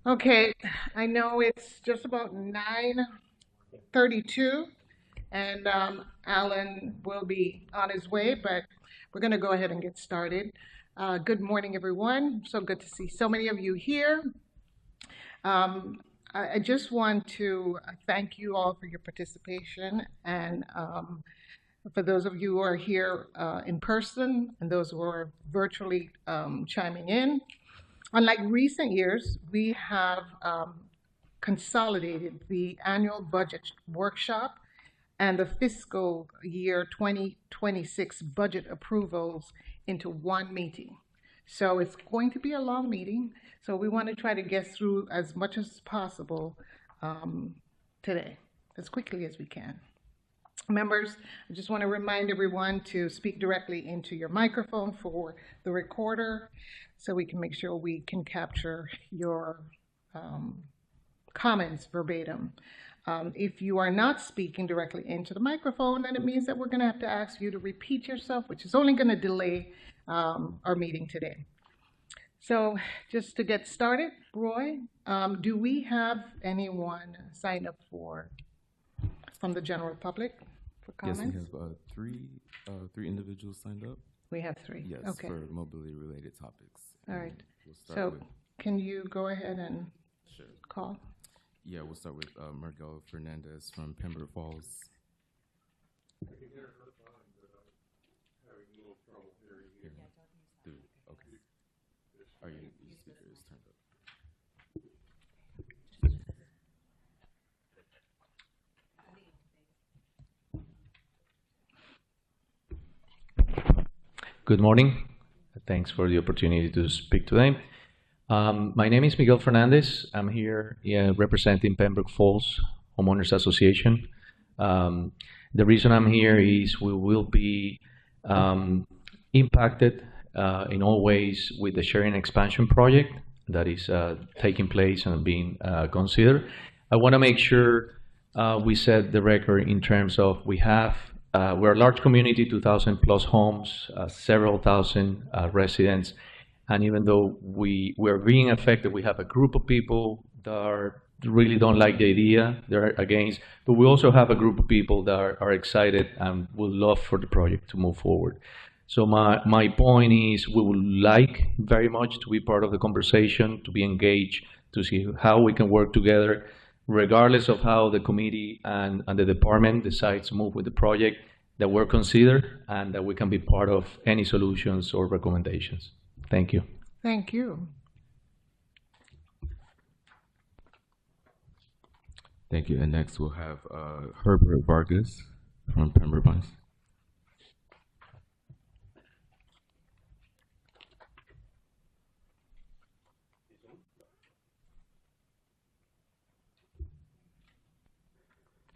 Okay, I know it's just about 9:32, and Alan will be on his way, but we're going to go ahead and get started. Good morning, everyone. So good to see so many of you here. I just want to thank you all for your participation, and for those of you who are here in person and those who are virtually chiming in. Unlike recent years, we have consolidated the annual budget workshop and the fiscal year 2026 budget approvals into one meeting. So it's going to be a long meeting, so we want to try to get through as much as possible today, as quickly as we can. Members, I just want to remind everyone to speak directly into your microphone for the recorder so we can make sure we can capture your comments verbatim. If you are not speaking directly into the microphone, then it means that we're going to have to ask you to repeat yourself, which is only going to delay our meeting today. So just to get started, Roy, do we have anyone signed up from the general public for comments? Yes, we have three individuals signed up. We have three. Yes, okay. For mobility-related topics. All right. We'll can you go ahead and call? Yeah, we'll start with Miguel Fernandez from Pembroke Falls. I can hear her fine, but I'm having a little trouble hearing you. Okay. Are your speakers turned up? Good morning. Thanks for the opportunity to speak today. My name is Miguel Fernandez. I'm here representing Pembroke Falls Homeowners Association. The reason I'm here is we will be impacted in all ways with the sharing expansion project that is taking place and being considered. I want to make sure we set the record in terms of we're a large community, 2,000 plus homes, several thousand residents. And even though we're being affected, we have a group of people that really don't like the idea, they're against, but we also have a group of people that are excited and would love for the project to move forward. So my point is we would like very much to be part of the conversation, to be engaged, to see how we can work together, regardless of how the committee and the department decides to move with the project, that we're considered and that we can be part of any solutions or recommendations. Thank you. Thank you. Thank you. And next we'll have Herbert Vargas from Pembroke Pines.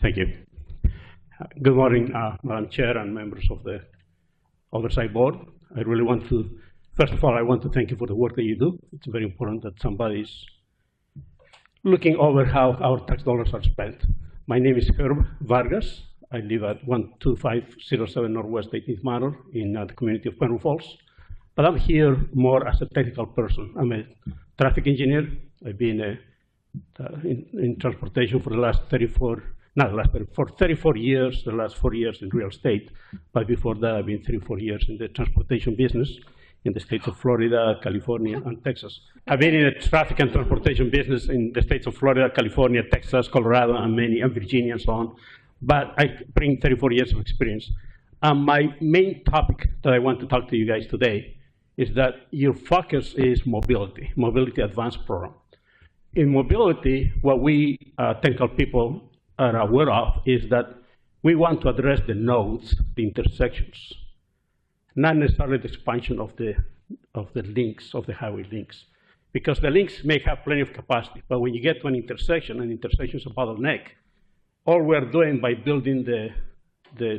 Thank you. Good morning, Madam Chair and members of the Oversight Board. I really want to, first of all, I want to thank you for the work that you do. It's very important that somebody's looking over how our tax dollars are spent. My name is Herb Vargas. I live at 12507 Northwest 18th Manor in the community of Pembroke Falls. But I'm here more as a technical person. I'm a traffic engineer. I've been in transportation for the last 34 years, the last 4 years in real estate. But before that, I've been 3 or 4 years in the transportation business in the states of Florida, California, and Texas. I've been in the traffic and transportation business in the states of Florida, California, Texas, Colorado, and Virginia, and so on. But I bring 34 years of experience. My main topic that I want to talk to you guys today is that your focus is Mobility Advanced Program. In mobility, what we technical people are aware of is that we want to address the nodes, the intersections, not necessarily the expansion of the links, of the highway links. Because the links may have plenty of capacity, but when you get to an intersection is a bottleneck, all we're doing by building the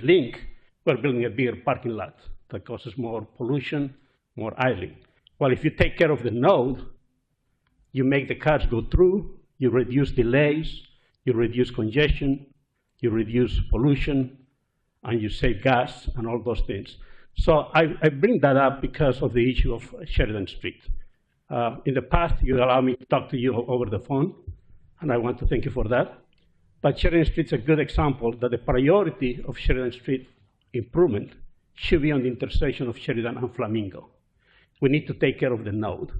link, we're building a bigger parking lot that causes more pollution, more idling. Well, if you take care of the node, you make the cars go through, you reduce delays, you reduce congestion, you reduce pollution, and you save gas and all those things. So I bring that up because of the issue of Sheridan Street. In the past, you allowed me to talk to you over the phone, and I want to thank you for that. But Sheridan Street is a good example that the priority of Sheridan Street improvement should be on the intersection of Sheridan and Flamingo. We need to take care of the node.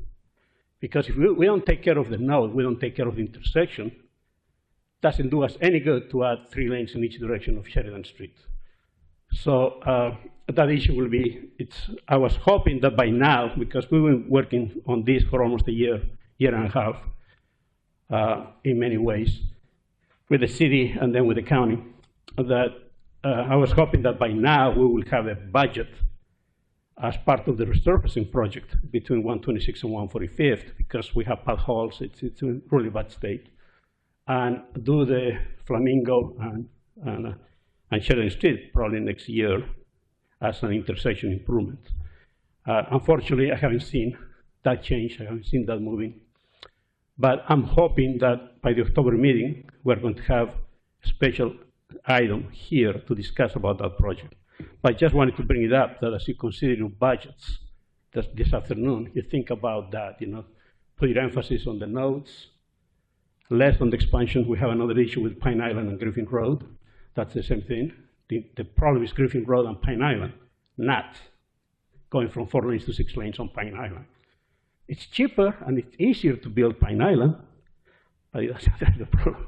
Because if we don't take care of the node, we don't take care of the intersection, it doesn't do us any good to add 3 lanes in each direction of Sheridan Street. So that issue will be, I was hoping that by now, because we've been working on this for almost a year and a half, in many ways, with the city and then with the county, that I was hoping that by now we will have a budget as part of the resurfacing project between 126 and 145th, because we have potholes, it's in really bad state, and do the Flamingo and Sheridan Street probably next year as an intersection improvement. Unfortunately, I haven't seen that change, I haven't seen that moving. But I'm hoping that by the October meeting, we're going to have a special item here to discuss about that project. But I just wanted to bring it up that as you consider your budgets this afternoon, you think about that, put your emphasis on the nodes, less on the expansion. We have another issue with Pine Island and Griffin Road. That's the same thing. The problem is Griffin Road and Pine Island, not going from 4 lanes to 6 lanes on Pine Island. It's cheaper and it's easier to build Pine Island, but that's the problem.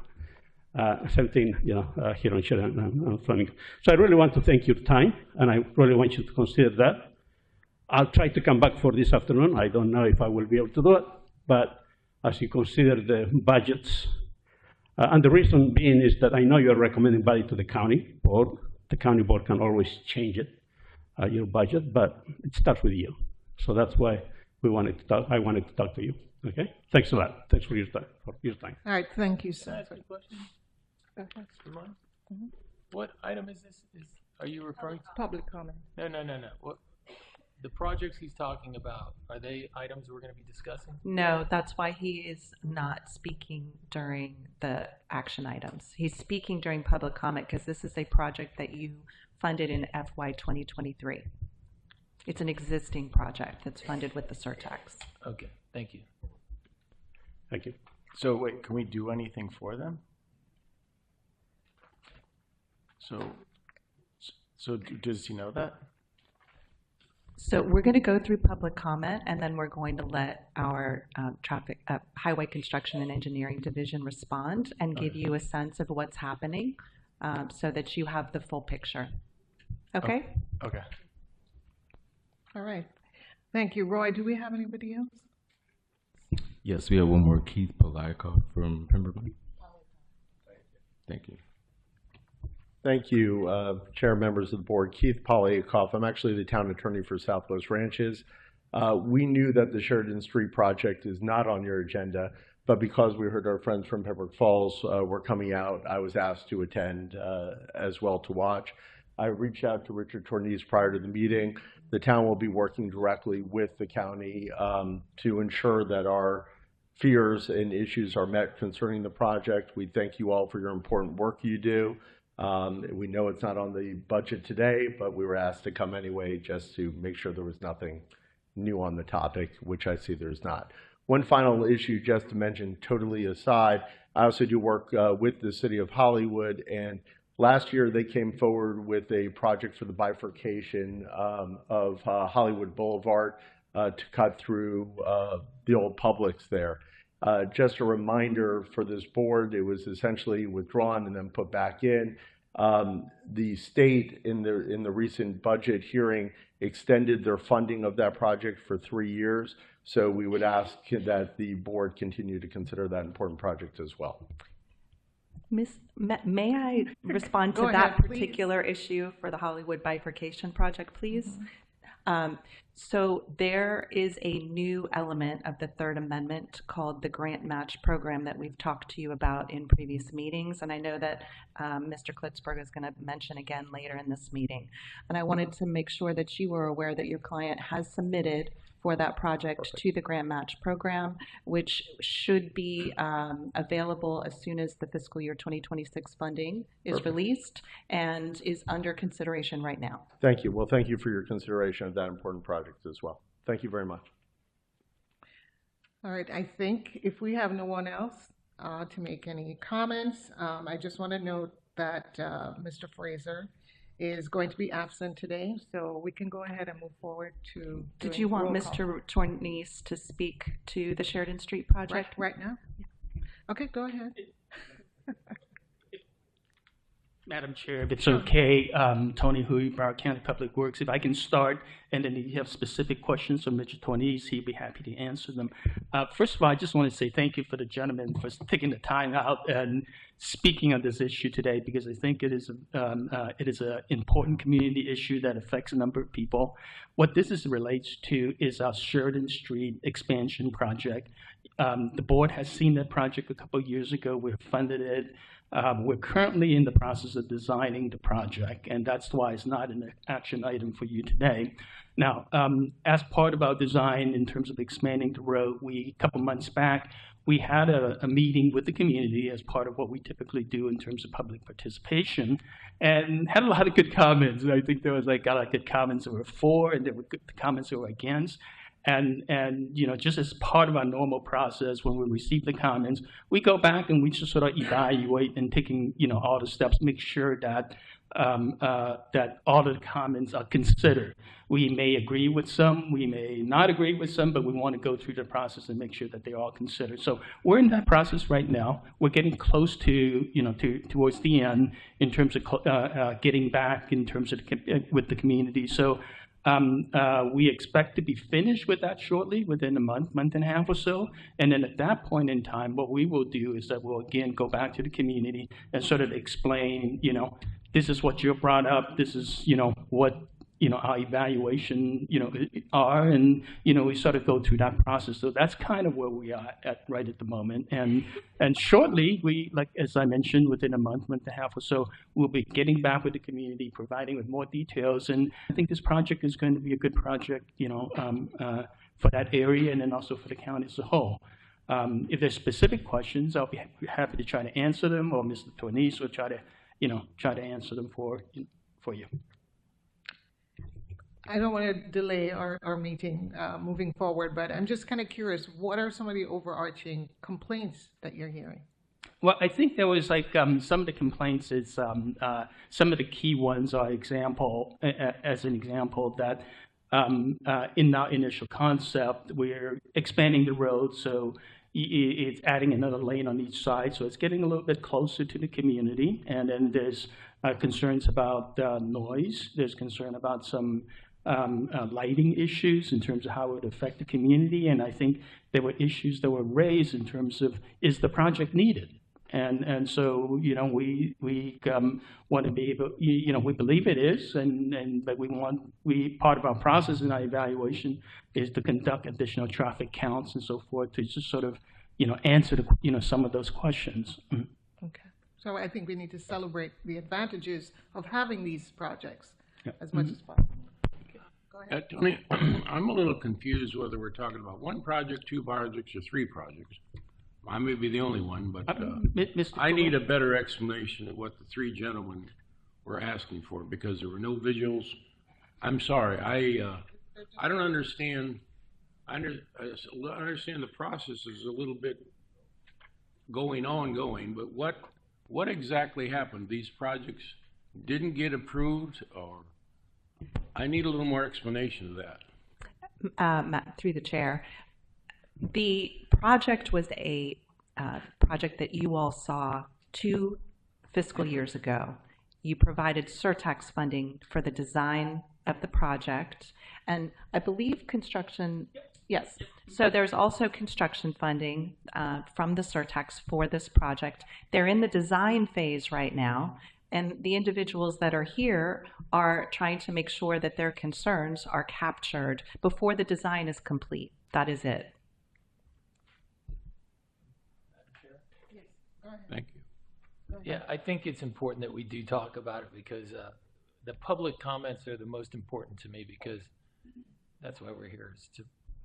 Same thing, here on Sheridan and Flamingo. So I really want to thank your time, and I really want you to consider that. I'll try to come back for this afternoon. I don't know if I will be able to do it, but as you consider the budgets, and the reason being is that I know you're recommending budget to the county board. The county board can always change it, your budget, but it starts with you. So that's why I wanted to talk to you. Okay? Thanks a lot. Thanks for your time. All right, thank you, Can I sir. ask you a question? Go ahead. Ramon? Mhm. What item is this? Are you referring to? Public comment. No. What the projects he's talking about, are they items we're going to be discussing? No, that's why he is not speaking during the action items. He's speaking during public comment because this is a project that you funded in FY 2023. It's an existing project that's funded with the Surtax. Okay, thank you. Thank you. So wait, can we do anything for them? So does he know that? So we're going to go through public comment, and then we're going to let our highway construction and engineering division respond and give you a sense of what's happening, so that you have the full picture. Okay? Okay. All right. Thank you. Roy, do we have anybody else? Yes, we have one more, Keith Polyakov from Pemberton. Thank you. Thank you, Chair, members of the board. Keith Polyakov. I'm actually the town attorney for Southwest Ranches. We knew that the Sheridan Street project is not on your agenda, but because we heard our friends from Pembroke Falls were coming out, I was asked to attend as well to watch. I reached out to Richard Tornese prior to the meeting. The town will be working directly with the county to ensure that our fears and issues are met concerning the project. We thank you all for your important work you do. We know it's not on the budget today, but we were asked to come anyway just to make sure there was nothing new on the topic, which I see there's not. One final issue just to mention, totally aside, I also do work with the city of Hollywood, and last year they came forward with a project for the bifurcation of Hollywood Boulevard to cut through the old Publix there. Just a reminder for this board, it was essentially withdrawn and then put back in. The state in the recent budget hearing extended their funding of that project for 3 years. So we would ask that the board continue to consider that important project as well. Miss, may I respond to Go that ahead, please. particular issue for the Hollywood bifurcation project, please? So there is a new element of the Third Amendment called the grant match program that we've talked to you about in previous meetings. And I know that Mr. Klitzberg is going to mention again later in this meeting. And I wanted to make sure that you were aware that your client has submitted for that project to the grant match program, which should be available as soon as the fiscal year 2026 funding is released and is under consideration right now. Thank you. Well, thank you for your consideration of that important project as well. Thank you very much. All right, I think if we have no one else to make any comments, I just want to note that Mr. Fraser is going to be absent today, so we can go ahead and move forward to. Did you want Mr. Tornese to speak to the Sheridan Street project? Right now? Okay, go ahead. Madam Chair, if it's okay, Tony Hui, Broward County Public Works, if I can start, and then if you have specific questions from Mr. Tornese, he'd be happy to answer them. First of all, I just want to say thank you for the gentleman for taking the time out and speaking on this issue today, because I think it is an important community issue that affects a number of people. What this relates to is our Sheridan Street expansion project. The board has seen that project a couple of years ago. We've funded it. We're currently in the process of designing the project, and that's why it's not an action item for you today. Now, as part of our design in terms of expanding the road, a couple months back, we had a meeting with the community as part of what we typically do in terms of public participation, and had a lot of good comments. And I think there was like a lot of good comments that were for, and there were good comments that were against. And you know, just as part of our normal process, when we receive the comments, we go back and we just sort of evaluate and taking, you know, all the steps, make sure that that all of the comments are considered. We may agree with some, we may not agree with some, but we want to go through the process and make sure that they're all considered. So we're in that process right now. We're getting close to, you know, towards the end in terms of getting back in terms of with the community. So. We expect to be finished with that shortly, within a month and a half or so. And then at that point in time, what we will do is that we'll again go back to the community and sort of explain, you know, this is what you brought up, this is, you know, what, you know, our evaluation, you know, are, and, you know, we sort of go through that process. So that's kind of where we are at right at the moment. And shortly, we, like, as I mentioned, within a month and a half or so, we'll be getting back with the community, providing with more details. And I think this project is going to be a good project, you know, for that area and then also for the county as a whole. If there's specific questions, I'll be happy to try to answer them, or Mr. Tornese will try to, you know, answer them for you. I don't want to delay our meeting moving forward, but I'm just kind of curious, what are some of the overarching complaints that you're hearing? Well, I think there was like some of the complaints is some of the key ones are as an example that in our initial concept, we're expanding the road, so it's adding another lane on each side, so it's getting a little bit closer to the community. And then there's concerns about noise. There's concern about some lighting issues in terms of how it would affect the community. And I think there were issues that were raised in terms of, is the project needed? And so, you know, we want to be able, you know, we believe it is, but part of our process in our evaluation is to conduct additional traffic counts and so forth to just sort of, you know, answer the, you know, some of those questions. Mm-hmm. Okay. So I think we need to celebrate the advantages of having these projects as much as possible. Tony, I'm a little confused whether we're talking about one project, two projects, or three projects. I may be the only one, but I need a better explanation of what the three gentlemen were asking for, because there were no visuals. I'm sorry, I don't understand. I understand the process is a little bit ongoing, but what exactly happened? These projects didn't get approved, or I need a little more explanation of that. Matt, through the chair, the project was a project that you all saw 2 fiscal years ago. You provided Surtax funding for the design of the project, and I believe construction, yes. So there's also construction funding from the Surtax for this project. They're in the design phase right now. And the individuals that are here are trying to make sure that their concerns are captured before the design is complete. That is it. Thank you. Yeah, I think it's important that we do talk about it, because the public comments are the most important to me, because that's why we're here, is to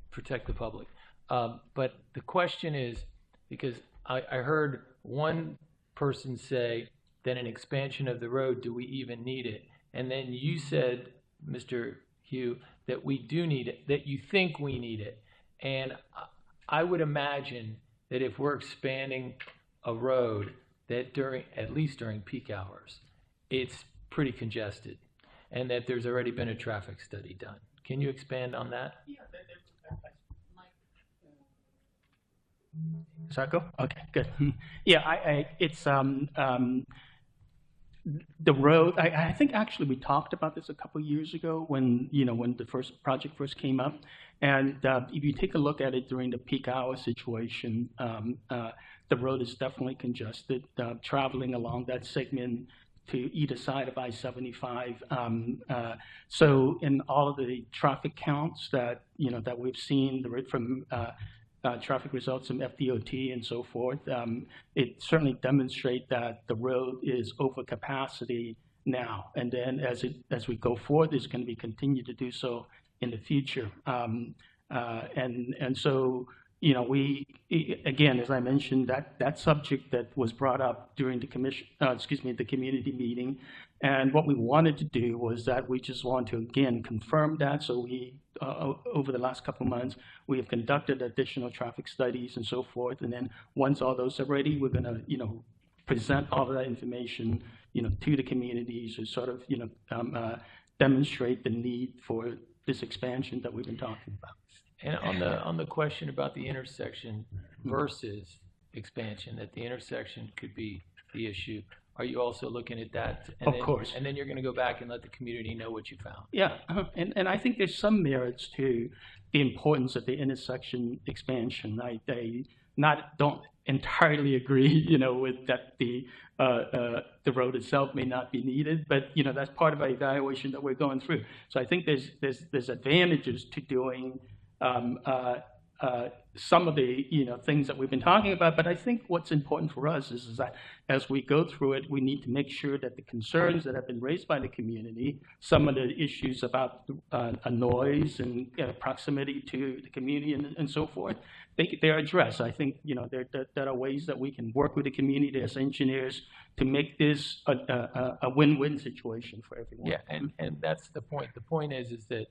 protect the public. But the question is, because I heard one person say, then an expansion of the road, do we even need it? And then you said, Mr. Hugh, that we do need it, that you think we need it. And I would imagine that if we're expanding a road, that at least during peak hours, it's pretty congested, and that there's already been a traffic study done. Can you expand on that? Yeah, does that go? Okay, good. Yeah, it's the road. I think actually we talked about this a couple years ago when when the project first came up, and if you take a look at it during the peak hour situation, the road is definitely congested. Traveling along that segment to either side of I-75. So in all of the traffic counts that that we've seen from traffic results from FDOT and so forth, it certainly demonstrates that the road is over capacity now. And then as we go forward, it's going to be continue to do so in the future. And so we again, as I mentioned, that subject that was brought up during the the community meeting, and what we wanted to do was that we just want to again confirm that. So we over the last couple of months, we have conducted additional traffic studies and so forth, and then once all those are ready, we're going to present all of that information to the communities to sort of demonstrate the need for this expansion that we've been talking about. And on the question about the intersection versus expansion, that the intersection could be the issue, are you also looking at that? And of course. And then you're going to go back and let the community know what you found. Yeah, and I think there's some merits to the importance of the intersection expansion. I don't entirely agree, with that the road itself may not be needed, but that's part of our evaluation that we're going through. So I think there's advantages to doing some of the things that we've been talking about, but I think what's important for us is that as we go through it, we need to make sure that the concerns that have been raised by the community, some of the issues about a noise and proximity to the community and so forth, they're addressed. I think there are ways that we can work with the community as engineers to make this a win-win situation for everyone. Yeah, and that's the point. The point is that,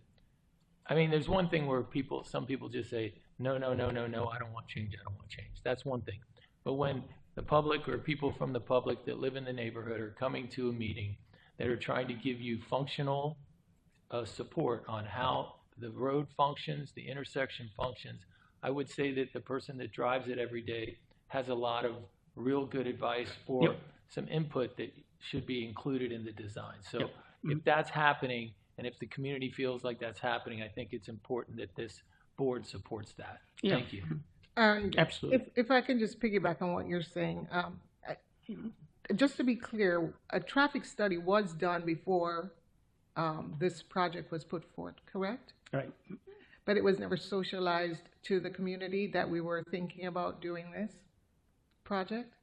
I mean, there's one thing where some people just say, no, I don't want change, I don't want change. That's one thing. But when the public or people from the public that live in the neighborhood are coming to a meeting that are trying to give you functional support on how the road functions, the intersection functions, I would say that the person that drives it every day has a lot of real good advice or some input that should be included in the design. So if that's happening, and if the community feels like that's happening, I think it's important that this board supports that. Yeah. Thank you. Absolutely. If I can just piggyback on what you're saying, just to be clear, a traffic study was done before this project was put forth, correct? Right. But it was never socialized to the community that we were thinking about doing this project?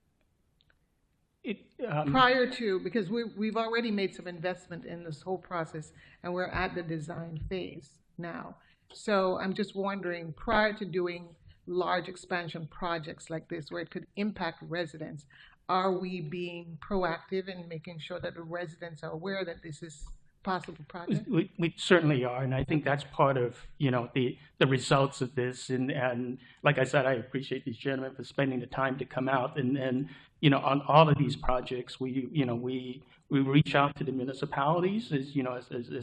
Prior to, because we've already made some investment in this whole process and we're at the design phase now. So I'm just wondering, prior to doing large expansion projects like this where it could impact residents, are we being proactive in making sure that the residents are aware that this is a possible project? We certainly are, and I think that's part of the results of this. And like I said, I appreciate these gentlemen for spending the time to come out and on all of these projects, we reach out to the municipalities as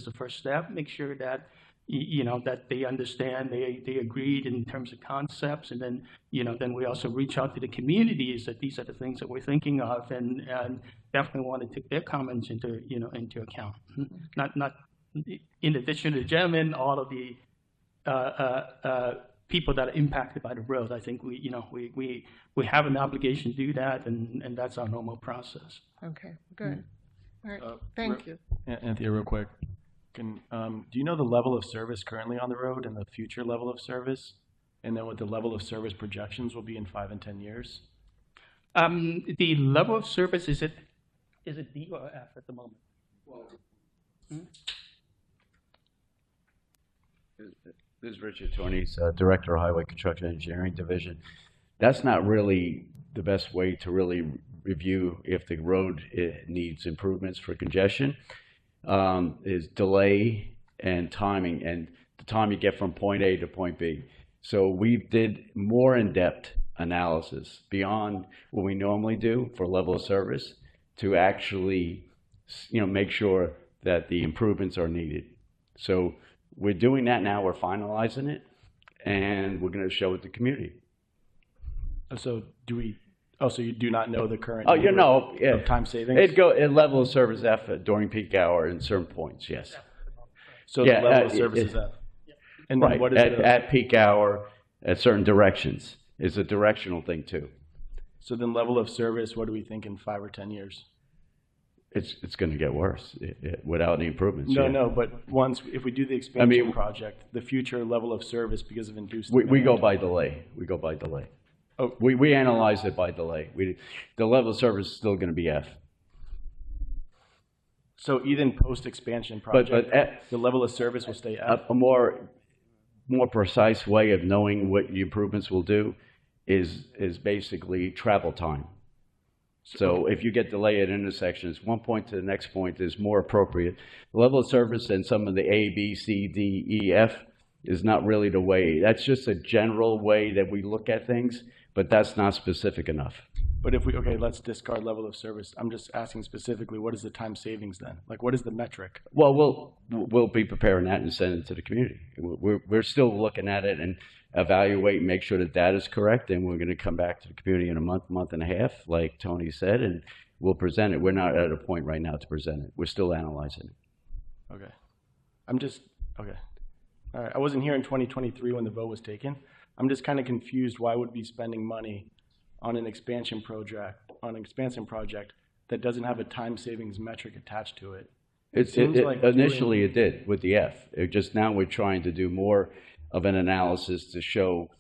a first step, make sure that that they understand, they agreed in terms of concepts, and then then we also reach out to the communities that these are the things that we're thinking of, and definitely want to take their comments into account. Not in addition to the gentlemen, all of the people that are impacted by the road. I think we have an obligation to do that, and that's our normal process. Okay, good. All right, thank you. Anthea, real quick, do you know the level of service currently on the road and the future level of service, and then what the level of service projections will be in 5 and 10 years? The level of service, is it D or F at the moment? This is Richard Tornies, Director of Highway Construction Engineering Division. That's not really the best way to really review if the road needs improvements for congestion. Is delay and timing, and the time you get from point A to point B. So we did more in-depth analysis beyond what we normally do for level of service to actually, make sure that the improvements are needed. So we're doing that now. We're finalizing it, and we're going to show it to the community. So do we? Oh, so you do not know the current? Oh, of time savings. It'd go at level of service F during peak hour in certain points. Yes. So the level of service is F. And then right. what is at peak hour at certain directions is a directional thing too. So then level of service, what do we think in 5 or 10 years? It's going to get worse without any improvements. No, but if we do the expansion project, the future level of service because of induced demand. We go by delay. We go by delay. Oh. We analyze it by delay. The level of service is still going to be F. So even post-expansion project, the level of service will stay F? A more precise way of knowing what the improvements will do is basically travel time. So if you get delay at intersections, one point to the next point is more appropriate. The level of service and some of the A, B, C, D, E, F is not really the way. That's just a general way that we look at things, but that's not specific enough. But let's discard level of service. I'm just asking specifically, what is the time savings then? Like, what is the metric? Well, we'll be preparing that and send it to the community. We're still looking at it and evaluate and make sure that that is correct. And we're going to come back to the community in a month and a half, like Tony said, and we'll present it. We're not at a point right now to present it. We're still analyzing it. Okay. Okay. All right. I wasn't here in 2023 when the vote was taken. I'm just kind of confused why would we be spending money on an expansion project that doesn't have a time savings metric attached to it. Initially it did with the F. Just now we're trying to do more of an analysis to show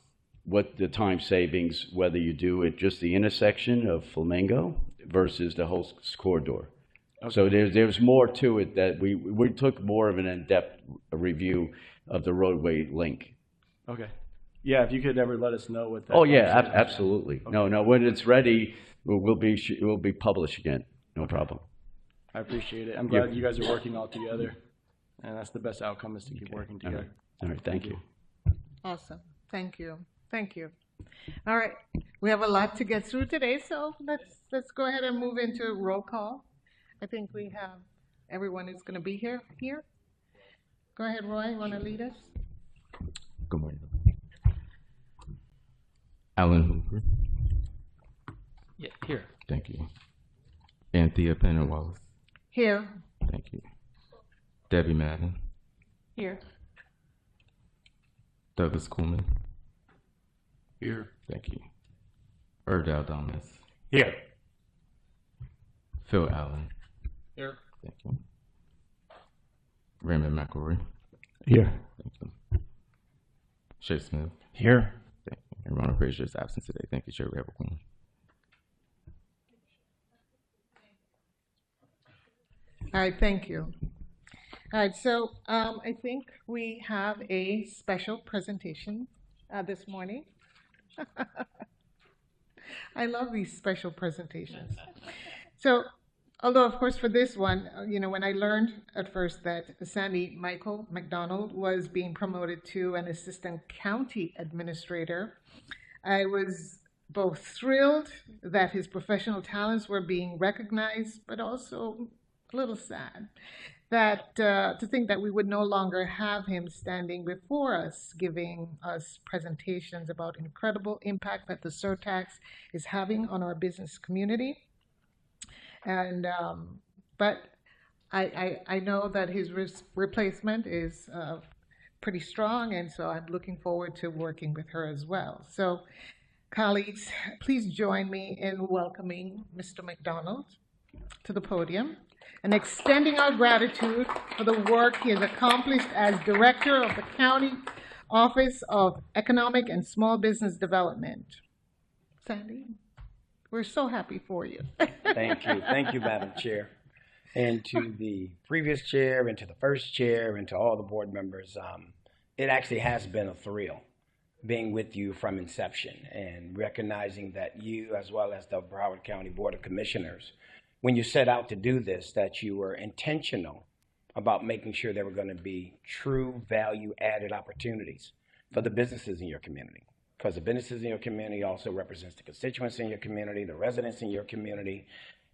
what the time savings, whether you do it just the intersection of Flamingo versus the whole corridor. Okay. So there's more to it that we took more of an in-depth review of the roadway link. Okay. Yeah, if you could ever let us know what that. Oh yeah, absolutely. Okay. No, when it's ready, it will be published again. No problem. I appreciate it. I'm glad you guys are working all together, and that's the best outcome is to keep working together. All right. Thank you. Awesome. Thank you. All right, we have a lot to get through today, so let's go ahead and move into roll call. I think we have everyone who's going to be here. Go ahead, Roy. You want to lead us? Good morning. Alan Hooper. Yeah, here. Thank you. Anthea Penner Wallace. Here. Thank you. Debbie Madden. Here. Douglas Coolman. Here. Thank you. Erdal Damas. Here. Phil Allen. Here. Thank you. Raymond McElroy. Here. Thank you. Shay Smith. Here. Thank you. And Ronald Frazier is absent today. Thank you, Chair Reverend. All right, thank you. All right, so I think we have a special presentation this morning. I love these special presentations. So, although of course for this one, when I learned at first that Sandy Michael McDonald was being promoted to an assistant county administrator, I was both thrilled that his professional talents were being recognized, but also a little sad that to think that we would no longer have him standing before us, giving us presentations about incredible impact that the Surtax is having on our business community. And but I know that his replacement is pretty strong, and so I'm looking forward to working with her as well. So, colleagues, please join me in welcoming Mr. McDonald to the podium and extending our gratitude for the work he has accomplished as Director of the County Office of Economic and Small Business Development. Sandy, we're so happy for you. Thank you, Madam Chair. And to the previous chair, and to the first chair, and to all the board members, it actually has been a thrill being with you from inception and recognizing that you, as well as the Broward County Board of Commissioners, when you set out to do this, that you were intentional about making sure there were going to be true value-added opportunities for the businesses in your community, because the businesses in your community also represents the constituents in your community, the residents in your community,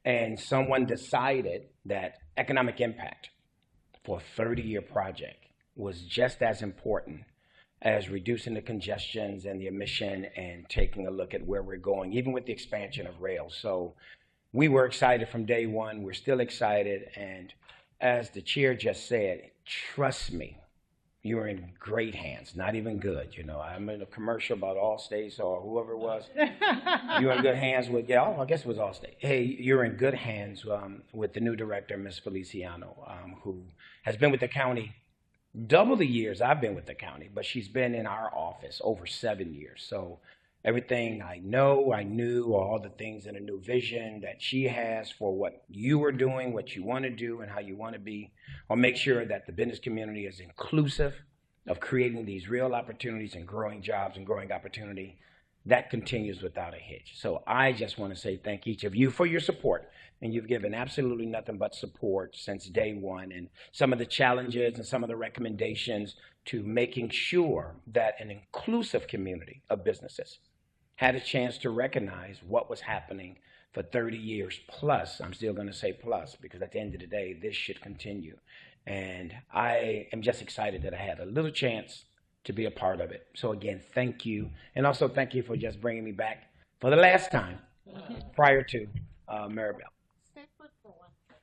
and someone decided that economic impact for a 30-year project was just as important as reducing the congestions and the emission and taking a look at where we're going, even with the expansion of rail. So we were excited from day one. We're still excited. And as the chair just said, trust me, you're in great hands, not even good. You know, I'm in a commercial about Allstate or whoever it was. You're in good hands with, I guess it was Allstate. Hey, you're in good hands with the new director, Ms. Feliciano, who has been with the county double the years I've been with the county, but she's been in our office over 7 years. So everything I knew, all the things in a new vision that she has for what you are doing, what you want to do, and how you want to be, or make sure that the business community is inclusive of creating these real opportunities and growing jobs and growing opportunity, that continues without a hitch. So I just want to say thank each of you for your support. And you've given absolutely nothing but support since day one, and some of the challenges and some of the recommendations to making sure that an inclusive community of businesses had a chance to recognize what was happening for 30 years plus. I'm still going to say plus, because at the end of the day, this should continue. And I am just excited that I had a little chance to be a part of it. So again, thank you. And also thank you for just bringing me back for the last time prior to Maribel. Stay put for 1 second.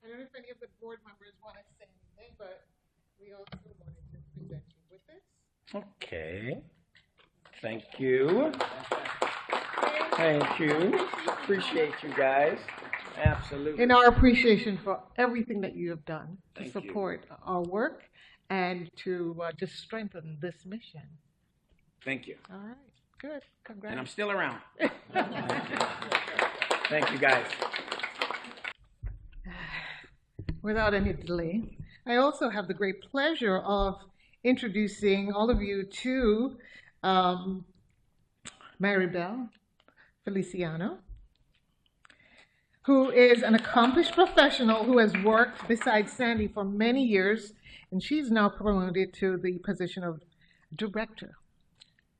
I don't know if any of the board members want to say anything, but we also wanted to present you with this. Okay. Thank you. Thank you. Appreciate you guys. Absolutely. In our appreciation for everything that you have done to Thank you. support our work and to just strengthen this mission. Thank you. All right, good. Congrats. And I'm still around. Thank you, guys. Without any delay, I also have the great pleasure of introducing all of you to Maribel Feliciano, who is an accomplished professional who has worked beside Sandy for many years, and she's now promoted to the position of director.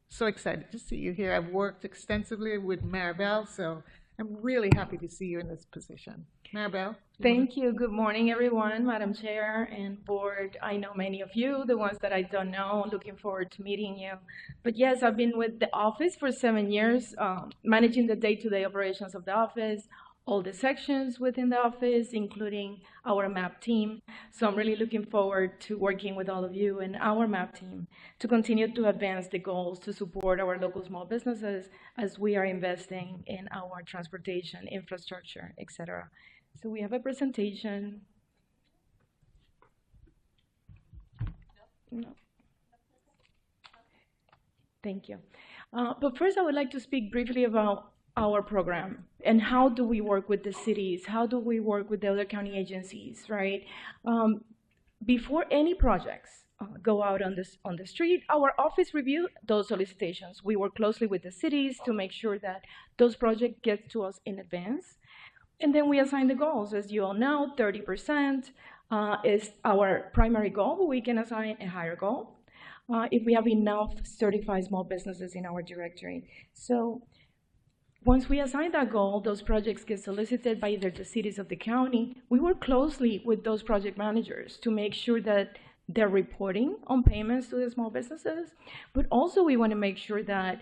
So excited to see you here. I've worked extensively with Maribel, so I'm really happy to see you in this position. Maribel? Thank you. Good morning, everyone, Madam Chair and board. I know many of you, the ones that I don't know, looking forward to meeting you. But yes, I've been with the office for 7 years, managing the day-to-day operations of the office, all the sections within the office, including our MAP team. So I'm really looking forward to working with all of you and our MAP team to continue to advance the goals to support our local small businesses as we are investing in our transportation infrastructure, etc. So we have a presentation. No. Thank you. But first, I would like to speak briefly about our program and how do we work with the cities, how do we work with the other county agencies, right? Before any projects go out on the street, our office review those solicitations. We work closely with the cities to make sure that those projects get to us in advance. And then we assign the goals. As you all know, 30% is our primary goal, but we can assign a higher goal if we have enough certified small businesses in our directory. So once we assign that goal, those projects get solicited by either the cities of the county. We work closely with those project managers to make sure that they're reporting on payments to the small businesses, but also we want to make sure that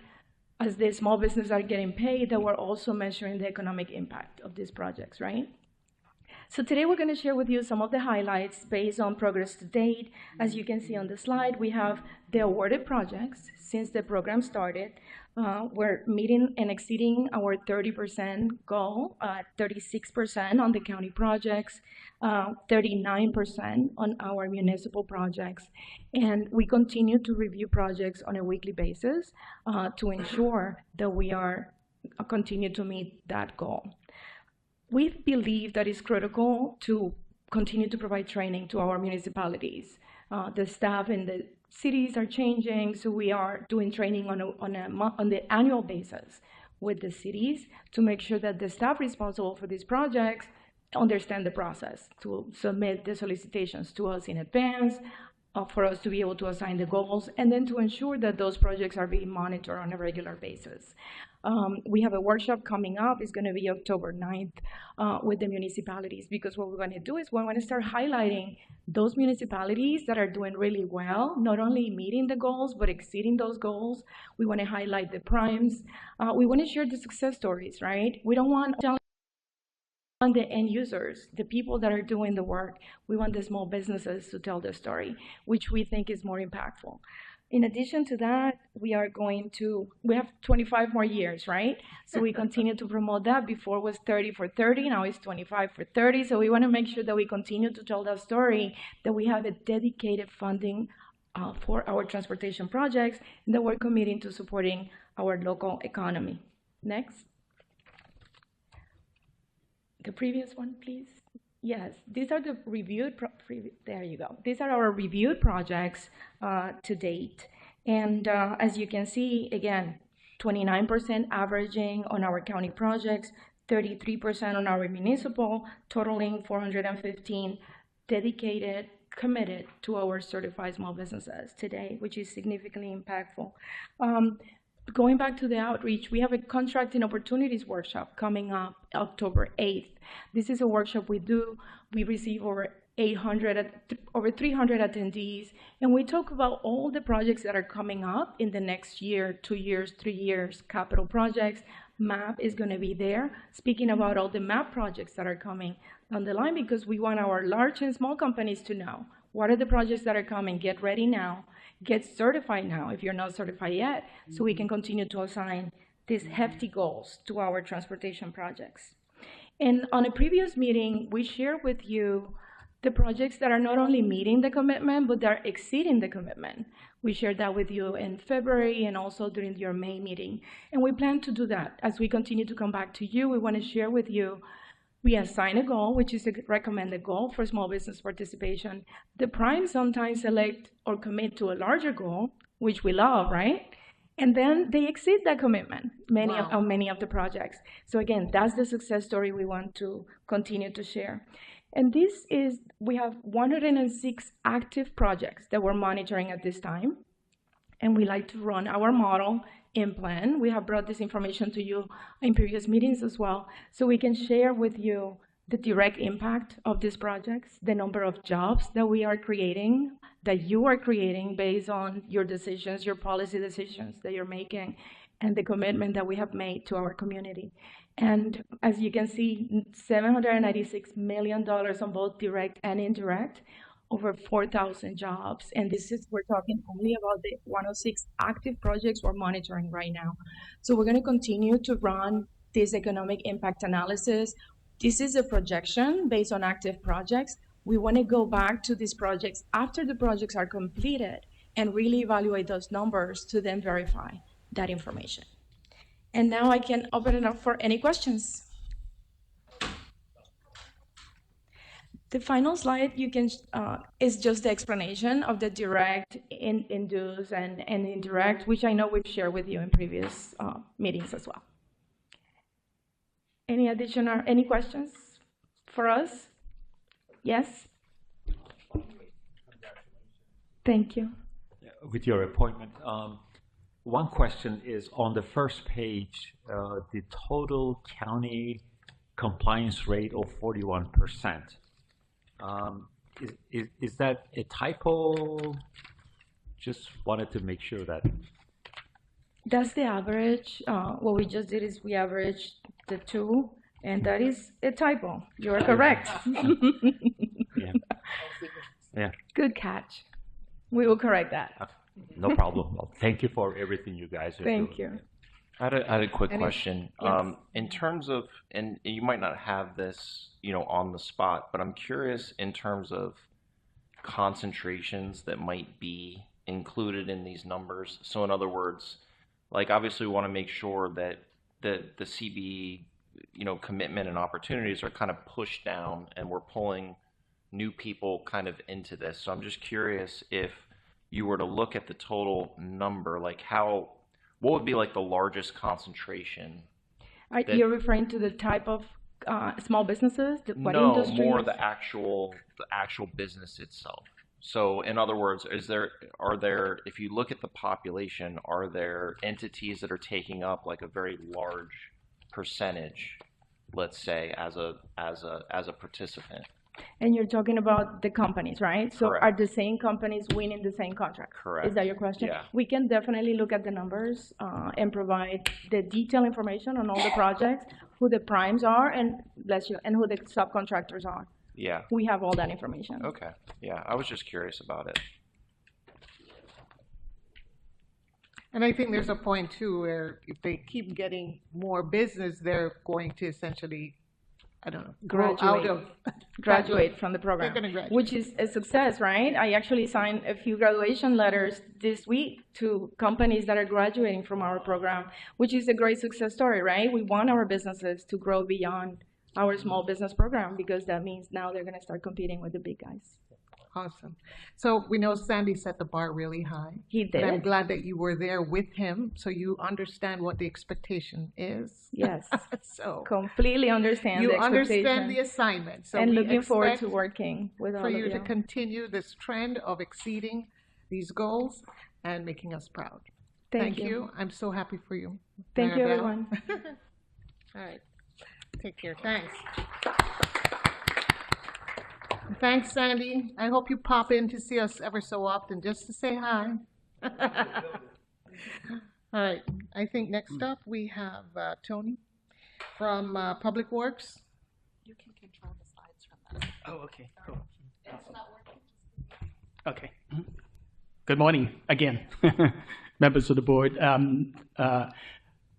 as the small businesses are getting paid, that we're also measuring the economic impact of these projects, right? So today we're going to share with you some of the highlights based on progress to date. As you can see on the slide, we have the awarded projects since the program started. We're meeting and exceeding our 30% goal, 36% on the county projects, 39% on our municipal projects. And we continue to review projects on a weekly basis to ensure that we are continue to meet that goal. We believe that it's critical to continue to provide training to our municipalities. The staff in the cities are changing, so we are doing training on the annual basis with the cities to make sure that the staff responsible for these projects understand the process, to submit the solicitations to us in advance, for us to be able to assign the goals, and then to ensure that those projects are being monitored on a regular basis. We have a workshop coming up. It's going to be October 9th with the municipalities, because what we're going to do is we're going to start highlighting those municipalities that are doing really well, not only meeting the goals, but exceeding those goals. We want to highlight the primes. We want to share the success stories, right? We don't want the end users, the people that are doing the work. We want the small businesses to tell their story, which we think is more impactful. In addition to that, we have 25 more years, right? So we continue to promote that. Before it was 30 for 30, now it's 25 for 30. So we want to make sure that we continue to tell that story, that we have a dedicated funding for our transportation projects, and that we're committing to supporting our local economy. Next. The previous one, please. Yes, these are the reviewed, there you go. These are our reviewed projects to date. And as you can see, again, 29% averaging on our county projects, 33% on our municipal, totaling 415 dedicated, committed to our certified small businesses today, which is significantly impactful. Going back to the outreach, we have a contracting opportunities workshop coming up October 8th. This is a workshop we do. We receive over 300 attendees, and we talk about all the projects that are coming up in the next year, 2 years, 3 years, capital projects. MAP is going to be there, speaking about all the MAP projects that are coming down the line, because we want our large and small companies to know what are the projects that are coming. Get ready now. Get certified now if you're not certified yet, so we can continue to assign these hefty goals to our transportation projects. And on a previous meeting, we shared with you the projects that are not only meeting the commitment, but they're exceeding the commitment. We shared that with you in February and also during your May meeting. And we plan to do that as we continue to come back to you. We want to share with you. We assign a goal, which is a recommended goal for small business participation. The primes sometimes select or commit to a larger goal, which we love, right? And then they exceed that commitment, many of the projects. So again, that's the success story we want to continue to share. And we have 106 active projects that we're monitoring at this time. And we like to run our model in plan. We have brought this information to you in previous meetings as well, so we can share with you the direct impact of these projects, the number of jobs that we are creating, that you are creating based on your decisions, your policy decisions that you're making, and the commitment that we have made to our community. And as you can see, $796 million on both direct and indirect, over 4,000 jobs. And we're talking only about the 106 active projects we're monitoring right now. So we're going to continue to run this economic impact analysis. This is a projection based on active projects. We want to go back to these projects after the projects are completed and really evaluate those numbers to then verify that information. And now I can open it up for any questions. The final slide is just the explanation of the direct, induced, and indirect, which I know we've shared with you in previous meetings as well. Any questions for us? Yes? Thank you. With your appointment, one question is on the first page, the total county compliance rate of 41%. Is that a typo? Just wanted to make sure that. That's the average. What we just did is we averaged the two, and that is a typo. You are correct. Yeah. Good catch. We will correct that. No problem. Well, thank you for everything you guys are doing. Thank you. I had a quick question. Yes. In terms of, and you might not have this, on the spot, but I'm curious in terms of concentrations that might be included in these numbers. So in other words, like obviously we want to make sure that the CB, commitment and opportunities are kind of pushed down and we're pulling new people kind of into this. So I'm just curious if you were to look at the total number, like what would be like the largest concentration You're referring to the type of small businesses? What No, industries? more the actual business itself. So in other words, are there, if you look at the population, are there entities that are taking up like a very large percentage, let's say, as a participant? And you're talking about the companies, right? So Correct. are the same companies winning the same contract? Correct. Is that your question? Yeah. We can definitely look at the numbers and provide the detailed information on all the projects, who the primes are, and and who the subcontractors are. Yeah. We have all that information. Okay. Yeah, I was just curious about it. And I think there's a point too where if they keep getting more business, they're going to essentially, I don't know, graduate from the program, They're going to graduate. which is a success, right? I actually signed a few graduation letters this week to companies that are graduating from our program, which is a great success story, right? We want our businesses to grow beyond our small business program because that means now they're going to start competing with the big guys. Awesome. So we know Sandy set the bar really high. He did. And I'm glad that you were there with him so you understand what the expectation is. Yes. So completely understand you the understand the assignment. So and we looking forward expect to working with all for of you you. to continue this trend of exceeding these goals and making us proud. Thank you. I'm so happy for you. Thank you, Maribel. everyone. All right. Take care. Thanks. Thanks, Sandy. I hope you pop in to see us ever so often just to say hi. All right. I think next up we have Tony from Public Works. You can control the slides from that. Oh, okay, cool. Okay. Good morning again, members of the board.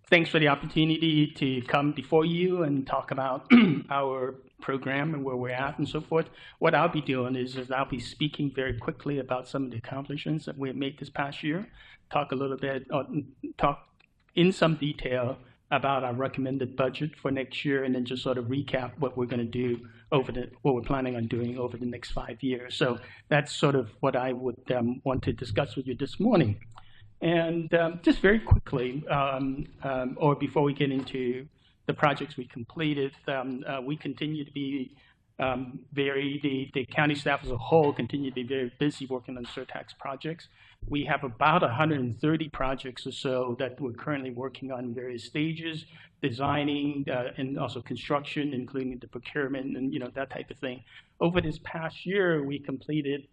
Thanks for the opportunity to come before you and talk about our program and where we're at and so forth. What I'll be doing is I'll be speaking very quickly about some of the accomplishments that we have made this past year, talk a little bit, talk in some detail about our recommended budget for next year, and then just sort of recap what we're going to do what we're planning on doing over the next 5 years. So that's sort of what I would want to discuss with you this morning. And just very quickly, or before we get into the projects we completed, we continue to be the county staff as a whole continue to be very busy working on Surtax projects. We have about 130 projects or so that we're currently working on in various stages, designing and also construction, including the procurement and that type of thing. Over this past year, we completed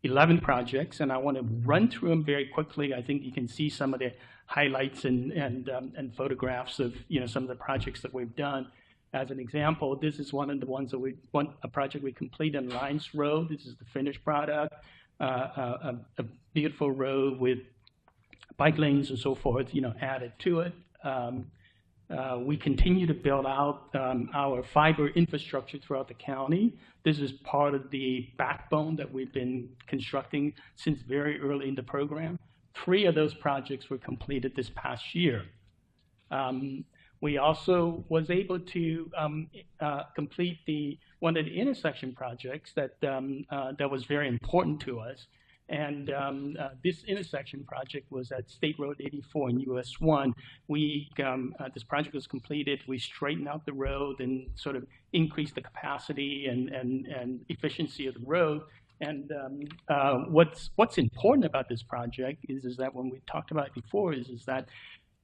11 projects, and I want to run through them very quickly. I think you can see some of the highlights and photographs of some of the projects that we've done. As an example, this is one of the ones that a project we completed on Lines Road. This is the finished product, a beautiful road with bike lanes and so forth, added to it. We continue to build out our fiber infrastructure throughout the county. This is part of the backbone that we've been constructing since very early in the program. 3 of those projects were completed this past year. We also was able to complete one of the intersection projects that was very important to us. And this intersection project was at State Road 84 and US 1. This project was completed. We straightened out the road and sort of increased the capacity and efficiency of the road. And what's important about this project is that when we talked about it before is that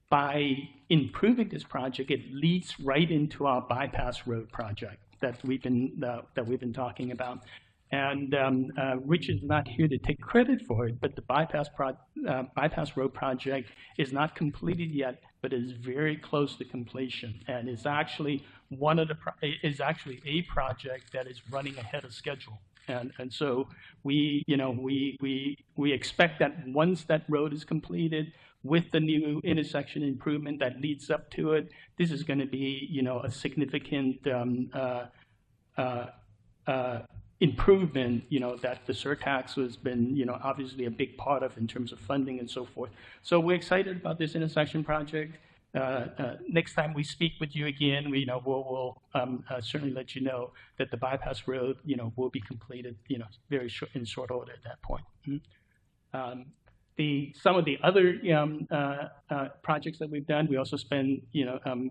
by improving this project, it leads right into our bypass road project that we've been talking about. And Richard's not here to take credit for it, but the bypass road project is not completed yet, but is very close to completion, and is actually a project that is running ahead of schedule. And so we expect that once that road is completed, with the new intersection improvement that leads up to it, this is going to be a significant improvement, that the Surtax has been, obviously a big part of in terms of funding and so forth. So we're excited about this intersection project. Next time we speak with you again, we'll certainly let you know that the bypass road, will be completed, very short, in short order at that point. some of the other projects that we've done, we also spend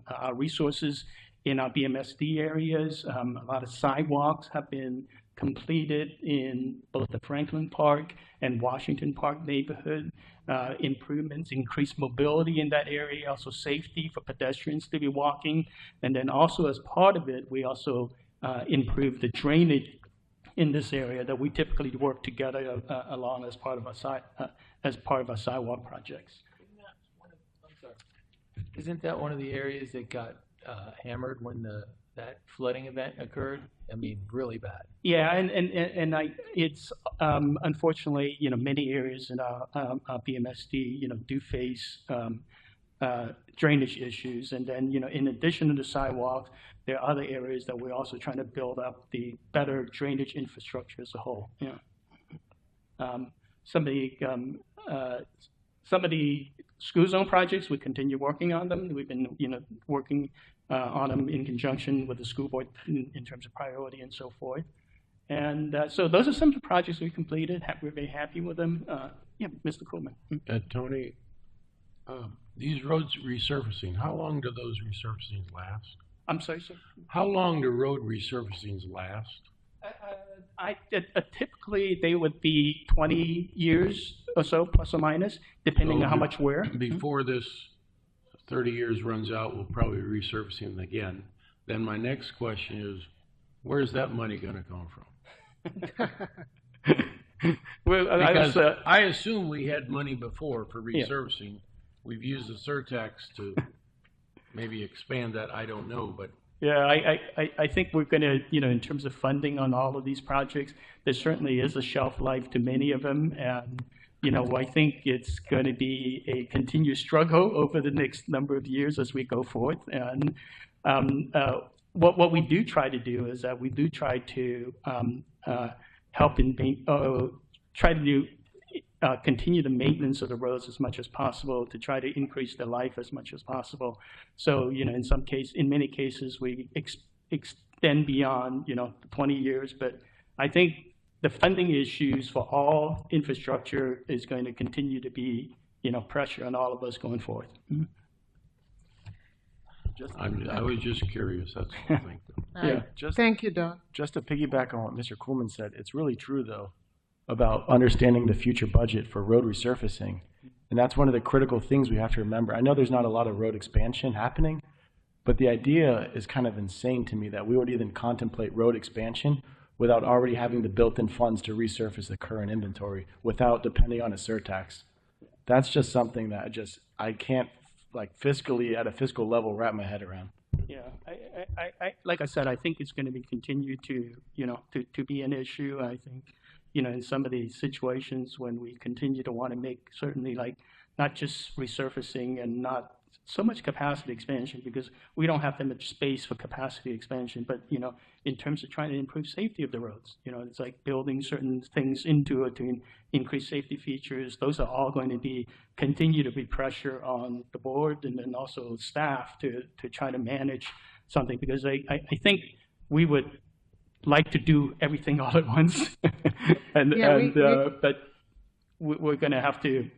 our resources in our BMSD areas. A lot of sidewalks have been completed in both the Franklin Park and Washington Park neighborhood. Improvements, increased mobility in that area, also safety for pedestrians to be walking. And then also as part of it, we also improve the drainage in this area that we typically work together along as part of our sidewalk projects. Isn't that one of the areas that got hammered when that flooding event occurred? I mean, really bad. Yeah, and it's unfortunately, many areas in our BMSD, do face drainage issues, and then, in addition to the sidewalks, there are other areas that we're also trying to build up the better drainage infrastructure as a whole. Some of the school zone projects, we continue working on them. We've been, working on them in conjunction with the school board in terms of priority and so forth. And so those are some of the projects we completed. We're very happy with them. Yeah, Mr. Coleman. Tony, these roads resurfacing, how long do those resurfacings last? I'm sorry, sir? How long do road resurfacings last? Typically, they would be 20 years or so, plus or minus, depending on how much wear. Before this 30 years runs out, we'll probably resurface them again. Then my next question is, where's that money going to come from? Well, because I assume we had money before for resurfacing. Yeah. We've used the Surtax to maybe expand that. I don't know, but yeah, I think we're going to, in terms of funding on all of these projects, there certainly is a shelf life to many of them, and I think it's going to be a continued struggle over the next number of years as we go forth. And what we do try to do is that we do try to help try to do continue the maintenance of the roads as much as possible to try to increase their life as much as possible. So, in many cases, we extend beyond, the 20 years, but I think the funding issues for all infrastructure is going to continue to be, pressure on all of us going forward. I was just curious, that's all. Thank you. Yeah. Thank you, Don. Just to piggyback on what Mr. Kuhlman said, it's really true, though, about understanding the future budget for road resurfacing. And that's one of the critical things we have to remember. I know there's not a lot of road expansion happening, but the idea is kind of insane to me that we would even contemplate road expansion without already having the built-in funds to resurface the current inventory without depending on a surtax. That's just something that I can't, fiscally, at a fiscal level, wrap my head around. Yeah, I like I said, I think it's going to be continued to, to be an issue. I think, in some of these situations when we continue to want to make certainly not just resurfacing and not so much capacity expansion, because we don't have that much space for capacity expansion, but, in terms of trying to improve safety of the roads, it's like building certain things into it to increase safety features. Those are all going to continue to be pressure on the board and then also staff to try to manage something, because I think we would like to do everything all at once, but we're going to have to,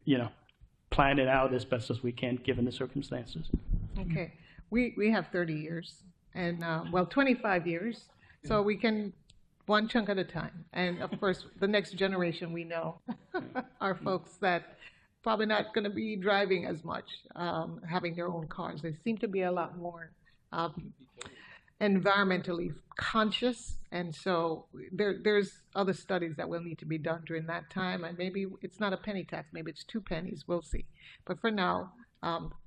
plan it out as best as we can given the circumstances. Okay, we have 30 years and 25 years, so we can one chunk at a time. And of course, the next generation we know are folks that probably not going to be driving as much, having their own cars. They seem to be a lot more environmentally conscious, and so there's other studies that will need to be done during that time, and maybe it's not a penny tax, maybe it's 2 pennies, we'll see. But for now,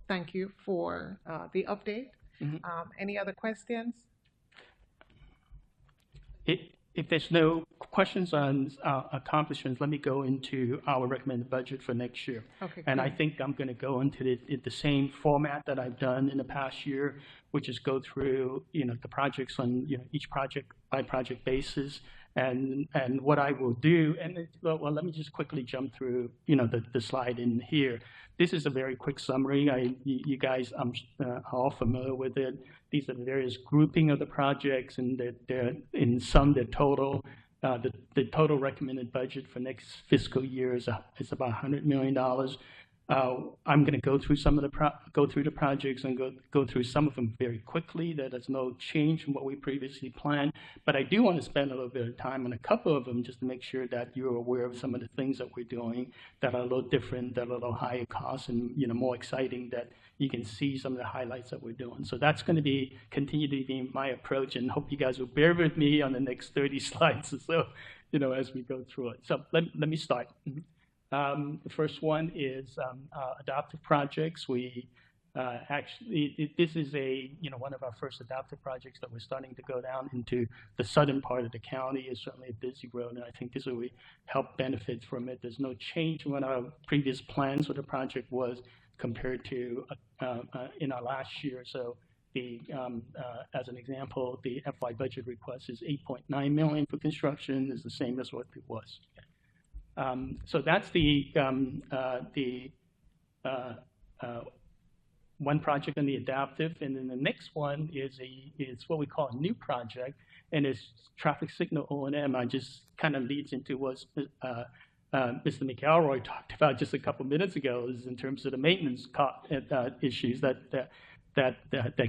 thank you for the update. Mm-hmm. Any other questions? If there's no questions on accomplishments, let me go into our recommended budget for next year. Okay, and great. I think I'm going to go into the same format that I've done in the past year, which is go through the projects on each project by project basis, and what I will do. And well, let me just quickly jump through the slide in here. This is a very quick summary. You guys are all familiar with it. These are the various grouping of the projects, and they're in sum, their total the total recommended budget for next fiscal year is about $100 million. I'm going to go through some of the projects and go through some of them very quickly. There's no change from what we previously planned, but I do want to spend a little bit of time on a couple of them just to make sure that you're aware of some of the things that we're doing that are a little different, that are a little higher cost, and more exciting, that you can see some of the highlights that we're doing. So that's going to continue to be my approach, and hope you guys will bear with me on the next 30 slides or so, as we go through it. So let me start. The first one is adoptive projects. We this is one of our first adoptive projects that we're starting to go down into the southern part of the county. It's certainly a busy road, and I think this will help benefit from it. There's no change in what our previous plans for the project was compared to in our last year. So as an example, the FY budget request is $8.9 million for construction, is the same as what it was. So that's the one project on the adaptive, and then the next one is what we call a new project, and it's traffic signal O&M. I just kind of leads into what Mr. McElroy talked about just a couple minutes ago, is in terms of the maintenance issues that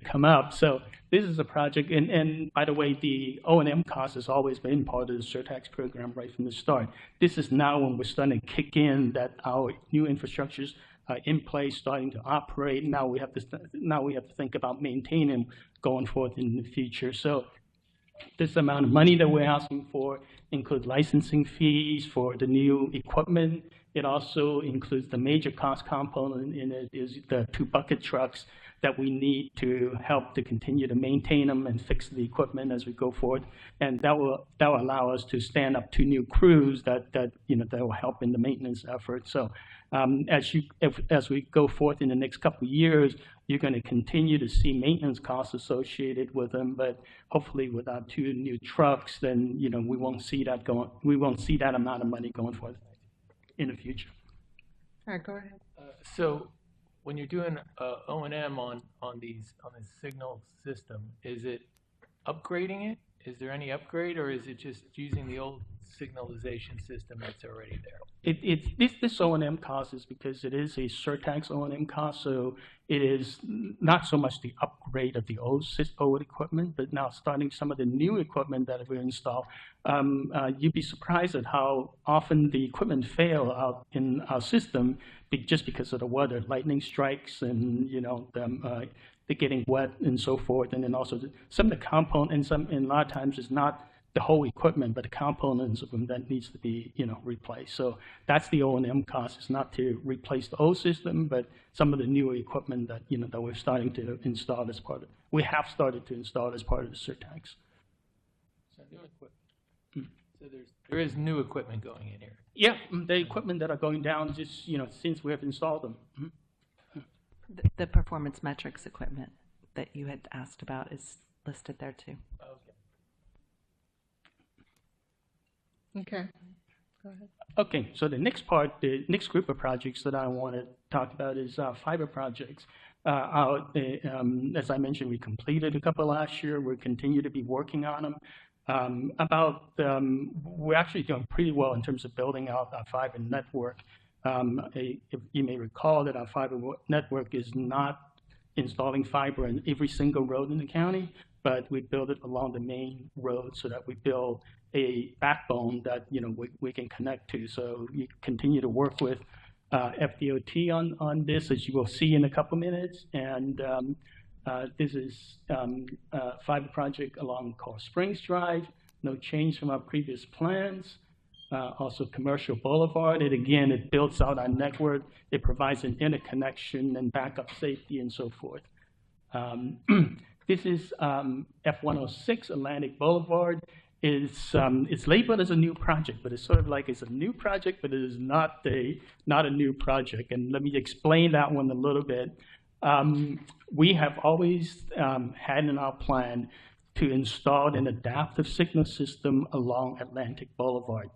come up. So this is a project, and by the way, the O&M cost has always been part of the Surtax program right from the start. This is now when we're starting to kick in that our new infrastructures are in place, starting to operate. Now we have to think about maintaining going forward in the future. So this amount of money that we're asking for includes licensing fees for the new equipment. It also includes the major cost component in it is the 2 bucket trucks that we need to help to continue to maintain them and fix the equipment as we go forward, and that will allow us to stand up 2 new crews that will help in the maintenance effort. So as we go forth in the next couple of years, you're going to continue to see maintenance costs associated with them, but hopefully with our 2 new trucks, then we won't see that amount of money going forward in the future. All right, go ahead. So when you're doing O&M on this signal system, is it upgrading it? Is there any upgrade, or is it just using the old signalization system that's already there? This O&M cost is because it is a Surtax O&M cost, so it is not so much the upgrade of the old equipment, but now starting some of the new equipment that we install. You'd be surprised at how often the equipment fail out in our system just because of the weather, lightning strikes, and they're getting wet and so forth, and then also some of the components, and a lot of times it's not the whole equipment, but the components of them that needs to be replaced. So that's the O&M cost. It's not to replace the old system, but some of the newer equipment that that we're starting to install as part of. We have started to install as part of the Surtax. So new equipment. So there is new equipment going in here. Yeah, the equipment that are going down just since we have installed them. Mm-hmm. The performance metrics equipment that you had asked about is listed there too. Okay, go ahead. Okay, so the next group of projects that I want to talk about is fiber projects. As I mentioned, we completed a couple last year. We continue to be working on them. We're actually doing pretty well in terms of building out our fiber network. If you may recall that our fiber network is not installing fiber in every single road in the county, but we build it along the main road so that we build a backbone that we can connect to. So you continue to work with FDOT on this, as you will see in a couple minutes. And this is a fiber project along Coral Springs Drive. No change from our previous plans. Also Commercial Boulevard. It builds out our network. It provides an interconnection and backup safety and so forth. This is F-106 Atlantic Boulevard. It's labeled as a new project, but it's sort of like it's a new project, but it is not a new project. And let me explain that one a little bit. We have always had in our plan to install an adaptive signal system along Atlantic Boulevard.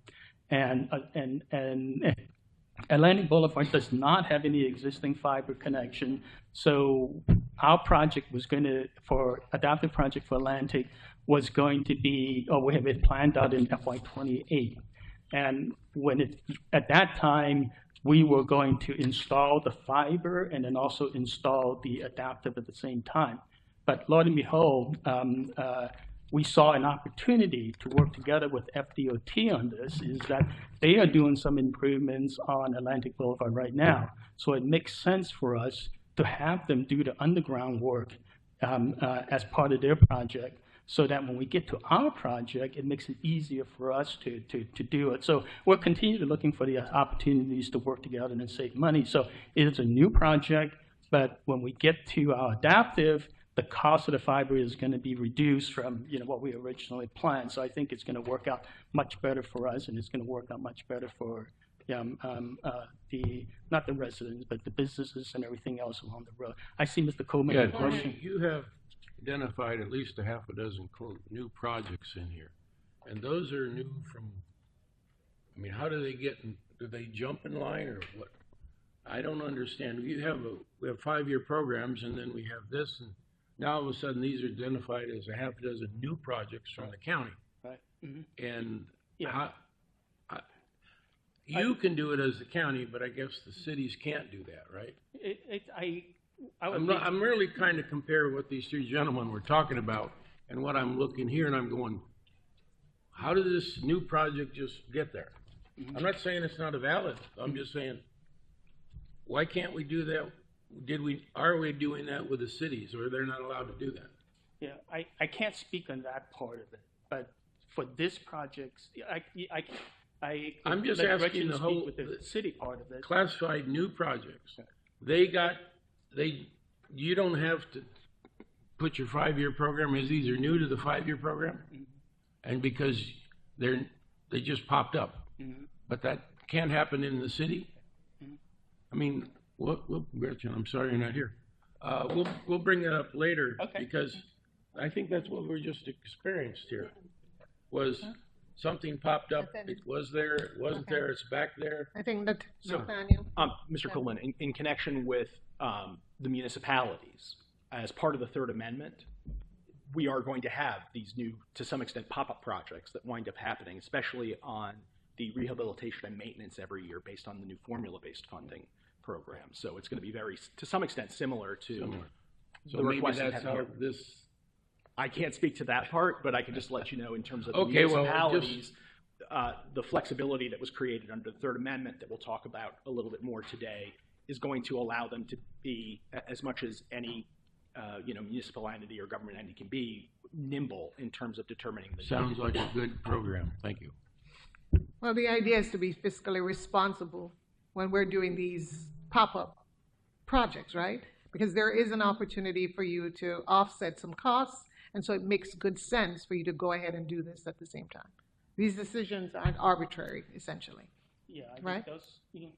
And Atlantic Boulevard does not have any existing fiber connection. So our project was adaptive project for Atlantic was going to be, or we have it planned out in FY28. And at that time, we were going to install the fiber and then also install the adaptive at the same time. But Lord and behold, we saw an opportunity to work together with FDOT on this, is that they are doing some improvements on Atlantic Boulevard right now. So it makes sense for us to have them do the underground work as part of their project, so that when we get to our project, it makes it easier for us to do it. So we're continually looking for the opportunities to work together and save money. So it is a new project, but when we get to our adaptive, the cost of the fiber is going to be reduced from what we originally planned. So I think it's going to work out much better for us, and it's going to work out much better for not the residents, but the businesses and everything else along the road. I see Mr. Coleman. Yeah, question. You have identified at least a half a dozen quote new projects in here, and those are new from. I mean, how do they get? Do they jump in line or what? I don't understand. We have 5-year programs, and then we have this, and now all of a sudden these are identified as a half a dozen new projects from the county. Right. Mm-hmm. And you can do it as the county, but I guess the cities can't do that, right? I'm really trying to compare what these three gentlemen were talking about and what I'm looking here, and I'm going, how did this new project just get there? Mm-hmm. I'm not saying it's not a valid. I'm just saying, why can't we do that? Are we doing that with the cities, or they're not allowed to do that? Yeah, I can't speak on that part of it, but for this project, I'm just asking the whole with the city part of it. Classified new projects. You don't have to put your 5-year program as these are new to the 5-year program, mm-hmm. and because they just popped up, mm-hmm. but that can't happen in the city. Mm-hmm. I mean, Gretchen, I'm sorry you're not here. We'll bring that up later, okay. Because I think that's what we just experienced here. Was something popped up? It was there. It wasn't okay. There. It's back there. I think that. So, Mr. Coleman, in connection with the municipalities, as part of the Third Amendment, we are going to have these new, to some extent, pop-up projects that wind up happening, especially on the rehabilitation and maintenance every year based on the new formula-based funding program. So it's going to be to some extent, similar to the request. That's how this. I can't speak to that part, but I can just let you know in terms of the municipalities, the flexibility that was created under the Third Amendment that we'll talk about a little bit more today is going to allow them to be, as much as any municipal entity or government entity can be, nimble in terms of determining the Sounds like a good program. Thank you. Well, the idea is to be fiscally responsible when we're doing these pop-up projects, right? Because there is an opportunity for you to offset some costs, and so it makes good sense for you to go ahead and do this at the same time. These decisions aren't arbitrary, essentially. Yeah, right?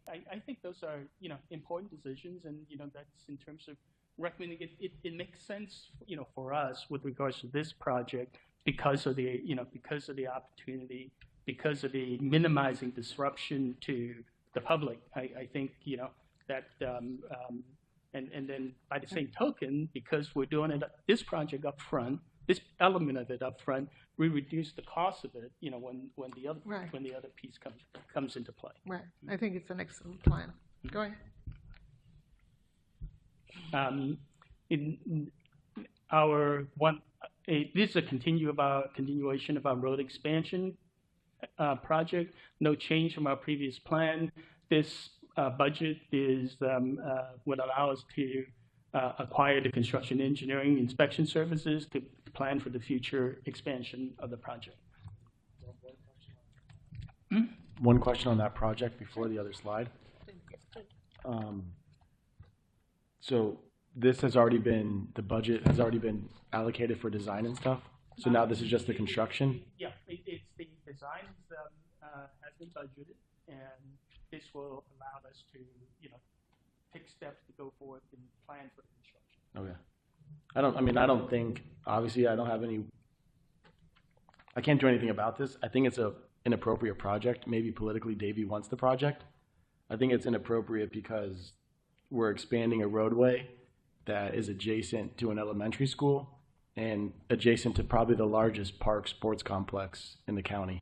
I think those are important decisions, and that's in terms of recommending it. It makes sense for us with regards to this project because of the opportunity, because of the minimizing disruption to the public. I think that and then by the same token, because we're doing this project up front, this element of it up front, we reduce the cost of it, when the other piece comes into play. Right. I think it's an excellent plan. Go ahead. This is a continuation of our road expansion project. No change from our previous plan. This budget would allow us to acquire the construction engineering inspection services to plan for the future expansion of the project. One question on that project before the other slide. So this has already been, the budget has already been allocated for design and stuff? So now this is just the construction? Yeah, it's the design has been budgeted, and this will allow us to, take steps to go forward and plan for the construction. Okay. I don't think, obviously I can't do anything about this. I think it's an inappropriate project. Maybe politically Davey wants the project. I think it's inappropriate because we're expanding a roadway that is adjacent to an elementary school, and adjacent to probably the largest park sports complex in the county.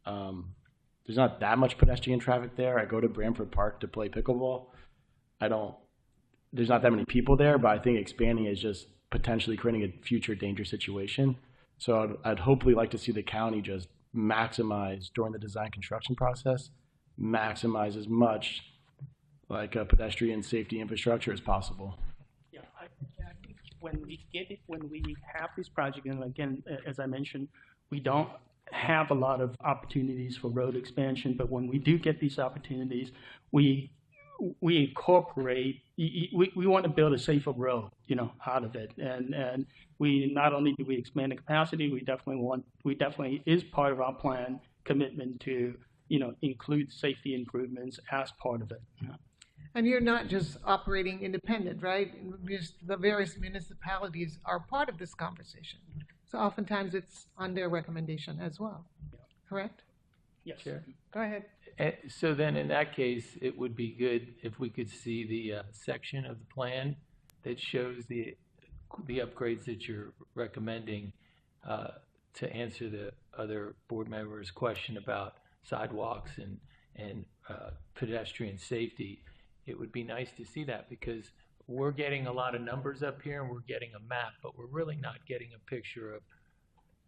There's not that much pedestrian traffic there. I go to Bramford Park to play pickleball. There's not that many people there, but I think expanding is just potentially creating a future dangerous situation. So I'd hopefully like to see the county just maximize during the design construction process, maximize as much like a pedestrian safety infrastructure as possible. Yeah, when we have this project, and again, as I mentioned, we don't have a lot of opportunities for road expansion, but when we do get these opportunities, we incorporate, we want to build a safer road, out of it. And we not only do we expand the capacity, we definitely is part of our plan commitment to, include safety improvements as part of it. And you're not just operating independent, right? The various municipalities are part of this conversation. So oftentimes it's on their recommendation as well, correct? Yes. Sure. Go ahead. So then in that case, it would be good if we could see the section of the plan that shows the upgrades that you're recommending to answer the other board members' question about sidewalks and pedestrian safety. It would be nice to see that because we're getting a lot of numbers up here and we're getting a map, but we're really not getting a picture of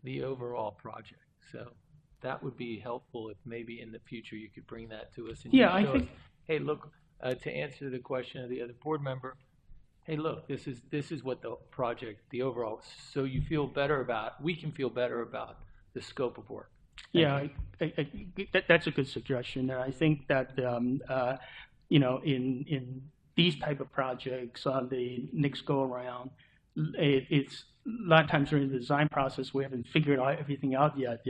the overall project. So that would be helpful if maybe in the future you could bring that to us and yeah, show I think us, hey, look, to answer the question of the other board member, hey, look, this is what the project, the overall, so you feel better about, we can feel better about the scope of work. Yeah, that's a good suggestion, and I think that in these type of projects on the next go around, it's a lot of times during the design process we haven't figured out everything out yet,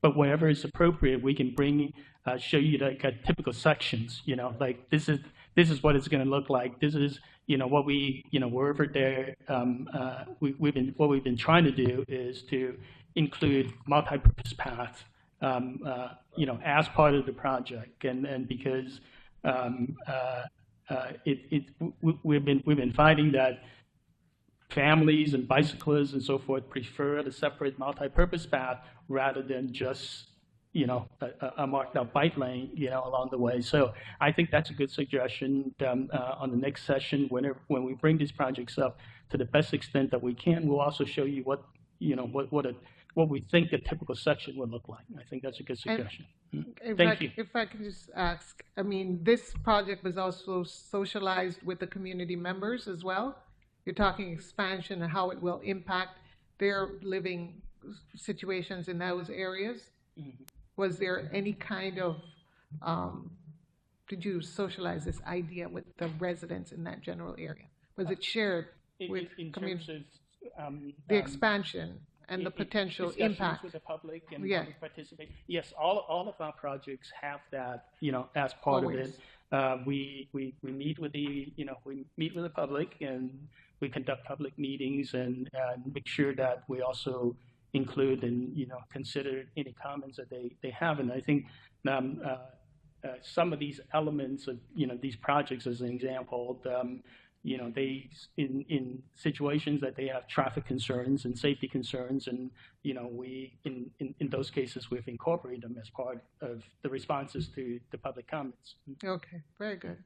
but wherever it's appropriate, we can show you like typical sections, like this is what it's going to look like. This is what wherever there what we've been trying to do is to include multi-purpose paths, as part of the project, and because we've been finding that families and bicyclists and so forth prefer the separate multi-purpose path rather than just a marked out bike lane along the way. So I think that's a good suggestion. On the next session, when we bring these projects up to the best extent that we can, we'll also show you what we think a typical section would look like. I think that's a good suggestion. Thank you. If I could just ask, I mean, this project was also socialized with the community members as well. You're talking expansion and how it will impact their living situations in those areas. Mm-hmm. Was there any kind of, did you socialize this idea with the residents in that general area? Was it shared with in community? Terms of the expansion and the potential impact with the public and public participate. Yes, all of our projects have that, as part Always. of it. We meet with the public and we conduct public meetings and make sure that we also include and consider any comments that they have. And I think some of these elements of these projects, as an example, they in situations that they have traffic concerns and safety concerns, and we in those cases we've incorporated them as part of the responses to the public comments. Okay, very good.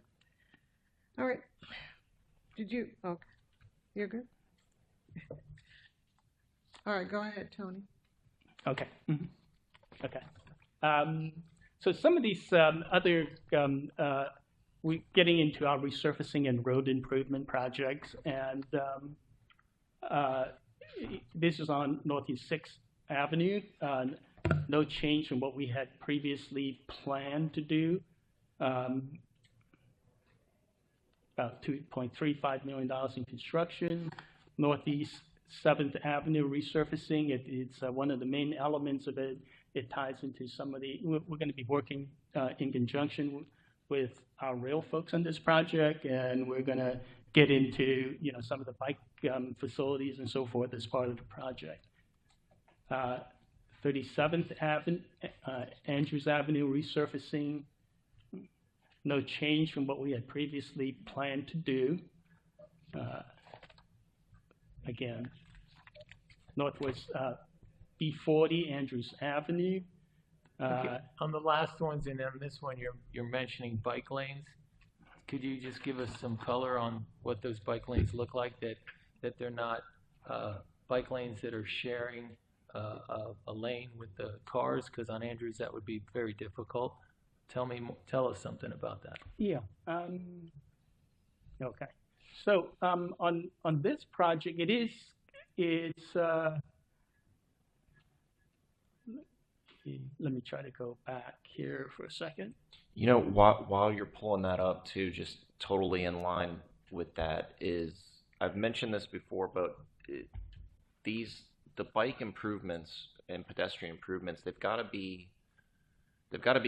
All right. Okay, you're good. All right, go ahead, Tony. Okay. Mm-hmm. Okay. So some of these other we're getting into our resurfacing and road improvement projects, and this is on Northeast 6th Avenue. No change from what we had previously planned to do. About $2.35 million in construction. Northeast 7th Avenue resurfacing, it's one of the main elements of it. It ties into some of the, we're going to be working in conjunction with our rail folks on this project, and we're going to get into some of the bike facilities and so forth as part of the project. 37th Avenue, Andrews Avenue resurfacing, no change from what we had previously planned to do. Again, Northwest B40 Andrews Avenue. Okay. On the last ones and on this one, you're mentioning bike lanes. Could you just give us some color on what those bike lanes look like? That they're not bike lanes that are sharing a lane with the cars, because on Andrews that would be very difficult. Tell us something about that. Yeah. Okay. So on this project, let me try to go back here for a second. You know, while you're pulling that up too, just totally in line with that is, I've mentioned this before, but the bike improvements and pedestrian improvements, they've got to be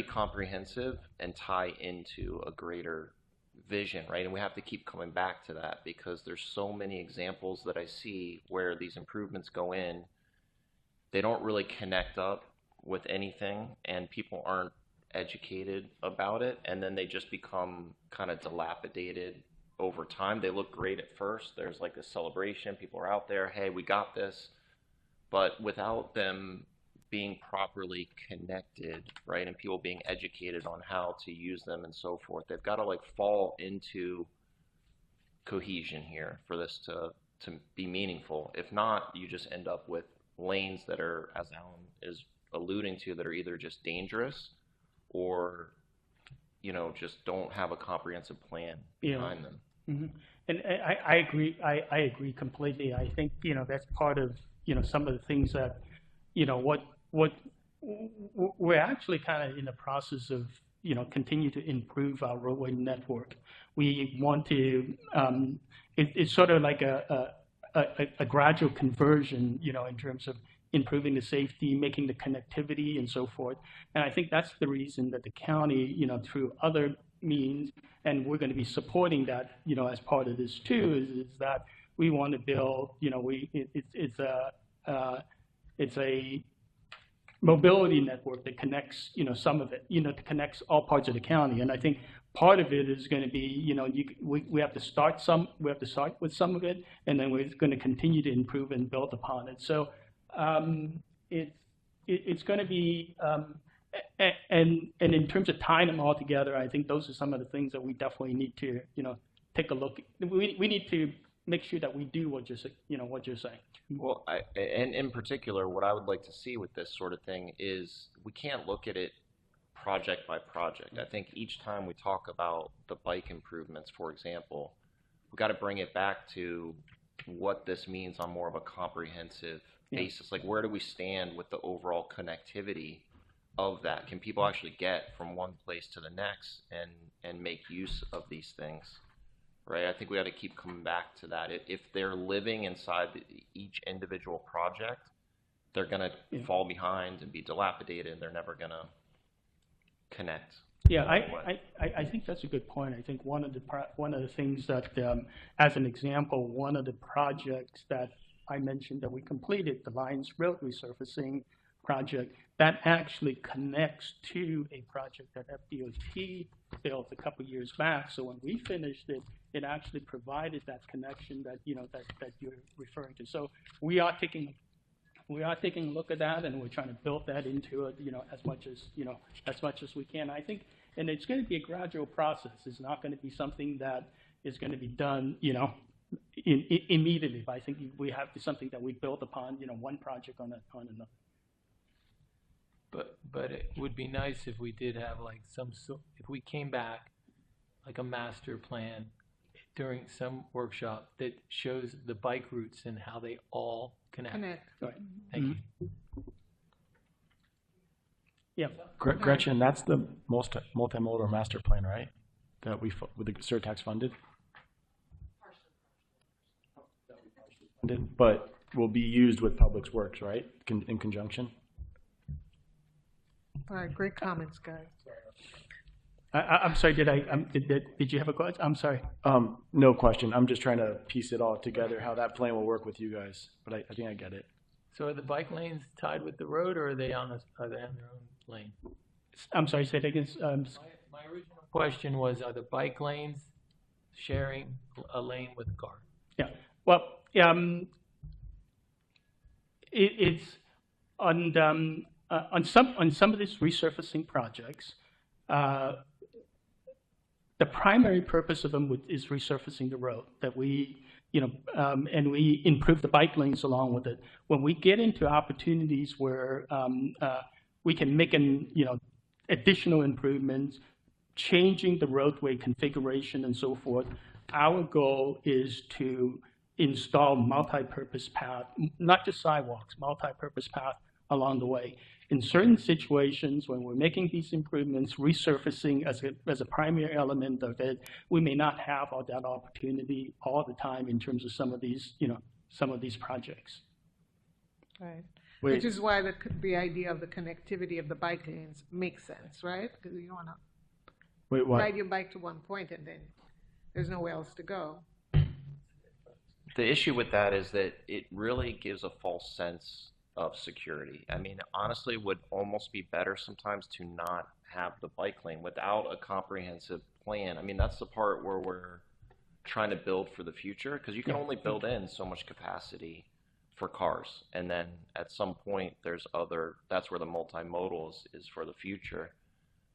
comprehensive and tie into a greater vision, right? And we have to keep coming back to that, because there's so many examples that I see where these improvements go in, they don't really connect up with anything, and people aren't educated about it, and then they just become kind of dilapidated over time. They look great at first. There's like a celebration. People are out there, hey, we got this. But without them being properly connected, right, and people being educated on how to use them and so forth, they've got to like fall into cohesion here for this to be meaningful. If not, you just end up with lanes that are, as Alan is alluding to, that are either just dangerous or, you know, just don't have a comprehensive plan behind them. Mm-hmm. And I agree. I agree completely. I think, you know, that's part of, you know, some of the things that, you know, what we're actually kind of in the process of, you know, continue to improve our roadway network. We want to, it's sort of like a gradual conversion, you know, in terms of improving the safety, making the connectivity and so forth. And I think that's the reason that the county, you know, through other means, and we're going to be supporting that, you know, as part of this too, is that we want to build, you know, it's a mobility network that connects, you know, some of it, you know, that connects all parts of the county. And I think part of it is going to be, you know, we have to start with some of it, and then we're going to continue to improve and build upon it. So it's going to be, and in terms of tying them all together, I think those are some of the things that we definitely need to, you know, take a look. We need to make sure that we do what you're saying. Well, and in particular, what I would like to see with this sort of thing is we can't look at it project by project. I think each time we talk about the bike improvements, for example, we got to bring it back to what this means on more of a comprehensive basis. Like, where do we stand with the overall connectivity of that? Can people actually get from one place to the next and make use of these things? Right, I think we got to keep coming back to that. If they're living inside each individual project, they're going to fall behind and be dilapidated, and they're never going to connect. Yeah, I think that's a good point. I think one of the things that, as an example, one of the projects that I mentioned that we completed, the Lions Road resurfacing project, that actually connects to a project that FDOT built a couple years back. So when we finished it, it actually provided that connection that, you know, that you're referring to. So we are taking a look at that, and we're trying to build that into it, you know, as much as we can. I think, and it's going to be a gradual process. It's not going to be something that is going to be done, you know, immediately. But I think we have something that we build upon, you know, one project on another. But it would be nice if we did have like if we came back like a master plan during some workshop that shows the bike routes and how they all connect. Right. Thank you. Yeah. Gretchen, that's the most multimodal master plan, right? That with the Surtax funded? But will be used with Public Works, right? In conjunction? All right, great comments, guys. I'm sorry, did you have a question? I'm sorry. No question. I'm just trying to piece it all together, how that plan will work with you guys. But I think I get it. So are the bike lanes tied with the road, or are they on their own lane? I'm sorry, say that again. My original question was, are the bike lanes sharing a lane with a car? Yeah. Well, It's on some of these resurfacing projects. The primary purpose of them is resurfacing the road, that we, and we improve the bike lanes along with it. When we get into opportunities where we can make additional improvements, changing the roadway configuration and so forth, our goal is to install multi-purpose path, not just sidewalks, multi-purpose path along the way. In certain situations, when we're making these improvements, resurfacing as a primary element of it, we may not have all that opportunity all the time in terms of some of these, projects. Right. Which is why the idea of the connectivity of the bike lanes makes sense, right? Because you want to ride your bike to one point and then there's nowhere else to go. The issue with that is that it really gives a false sense of security. I mean, honestly, it would almost be better sometimes to not have the bike lane without a comprehensive plan. I mean, that's the part where we're trying to build for the future, because you can only build in so much capacity for cars. And then at some point, that's where the multimodal is for the future.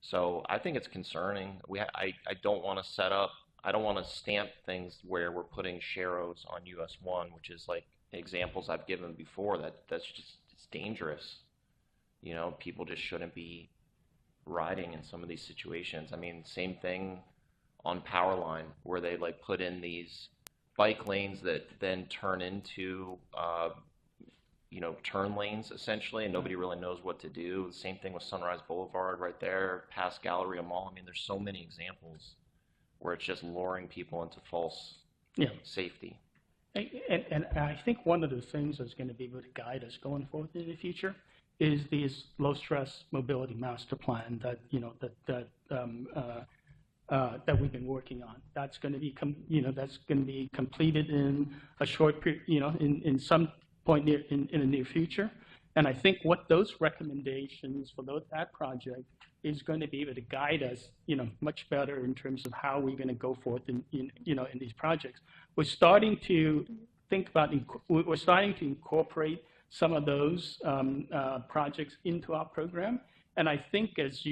So I think it's concerning. I don't want to I don't want to stamp things where we're putting sharrows on US 1, which is like examples I've given before. That's just, it's dangerous. People just shouldn't be riding in some of these situations. I mean, same thing on Powerline, where they like put in these bike lanes that then turn into turn lanes essentially, and nobody really knows what to do. Same thing with Sunrise Boulevard right there, past Galleria Mall. I mean, there's so many examples where it's just luring people into false safety. And I think one of the things that's going to be able to guide us going forward in the future is these low-stress mobility master plan that that we've been working on. That's going to be completed in a short period, in some point in the near future. And I think what those recommendations for that project is going to be able to guide us, much better in terms of how we're going to go forth in these projects. We're starting to think about, we're starting to incorporate some of those projects into our program. And I think as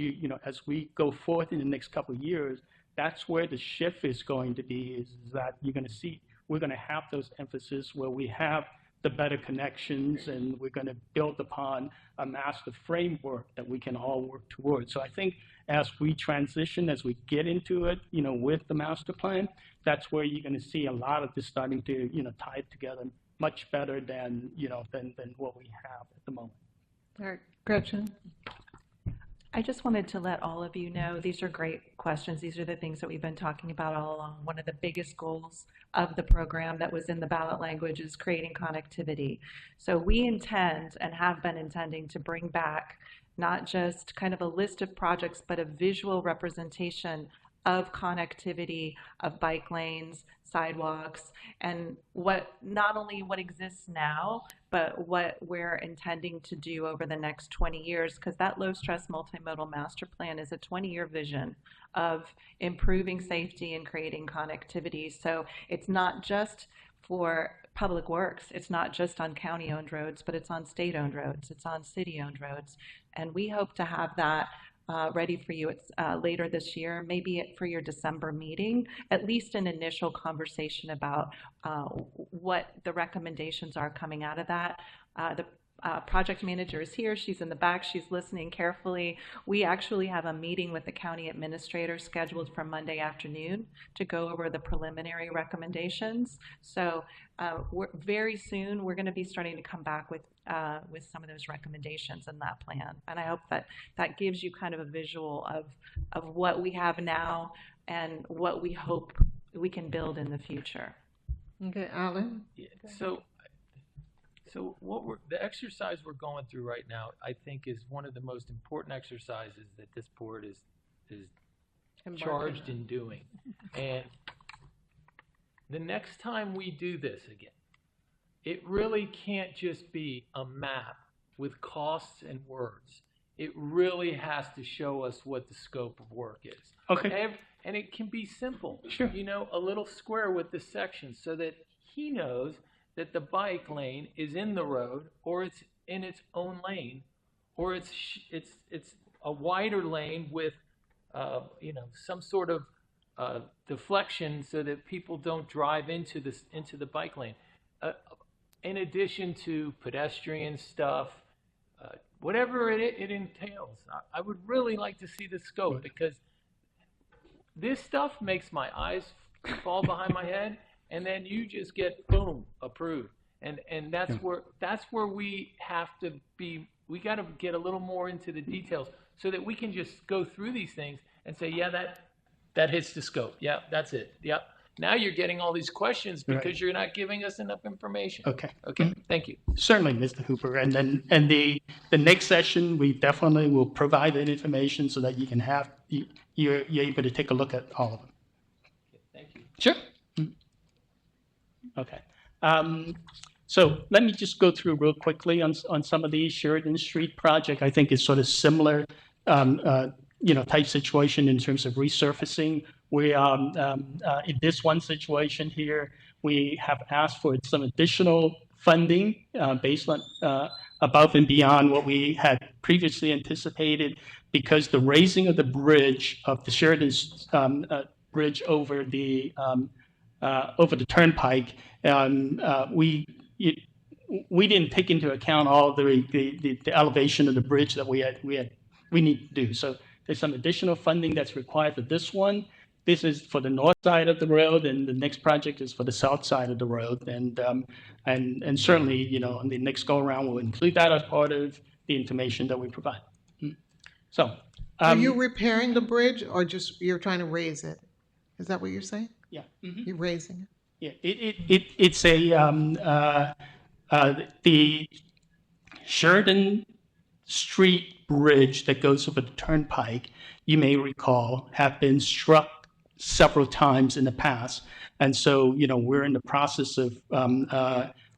as we go forth in the next couple of years, that's where the shift is going to be, is that you're going to see, we're going to have those emphasis where we have the better connections, and we're going to build upon a master framework that we can all work towards. So I think as we transition, as we get into it, with the master plan, that's where you're going to see a lot of this starting to, tie it together much better than, than what we have at the moment. All right, Gretchen. I just wanted to let all of you know, these are great questions. These are the things that we've been talking about all along. One of the biggest goals of the program that was in the ballot language is creating connectivity. So we intend and have been intending to bring back not just kind of a list of projects, but a visual representation of connectivity, of bike lanes, sidewalks, and not only what exists now, but what we're intending to do over the next 20 years, because that low stress multimodal master plan is a 20-year vision of improving safety and creating connectivity. So it's not just for public works, it's not just on county-owned roads, but it's on state-owned roads, it's on city-owned roads. And we hope to have that ready for you later this year, maybe for your December meeting, at least an initial conversation about what the recommendations are coming out of that. The project manager is here. She's in the back. She's listening carefully. We actually have a meeting with the county administrator scheduled for Monday afternoon to go over the preliminary recommendations. So very soon we're going to be starting to come back with some of those recommendations in that plan. And I hope that gives you kind of a visual of what we have now and what we hope we can build in the future. Okay, Alan? Yeah, so the exercise we're going through right now, I think, is one of the most important exercises that this board is charged in doing. And the next time we do this again, it really can't just be a map with costs and words. It really has to show us what the scope of work is. Okay. And it can be simple. Sure. A little square with the section so that he knows that the bike lane is in the road, or it's in its own lane, or it's a wider lane with some sort of deflection so that people don't drive into the bike lane. In addition to pedestrian stuff, whatever it entails, I would really like to see the scope, because this stuff makes my eyes fall behind my head, and then you just get boom approved, and that's where we have to be. We got to get a little more into the details so that we can just go through these things and say, yeah, that hits the scope. Yeah, that's it. Yeah. Now you're getting all these questions because you're not giving us enough information. Okay. Okay. Thank you. Certainly, Mr. Hooper. And then the next session, we definitely will provide that information so that you can have you're able to take a look at all of them. Thank you. Sure. Okay. So let me just go through real quickly on some of these. Sheridan Street project, I think, is sort of similar, type situation in terms of resurfacing. We in this one situation here, we have asked for some additional funding based on above and beyond what we had previously anticipated, because the raising of the bridge of the Sheridan bridge over the turnpike, we didn't take into account all the elevation of the bridge that we need to do. So there's some additional funding that's required for this one. This is for the north side of the road, and the next project is for the south side of the road. And certainly, on the next go around, we'll include that as part of the information that we provide. So, are you repairing the bridge, or just you're trying to raise it? Is that what you're saying? Yeah. You're raising Yeah. it. It's the Sheridan Street bridge that goes over the turnpike, you may recall, have been struck several times in the past. And so, we're in the process of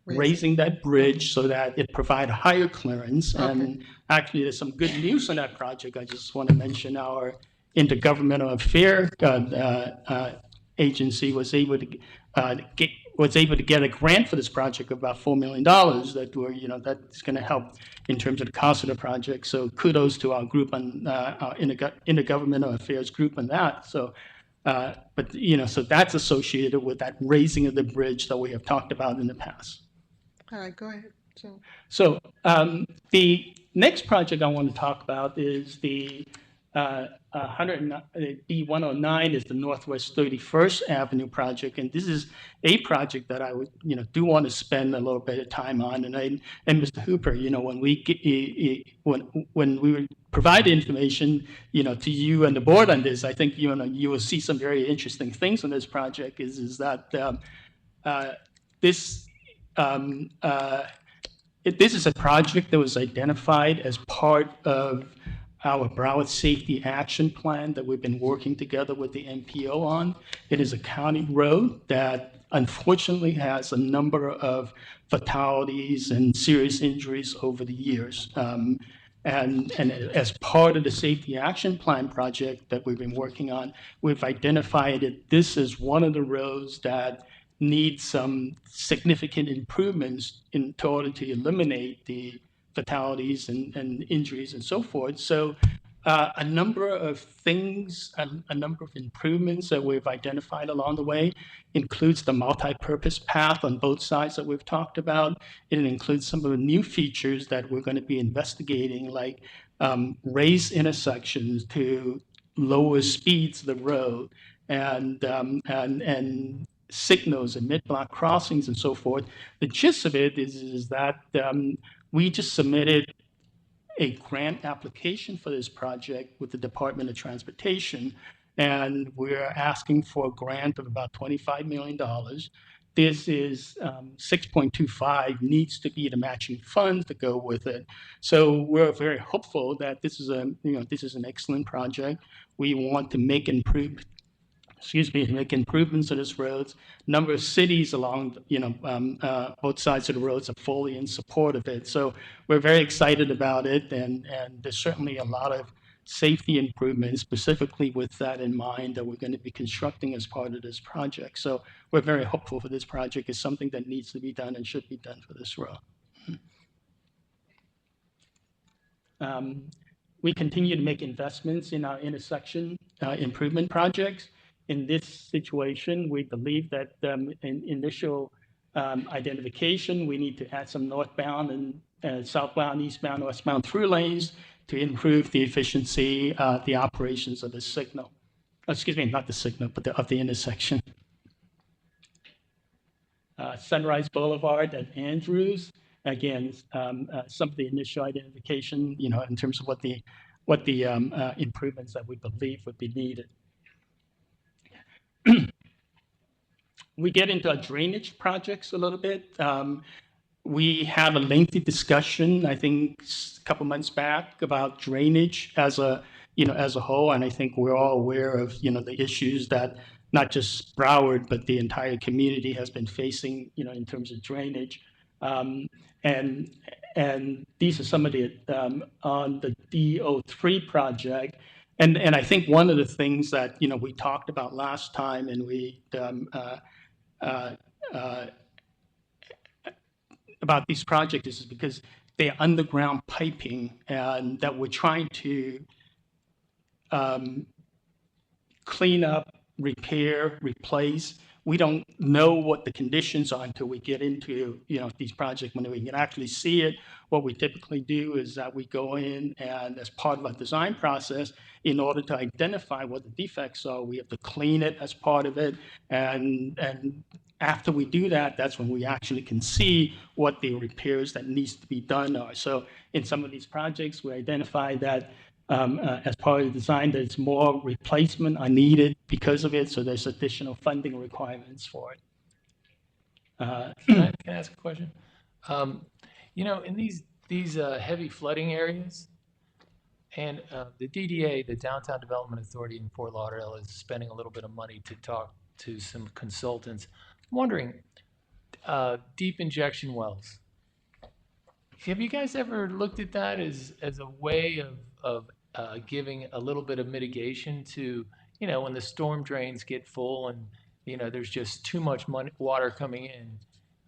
raising that bridge so that it provide higher clearance. Okay. And actually, there's some good news on that project. I just want to mention our intergovernmental affair agency was able to get a grant for this project of about $4 million that's going to help in terms of the cost of the project. So kudos to our group on our intergovernmental affairs group on that. So, so that's associated with that raising of the bridge that we have talked about in the past. All right, go ahead. So the next project I want to talk about is the B109 is the Northwest 31st Avenue project, and this is a project that I would, do want to spend a little bit of time on. And Mr. Hooper, when we provide information, to you and the board on this, I think you will see some very interesting things on this project. Is that this is a project that was identified as part of our Broward Safety Action Plan that we've been working together with the MPO on. It is a county road that unfortunately has a number of fatalities and serious injuries over the years. And as part of the Safety Action Plan project that we've been working on, we've identified that this is one of the roads that needs some significant improvements in order to eliminate the fatalities and injuries and so forth. So a number of things, a number of improvements that we've identified along the way includes the multi-purpose path on both sides that we've talked about. It includes some of the new features that we're going to be investigating, like raised intersections to lower speeds of the road, and signals and mid-block crossings and so forth. The gist of it is that we just submitted a grant application for this project with the Department of Transportation, and we're asking for a grant of about $25 million. This is 6.25 needs to be the matching funds to go with it. So we're very hopeful that this is an excellent project. We want to make improvements to this roads. Number of cities along, both sides of the roads are fully in support of it. So we're very excited about it, and there's certainly a lot of safety improvements, specifically with that in mind, that we're going to be constructing as part of this project. So we're very hopeful for this project. It's something that needs to be done and should be done for this road. We continue to make investments in our intersection improvement projects. In this situation, we believe that in initial identification, we need to add some northbound and southbound, eastbound, westbound through lanes to improve the efficiency, the operations of the signal. Excuse me, not the signal, but of the intersection. Sunrise Boulevard at Andrews. Again, some of the initial identification, in terms of what the improvements that we believe would be needed. We get into our drainage projects a little bit. We have a lengthy discussion, I think, a couple months back about drainage as a whole, and I think we're all aware of, the issues that not just Broward, but the entire community has been facing, in terms of drainage. And these are some of the on the DO3 project. And I think one of the things that, we talked about last time, and we about these projects is because they're underground piping, and that we're trying to clean up, repair, replace. We don't know what the conditions are until we get into, these projects. When we can actually see it, what we typically do is that we go in, and as part of our design process, in order to identify what the defects are, we have to clean it as part of it. And after we do that, that's when we actually can see what the repairs that needs to be done are. So in some of these projects, we identify that as part of the design, there's more replacement are needed because of it, so there's additional funding requirements for it. Can I ask a question? In these heavy flooding areas, and the DDA, the Downtown Development Authority in Fort Lauderdale, is spending a little bit of money to talk to some consultants. I'm wondering, deep injection wells. Have you guys ever looked at that as a way of giving a little bit of mitigation to, when the storm drains get full and, there's just too much water coming in?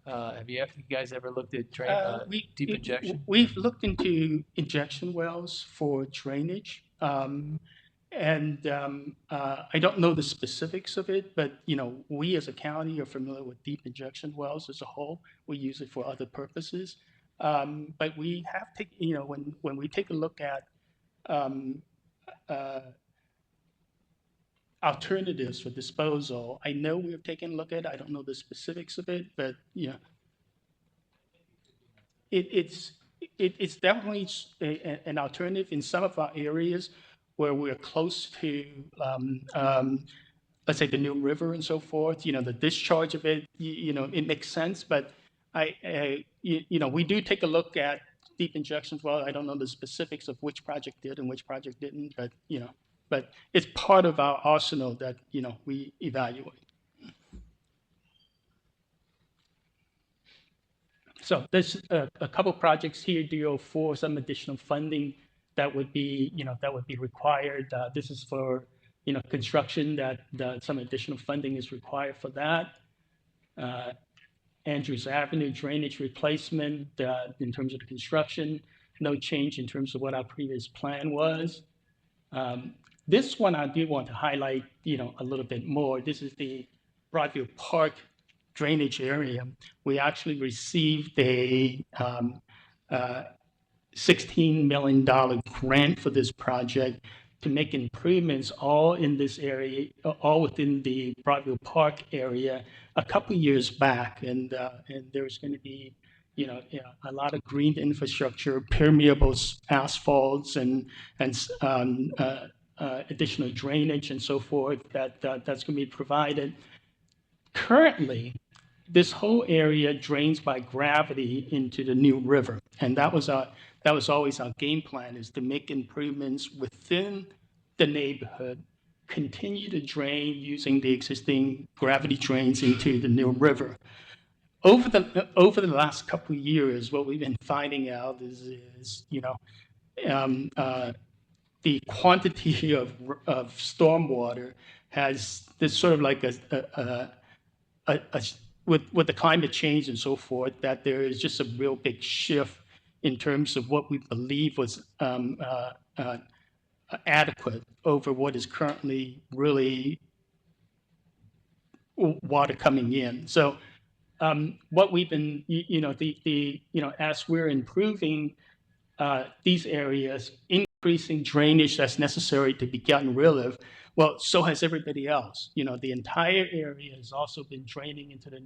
Have you guys ever looked at deep injection? We've looked into injection wells for drainage. And I don't know the specifics of it, but, we as a county are familiar with deep injection wells as a whole. We use it for other purposes. But we have taken, when we take a look at alternatives for disposal, I know we have taken a look at it. I don't know the specifics of it, but, it's definitely an alternative in some of our areas where we're close to, let's say, the New River and so forth. The discharge of it, it makes sense, but we do take a look at deep injections. Well, I don't know the specifics of which project did and which project didn't, but but it's part of our arsenal that we evaluate. So there's a couple projects here, DO4, some additional funding that would be required. This is for construction that some additional funding is required for that. Andrews Avenue drainage replacement in terms of the construction, no change in terms of what our previous plan was. This one I do want to highlight, a little bit more. This is the Broadview Park drainage area. We actually received a $16 million grant for this project to make improvements all in this area, all within the Broadview Park area a couple years back. And there's going to be, a lot of green infrastructure, permeable asphalts, and additional drainage and so forth that's going to be provided. Currently, this whole area drains by gravity into the New River, and that was always our game plan, is to make improvements within the neighborhood, continue to drain using the existing gravity drains into the New River. Over the last couple of years, what we've been finding out is the quantity of stormwater has this sort of like with the climate change and so forth, that there is just a real big shift in terms of what we believe was adequate over what is currently really water coming in. So what we've been, as we're improving these areas, increasing drainage that's necessary to be gotten rid of, well, so has everybody else. The entire area has also been draining into the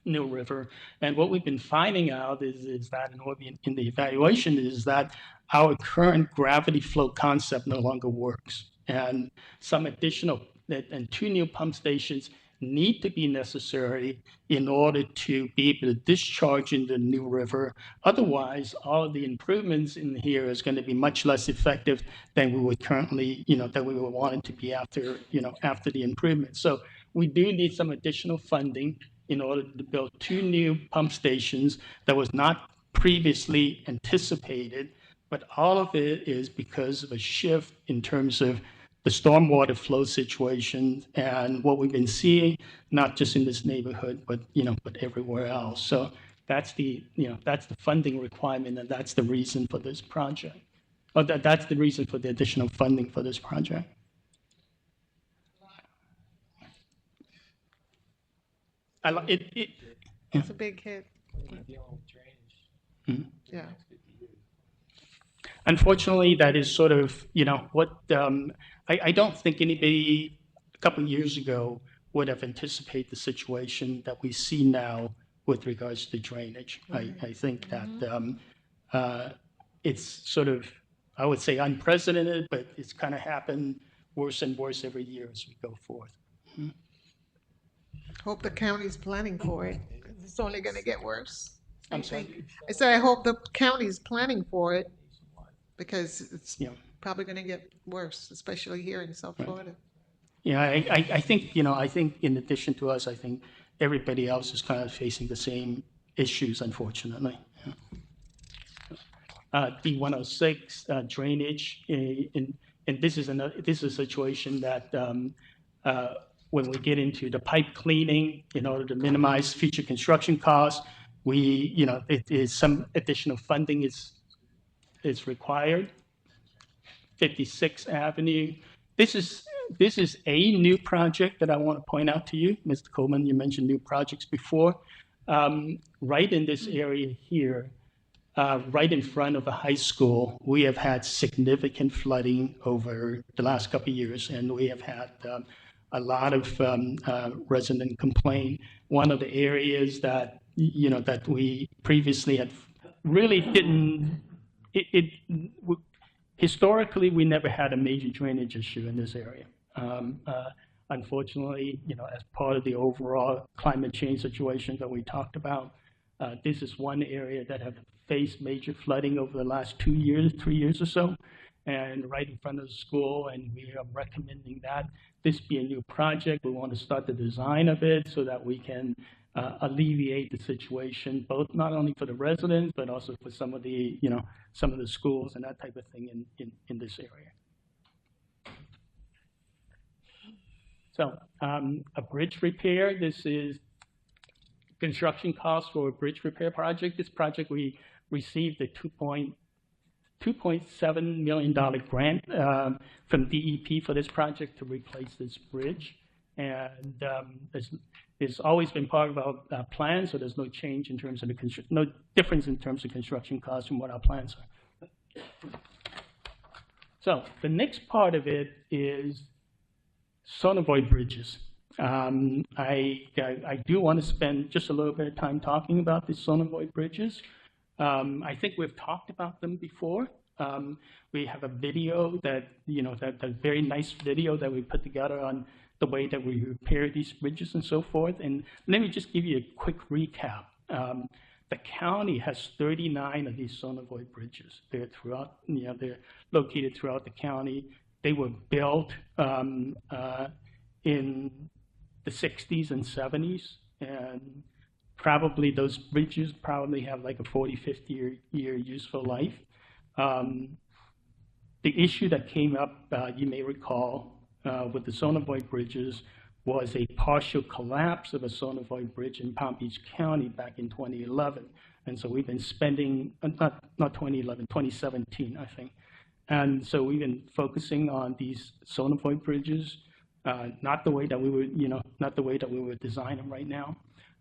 New River. And what we've been finding out is that in the evaluation is that our current gravity flow concept no longer works. And some additional, and 2 new pump stations need to be necessary in order to be able to discharge in the New River. Otherwise, all of the improvements in here is going to be much less effective than we would currently, that we would want it to be after, after the improvements. So we do need some additional funding in order to build 2 new pump stations that was not previously anticipated, but all of it is because of a shift in terms of the stormwater flow situation and what we've been seeing, not just in this neighborhood, but but everywhere else. So that's the that's the funding requirement, and that's the reason for this project. Or that's the reason for the additional funding for this project. It's a big hit. Mm-hmm. Yeah. Unfortunately, that is sort of, what I don't think anybody a couple of years ago would have anticipated the situation that we see now with regards to drainage. Mm-hmm. I think that it's sort of, I would say, unprecedented, but it's kind of happened worse and worse every year as we go forth. Mm-hmm. Hope the county's planning for it. It's only going to get worse. I'm sorry? I said I hope the county's planning for it, because it's probably going to get worse, especially here in South Florida. Yeah, I think, I think in addition to us, I think everybody else is kind of facing the same issues, unfortunately. D106 drainage, and this is a situation that when we get into the pipe cleaning, in order to minimize future construction costs, it is some additional funding is required. 56th Avenue. This is a new project that I want to point out to you, Mr. Coleman. You mentioned new projects before. Right in this area here, right in front of the high school, we have had significant flooding over the last couple of years, and we have had a lot of resident complain. One of the areas that that we previously had really didn't. Historically, we never had a major drainage issue in this area. Unfortunately, as part of the overall climate change situation that we talked about, this is one area that have faced major flooding over the last 2 years, 3 years or so, and right in front of the school, and we are recommending that this be a new project. We want to start the design of it so that we can alleviate the situation, both not only for the residents, but also for some of the, some of the schools and that type of thing in this area. So a bridge repair, this is construction costs for a bridge repair project. This project, we received a $2.7 million grant from DEP for this project to replace this bridge. And it's always been part of our plan, so there's no change in terms of no difference in terms of construction costs from what our plans are. So the next part of it is sonovoid bridges. I do want to spend just a little bit of time talking about these sonovoid bridges. I think we've talked about them before. We have a video that, that very nice video that we put together on the way that we repair these bridges and so forth. And let me just give you a quick recap. The county has 39 of these sonovoid bridges. They're throughout, they're located throughout the county. They were built in the 60s and 70s, and probably those bridges probably have like a 40, 50 year useful life. The issue that came up, you may recall, with the Sonovoy bridges was a partial collapse of a Sonovoy bridge in Palm Beach County back in 2011. And so we've been spending, not 2011, 2017, I think. And so we've been focusing on these Sonovoy bridges, not the way that we were, not the way that we would design them right now.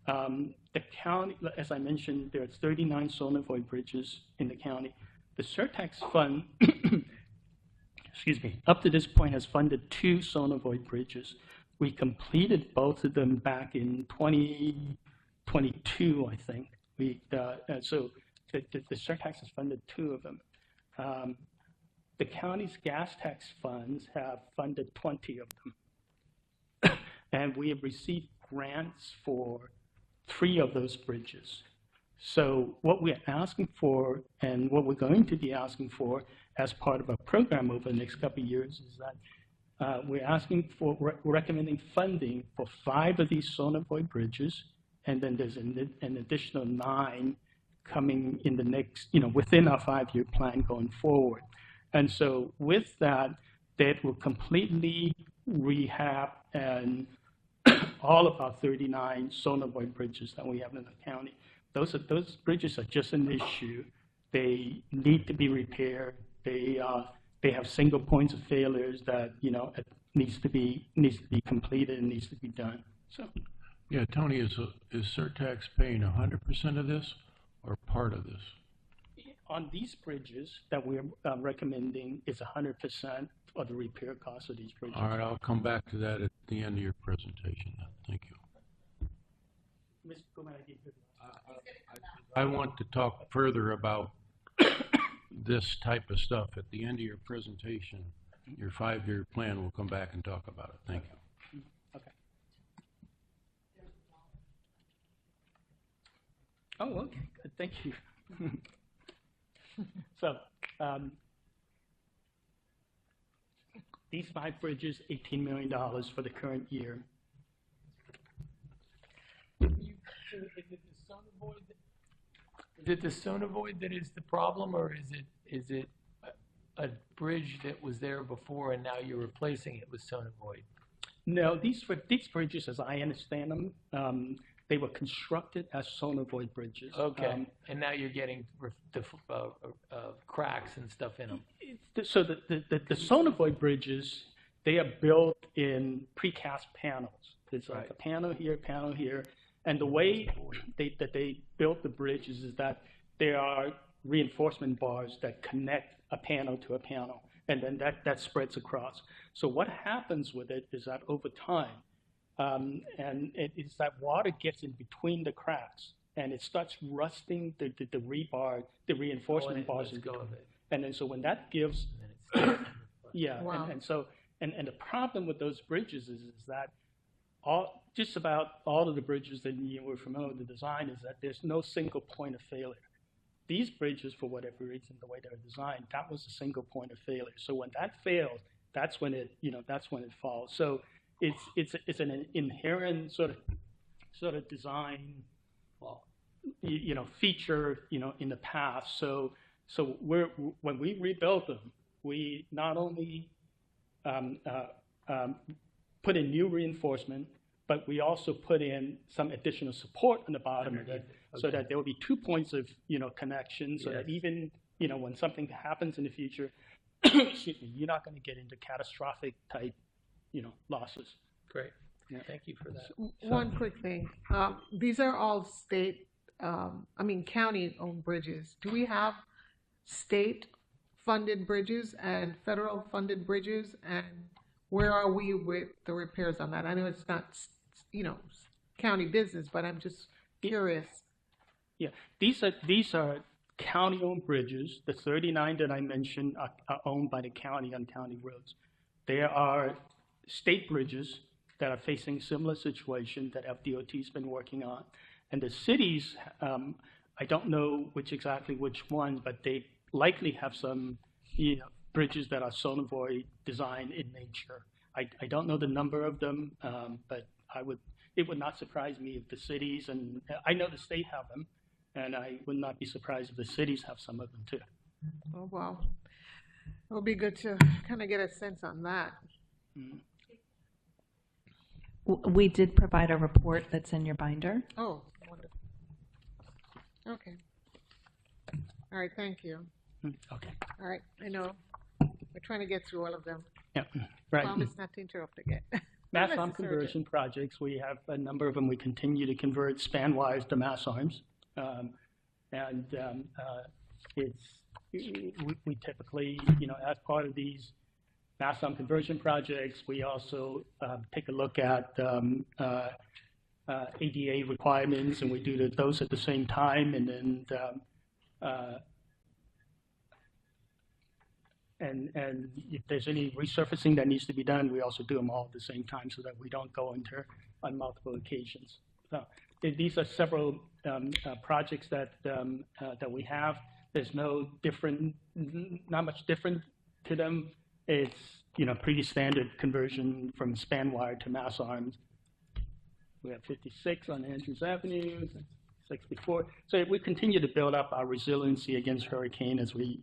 The county, as I mentioned, there's 39 Sonovoy bridges in the county. The Surtax Fund, excuse me, up to this point has funded 2 Sonovoy bridges. We completed both of them back in 2022, I think. So the Surtax has funded 2 of them. The county's gas tax funds have funded 20 of them. And we have received grants for 3 of those bridges. So what we're asking for, and what we're going to be asking for as part of our program over the next couple of years, is that we're asking for, recommending funding for 5 of these Sonovoy bridges, and then there's an additional 9 coming in the next, within our 5-year plan going forward. And so with that, that will completely rehab and all of our 39 Sonovoy bridges that we have in the county. Those bridges are just an issue. They need to be repaired. They have single points of failures that it needs to be completed and needs to be done. So, yeah, Tony, is Surtax paying 100% of this or part of this? On these bridges that we're recommending, is 100% of the repair cost of these bridges. All right, I'll come back to that at the end of your presentation. Thank you. Mr. Coleman, I want to talk further about this type of stuff at the end of your presentation. Your 5-year plan, we'll come back and talk about it. Thank you. Okay. Oh, okay. Good. Thank you. So, these 5 bridges, $18 million for the current year. Is it the Sonovoy that is the problem, or is it a bridge that was there before and now you're replacing it with Sonovoy? No, these bridges, as I understand them, they were constructed as Sonovoy bridges. Okay, and now you're getting the cracks and stuff in them. So the Sonovoy bridges, they are built in precast panels. It's like a panel here. And the way that they built the bridges is that there are reinforcement bars that connect a panel to a panel, and then that spreads across. So what happens with it is that over time, and it is that water gets in between the cracks, and it starts rusting the rebar, the reinforcement bars. And then so when that gives, yeah, wow. and the problem with those bridges is that just about all of the bridges that we're familiar with the design is that there's no single point of failure. These bridges, for whatever reason, the way they were designed, that was a single point of failure. So when that fails, that's when it falls. So it's an inherent sort of design, feature, in the past. So when we rebuilt them, we not only put in new reinforcement, but we also put in some additional support on the bottom of it, so that there will be 2 points of connection, so that even when something happens in the future, excuse me, you're not going to get into catastrophic type losses. Great. Yeah. Thank you for that. One quick thing. These are all county-owned bridges. Do we have state-funded bridges and federal-funded bridges? And where are we with the repairs on that? I know it's not, county business, but I'm just curious. Yeah, these are county-owned bridges. The 39 that I mentioned are owned by the county on county roads. There are state bridges that are facing similar situation that FDOT's been working on. And the cities, I don't know exactly which one, but they likely have some bridges that are Sonovoy designed in nature. I don't know the number of them, but it would not surprise me if the cities, and I know the state have them, and I would not be surprised if the cities have some of them too. Oh, wow. It'll be good to kind of get a sense on that. We did provide a report that's in your binder. Oh, wonderful. Okay. All right, thank you. Okay. All right, I know. We're trying to get through all of them. Yeah, right. Promise not to interrupt again. Mass Not arm conversion projects, we have a number of them. We continue to convert span wires to mass arms. We typically, as part of these mass arm conversion projects, we also take a look at ADA requirements, and we do those at the same time, and then and if there's any resurfacing that needs to be done, we also do them all at the same time so that we don't go into on multiple occasions. So these are several projects that we have. There's not much different to them. It's pretty standard conversion from span wire to mass arms. We have 56 on Andrews Avenue, 64. So we continue to build up our resiliency against hurricane as we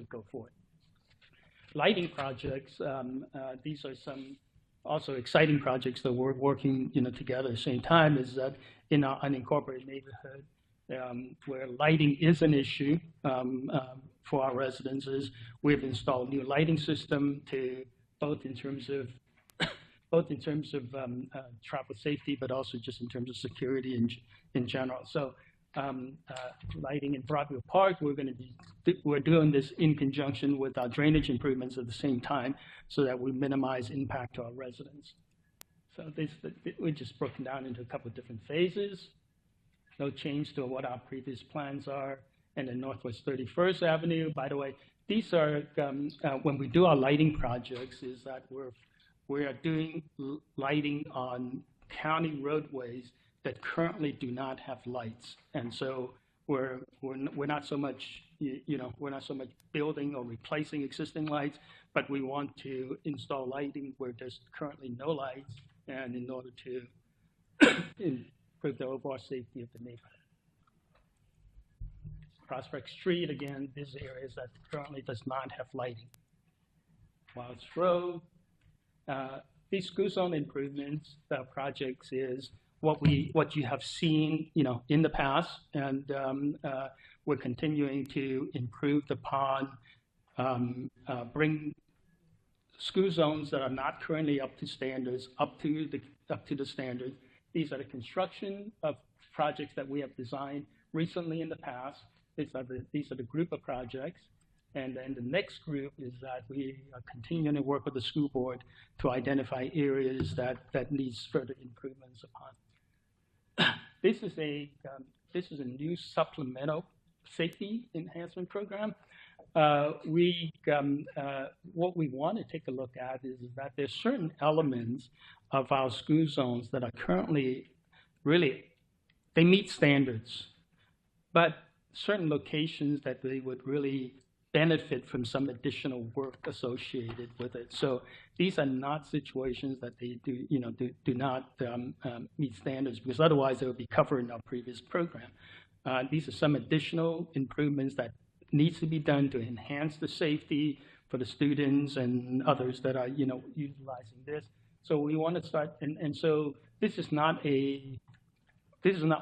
go forward. Lighting projects, these are some also exciting projects that we're working together at the same time, is that in our unincorporated neighborhood, where lighting is an issue for our residences, we've installed new lighting system to both in terms of travel safety, but also just in terms of security in general. So lighting in Broadview Park, we're doing this in conjunction with our drainage improvements at the same time, so that we minimize impact to our residents. So we just broken down into a couple of different phases. No change to what our previous plans are. And then Northwest 31st Avenue, by the way, these are, when we do our lighting projects, is that we are doing lighting on county roadways that currently do not have lights. And so we're not so much, we're not so much building or replacing existing lights, but we want to install lighting where there's currently no lights, and in order to improve the overall safety of the neighborhood. Prospect Street, again, these areas that currently does not have lighting. Wilds Road, these school zone improvements projects is what you have seen, in the past, and we're continuing to improve upon, bring school zones that are not currently up to standards up to the standard. These are the construction of projects that we have designed recently in the past. These are the group of projects. And then the next group is that we are continuing to work with the school board to identify areas that needs further improvements upon. This is a new supplemental safety enhancement program. What we want to take a look at is that there's certain elements of our school zones that are currently they meet standards, but certain locations that they would really benefit from some additional work associated with it. So these are not situations that they do not meet standards, because otherwise they would be covered in our previous program. These are some additional improvements that needs to be done to enhance the safety for the students and others that are utilizing this. So we want to start, and so this is not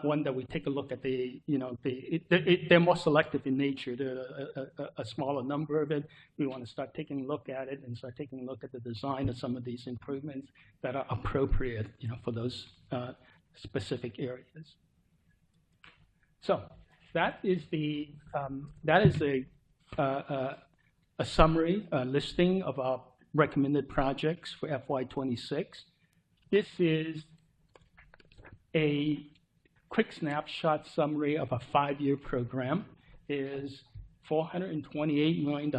one that we take a look at they're more selective in nature. They're a smaller number of it. We want to start taking a look at it and start taking a look at the design of some of these improvements that are appropriate, for those specific areas. So that is a summary listing of our recommended projects for FY26. This is a quick snapshot summary of a 5-year program. Is $428 million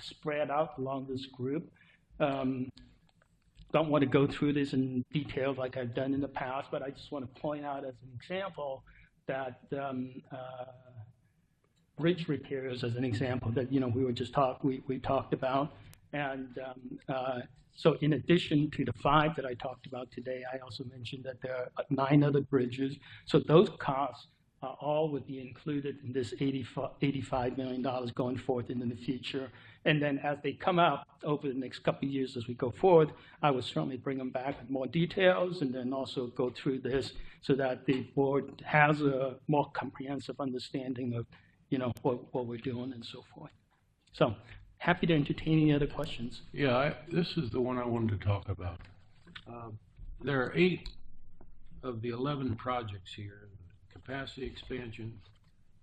spread out along this group. Don't want to go through this in detail like I've done in the past, but I just want to point out as an example that bridge repairs, as an example, that we talked about, and so in addition to the 5 that I talked about today, I also mentioned that there are 9 other bridges. So those costs all would be included in this $85 million going forward into the future. And then as they come out over the next couple of years as we go forward, I would certainly bring them back with more details and then also go through this so that the board has a more comprehensive understanding of, what we're doing and so forth. So happy to entertain any other questions. Yeah, this is the one I wanted to talk about. There are 8 of the 11 projects here: capacity expansion,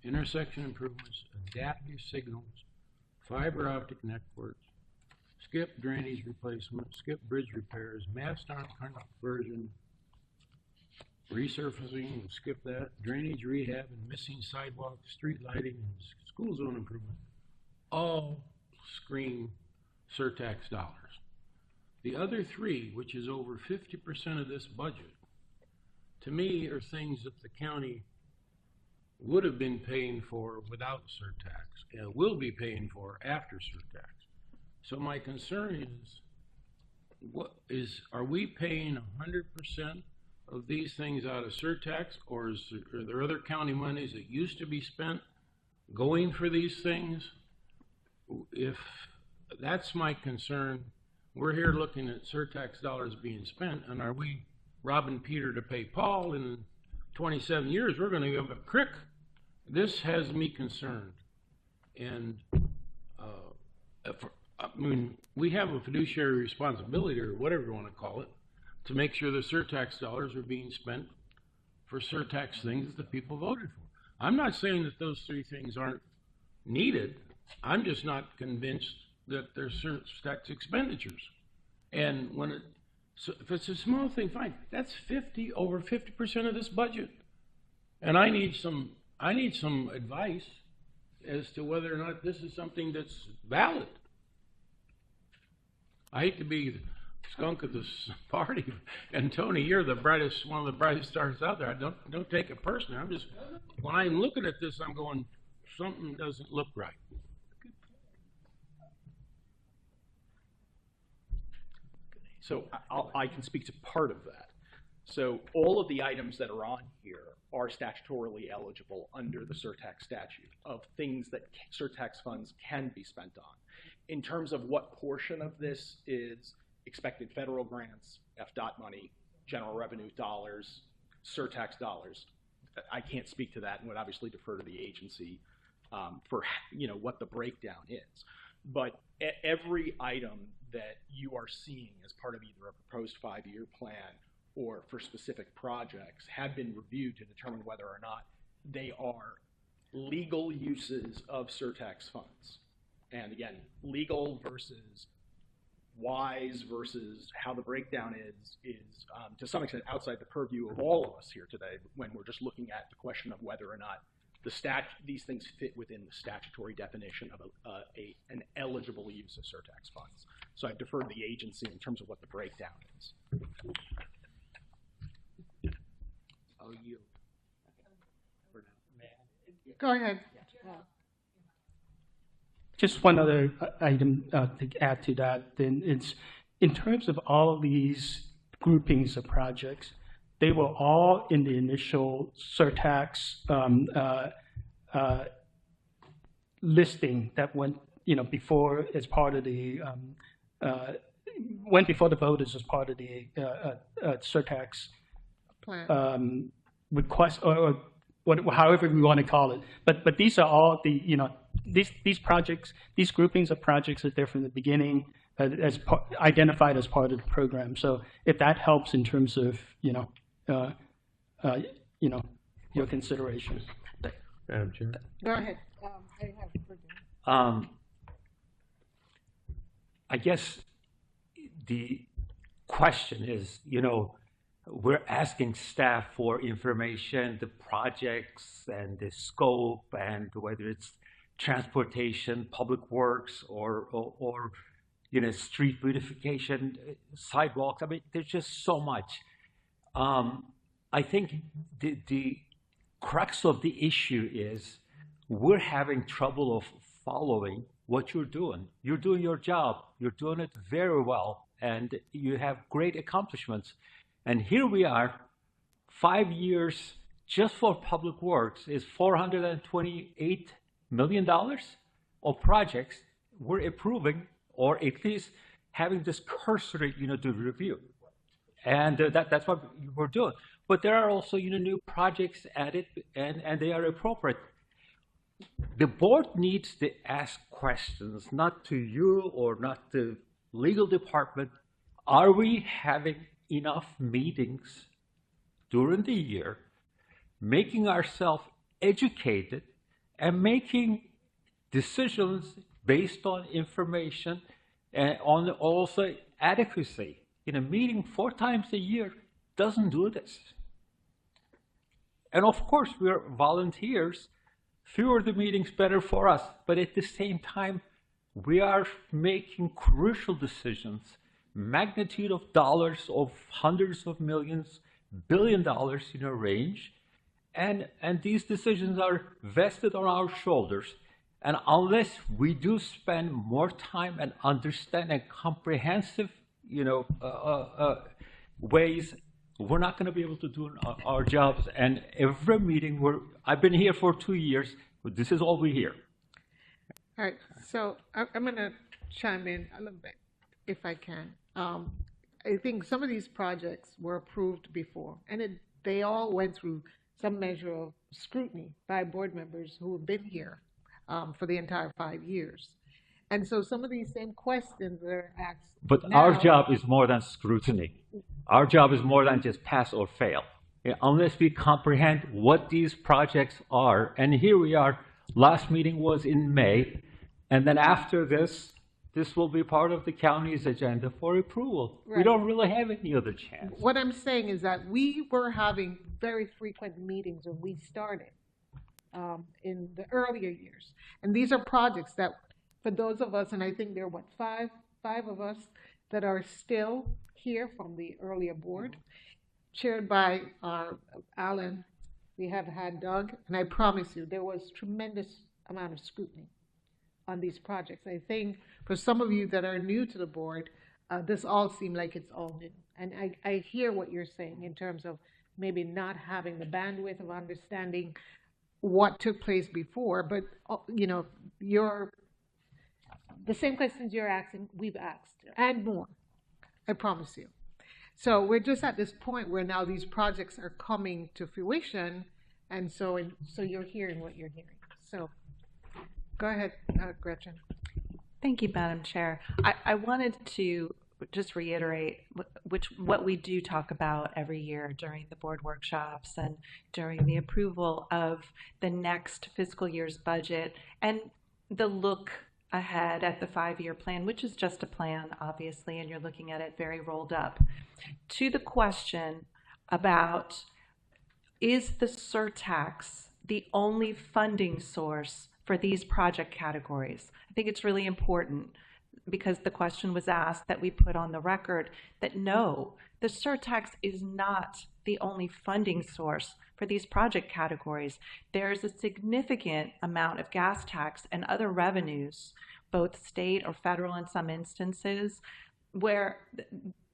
intersection improvements, adaptive signals, fiber optic networks, skip drainage replacement, skip bridge repairs, mast arm conversion, resurfacing, we'll skip that, drainage rehab and missing sidewalks, street lighting, and school zone improvement, all screen surtax dollars. The other 3, which is over 50% of this budget, to me are things that the county would have been paying for without surtax and will be paying for after surtax. So my concern is, are we paying 100% of these things out of surtax, or are there other county monies that used to be spent going for these things? If that's my concern, we're here looking at surtax dollars being spent, and are we robbing Peter to pay Paul? In 27 years, we're going to give a crick. This has me concerned. And we have a fiduciary responsibility, or whatever you want to call it, to make sure the surtax dollars are being spent for surtax things that the people voted for. I'm not saying that those 3 things aren't needed. I'm just not convinced that they're surtax expenditures. And so if it's a small thing, fine. That's over 50% of this budget. And I need some advice as to whether or not this is something that's valid. I hate to be the skunk of this party, and Tony, you're one of the brightest stars out there. Don't take it personally. When I'm looking at this, I'm going, something doesn't look right. So I can speak to part of that. So all of the items that are on here are statutorily eligible under the surtax statute of things that surtax funds can be spent on. In terms of what portion of this is expected federal grants, FDOT money, general revenue dollars, surtax dollars, I can't speak to that and would obviously defer to the agency for what the breakdown is. But every item that you are seeing as part of either a proposed 5-year plan or for specific projects have been reviewed to determine whether or not they are legal uses of surtax funds. And again, legal versus wise versus how the breakdown is to some extent outside the purview of all of us here today when we're just looking at the question of whether or not these things fit within the statutory definition of an eligible use of surtax funds. So I defer to the agency in terms of what the breakdown is. I'll yield. Go ahead. Just one other item to add to that, then it's in terms of all of these groupings of projects, they were all in the initial surtax listing that went, before as part of the went before the voters as part of the surtax plan request or however we want to call it. But these are all the these projects, these groupings of projects are there from the beginning, identified as part of the program. So if that helps in terms of your consideration. Madam Chair. Go ahead. I have I guess the question is, we're asking staff for information, the projects and the scope, and whether it's transportation, public works, or street beautification, sidewalks. I mean, there's just so much. I think the crux of the issue is we're having trouble of following what you're doing. You're doing your job. You're doing it very well, and you have great accomplishments. And here we are, 5 years just for public works is $428 million of projects we're approving, or at least having this cursory, to review. And that's what we're doing. But there are also, new projects added, and they are appropriate. The board needs to ask questions, not to you or not the legal department. Are we having enough meetings during the year, making ourselves educated and making decisions based on information and on also adequacy? Meeting 4 times a year doesn't do this. And of course, we're volunteers. Fewer the meetings, better for us. But at the same time, we are making crucial decisions, magnitude of dollars of hundreds of millions, $1 billion range. And these decisions are vested on our shoulders. And unless we do spend more time and understand and comprehensive, ways, we're not going to be able to do our jobs. And every meeting, I've been here for 2 years, but this is all we hear. All right, so I'm going to chime in a little bit, if I can. I think some of these projects were approved before, and they all went through some measure of scrutiny by board members who have been here for the entire 5 years. And so some of these same questions that are asked. But now, our job is more than scrutiny. Our job is more than just pass or fail. Unless we comprehend what these projects are, and here we are, last meeting was in May, and then after this will be part of the county's agenda for approval. Right. We don't really have any other chance. What I'm saying is that we were having very frequent meetings when we started in the earlier years. And these are projects that, for those of us, and I think there are, five of us that are still here from the earlier board, chaired by Alan. We have had Doug, and I promise you, there was tremendous amount of scrutiny on these projects. I think for some of you that are new to the board, this all seemed like it's all new. And I hear what you're saying in terms of maybe not having the bandwidth of understanding what took place before, but the same questions you're asking, we've asked, and more, I promise you. So we're just at this point where now these projects are coming to fruition, and so you're hearing what you're hearing. So go ahead, Gretchen. Thank you, Madam Chair. I wanted to just reiterate what we do talk about every year during the board workshops and during the approval of the next fiscal year's budget and the look ahead at the 5-year plan, which is just a plan, obviously, and you're looking at it very rolled up. To the question about, is the surtax the only funding source for these project categories? I think it's really important, because the question was asked, that we put on the record that no, the surtax is not the only funding source for these project categories. There's a significant amount of gas tax and other revenues, both state or federal in some instances, where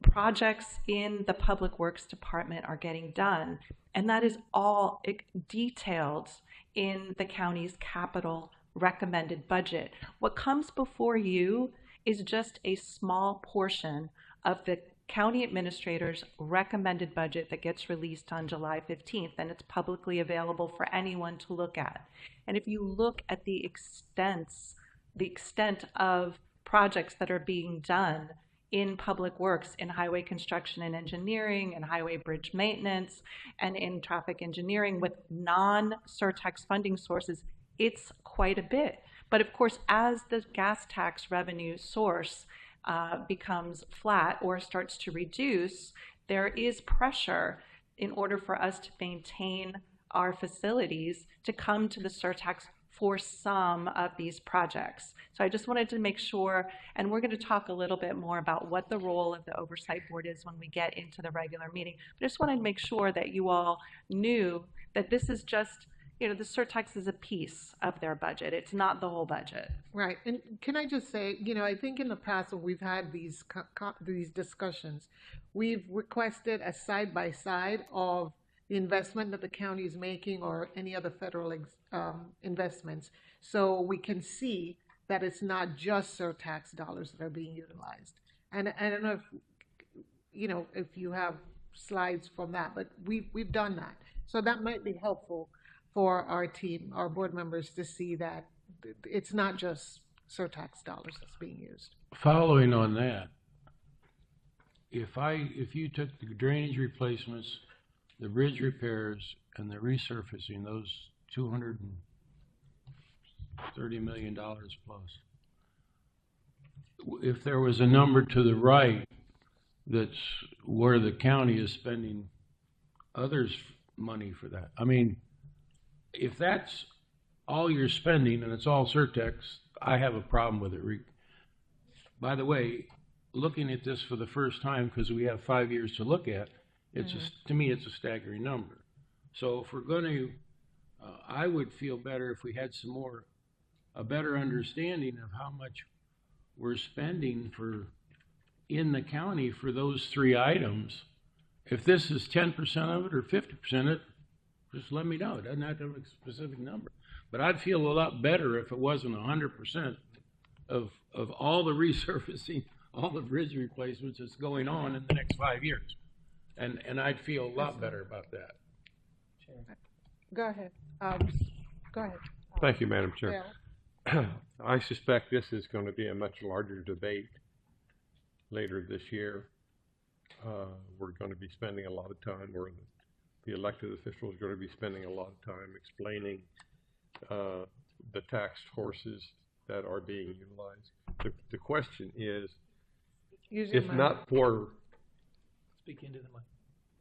projects in the Public Works Department are getting done. And that is all detailed in the county's capital recommended budget. What comes before you is just a small portion of the county administrator's recommended budget that gets released on July 15th, and it's publicly available for anyone to look at. And if you look at the extent of projects that are being done in public works, in highway construction and engineering, and highway bridge maintenance, and in traffic engineering with non-surtax funding sources, it's quite a bit. But of course, as the gas tax revenue source becomes flat or starts to reduce, there is pressure in order for us to maintain our facilities to come to the surtax for some of these projects. So I just wanted to make sure, and we're going to talk a little bit more about what the role of the Oversight Board is when we get into the regular meeting. But I just wanted to make sure that you all knew that this is just, the surtax is a piece of their budget. It's not the whole budget. Right. And can I just say, I think in the past when we've had these discussions, we've requested a side-by-side of, investment that the county is making or any other federal investments, so we can see that it's not just surtax dollars that are being utilized. And I don't know if you have slides from that, but we've done that. So that might be helpful for our team, our board members, to see that it's not just surtax dollars that's being used. Following on that, if you took the drainage replacements, the bridge repairs, and the resurfacing, those $230 million plus, if there was a number to the right that's where the county is spending others' money for that. I mean, if that's all you're spending and it's all Surtax, I have a problem with it. By the way, looking at this for the first time, because we have 5 years to look at, to me, it's a staggering number. So if we're going to, I would feel better if we had a better understanding of how much we're spending in the county for those three items. If this is 10% of it or 50% of it, just let me know. It doesn't have to have a specific number. But I'd feel a lot better if it wasn't 100% of all the resurfacing, all the bridge replacements that's going on in the next 5 years. And I'd feel a lot better about that. Go ahead. Go ahead. Thank you, Madam Chair. I suspect this is going to be a much larger debate later this year. We're going to be spending a lot of time, or the elected officials are going to be spending a lot of time explaining the tax sources that are being utilized. The question is, if not for... Speak into the mic.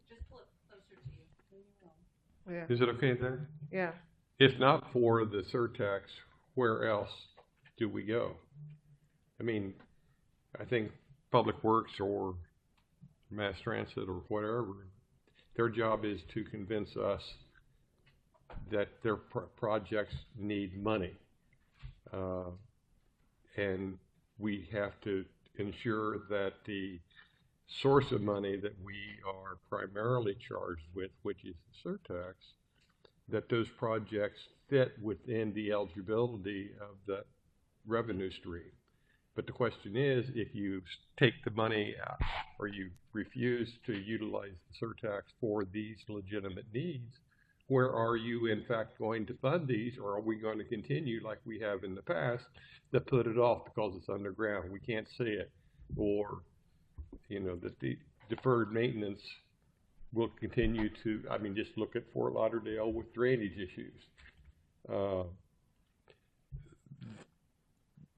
Just pull it closer to you. Yeah. Is it okay there? Yeah. If not for the surtax, where else do we go? I mean, I think Public Works or Mass Transit or whatever, their job is to convince us that their projects need money. And we have to ensure that the source of money that we are primarily charged with, which is the surtax, that those projects fit within the eligibility of the revenue stream. But the question is, if you take the money out or you refuse to utilize the surtax for these legitimate needs, where are you in fact going to fund these, or are we going to continue like we have in the past to put it off because it's underground, we can't see it, or that the deferred maintenance will continue to, I mean, just look at Fort Lauderdale with drainage issues.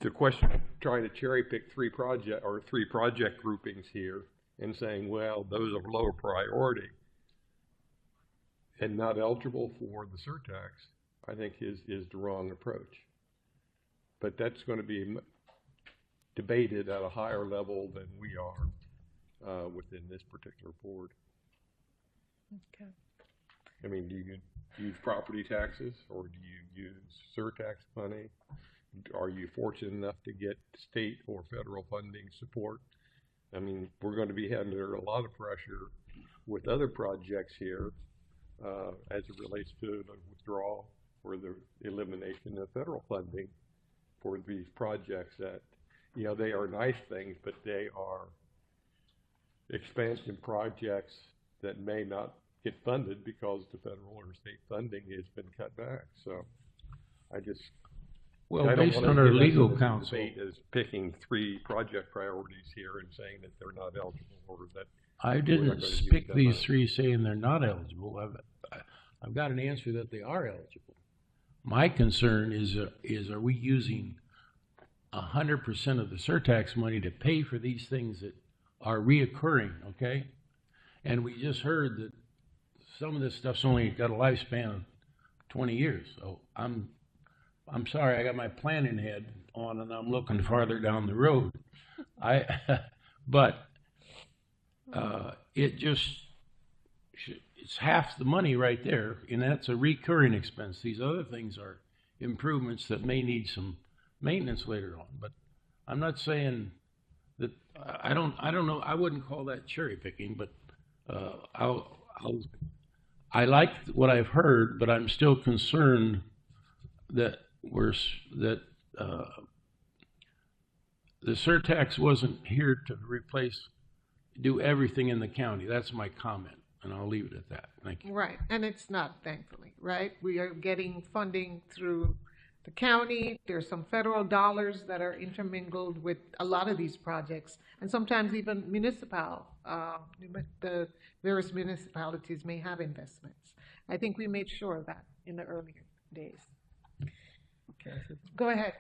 The question of trying to cherry pick three project groupings here and saying, well, those are lower priority and not eligible for the surtax, I think is the wrong approach. But that's going to be debated at a higher level than we are within this particular board. Okay. I mean, do you use property taxes or do you use surtax money? Are you fortunate enough to get state or federal funding support? I mean, we're going to be under a lot of pressure with other projects here as it relates to the withdrawal or the elimination of federal funding for these projects that, they are nice things, but they are expansion projects that may not get funded because the federal or state funding has been cut back. So I based on our legal counsel, is picking three project priorities here and saying that they're not eligible, or that I didn't pick these three saying they're not eligible. I've got an answer that they are eligible. My concern is are we using 100% of the surtax money to pay for these things that are reoccurring, okay? And we just heard that some of this stuff's only got a lifespan of 20 years. So I'm sorry, I got my planning head on and I'm looking farther down the road. But it's half the money right there, and that's a recurring expense. These other things are improvements that may need some maintenance later on. But I'm not saying that I don't know. I wouldn't call that cherry picking, but I like what I've heard, but I'm still concerned that the surtax wasn't here to do everything in the county. That's my comment, and I'll leave it at that. Thank you. Right, and it's not, thankfully, right? We are getting funding through the county. There's some federal dollars that are intermingled with a lot of these projects, and sometimes even the various municipalities may have investments. I think we made sure of that in the earlier days. Okay. Go ahead.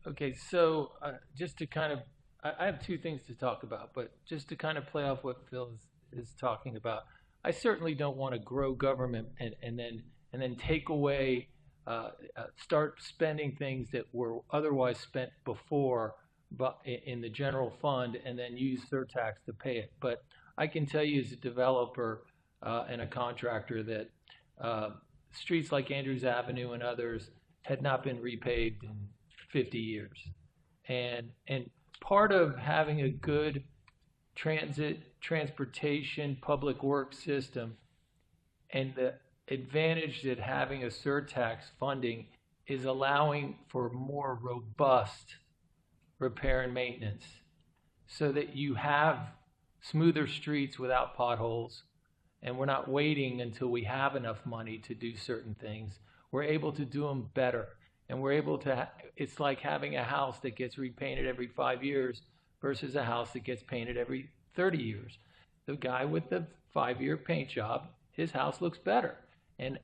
Okay, so just to kind of, I have two things to talk about, but just to kind of play off what Phil is talking about, I certainly don't want to grow government and then take away, start spending things that were otherwise spent before, but in the general fund, and then use surtax to pay it. But I can tell you as a developer and a contractor that streets like Andrews Avenue and others had not been repaved in 50 years. And part of having a good transportation, public works system, and the advantage that having a surtax funding is allowing for more robust repair and maintenance so that you have smoother streets without potholes, and we're not waiting until we have enough money to do certain things. We're able to do them better, and we're able to, it's like having a house that gets repainted every 5 years versus a house that gets painted every 30 years. The guy with the 5-year paint job, his house looks better. And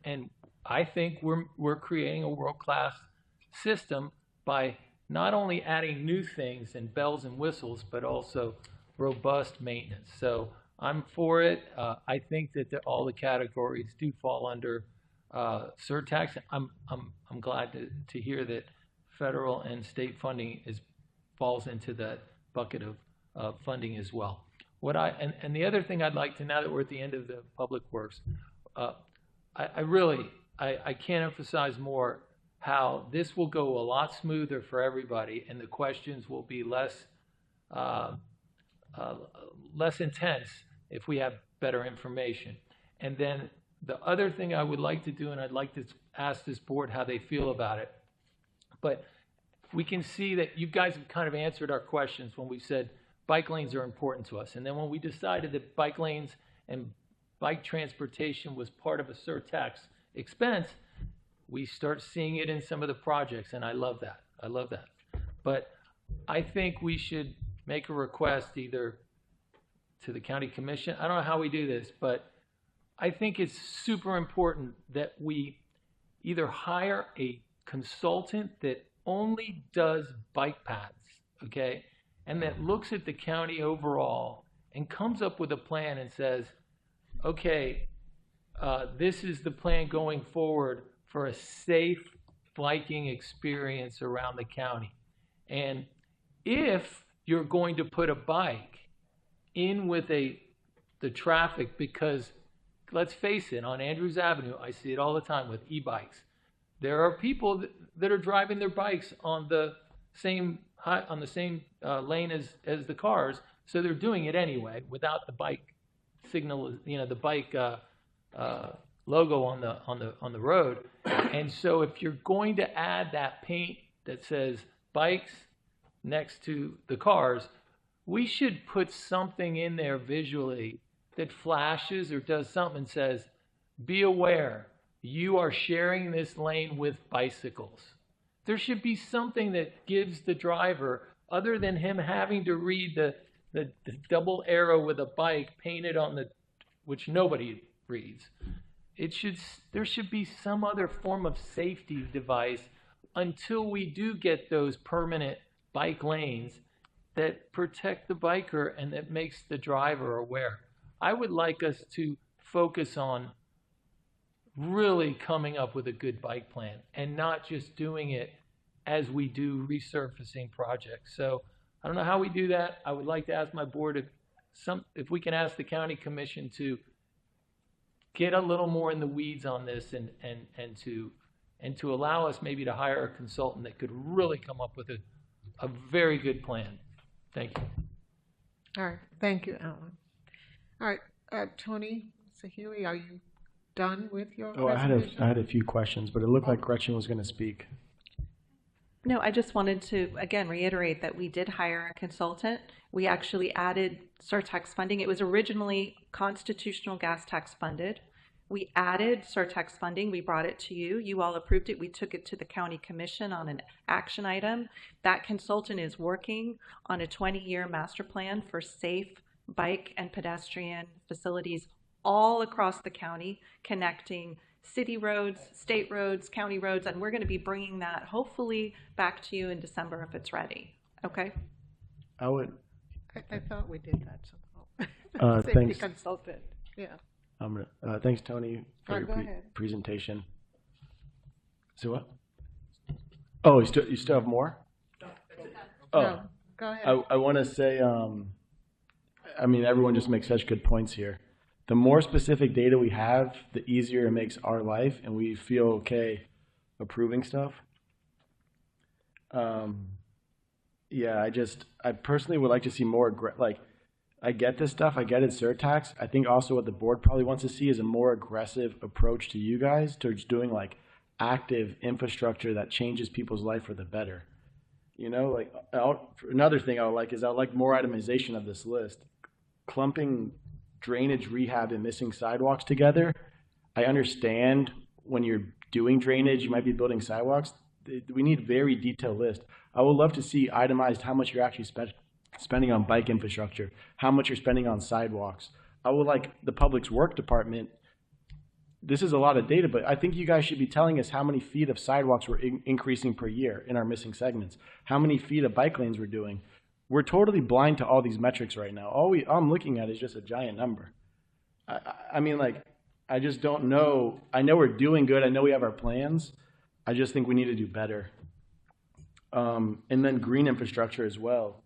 I think we're creating a world-class system by not only adding new things and bells and whistles, but also robust maintenance. So I'm for it. I think that all the categories do fall under surtax. I'm glad to hear that federal and state funding falls into that bucket of funding as well. And the other thing I'd like to, now that we're at the end of the public works, I can't emphasize more how this will go a lot smoother for everybody, and the questions will be less intense if we have better information. And then the other thing I would like to do, and I'd like to ask this board how they feel about it, but we can see that you guys have kind of answered our questions when we said bike lanes are important to us. And then when we decided that bike lanes and bike transportation was part of a surtax expense, we start seeing it in some of the projects, and I love that. I love that. But I think we should make a request either to the county commission. I don't know how we do this, but I think it's super important that we either hire a consultant that only does bike paths, okay, and that looks at the county overall and comes up with a plan and says, okay, this is the plan going forward for a safe biking experience around the county. And if you're going to put a bike in with the traffic, because let's face it, on Andrews Avenue, I see it all the time with e-bikes. There are people that are driving their bikes on the same lane as the cars, so they're doing it anyway without the bike signal, the bike logo on the road. And so if you're going to add that paint that says bikes next to the cars, we should put something in there visually that flashes or does something and says, be aware, you are sharing this lane with bicycles. There should be something that gives the driver, other than him having to read the double arrow with a bike painted on which nobody reads. There should be some other form of safety device until we do get those permanent bike lanes that protect the biker and that makes the driver aware. I would like us to focus on really coming up with a good bike plan and not just doing it as we do resurfacing projects. So I don't know how we do that. I would like to ask my board if we can ask the county commission to get a little more in the weeds on this and to allow us maybe to hire a consultant that could really come up with a very good plan. Thank you. All right. Thank you, Alan. All right. Tony Sahui, are you done with your Oh, presentation? I had a few questions, but it looked like Gretchen was going to speak. No, I just wanted to, again, reiterate that we did hire a consultant. We actually added surtax funding. It was originally constitutional gas tax funded. We added surtax funding. We brought it to you. You all approved it. We took it to the county commission on an action item. That consultant is working on a 20-year master plan for safe bike and pedestrian facilities all across the county, connecting city roads, state roads, county roads, and we're going to be bringing that hopefully back to you in December if it's ready. Okay? I would. I thought we did that somehow. Safety Thanks. consultant. Yeah. Thanks, Tony, for your go ahead. presentation. So what? Oh, you still have more? Oh, No, go ahead. I want to say, I mean, everyone just makes such good points here. The more specific data we have, the easier it makes our life, and we feel okay approving stuff. Yeah, I personally would like to see more, like, I get this stuff, I get it's surtax. I think also what the board probably wants to see is a more aggressive approach to you guys towards doing like active infrastructure that changes people's life for the better. You know, like another thing I would like is I would like more itemization of this list. Clumping drainage, rehab, and missing sidewalks together. I understand when you're doing drainage, you might be building sidewalks. We need very detailed list. I would love to see itemized how much you're actually spending on bike infrastructure, how much you're spending on sidewalks. I would like the Public Works Department. This is a lot of data, but I think you guys should be telling us how many feet of sidewalks we're increasing per year in our missing segments, how many feet of bike lanes we're doing. We're totally blind to all these metrics right now. All I'm looking at is just a giant number. I mean, like, I just don't know. I know we're doing good. I know we have our plans. I just think we need to do better. And then green infrastructure as well.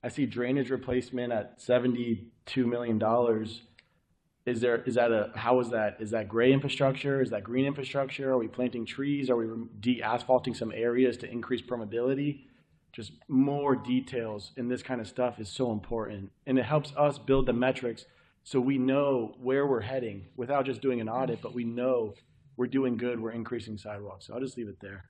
I see drainage replacement at $72 million. Is that gray infrastructure? Is that green infrastructure? Are we planting trees? Are we de-asphalting some areas to increase permeability? Just more details in this kind of stuff is so important. And it helps us build the metrics so we know where we're heading without just doing an audit, but we know we're doing good, we're increasing sidewalks. So I'll just leave it there.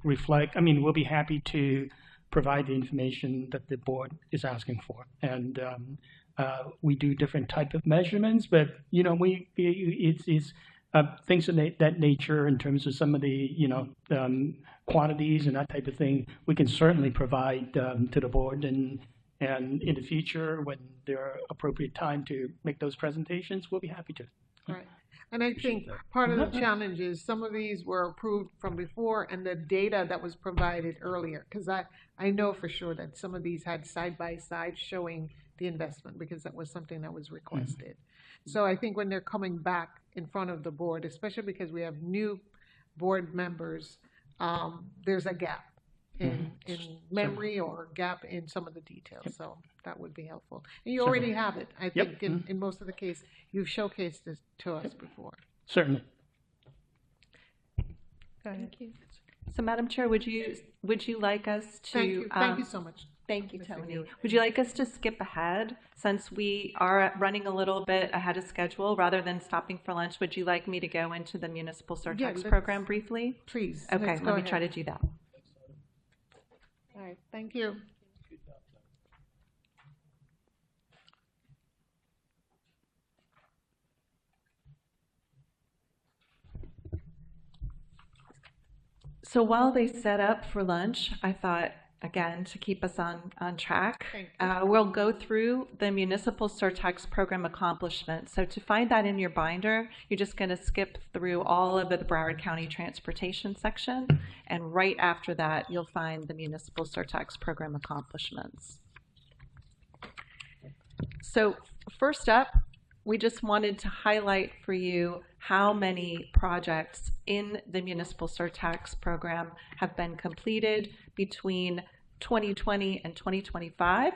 Reflect, I mean, we'll be happy to provide the information that the board is asking for. And we do different type of measurements, but, you know, it's things of that nature in terms of some of the, quantities and that type of thing, we can certainly provide to the board, and in the future, when there are appropriate time to make those presentations, we'll be happy to. Right. And I think part of the challenge is some of these were approved from before and the data that was provided earlier, because I know for sure that some of these had side-by-side showing the investment because that was something that was requested. So I think when they're coming back in front of the board, especially because we have new board members, there's a gap in memory or gap in some of the details. So that would be helpful. And you already have it. I think in most of the case, you've showcased this to us before. Certainly. Thank you. So, Madam Chair, would you like us to? Thank you so much. Thank you, Tony. Would you like us to skip ahead since we are running a little bit ahead of schedule rather than stopping for lunch? Would you like me to go into the Municipal Surtax program briefly? Please. Okay, let me try to do that. All right, thank you. So while they set up for lunch, I thought, again, to keep us on track, we'll go through the Municipal Surtax program accomplishments. So to find that in your binder, you're just going to skip through all of the Broward County Transportation section, and right after that, you'll find the Municipal Surtax program accomplishments. So first up, we just wanted to highlight for you how many projects in the Municipal Surtax program have been completed between 2020 and 2025.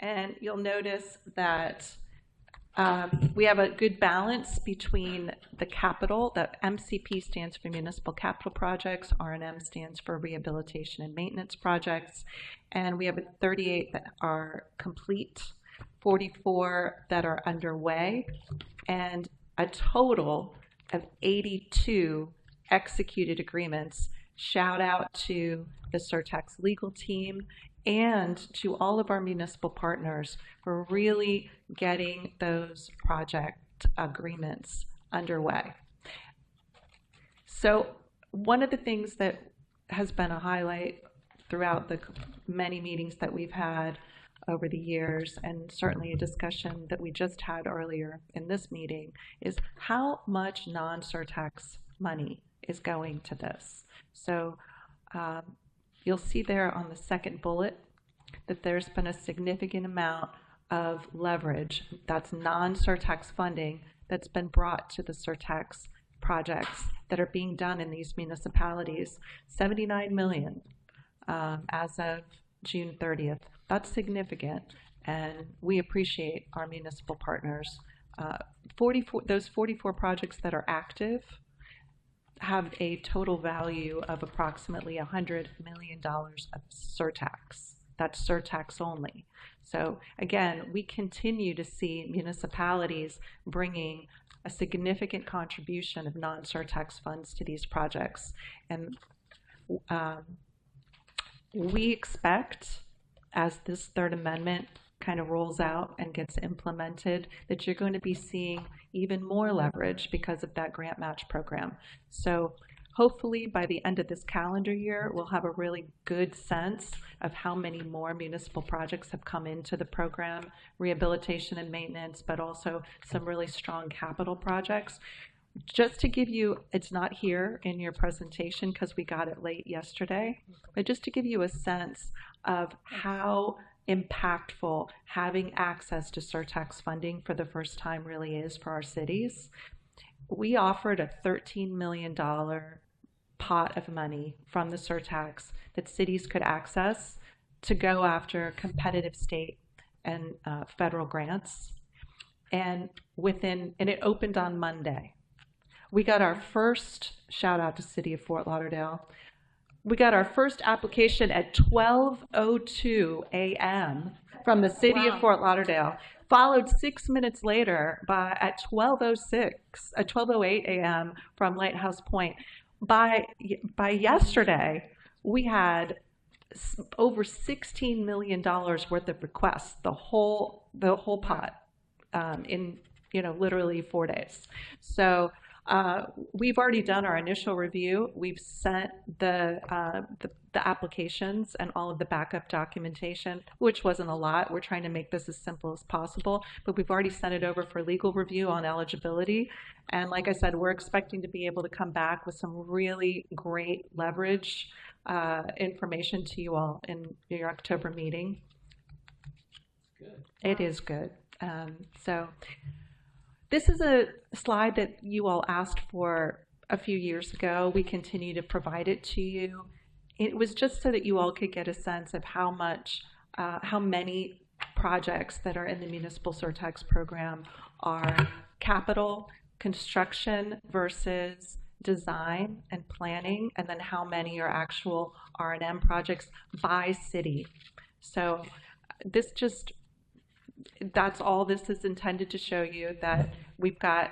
And you'll notice that we have a good balance between the capital, that MCP stands for Municipal Capital Projects, R&M stands for Rehabilitation and Maintenance Projects, and we have 38 that are complete, 44 that are underway, and a total of 82 executed agreements. Shout out to the Surtax legal team and to all of our municipal partners for really getting those project agreements underway. So one of the things that has been a highlight throughout the many meetings that we've had over the years, and certainly a discussion that we just had earlier in this meeting, is how much non-surtax money is going to this. So you'll see there on the second bullet that there's been a significant amount of leverage, that's non-surtax funding, that's been brought to the surtax projects that are being done in these municipalities. 79 million as of June 30th. That's significant, and we appreciate our municipal partners. 44 projects that are active have a total value of approximately $100 million of surtax. That's surtax only. So again, we continue to see municipalities bringing a significant contribution of non-surtax funds to these projects. And we expect, as this third amendment kind of rolls out and gets implemented, that you're going to be seeing even more leverage because of that grant match program. So hopefully by the end of this calendar year, we'll have a really good sense of how many more municipal projects have come into the program, rehabilitation and maintenance, but also some really strong capital projects. Just to give you, it's not here in your presentation because we got it late yesterday, but just to give you a sense of how impactful having access to surtax funding for the first time really is for our cities. We offered a $13 million pot of money from the surtax that cities could access to go after competitive state and federal grants. And it opened on Monday. We got our first, shout out to City of Fort Lauderdale, we got our first application at 12:02 a.m. from the City of Fort Lauderdale, followed 6 minutes later at 12:08 a.m. from Lighthouse Point. By yesterday, we had over $16 million worth of requests, the whole pot, in literally 4 days. So we've already done our initial review. We've sent the applications and all of the backup documentation, which wasn't a lot. We're trying to make this as simple as possible, but we've already sent it over for legal review on eligibility. And like I said, we're expecting to be able to come back with some really great leverage information to you all in your October meeting. Good. It is good. So this is a slide that you all asked for a few years ago. We continue to provide it to you. It was just so that you all could get a sense of how many projects that are in the municipal surtax program are capital, construction versus design and planning, and then how many are actual R&M projects by city. So that's all this is intended to show you, that we've got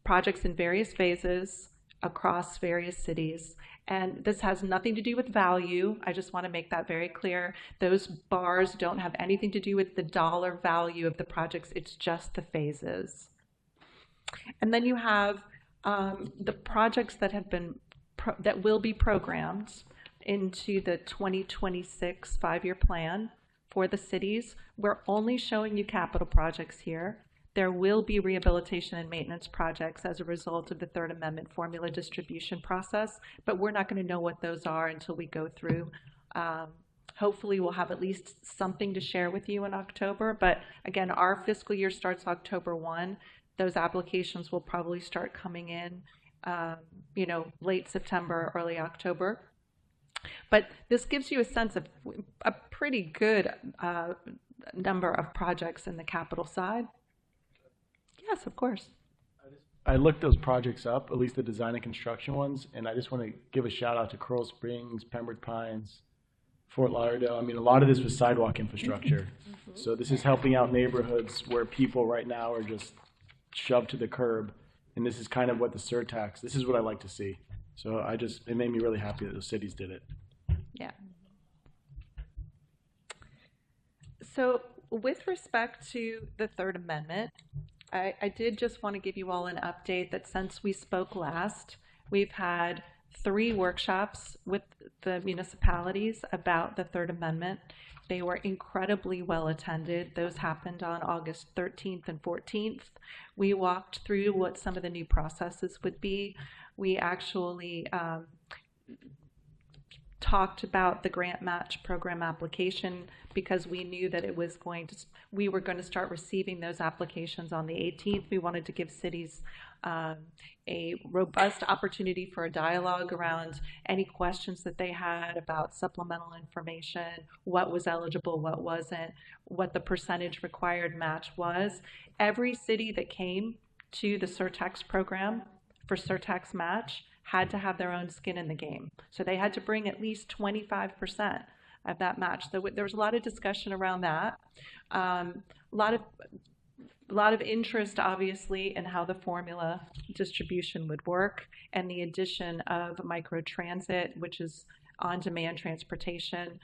projects in various phases across various cities. And this has nothing to do with value. I just want to make that very clear. Those bars don't have anything to do with the dollar value of the projects. It's just the phases. And then you have the projects that that will be programmed into the 2026 5-year plan for the cities. We're only showing you capital projects here. There will be rehabilitation and maintenance projects as a result of the Third Amendment formula distribution process, but we're not going to know what those are until we go through. Hopefully we'll have at least something to share with you in October, but again, our fiscal year starts October 1. Those applications will probably start coming in, late September, early October. But this gives you a sense of a pretty good number of projects in the capital side. Yes, of course. I looked those projects up, at least the design and construction ones, and I just want to give a shout out to Coral Springs, Pembroke Pines, Fort Lauderdale. I mean, a lot of this was sidewalk infrastructure. So this is helping out neighborhoods where people right now are just shoved to the curb. And this is kind of what the surtax, this is what I like to see. So it made me really happy that the cities did it. Yeah. So with respect to the Third Amendment, I did just want to give you all an update that since we spoke last, we've had 3 workshops with the municipalities about the Third Amendment. They were incredibly well attended. Those happened on August 13th and 14th. We walked through what some of the new processes would be. We actually talked about the grant match program application because we knew that we were going to start receiving those applications on the 18th. We wanted to give cities a robust opportunity for a dialogue around any questions that they had about supplemental information, what was eligible, what wasn't, what the percentage required match was. Every city that came to the Surtax program for Surtax match had to have their own skin in the game. So they had to bring at least 25% of that match. So there was a lot of discussion around that. A lot of interest, obviously, in how the formula distribution would work, and the addition of microtransit, which is on-demand transportation,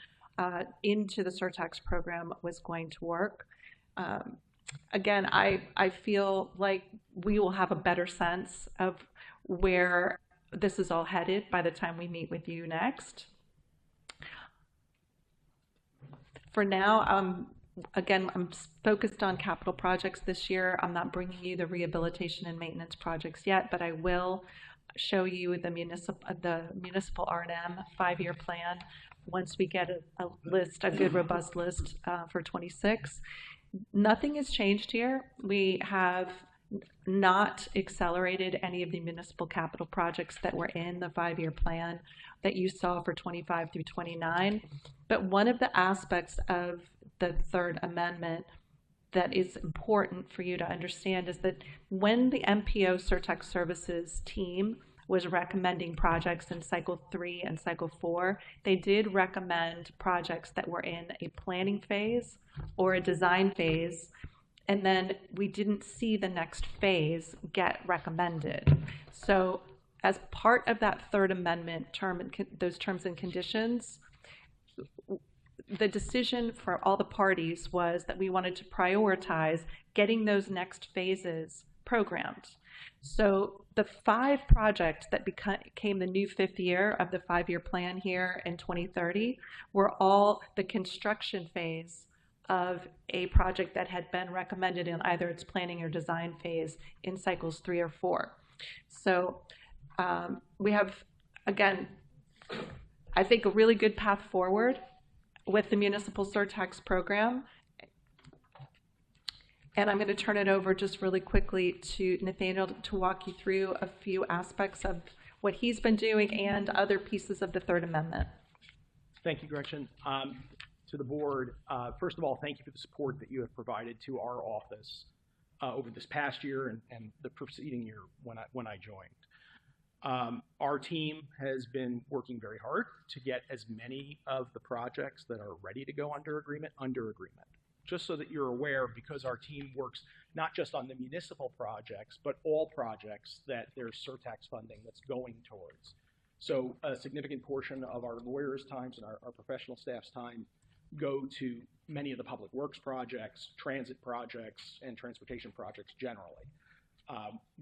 into the Surtax program was going to work. Again, I feel like we will have a better sense of where this is all headed by the time we meet with you next. For now, again, I'm focused on capital projects this year. I'm not bringing you the rehabilitation and maintenance projects yet, but I will show you the municipal R&M 5-year plan once we get a good robust list for 26. Nothing has changed here. We have not accelerated any of the municipal capital projects that were in the 5-year plan that you saw for 25 through 29. But one of the aspects of the Third Amendment that is important for you to understand is that when the MPO Surtax Services team was recommending projects in Cycle 3 and Cycle 4, they did recommend projects that were in a planning phase or a design phase, and then we didn't see the next phase get recommended. So as part of that Third Amendment those terms and conditions, the decision for all the parties was that we wanted to prioritize getting those next phases programmed. So the 5 projects that became the new 5th year of the 5-year plan here in 2030 were all the construction phase of a project that had been recommended in either its planning or design phase in cycles 3 or 4. So we have, again, I think a really good path forward with the Municipal Surtax program. And I'm going to turn it over just really quickly to Nathaniel to walk you through a few aspects of what he's been doing and other pieces of the Third Amendment. Thank you, Gretchen. To the board, first of all, thank you for the support that you have provided to our office over this past year and the preceding year when I joined. Our team has been working very hard to get as many of the projects that are ready to go under agreement. Just so that you're aware, because our team works not just on the municipal projects, but all projects that there's Surtax funding that's going towards. So a significant portion of our lawyers' times and our professional staff's time go to many of the public works projects, transit projects, and transportation projects generally.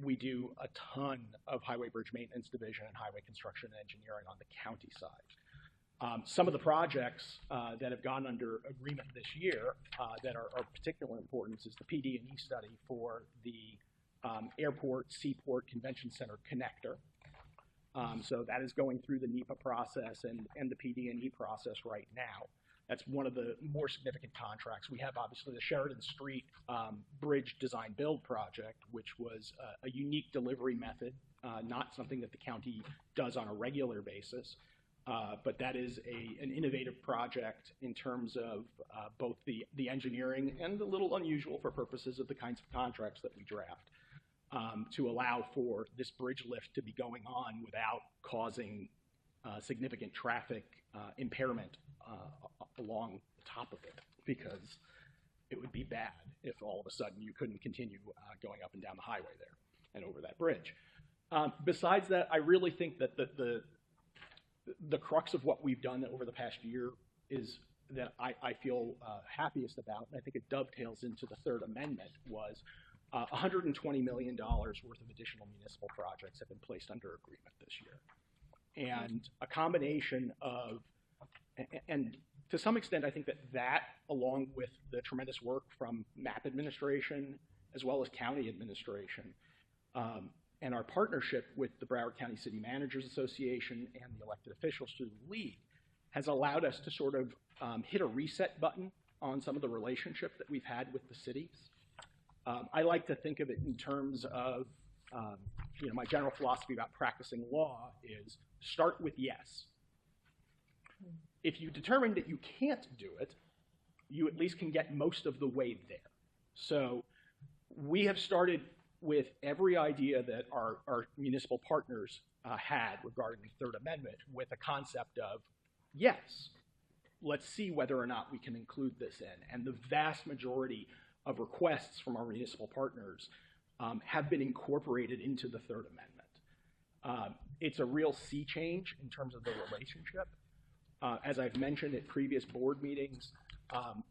We do a ton of highway bridge maintenance division and highway construction and engineering on the county side. Some of the projects that have gone under agreement this year that are of particular importance is the PD&E study for the Airport Seaport Convention Center connector. So that is going through the NEPA process and the PD&E process right now. That's one of the more significant contracts. We have obviously the Sheridan Street Bridge Design Build project, which was a unique delivery method, not something that the county does on a regular basis. But that is an innovative project in terms of both the engineering and a little unusual for purposes of the kinds of contracts that we draft to allow for this bridge lift to be going on without causing significant traffic impairment along the top of it, because It would be bad if all of a sudden you couldn't continue going up and down the highway there and over that bridge. Besides that, I really think that the crux of what we've done over the past year is that I feel happiest about, and I think it dovetails into the Third Amendment, was $120 million worth of additional municipal projects have been placed under agreement this year. And a combination of, and to some extent, I think that along with the tremendous work from MAP administration, as well as county administration, and our partnership with the Broward County City Managers Association and the elected officials through the league has allowed us to sort of hit a reset button on some of the relationship that we've had with the cities. I like to think of it in terms of, my general philosophy about practicing law is start with yes. If you determine that you can't do it, you at least can get most of the way there. So we have started with every idea that our municipal partners had regarding the Third Amendment with a concept of, yes, let's see whether or not we can include this in. And the vast majority of requests from our municipal partners have been incorporated into the Third Amendment. It's a real sea change in terms of the relationship. As I've mentioned at previous board meetings,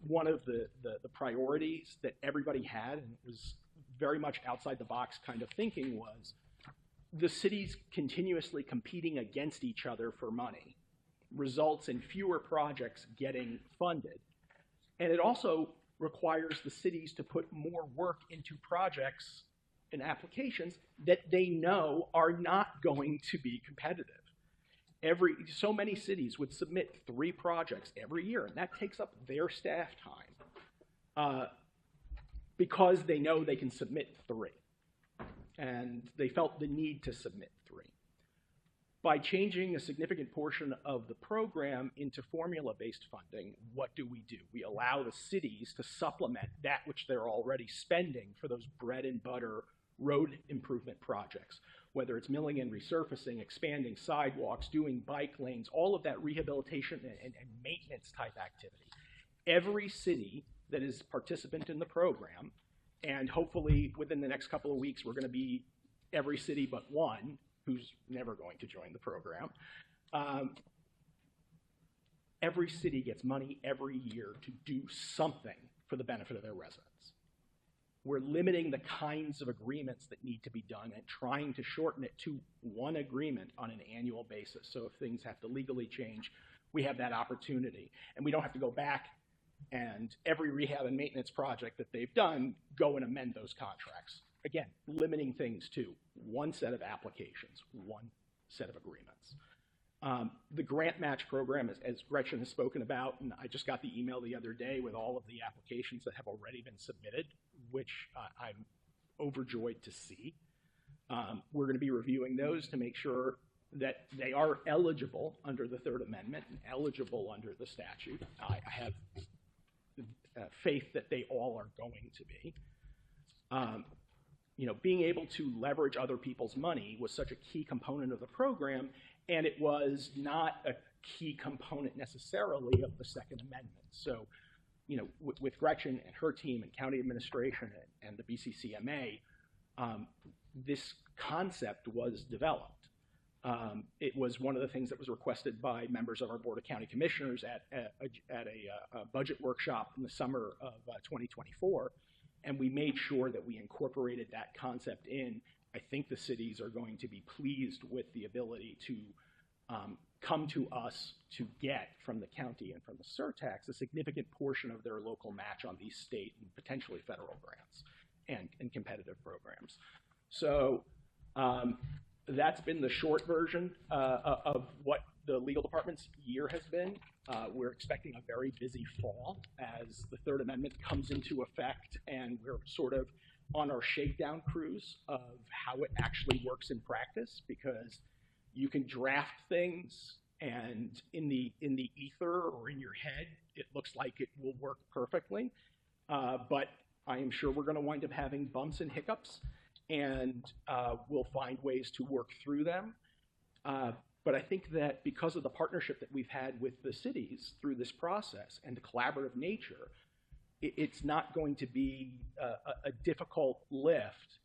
one of the priorities that everybody had, and it was very much outside the box kind of thinking, was the cities continuously competing against each other for money results in fewer projects getting funded. And it also requires the cities to put more work into projects and applications that they know are not going to be competitive. So many cities would submit 3 projects every year, and that takes up their staff time because they know they can submit 3. And they felt the need to submit 3. By changing a significant portion of the program into formula-based funding, what do? We allow the cities to supplement that which they're already spending for those bread and butter road improvement projects, whether it's milling and resurfacing, expanding sidewalks, doing bike lanes, all of that rehabilitation and maintenance type activity. Every city that is participant in the program, and hopefully within the next couple of weeks we're going to be every city but one who's never going to join the program. Every city gets money every year to do something for the benefit of their residents. We're limiting the kinds of agreements that need to be done and trying to shorten it to one agreement on an annual basis. So if things have to legally change, we have that opportunity. And we don't have to go back and every rehab and maintenance project that they've done, go and amend those contracts. Again, limiting things to one set of applications, one set of agreements. The grant match program, as Gretchen has spoken about, and I just got the email the other day with all of the applications that have already been submitted, which I'm overjoyed to see. We're going to be reviewing those to make sure that they are eligible under the Third Amendment and eligible under the statute. I have faith that they all are going to be. Being able to leverage other people's money was such a key component of the program, and it was not a key component necessarily of the Second Amendment. So, with Gretchen and her team and county administration and the BCCMA, this concept was developed. It was one of the things that was requested by members of our Board of County Commissioners at a budget workshop in the summer of 2024. And we made sure that we incorporated that concept in. I think the cities are going to be pleased with the ability to come to us to get from the county and from the Surtax a significant portion of their local match on these state and potentially federal grants and competitive programs. So that's been the short version of what the legal department's year has been. We're expecting a very busy fall as the Third Amendment comes into effect, and we're sort of on our shakedown cruise of how it actually works in practice, because you can draft things and in the ether or in your head it looks like it will work perfectly, but I am sure we're going to wind up having bumps and hiccups, and we'll find ways to work through them. But I think that because of the partnership that we've had with the cities through this process and the collaborative nature, it's not going to be a difficult lift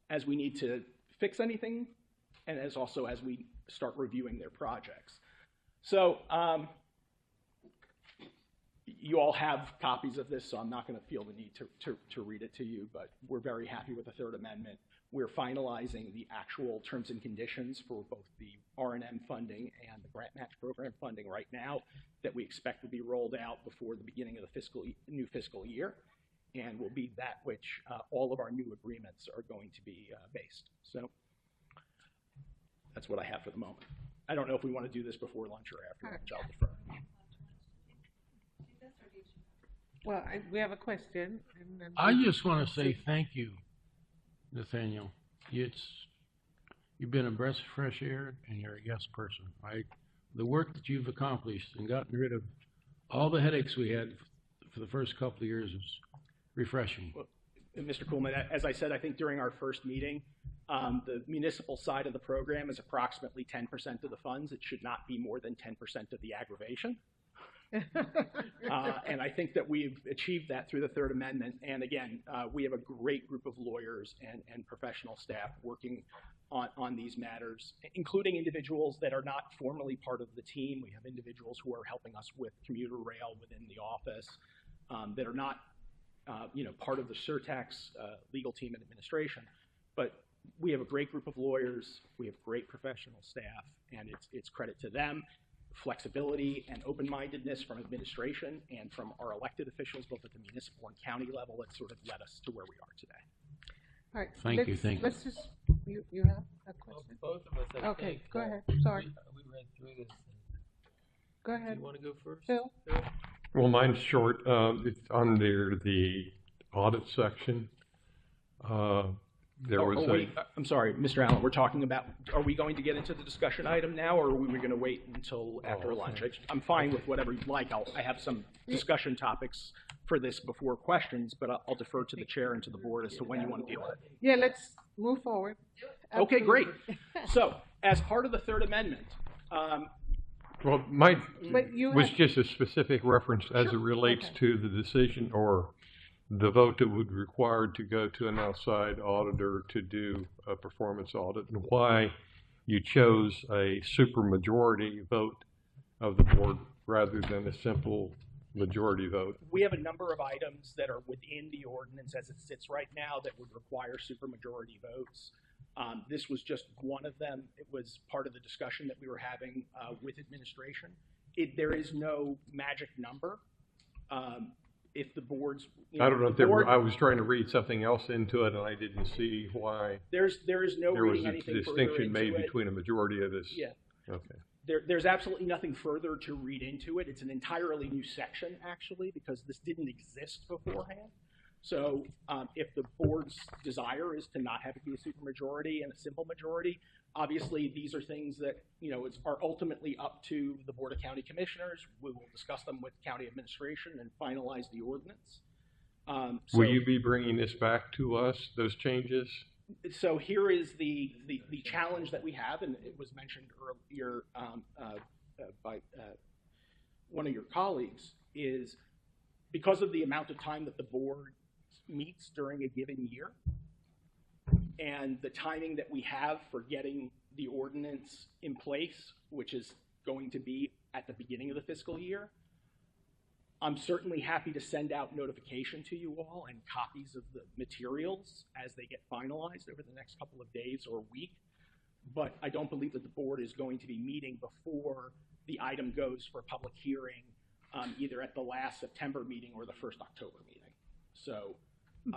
as we need to fix anything and as we start reviewing their projects. So you all have copies of this, so I'm not going to feel the need to read it to you, but we're very happy with the Third Amendment. We're finalizing the actual terms and conditions for both the R&M funding and the grant match program funding right now that we expect will be rolled out before the beginning of the new fiscal year, and will be that which all of our new agreements are going to be based. So that's what I have for the moment. I don't know if we want to do this before lunch or after lunch. I'll defer. Well, we have a question. And then I just want to say thank you, Nathaniel. You've been a breath of fresh air, and you're a yes person. The work that you've accomplished and gotten rid of all the headaches we had for the first couple of years is refreshing. Well, Mr. Kuhlman, as I said, I think during our first meeting, the municipal side of the program is approximately 10% of the funds. It should not be more than 10% of the aggravation. And I think that we've achieved that through the Third Amendment. And again, we have a great group of lawyers and professional staff working on these matters, including individuals that are not formally part of the team. We have individuals who are helping us with commuter rail within the office that are not part of the Surtax legal team and administration. But we have a great group of lawyers. We have great professional staff, and it's credit to them. Flexibility and open-mindedness from administration and from our elected officials, both at the municipal and county level, that sort of led us to where we are today. All right. Thank you. Let's just, you have a question? Well, both of us, I okay, think, go ahead. Sorry. We read through this. Go ahead. Do you want to go first? Phil? Well, mine's short. It's under the audit section. There was I'm sorry, Mr. Allen, we're talking about, are we going to get into the discussion item now, or are we going to wait until after lunch? I'm fine with whatever you'd like. I have some discussion topics for this before questions, but I'll defer to the chair and to the board as to when you want to deal with it. Yeah, let's move forward. Okay, great. So, as part of the Third Amendment, well, mine was have, just a specific reference as it relates to the decision or the vote that would be required to go to an outside auditor to do a performance audit, and why you chose a supermajority vote of the board rather than a simple majority vote. We have a number of items that are within the ordinance as it sits right now that would require supermajority votes. This was just one of them. It was part of the discussion that we were having with administration. There is no magic number. If the board's, I don't know if I was trying to read something else into it, and I didn't see why. There is no there was reading a anything distinction made it. between a majority of this. Yeah. Okay. There's absolutely nothing further to read into it. It's an entirely new section, actually, because this didn't exist beforehand. So if the board's desire is to not have it be a supermajority and a simple majority, obviously these are things that are ultimately up to the Board of County Commissioners. We will discuss them with county administration and finalize the ordinance. Will you be bringing this back to us, those changes? So here is the challenge that we have, and it was mentioned earlier by one of your colleagues, is because of the amount of time that the board meets during a given year and the timing that we have for getting the ordinance in place, which is going to be at the beginning of the fiscal year, I'm certainly happy to send out notification to you all and copies of the materials as they get finalized over the next couple of days or week. But I don't believe that the board is going to be meeting before the item goes for a public hearing, either at the last September meeting or the first October meeting. So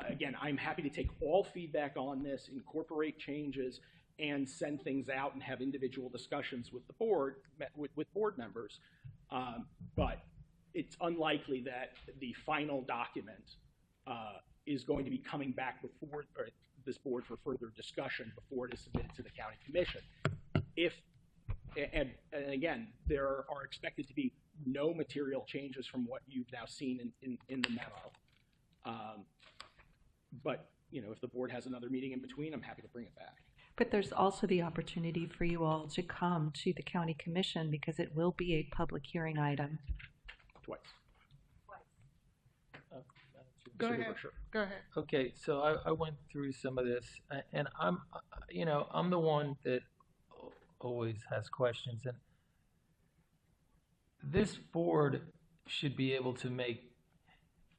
again, I'm happy to take all feedback on this, incorporate changes, and send things out and have individual discussions with the board, with board members. But it's unlikely that the final document is going to be coming back before this board for further discussion before it is submitted to the county commission. And again, there are expected to be no material changes from what you've now seen in the memo. But if the board has another meeting in between, I'm happy to bring it back. But there's also the opportunity for you all to come to the county commission because it will be a public hearing item. Twice. Go Mr. ahead. Hoover, sure. Go ahead. Okay, so I went through some of this, and I'm the one that always has questions, and this board should be able to make.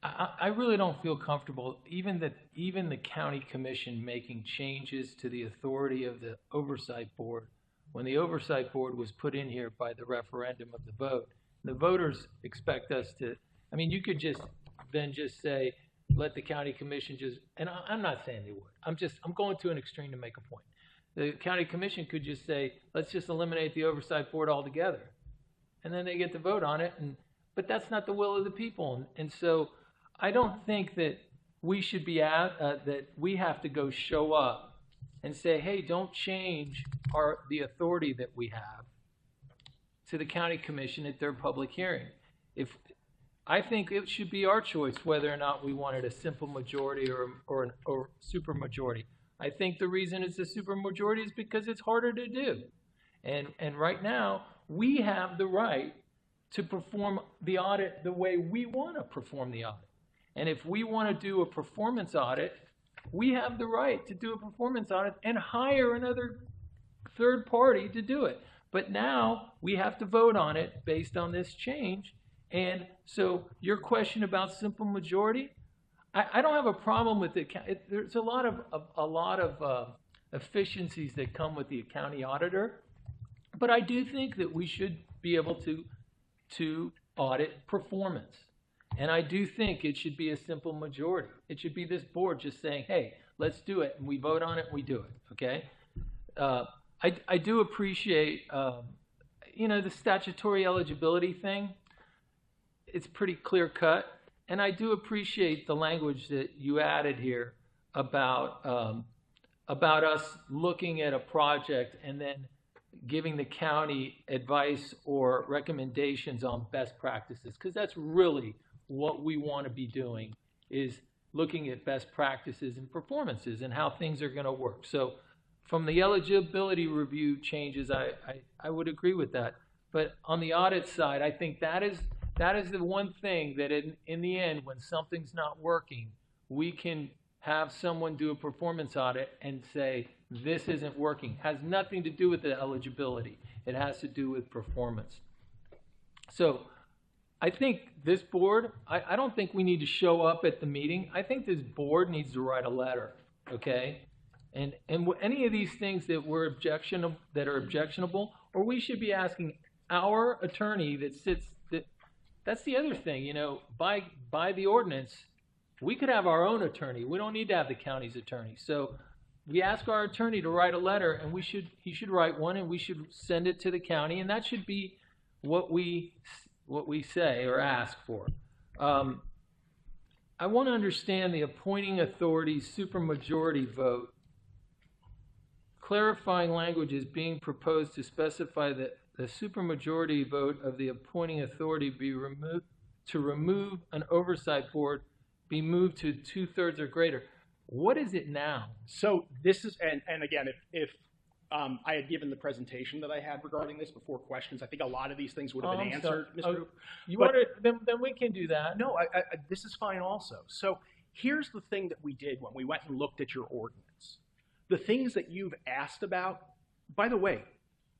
I really don't feel comfortable, even the county commission making changes to the authority of the oversight board. When the oversight board was put in here by the referendum of the vote, the voters expect us to, I mean, you could just say, let the county commission and I'm not saying they would, I'm going to an extreme to make a point. The county commission could just say, let's just eliminate the oversight board altogether. And then they get to vote on it, but that's not the will of the people. And so I don't think that we should be that we have to go show up and say, hey, don't change the authority that we have to the county commission at their public hearing. I think it should be our choice whether or not we wanted a simple majority or super majority. I think the reason it's a super majority is because it's harder to do. And right now, we have the right to perform the audit the way we want to perform the audit. And if we want to do a performance audit, we have the right to do a performance audit and hire another third party to do it. But now we have to vote on it based on this change. And so your question about simple majority, I don't have a problem with it. There's a lot of efficiencies that come with the county auditor, but I do think that we should be able to audit performance. And I do think it should be a simple majority. It should be this board just saying, hey, let's do it. And we vote on it and we do it, okay? I do appreciate, the statutory eligibility thing. It's pretty clear cut. And I do appreciate the language that you added here about us looking at a project and then giving the county advice or recommendations on best practices, because that's really what we want to be doing, is looking at best practices and performances and how things are going to work. So from the eligibility review changes, I would agree with that. But on the audit side, I think that is the one thing that in the end, when something's not working, we can have someone do a performance audit and say, this isn't working. Has nothing to do with the eligibility. It has to do with performance. So I think this board, I don't think we need to show up at the meeting. I think this board needs to write a letter, okay? And any of these things that are objectionable, or we should be asking our attorney that sits, that's the other thing, by the ordinance, we could have our own attorney. We don't need to have the county's attorney. So we ask our attorney to write a letter, and he should write one, and we should send it to the county, and that should be what we say or ask for. I want to understand the appointing authority's supermajority vote. Clarifying language is being proposed to specify that the supermajority vote of the appointing authority be removed, to remove an oversight board be moved to 2/3 or greater. What is it now? So this is, and again, if I had given the presentation that I had regarding this before questions, I think a lot of these things would have been answered, Mr. You want to, then we can do that. No, this is fine also. So here's the thing that we did when we went and looked at your ordinance. The things that you've asked about, by the way,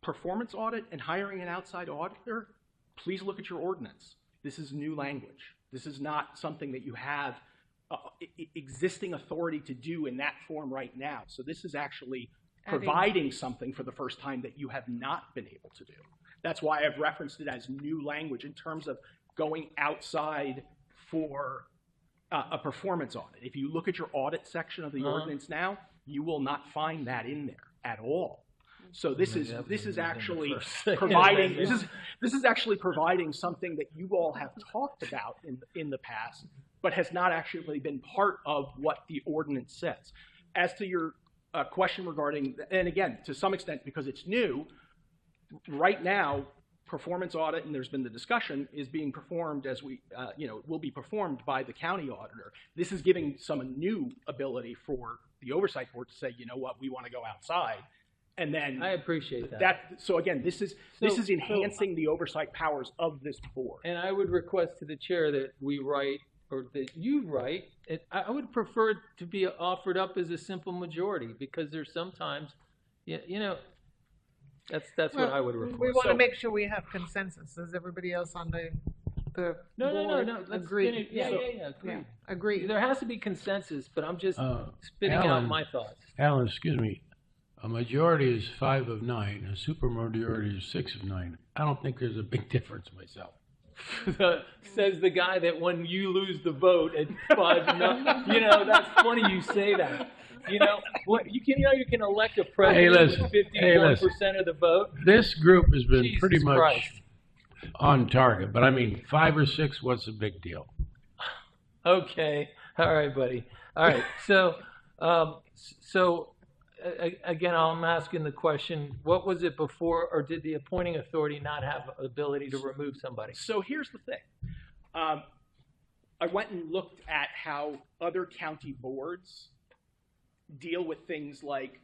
performance audit and hiring an outside auditor, please look at your ordinance. This is new language. This is not something that you have existing authority to do in that form right now. So this is actually providing something for the first time that you have not been able to do. That's why I've referenced it as new language in terms of going outside for a performance audit. If you look at your audit section of the ordinance now, you will not find that in there at all. So this is actually providing this is actually providing something that you all have talked about in the past, but has not actually been part of what the ordinance says. As to your question regarding, and again, to some extent because it's new, right now performance audit, and there's been the discussion, is being performed as will be performed by the county auditor. This is giving some new ability for the oversight board to say, you know what, we want to go outside. And then I appreciate that. So again, this is enhancing the oversight powers of this board. And I would request to the chair that we write or that you write, I would prefer it to be offered up as a simple majority, because there's sometimes, you know, that's what I would refer. We want to make sure we have consensus. Does everybody else on the board Let's agree? finish. Yeah, agree. There has to be consensus, but I'm just spitting out my thoughts. Alan, excuse me. A majority is 5 of 9. A supermajority is 6 of 9. I don't think there's a big difference myself. Says the guy that when you lose the vote at 5-0, you know, that's funny you say that. You know what? You can elect a president with 51% of the vote. This group has been Jesus pretty much Christ. on target, but I mean, 5 or 6, what's the big deal? Okay, all right, buddy. All right, so again, I'm asking the question: what was it before, or did the appointing authority not have the ability to remove somebody? So here's the thing. I went and looked at how other county boards deal with things like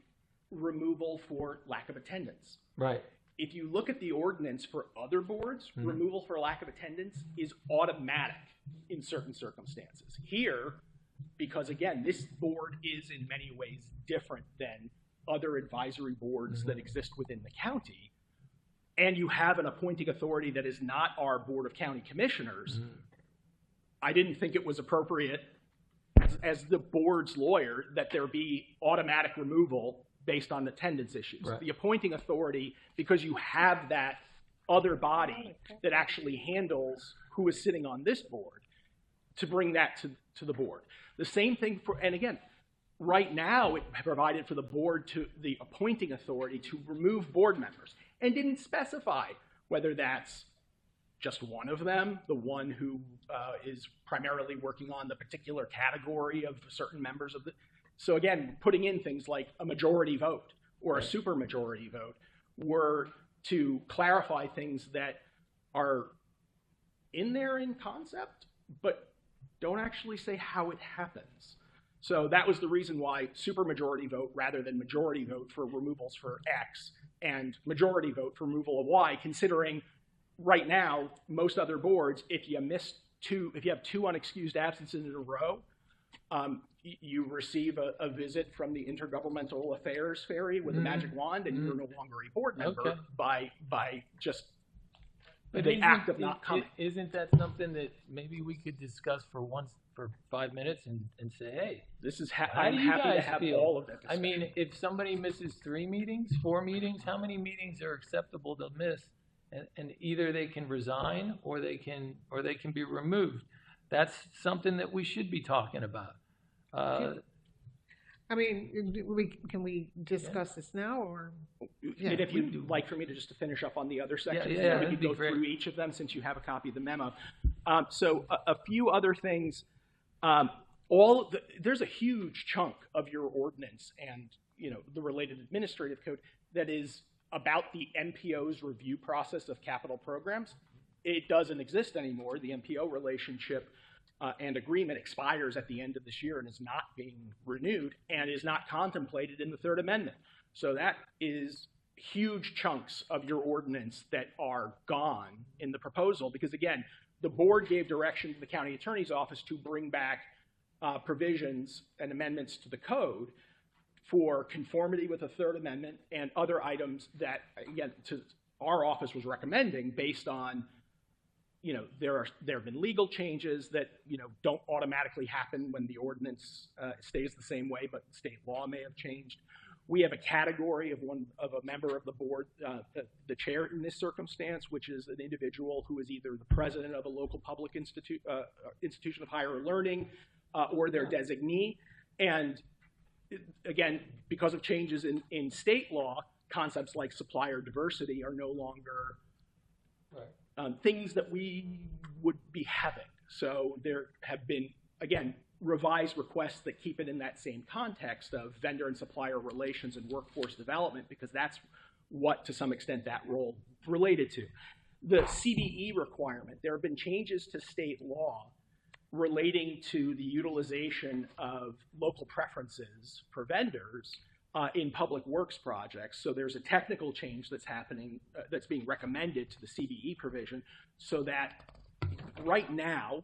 removal for lack of attendance. Right. If you look at the ordinance for other boards, removal for lack of attendance is automatic in certain circumstances. Here, because again, this board is in many ways different than other advisory boards that exist within the county, and you have an appointing authority that is not our Board of County Commissioners, I didn't think it was appropriate as the board's lawyer that there be automatic removal based on attendance issues. Right. The appointing authority, because you have that other body that actually handles who is sitting on this board, to bring that to the board. The same thing for, and again, right now it provided for the board to, the appointing authority to remove board members, and didn't specify whether that's just one of them, the one who is primarily working on the particular category of certain members of the. So again, putting in things like a majority vote or a supermajority vote were to clarify things that are in there in concept, but don't actually say how it happens. So that was the reason why supermajority vote rather than majority vote for removals for X and majority vote for removal of Y, considering right now, most other boards, if you have 2 unexcused absences in a row, you receive a visit from the Intergovernmental Affairs Fairy with a magic wand, and you're no longer a board member by just the act of not coming. Isn't that something that maybe we could discuss for 5 minutes and say, hey, this is how do I'm you happy guys to have feel? all of that I discussion. mean, if somebody misses 3 meetings, 4 meetings, how many meetings are acceptable to miss? And either they can resign or they can be removed. That's something that we should be talking about. I mean, can we discuss this now, or? Yeah. And if you'd like for me to finish up on the other sections, we that'd could be go great. through each of them since you have a copy of the memo. So a few other things. There's a huge chunk of your ordinance and the related administrative code that is about the MPO's review process of capital programs. It doesn't exist anymore. The MPO relationship and agreement expires at the end of this year and is not being renewed and is not contemplated in the Third Amendment. So that is huge chunks of your ordinance that are gone in the proposal, because again, the board gave direction to the county attorney's office to bring back provisions and amendments to the code for conformity with the Third Amendment and other items that, again, our office was recommending based on, there have been legal changes that, don't automatically happen when the ordinance stays the same way, but state law may have changed. We have a category of a member of the board, the chair in this circumstance, which is an individual who is either the president of a local public institution of higher learning or their designee. And again, because of changes in state law, concepts like supplier diversity are no longer things that we would be having. So there have been, again, revised requests that keep it in that same context of vendor and supplier relations and workforce development, because that's what, to some extent, that role related to. The CBE requirement, there have been changes to state law relating to the utilization of local preferences for vendors in public works projects. So there's a technical change that's happening, that's being recommended to the CBE provision, so that right now,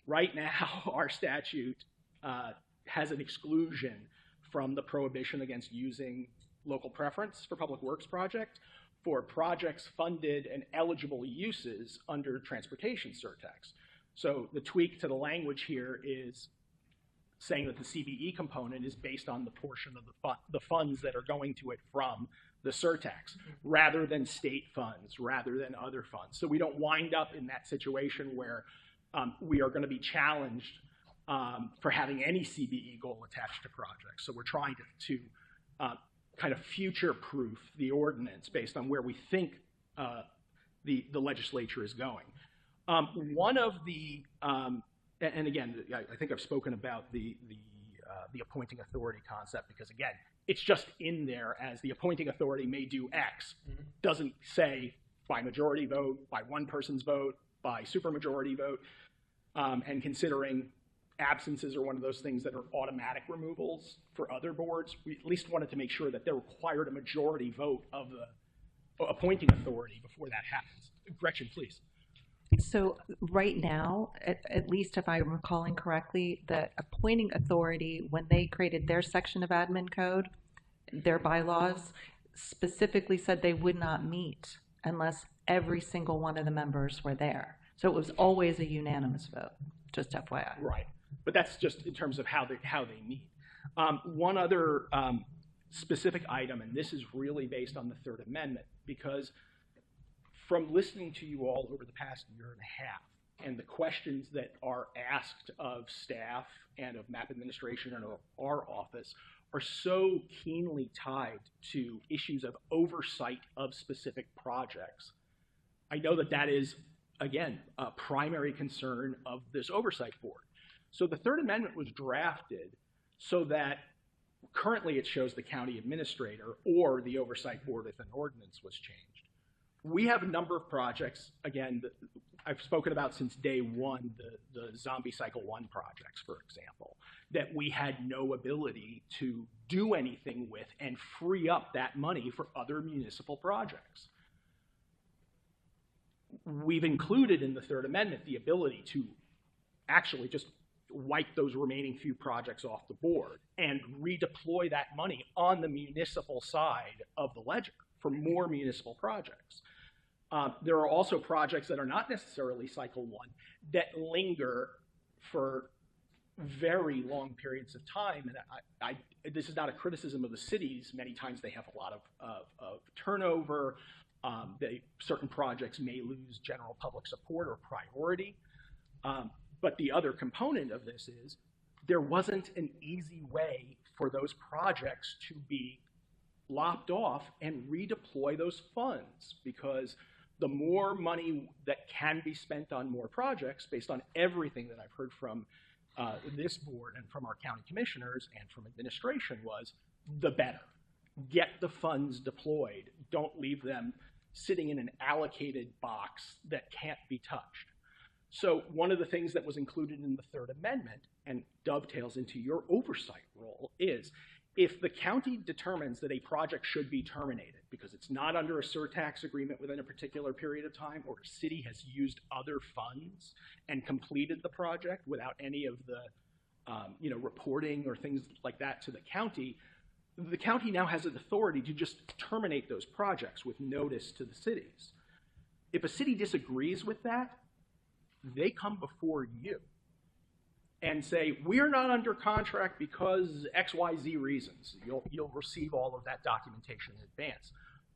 Right now, our statute has an exclusion from the prohibition against using local preference for public works project for projects funded and eligible uses under transportation surtax. So the tweak to the language here is saying that the CBE component is based on the portion of the funds that are going to it from the surtax, rather than state funds, rather than other funds. So we don't wind up in that situation where we are going to be challenged for having any CBE goal attached to projects. So we're trying to kind of future-proof the ordinance based on where we think the legislature is going. One of the, and again, I think I've spoken about the appointing authority concept because, again, it's just in there as the appointing authority may do X. Doesn't say by majority vote, by one person's vote, by supermajority vote, and considering absences are one of those things that are automatic removals for other boards. We at least wanted to make sure that there required a majority vote of the appointing authority before that happens. Gretchen, please. So right now, at least if I'm recalling correctly, the appointing authority, when they created their section of admin code, their bylaws specifically said they would not meet unless every single one of the members were there. So it was always a unanimous vote, just FYI. Right, but that's just in terms of how they meet. One other specific item, and this is really based on the Third Amendment, because from listening to you all over the past year and a half, and the questions that are asked of staff and of MAP administration and of our office are so keenly tied to issues of oversight of specific projects. I know that that is, again, a primary concern of this oversight board. So the Third Amendment was drafted so that currently it shows the county administrator or the oversight board if an ordinance was changed. We have a number of projects, again, that I've spoken about since day one, the Zombie Cycle 1 projects, for example, that we had no ability to do anything with and free up that money for other municipal projects. We've included in the Third Amendment the ability to actually just wipe those remaining few projects off the board and redeploy that money on the municipal side of the ledger for more municipal projects. There are also projects that are not necessarily Cycle 1 that linger for very long periods of time. And this is not a criticism of the cities. Many times they have a lot of turnover. Certain projects may lose general public support or priority. But the other component of this is there wasn't an easy way for those projects to be lopped off and redeploy those funds, because the more money that can be spent on more projects, based on everything that I've heard from this board and from our county commissioners and from administration, was the better. Get the funds deployed. Don't leave them sitting in an allocated box that can't be touched. So one of the things that was included in the Third Amendment and dovetails into your oversight role is if the county determines that a project should be terminated because it's not under a surtax agreement within a particular period of time, or a city has used other funds and completed the project without any of the reporting or things like that to the county now has an authority to just terminate those projects with notice to the cities. If a city disagrees with that, they come before you and say, we're not under contract because XYZ reasons. You'll receive all of that documentation in advance.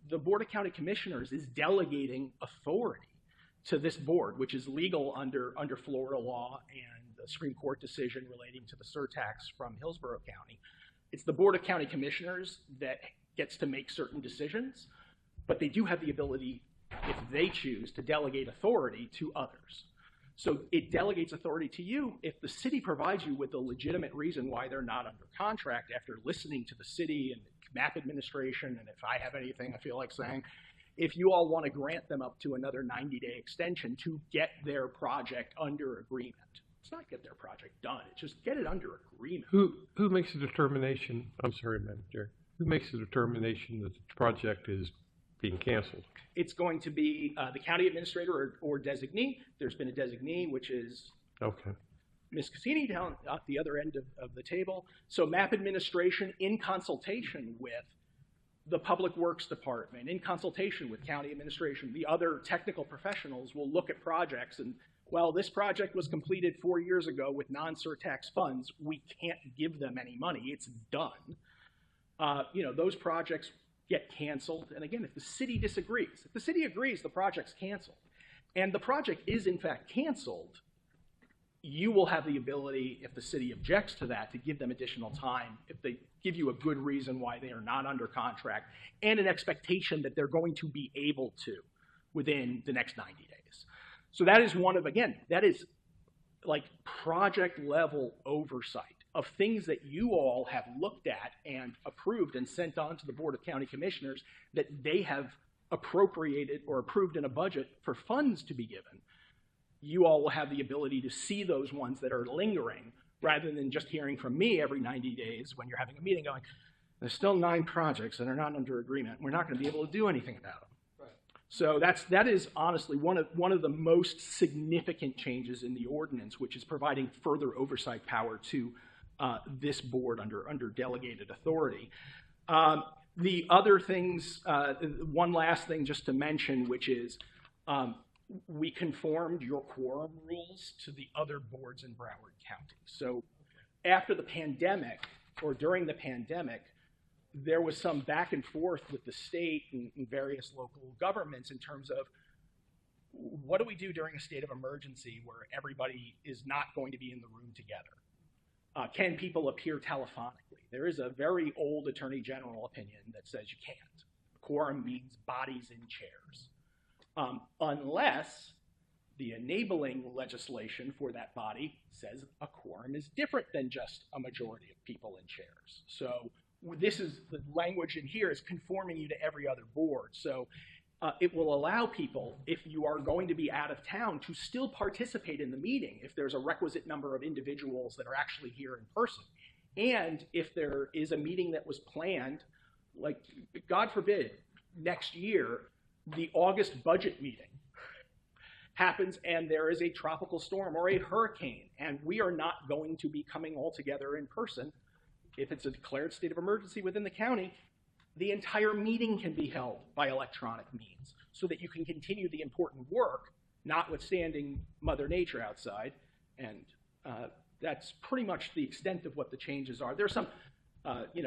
The Board of County Commissioners is delegating authority to this board, which is legal under Florida law and the Supreme Court decision relating to the surtax from Hillsborough County. It's the Board of County Commissioners that gets to make certain decisions, but they do have the ability, if they choose, to delegate authority to others. So it delegates authority to you if the city provides you with a legitimate reason why they're not under contract after listening to the city and the MAP administration, and if I have anything I feel like saying, if you all want to grant them up to another 90-day extension to get their project under agreement. It's not get their project done, it's just get it under agreement. Who makes the determination, I'm sorry, Madam Chair, who makes the determination that the project is being canceled? It's going to be the county administrator or designee. There's been a designee, which is okay. Ms. Cassini down at the other end of the table. So map administration in consultation with the Public Works Department, in consultation with county administration, the other technical professionals will look at projects and, well, this project was completed 4 years ago with non-surtax funds. We can't give them any money. It's done. You know, those projects get canceled. And again, if the city disagrees, if the city agrees the project's canceled, and the project is in fact canceled, you will have the ability, if the city objects to that, to give them additional time if they give you a good reason why they are not under contract and an expectation that they're going to be able to within the next 90 days. So that is one of, again, that is like project level oversight of things that you all have looked at and approved and sent on to the Board of County Commissioners that they have appropriated or approved in a budget for funds to be given. You all will have the ability to see those ones that are lingering rather than just hearing from me every 90 days when you're having a meeting going, there's still 9 projects that are not under agreement. We're not going to be able to do anything about them. Right. So that is honestly one of the most significant changes in the ordinance, which is providing further oversight power to this board under delegated authority. The other things, one last thing just to mention, which is we conformed your quorum rules to the other boards in Broward County. So after the pandemic, or during the pandemic, there was some back and forth with the state and various local governments in terms of what do we do during a state of emergency where everybody is not going to be in the room together? Can people appear telephonically? There is a very old Attorney General opinion that says you can't. Quorum means bodies in chairs. Unless the enabling legislation for that body says a quorum is different than just a majority of people in chairs. So this is, the language in here is conforming you to every other board. So it will allow people, if you are going to be out of town, to still participate in the meeting if there's a requisite number of individuals that are actually here in person. And if there is a meeting that was planned, like, God forbid, next year, the August budget meeting happens and there is a tropical storm or a hurricane, and we are not going to be coming all together in person. If it's a declared state of emergency within the county, the entire meeting can be held by electronic means so that you can continue the important work, notwithstanding Mother Nature outside. And that's pretty much the extent of what the changes are. There's some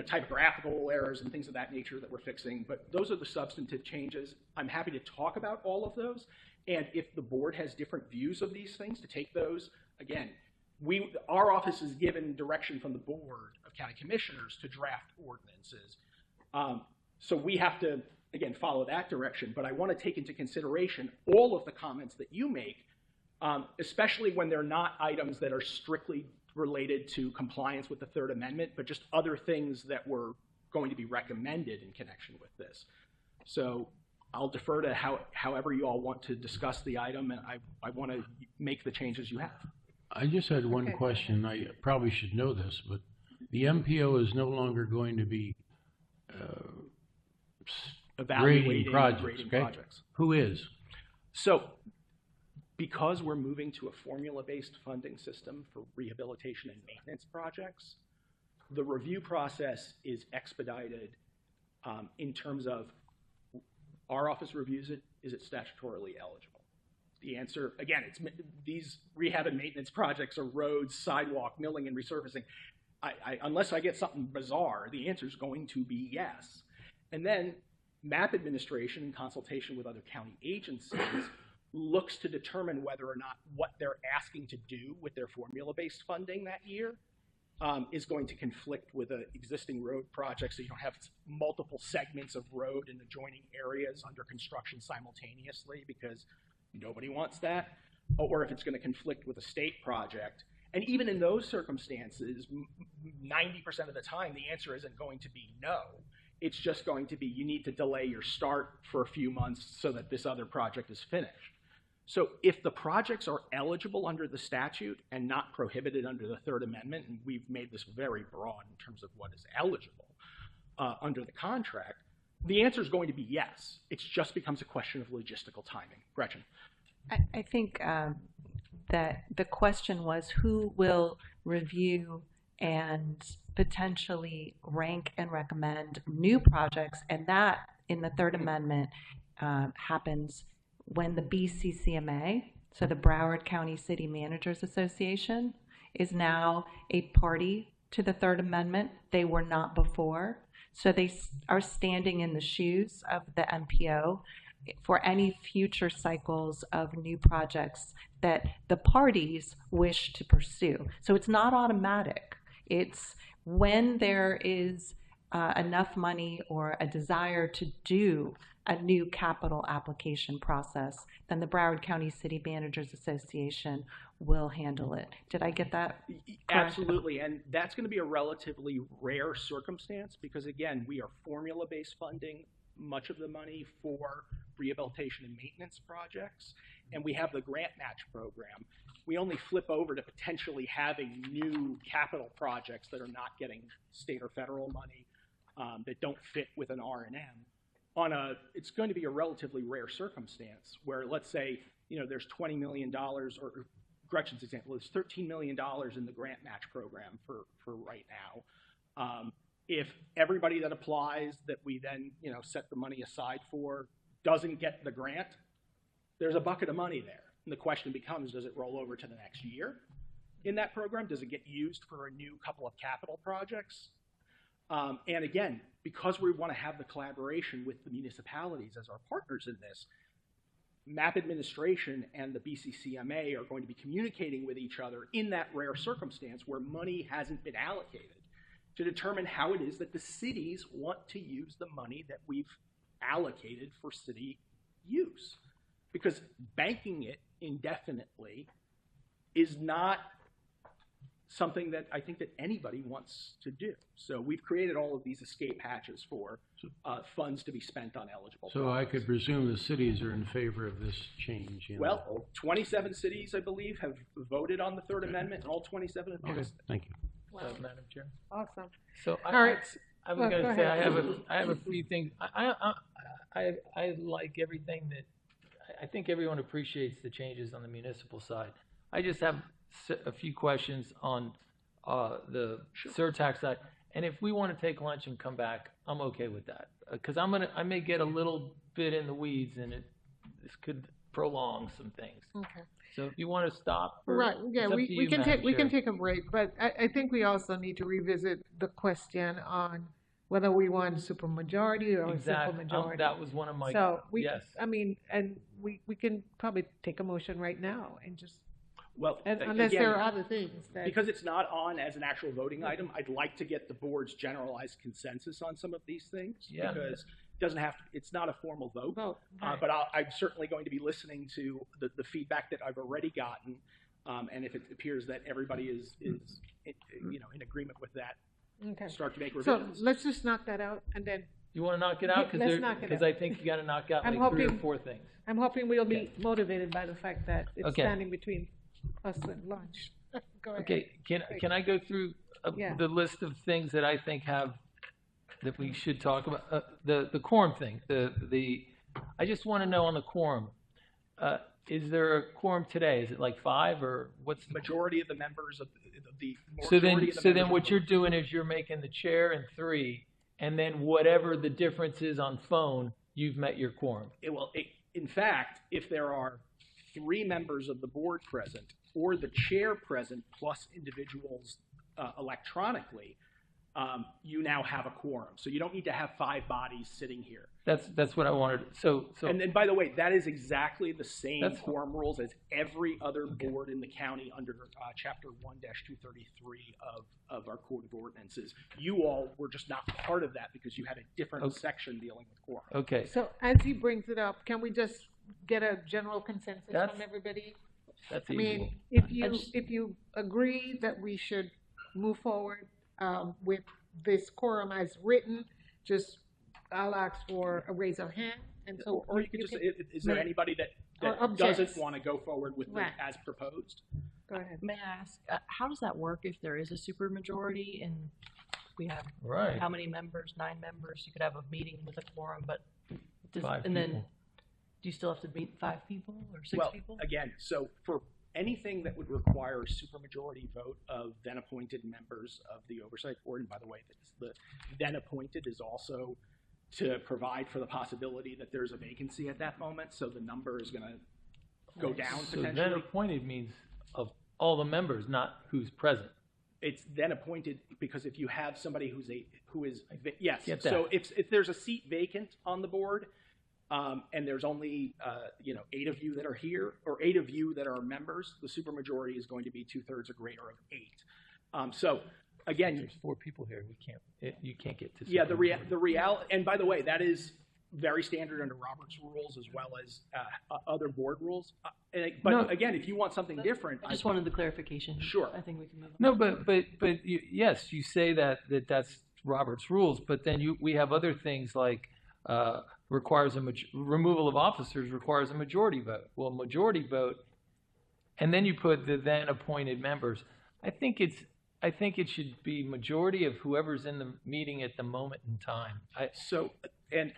typographical errors and things of that nature that we're fixing, but those are the substantive changes. I'm happy to talk about all of those. And if the board has different views of these things, to take those, again, our office is given direction from the Board of County Commissioners to draft ordinances. So we have to, again, follow that direction, but I want to take into consideration all of the comments that you make, especially when they're not items that are strictly related to compliance with the Third Amendment, but just other things that were going to be recommended in connection with this. So I'll defer to however you all want to discuss the item, and I want to make the changes you have. I just had one question. I probably should know this, but the MPO is no longer going to be grading projects, okay? Projects. Who is? So because we're moving to a formula-based funding system for rehabilitation and maintenance projects, the review process is expedited in terms of our office reviews it, is it statutorily eligible? The answer, again, it's these rehab and maintenance projects are roads, sidewalk, milling, and resurfacing. Unless I get something bizarre, the answer is going to be yes. And then map administration, in consultation with other county agencies, looks to determine whether or not what they're asking to do with their formula-based funding that year is going to conflict with an existing road project, so you don't have multiple segments of road in adjoining areas under construction simultaneously, because nobody wants that, or if it's going to conflict with a state project. And even in those circumstances, 90% of the time, the answer isn't going to be no. It's just going to be you need to delay your start for a few months so that this other project is finished. So if the projects are eligible under the statute and not prohibited under the Third Amendment, and we've made this very broad in terms of what is eligible under the contract, the answer is going to be yes. It just becomes a question of logistical timing. Gretchen. I think that the question was who will review and potentially rank and recommend new projects, and that in the Third Amendment happens when the BCCMA, so the Broward County City Managers Association, is now a party to the Third Amendment. They were not before, so they are standing in the shoes of the MPO for any future cycles of new projects that the parties wish to pursue. So it's not automatic. It's when there is enough money or a desire to do a new capital application process, then the Broward County City Managers Association will handle it. Did I get that correct? Absolutely, and that's going to be a relatively rare circumstance because, again, we are formula-based funding much of the money for rehabilitation and maintenance projects, and we have the grant match program. We only flip over to potentially having new capital projects that are not getting state or federal money that don't fit with an R&M. It's going to be a relatively rare circumstance where, let's say, there's $20 million, or Gretchen's example, there's $13 million in the grant match program for right now. If everybody that applies that we then set the money aside for doesn't get the grant, there's a bucket of money there. And the question becomes, does it roll over to the next year in that program? Does it get used for a new couple of capital projects? And again, because we want to have the collaboration with the municipalities as our partners in this, MAP administration and the BCCMA are going to be communicating with each other in that rare circumstance where money hasn't been allocated to determine how it is that the cities want to use the money that we've allocated for city use. Because banking it indefinitely is not something that I think that anybody wants to do. So we've created all of these escape hatches for funds to be spent on eligible So projects. I could presume the cities are in favor of this change. Well, 27 cities, I believe, have voted on the Third Amendment, and all 27 have passed. Thank you. Madam Chair. Awesome. So All right. I was Well, going go to say ahead. I have a few things. I like everything that I think everyone appreciates the changes on the municipal side. I just have a few questions on the surtax side, and if we want to take lunch and come back, I'm okay with that because I may get a little bit in the weeds, and this could prolong some things. Okay. So if you want to stop, Right. Yeah, it's up to we you, can Madam take we can Chair. take a break, but I think we also need to revisit the question on whether we want supermajority or Exactly. simple majority. That was one of my So we, yes. I mean, and we can probably take a motion right now and just. Well, Unless again, there are other things that. Because it's not on as an actual voting item, I'd like to get the board's generalized consensus on some of these things. Yeah. Because it doesn't have to, it's not a formal vote. Right. But I'm certainly going to be listening to the feedback that I've already gotten. And if it appears that everybody is in agreement with that, Okay. start to make So revisions. let's just knock that out and then. You want to knock it out? Let's knock it Because out. I think you got to knock out I'm like 3 or hoping- 4 things. I'm hoping we'll be motivated by the fact that it's Okay. standing between us and lunch. Go ahead. Okay, can I go through Yeah. the list of things that I think that we should talk about? The quorum thing. I just want to know on the quorum. Is there a quorum today? Is it like 5 or what's the Majority of the members of the So majority of the then members what of you're doing is you're making the chair and 3, and then whatever the difference is on phone, you've met your quorum. in fact, if there are 3 members of the board present or the chair present plus individuals electronically, you now have a quorum. So you don't need to have 5 bodies sitting here. That's what I wanted. So And then, by the way, that is exactly the same That's- quorum rules as every other board in the county under Chapter 1-233 of our Code of Ordinances. You all were just not part of that because you had a different section dealing with quorum. Okay. So as he brings it up, can we just get a general consensus That's- from everybody? That's I easy. mean, if you agree that we should move forward with this quorum as written, I'll ask for a raise of hand, and so. Or you could just, is there anybody that Or objects. doesn't want to go forward with Right. it as proposed? Go ahead. May I ask, how does that work if there is a supermajority and we have Right. how many members? 9 members. You could have a meeting with a quorum, but Five and then people. do you still have to meet 5 people or 6 Well, people? again, so for anything that would require a supermajority vote of then appointed members of the oversight board, and by the way, the then appointed is also to provide for the possibility that there's a vacancy at that moment, so the number is going to go down So potentially. then appointed means of all the members, not who's present. It's then appointed because if you have somebody yes. Get that. So if there's a seat vacant on the board, and there's only 8 of you that are here, or 8 of you that are members, the supermajority is going to be 2/3 or greater of 8. So again, There's 4 people here. You can't get to. yeah, the reality, and by the way, that is very standard under Robert's rules as well as other board rules. But again, if you want something different, I just wanted the clarification. Sure. I think we can move on. No, but yes, you say that's Robert's rules, but then we have other things like requires removal of officers requires a majority vote. Well, majority vote, and then you put the then appointed members. I think it should be majority of whoever's in the meeting at the moment in time. And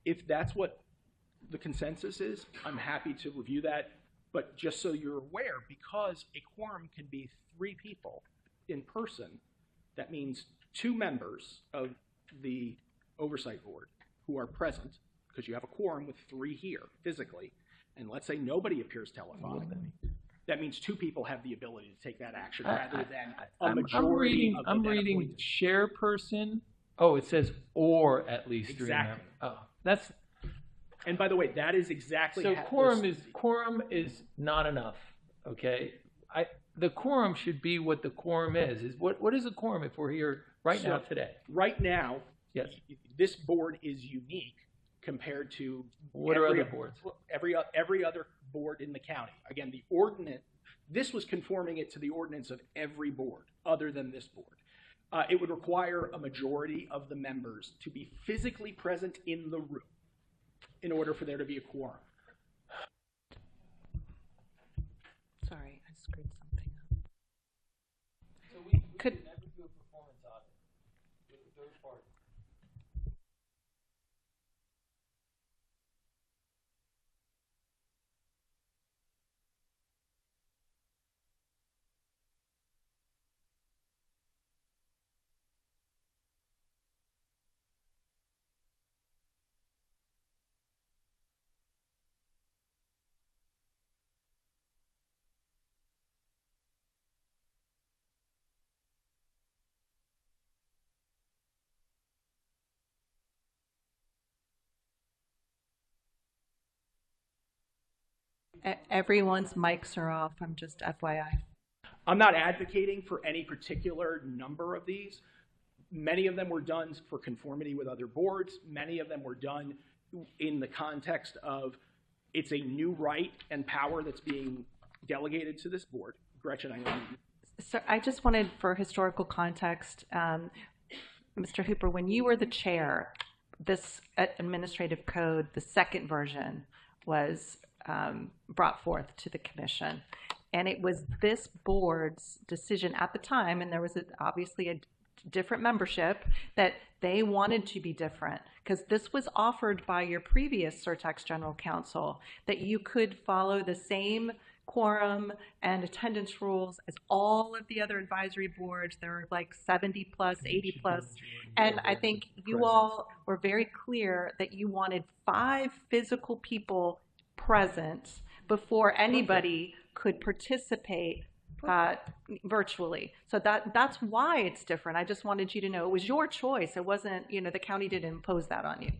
if that's what the consensus is, I'm happy to review that. But just so you're aware, because a quorum can be 3 people in person, that means 2 members of the oversight board who are present, because you have a quorum with 3 here physically, and let's say nobody appears telephonically. That means 2 people have the ability to take that action rather than a majority of the I'm reading chairperson. Oh, it says or at least 3 members. Oh, that's. And by the way, that is exactly So quorum is not enough. Okay, the quorum should be what the quorum is. What is a quorum if we're here now today? Right now, yes, this board is unique compared to what are other boards? Every other board in the county. Again, the ordinance. This was conforming it to the ordinance of every board other than this board. It would require a majority of the members to be physically present in the room in order for there to be a quorum. Sorry, I screwed something up. So we could never do a performance audit with a third party. Everyone's mics are off. I'm just FYI. I'm not advocating for any particular number of these. Many of them were done for conformity with other boards. Many of them were done in the context of it's a new right and power that's being delegated to this board. Gretchen, I know you. So I just wanted, for historical context, Mr. Hooper, when you were the chair, this administrative code, the second version, was brought forth to the commission. And it was this board's decision at the time, and there was obviously a different membership, that they wanted to be different, because this was offered by your previous Surtax General Counsel, that you could follow the same quorum and attendance rules as all of the other advisory boards. There are like 70 plus, 80 plus. And I think you all were very clear that you wanted 5 physical people present before anybody could participate virtually. So that's why it's different. I just wanted you to know it was your choice. It wasn't, the county didn't impose that on you.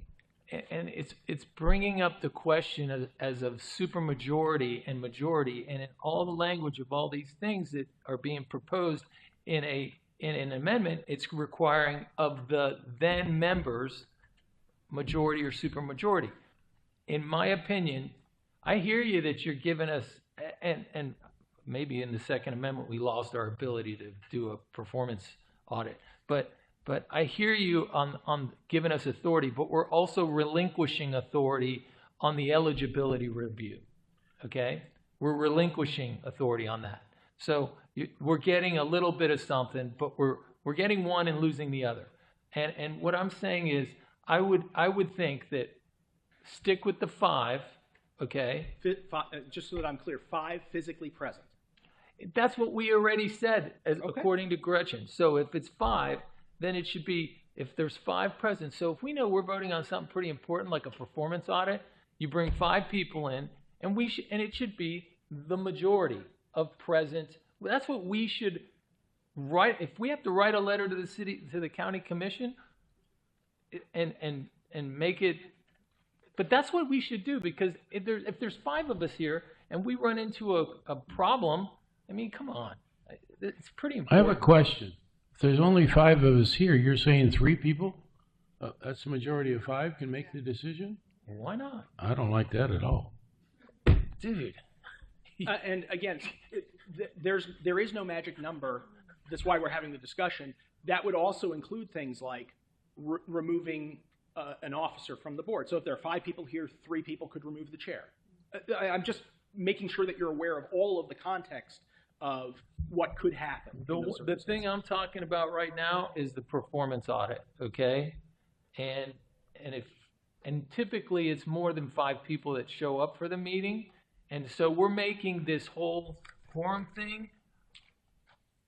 And it's bringing up the question as of supermajority and majority, and in all the language of all these things that are being proposed in an amendment, it's requiring of the then members majority or supermajority. In my opinion, I hear you that you're giving us, and maybe in the Second Amendment we lost our ability to do a performance audit, but I hear you on giving us authority, but we're also relinquishing authority on the eligibility review, okay? We're relinquishing authority on that. So we're getting a little bit of something, but we're getting one and losing the other. And what I'm saying is I would think that stick with the 5, okay? Just so that I'm clear, 5 physically present. That's what we already said, according to Gretchen. So if it's 5, then it should be, if there's 5 present. So if we know we're voting on something pretty important, like a performance audit, you bring 5 people in, and it should be the majority of present. That's what we should write. If we have to write a letter to the county commission, and make it, but that's what we should do, because if there's 5 of us here and we run into a problem, I mean, come on, it's pretty important. I have a question. If there's only 5 of us here, you're saying 3 people? That's the majority of 5 can make the decision? Why not? I don't like that at all. Dude. And again, there is no magic number. That's why we're having the discussion. That would also include things like removing an officer from the board. So if there are 5 people here, 3 people could remove the chair. I'm just making sure that you're aware of all of the context of what could happen. The thing I'm talking about right now is the performance audit, okay? And typically it's more than 5 people that show up for the meeting. And so we're making this whole quorum thing.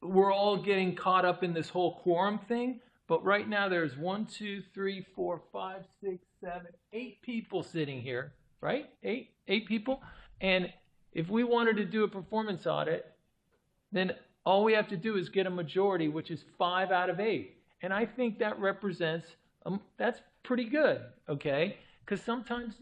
We're all getting caught up in this whole quorum thing. But right now there's 1, 2, 3, 4, 5, 6, 7, 8 people sitting here, right? 8 people. And if we wanted to do a performance audit, then all we have to do is get a majority, which is 5 out of 8. And I think that represents, that's pretty good, okay? Because sometimes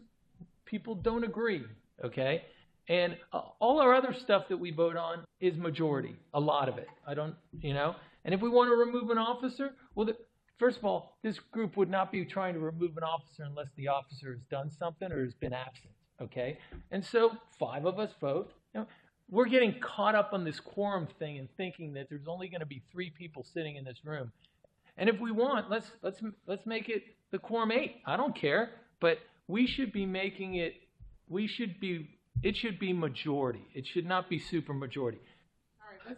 people don't agree, okay? And all our other stuff that we vote on is majority, a lot of it. I don't, and if we want to remove an officer, well, first of all, this group would not be trying to remove an officer unless the officer has done something or has been absent, okay? And so 5 of us vote. We're getting caught up on this quorum thing and thinking that there's only going to be 3 people sitting in this room. And if we want, let's make it the quorum 8. I don't care, but we should be making it. It should be majority. It should not be super majority. All right,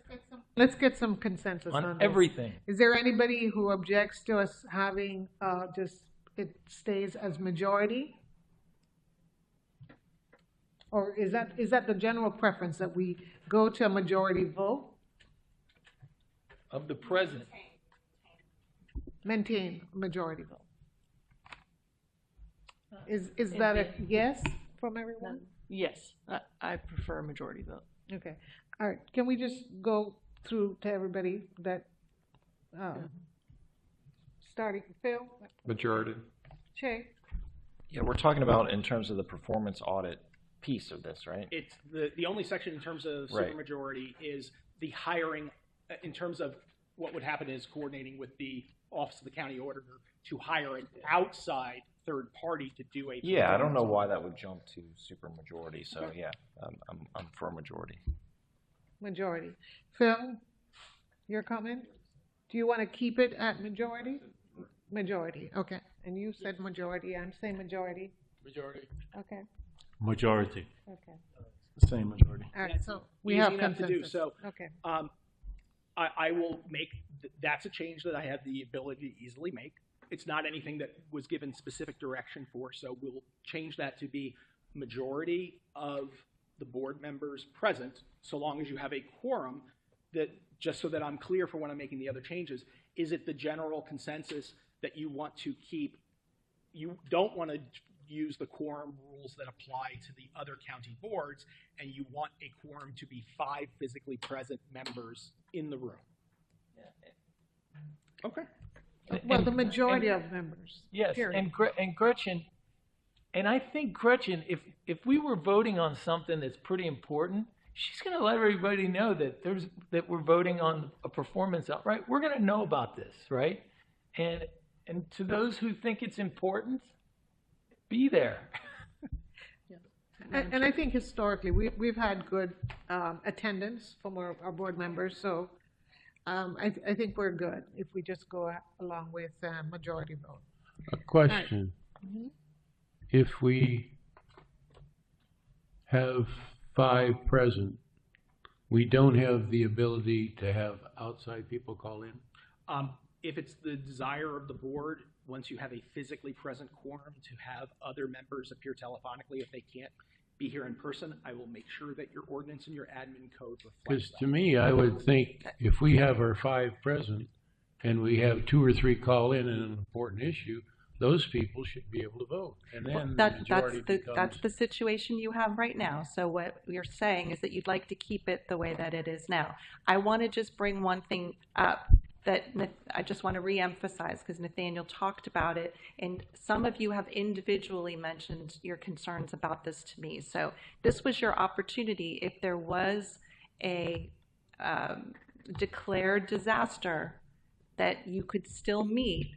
let's get some consensus on this. Everything. Is there anybody who objects to us having it stays as majority? Or is that the general preference, that we go to a majority vote? Of the present. Maintain majority vote. Is that a yes from everyone? Yes, I prefer a majority vote. Okay. All right. Can we just go through to everybody that, starting Phil? Majority. Che? Yeah, we're talking about in terms of the performance audit piece of this, right? It's the only section in terms of supermajority is the hiring. In terms of what would happen is coordinating with the Office of the County Auditor to hire an outside third party to do a. Yeah, I don't know why that would jump to supermajority. So yeah, I'm for a majority. Majority. Phil, your comment? Do you want to keep it at majority? Majority. Okay. And you said majority. I'm saying majority. Majority. Okay. Majority. Okay. The same majority. All right. So we Easy have enough consensus. to do. So okay. I will make. That's a change that I have the ability to easily make. It's not anything that was given specific direction for, so we'll change that to be majority of the board members present, so long as you have a quorum. That, just so that I'm clear for when I'm making the other changes, is it the general consensus that you want to keep, you don't want to use the quorum rules that apply to the other county boards, and you want a quorum to be 5 physically present members in the room? Okay. Well, the majority of members. Yes, period. and Gretchen, and I think Gretchen, if we were voting on something that's pretty important, she's going to let everybody know that we're voting on a performance out, right? We're going to know about this, right? And to those who think it's important, be there. And I think historically we've had good attendance from our board members, so. I think we're good if we just go along with majority vote. A question. Right. If we have 5 present, we don't have the ability to have outside people call in? If it's the desire of the board, once you have a physically present quorum, to have other members appear telephonically if they can't be here in person, I will make sure that your ordinance and your admin code reflect Because that. to me, I would think if we have our 5 present and we have 2 or 3 call in on an important issue, those people should be able to vote. And then the majority becomes. That's the situation you have right now. So what you're saying is that you'd like to keep it the way that it is now. I want to just bring one thing up that I just want to reemphasize, because Nathaniel talked about it, and some of you have individually mentioned your concerns about this to me. So this was your opportunity. If there was a declared disaster, that you could still meet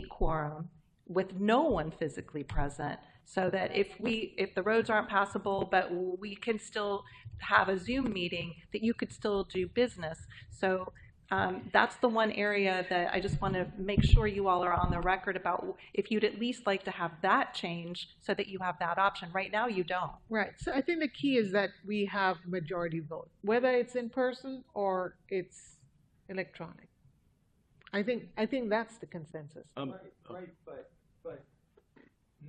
quorum with no one physically present, so that if the roads aren't passable, but we can still have a Zoom meeting, that you could still do business. So that's the one area that I just want to make sure you all are on the record about, if you'd at least like to have that change so that you have that option. Right now, you don't. Right. So I think the key is that we have majority vote, whether it's in person or it's electronic. I think that's the consensus. Right, but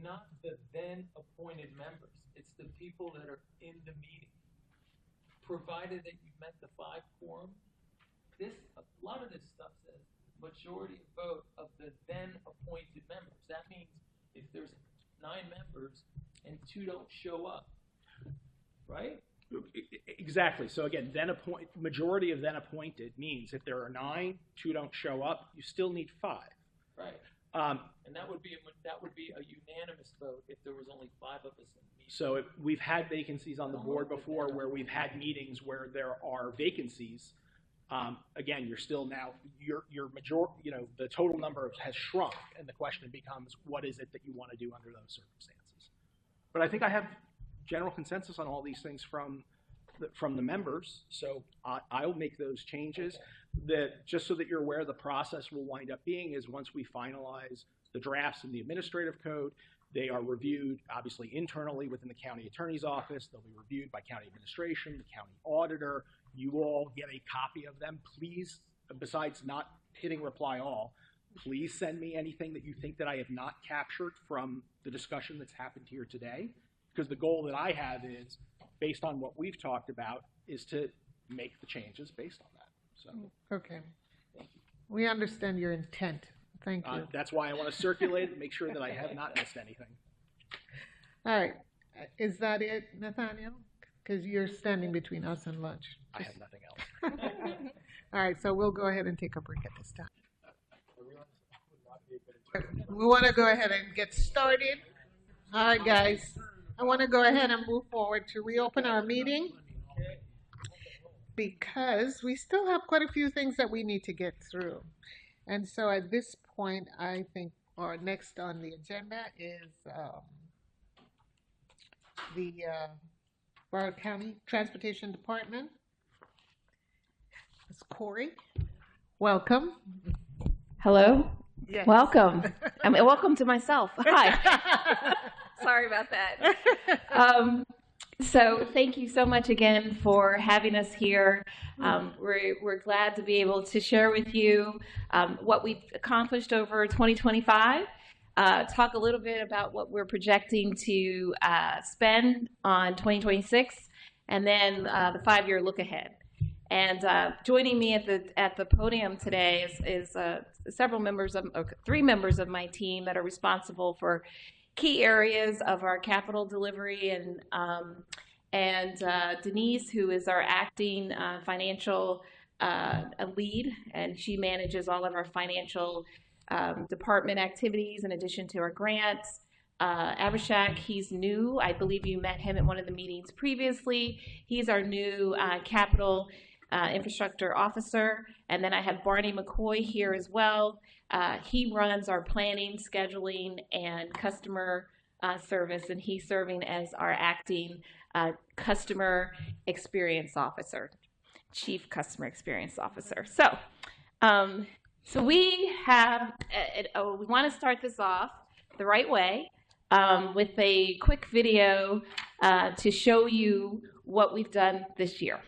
not the then appointed members. It's the people that are in the meeting. Provided that you met the 5 quorum, a lot of this stuff says majority vote of the then appointed members. That means if there's 9 members and 2 don't show up, right? Exactly. So again, majority of then appointed means if there are 9, 2 don't show up, you still need 5. Right. And that would be a unanimous vote if there was only 5 of us in the meeting. So we've had vacancies on the board before where we've had meetings where there are vacancies. Again, you're still now, your majority, the total number has shrunk, and the question becomes, what is it that you want to do under those circumstances? But I think I have general consensus on all these things from the members, so I'll make those changes. That just so that you're aware, the process will wind up being is once we finalize the drafts in the administrative code, they are reviewed, obviously internally within the county attorney's office. They'll be reviewed by county administration, the county auditor. You all get a copy of them. Please, besides not hitting reply all, please send me anything that you think that I have not captured from the discussion that's happened here today. Because the goal that I have is, based on what we've talked about, is to make the changes based on that. So. Okay. We understand your intent. Thank you. That's why I want to circulate it and make sure that I have not missed anything. All right. Is that it, Nathaniel? Because you're standing between us and lunch. I have nothing else. All right, so we'll go ahead and take a break at this time. We want to go ahead and get started. All right, guys. I want to go ahead and move forward to reopen our meeting because we still have quite a few things that we need to get through. And so at this point, I think our next on the agenda is the Broward County Transportation Department. It's Corey. Welcome. Hello. Yes. Welcome. I mean, welcome to myself. Hi. Sorry about that. So thank you so much again for having us here. We're glad to be able to share with you what we've accomplished over 2025, talk a little bit about what we're projecting to spend on 2026, and then the 5-year look ahead. And joining me at the podium today is several members of, or 3 members of my team that are responsible for key areas of our capital delivery, and Denise, who is our acting financial lead, and she manages all of our financial department activities in addition to our grants. Abhishek, he's new. I believe you met him at one of the meetings previously. He's our new capital infrastructure officer. And then I have Barney McCoy here as well. He runs our planning, scheduling, and customer service, and he's serving as our acting customer experience officer, chief customer experience officer. So, we have, we want to start this off the right way with a quick video to show you what we've done this year.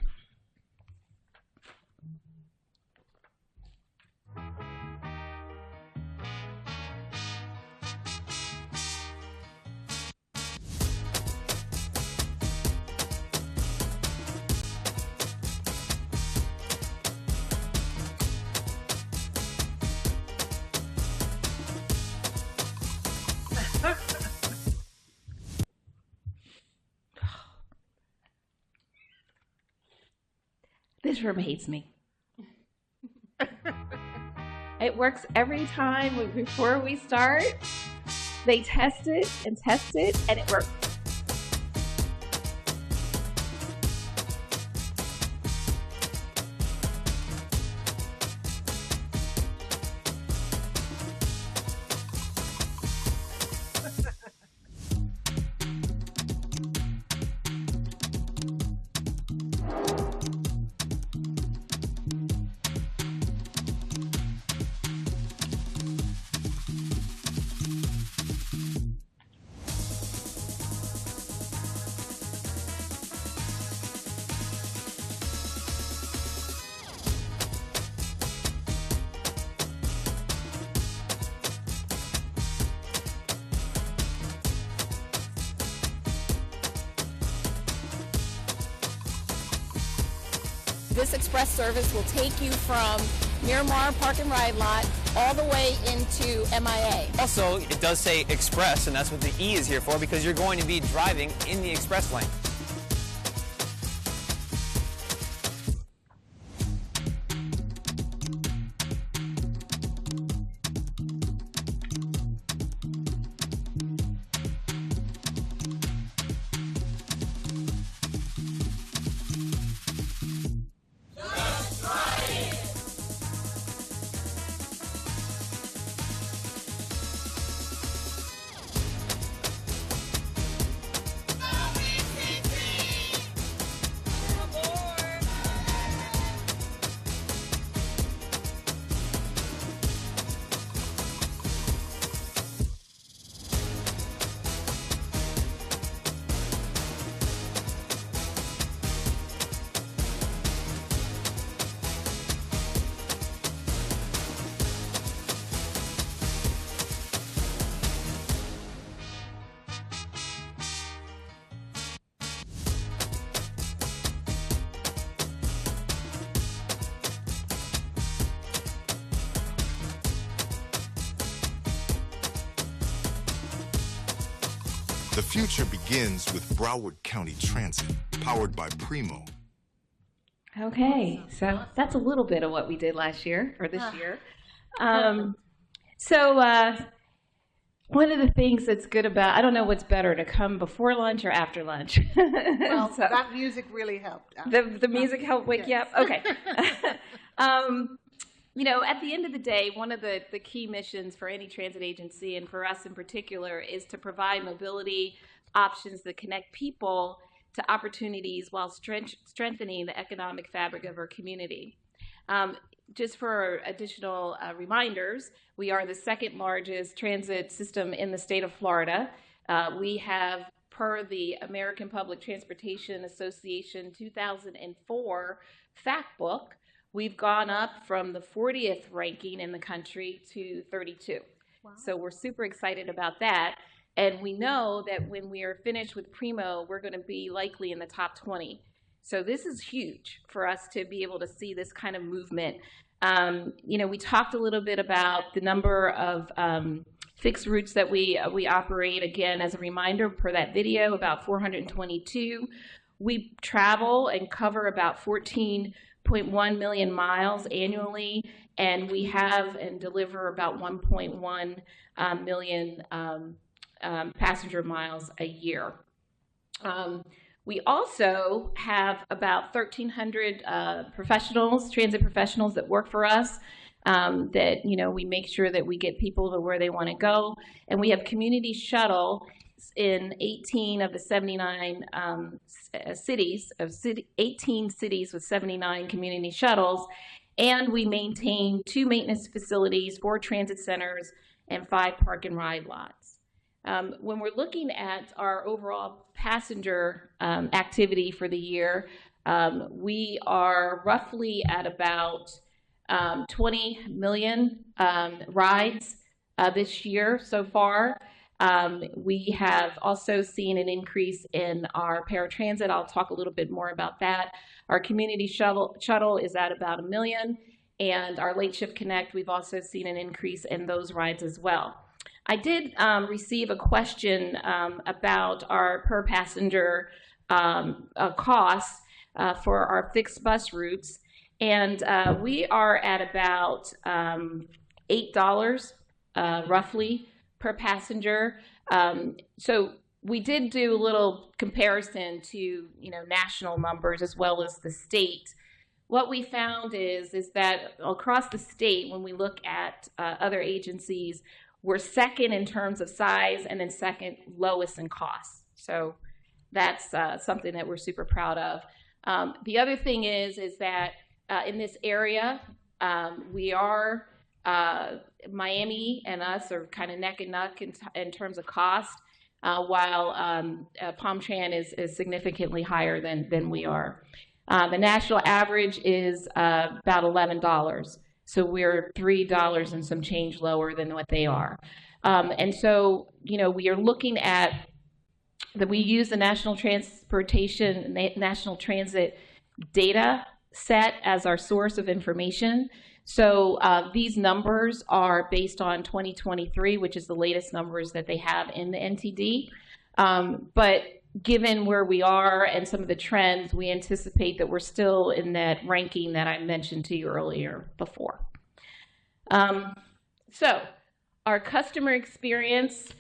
interim hates me. It works every time before we start. They test it, and it works. This express service will take you from Miramar Park and Ride Lot all the way into MIA. Also, it does say express, and that's what the E is here for, because you're going to be driving in the express lane. The future begins with Broward County Transit, powered by Primo. Okay, so that's a little bit of what we did last year, or this year. One of the things that's good about, I don't know what's better, to come before lunch or after lunch. Well, so, that music really helped. The music helped wake you up? Okay. You know, at the end of the day, one of the key missions for any transit agency, and for us in particular, is to provide mobility options that connect people to opportunities while strengthening the economic fabric of our community. Just for additional reminders, we are the second largest transit system in the state of Florida. We have, per the American Public Transportation Association 2004 fact book, we've gone up from the 40th ranking in the country to 32. Wow. So we're super excited about that. And we know that when we are finished with Primo, we're going to be likely in the top 20. So this is huge for us to be able to see this kind of movement. You know, we talked a little bit about the number of fixed routes that we operate. Again, as a reminder, per that video, about 422. We travel and cover about 14.1 million miles annually, and we have and deliver about 1.1 million passenger miles a year. We also have about 1,300 professionals, transit professionals that work for us, that, you know, we make sure that we get people to where they want to go. And we have community shuttle in 18 of the 79 cities, 18 cities with 79 community shuttles. And we maintain 2 maintenance facilities, 4 transit centers, and 5 park and ride lots. When we're looking at our overall passenger activity for the year, we are roughly at about 20 million rides this year so far. We have also seen an increase in our paratransit. I'll talk a little bit more about that. Our community shuttle is at about 1 million, and our Late Shift Connect, we've also seen an increase in those rides as well. I did receive a question about our per passenger costs for our fixed bus routes. And we are at about $8 roughly per passenger. So we did do a little comparison to national numbers as well as the state. What we found is that across the state, when we look at other agencies, we're second in terms of size and then second lowest in cost. So that's something that we're super proud of. The other thing is that in this area, we are, Miami and us are kind of neck and neck in terms of cost, while Palm Tran is significantly higher than we are. The national average is about $11. So we're $3 and some change lower than what they are. And so, we are looking at that we use the National Transit data set as our source of information. So these numbers are based on 2023, which is the latest numbers that they have in the NTD. But given where we are and some of the trends, we anticipate that we're still in that ranking that I mentioned to you earlier before. So our customer experience,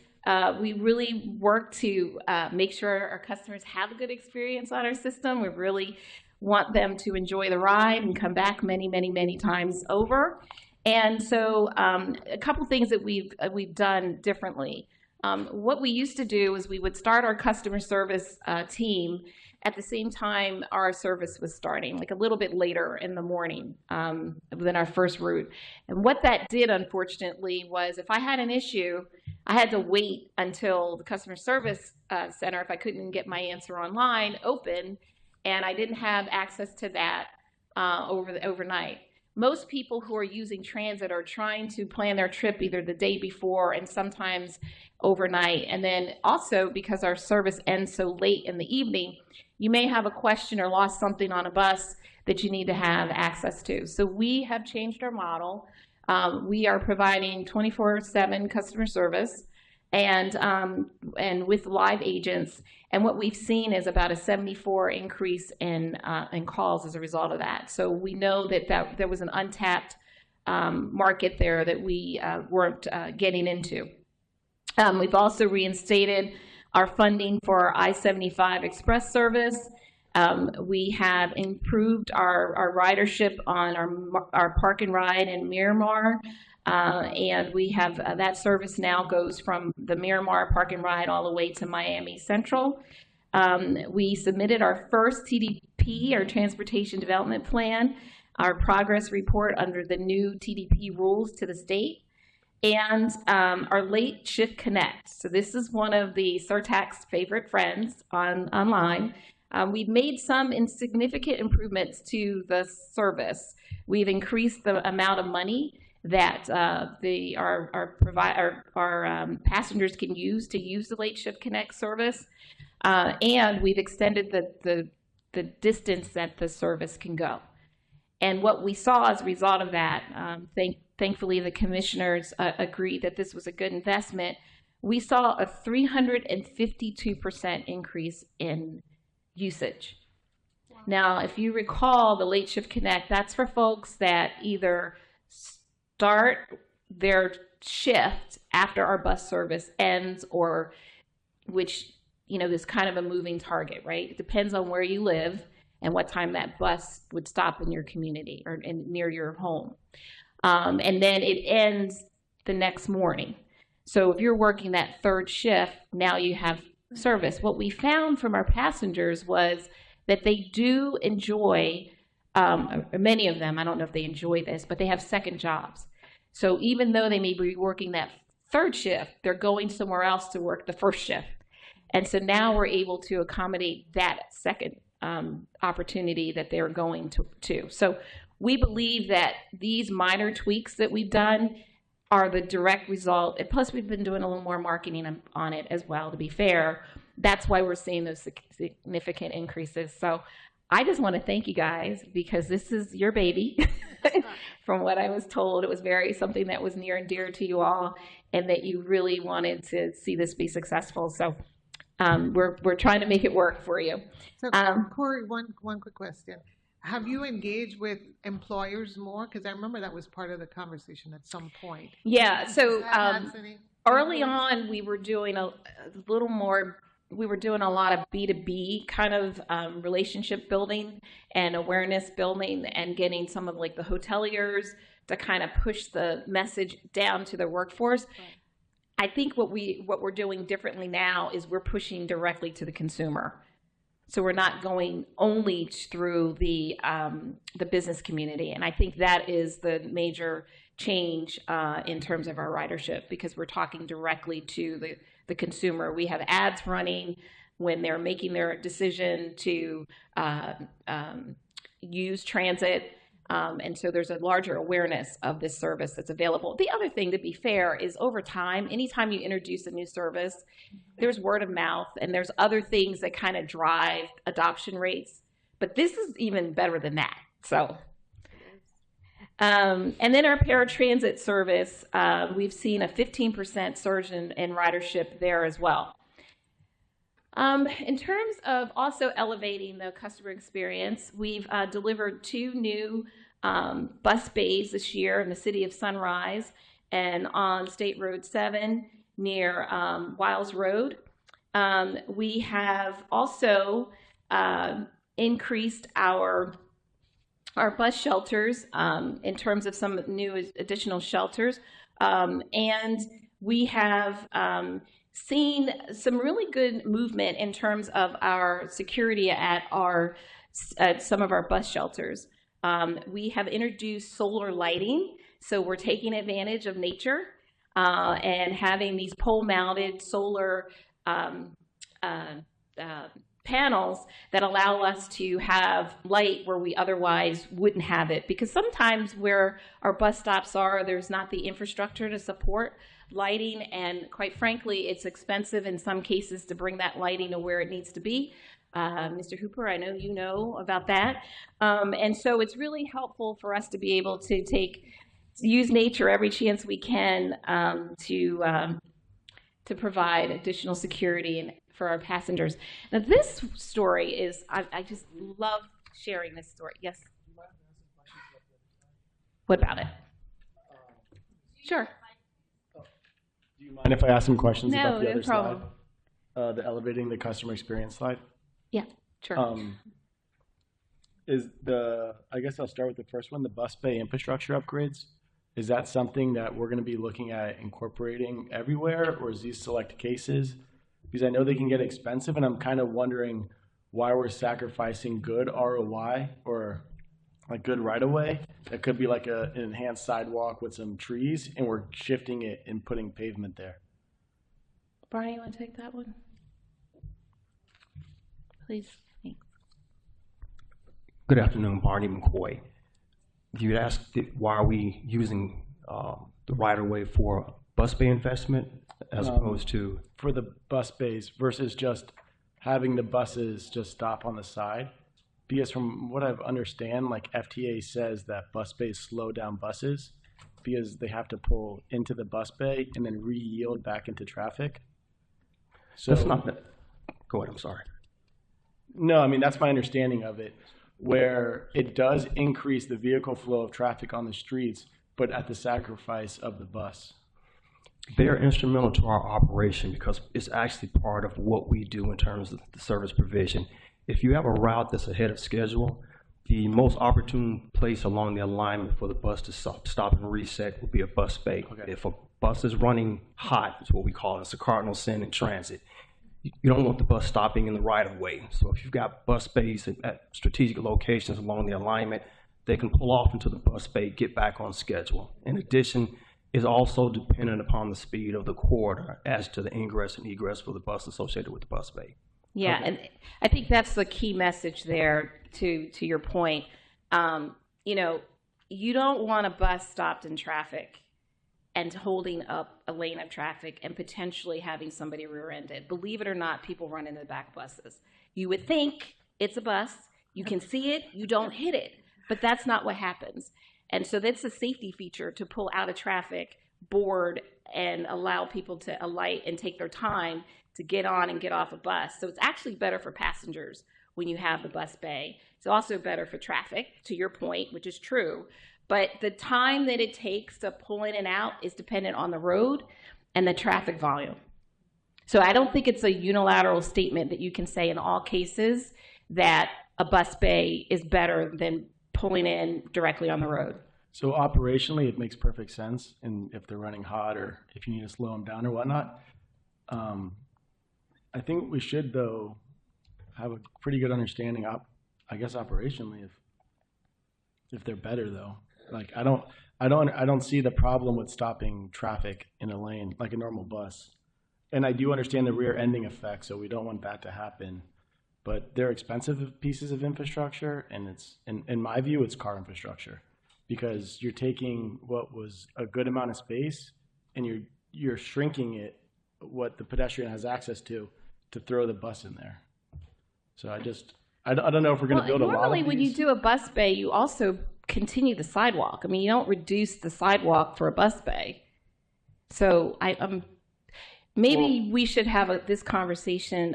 we really work to make sure our customers have a good experience on our system. We really want them to enjoy the ride and come back many, many, many times over. And so a couple things that we've done differently. What we used to do is we would start our customer service team at the same time our service was starting, like a little bit later in the morning than our first route. And what that did, unfortunately, was if I had an issue, I had to wait until the customer service center, if I couldn't get my answer online, open, and I didn't have access to that overnight. Most people who are using transit are trying to plan their trip either the day before and sometimes overnight. And then also, because our service ends so late in the evening, you may have a question or lost something on a bus that you need to have access to. So we have changed our model. We are providing 24/7 customer service and with live agents. And what we've seen is about a 74 increase in calls as a result of that. So we know that there was an untapped market there that we weren't getting into. We've also reinstated our funding for I-75 Express service. We have improved our ridership on our Park and Ride in Miramar. And we have that service now goes from the Miramar Park and Ride all the way to Miami Central. We submitted our first TDP, our Transportation Development Plan, our progress report under the new TDP rules to the state, and our Late Shift Connect. So this is one of the Surtax favorite friends online. We've made some insignificant improvements to the service. We've increased the amount of money that our passengers can use the Late Shift Connect service, and we've extended the distance that the service can go. And what we saw as a result of that, thankfully the commissioners agreed that this was a good investment. We saw a 352% increase in usage. Wow. Now, if you recall the Late Shift Connect, that's for folks that either start their shift after our bus service ends, or which, is kind of a moving target, right? It depends on where you live and what time that bus would stop in your community or near your home. And then it ends the next morning. So if you're working that third shift, now you have service. What we found from our passengers was that they do enjoy, many of them, I don't know if they enjoy this, but they have second jobs. So even though they may be working that third shift, they're going somewhere else to work the first shift. And so now we're able to accommodate that second opportunity that they're going to. So we believe that these minor tweaks that we've done are the direct result, and plus we've been doing a little more marketing on it as well, to be fair. That's why we're seeing those significant increases. So I just want to thank you guys, because this is your baby. From what I was told, it was something that was near and dear to you all, and that you really wanted to see this be successful. So we're trying to make it work for you. So Corey, one quick question. Have you engaged with employers more? Because I remember that was part of the conversation at some point. Yeah, so Has any early influence? on, we were doing a little more, we were doing a lot of B2B kind of relationship building and awareness building and getting some of like the hoteliers to kind of push the message down to the workforce. I think what we're doing differently now is we're pushing directly to the consumer. So we're not going only through the business community, and I think that is the major change in terms of our ridership, because we're talking directly to the consumer. We have ads running when they're making their decision to use transit. And so there's a larger awareness of this service that's available. The other thing, to be fair, is over time, anytime you introduce a new service, there's word of mouth and there's other things that kind of drive adoption rates. But this is even better than that. So, and then our paratransit service, we've seen a 15% surge in ridership there as well. In terms of also elevating the customer experience, we've delivered 2 new bus bays this year in the city of Sunrise and on State Road 7 near Wiles Road. We have also increased our bus shelters in terms of some new additional shelters, and we have seen some really good movement in terms of our security at some of our bus shelters. We have introduced solar lighting, so we're taking advantage of nature and having these pole-mounted solar panels that allow us to have light where we otherwise wouldn't have it. Because sometimes where our bus stops are, there's not the infrastructure to support lighting, and quite frankly, it's expensive in some cases to bring that lighting to where it needs to be. Mr. Hooper, I know you know about that. And so it's really helpful for us to be able to use nature every chance we can to provide additional security for our passengers. Now this story is, I just love sharing this story. Yes? What about it? Sure. Do you mind if I ask some questions No, about the no other problem. slide? The elevating the customer experience slide? Yeah, sure. I guess I'll start with the first one, the bus bay infrastructure upgrades. Is that something that we're going to be looking at incorporating everywhere, or is these select cases? Because I know they can get expensive, and I'm kind of wondering why we're sacrificing good ROI or like good right-of-way. That could be like an enhanced sidewalk with some trees, and we're shifting it and putting pavement there. Brian, you want to take that one? Please. Thanks. Good afternoon, Barney McCoy. You asked why are we using the right-of-way for bus bay investment as opposed to? For the bus bays versus just having the buses just stop on the side. Because from what I understand, like FTA says that bus bays slow down buses because they have to pull into the bus bay and then re-yield back into traffic. So That's not that. Go ahead, I'm sorry. No, I mean, that's my understanding of it, where it does increase the vehicle flow of traffic on the streets, but at the sacrifice of the bus. They're instrumental to our operation because it's actually part of what we do in terms of the service provision. If you have a route that's ahead of schedule, the most opportune place along the alignment for the bus to stop and reset would be a bus bay. Okay. If a bus is running hot, it's what we call it, it's a cardinal sin in transit. You don't want the bus stopping in the right of way. So if you've got bus bays at strategic locations along the alignment, they can pull off into the bus bay, get back on schedule. In addition, it's also dependent upon the speed of the corridor as to the ingress and egress for the bus associated with the bus bay. Yeah, Okay. and I think that's the key message there to your point. You know, you don't want a bus stopped in traffic and holding up a lane of traffic and potentially having somebody rear-ended. Believe it or not, people run into the back buses. You would think it's a bus, you can see it, you don't hit it, but that's not what happens. And so that's a safety feature to pull out of traffic, board, and allow people to alight and take their time to get on and get off a bus. So it's actually better for passengers when you have the bus bay. It's also better for traffic, to your point, which is true. But the time that it takes to pull in and out is dependent on the road and the traffic volume. So I don't think it's a unilateral statement that you can say in all cases that a bus bay is better than pulling in directly on the road. So operationally, it makes perfect sense, and if they're running hot or if you need to slow them down or whatnot. I think we should, though, have a pretty good understanding, I guess, operationally, if they're better, though. Like I don't see the problem with stopping traffic in a lane like a normal bus. And I do understand the rear ending effect, so we don't want that to happen. But they're expensive pieces of infrastructure, and it's, in my view, it's car infrastructure, because you're taking what was a good amount of space and you're shrinking it, what the pedestrian has access to throw the bus in there. So I don't know if we're going to build a lot of normally these. when you do a bus bay, you also continue the sidewalk. I mean, you don't reduce the sidewalk for a bus bay. So maybe we should have this conversation.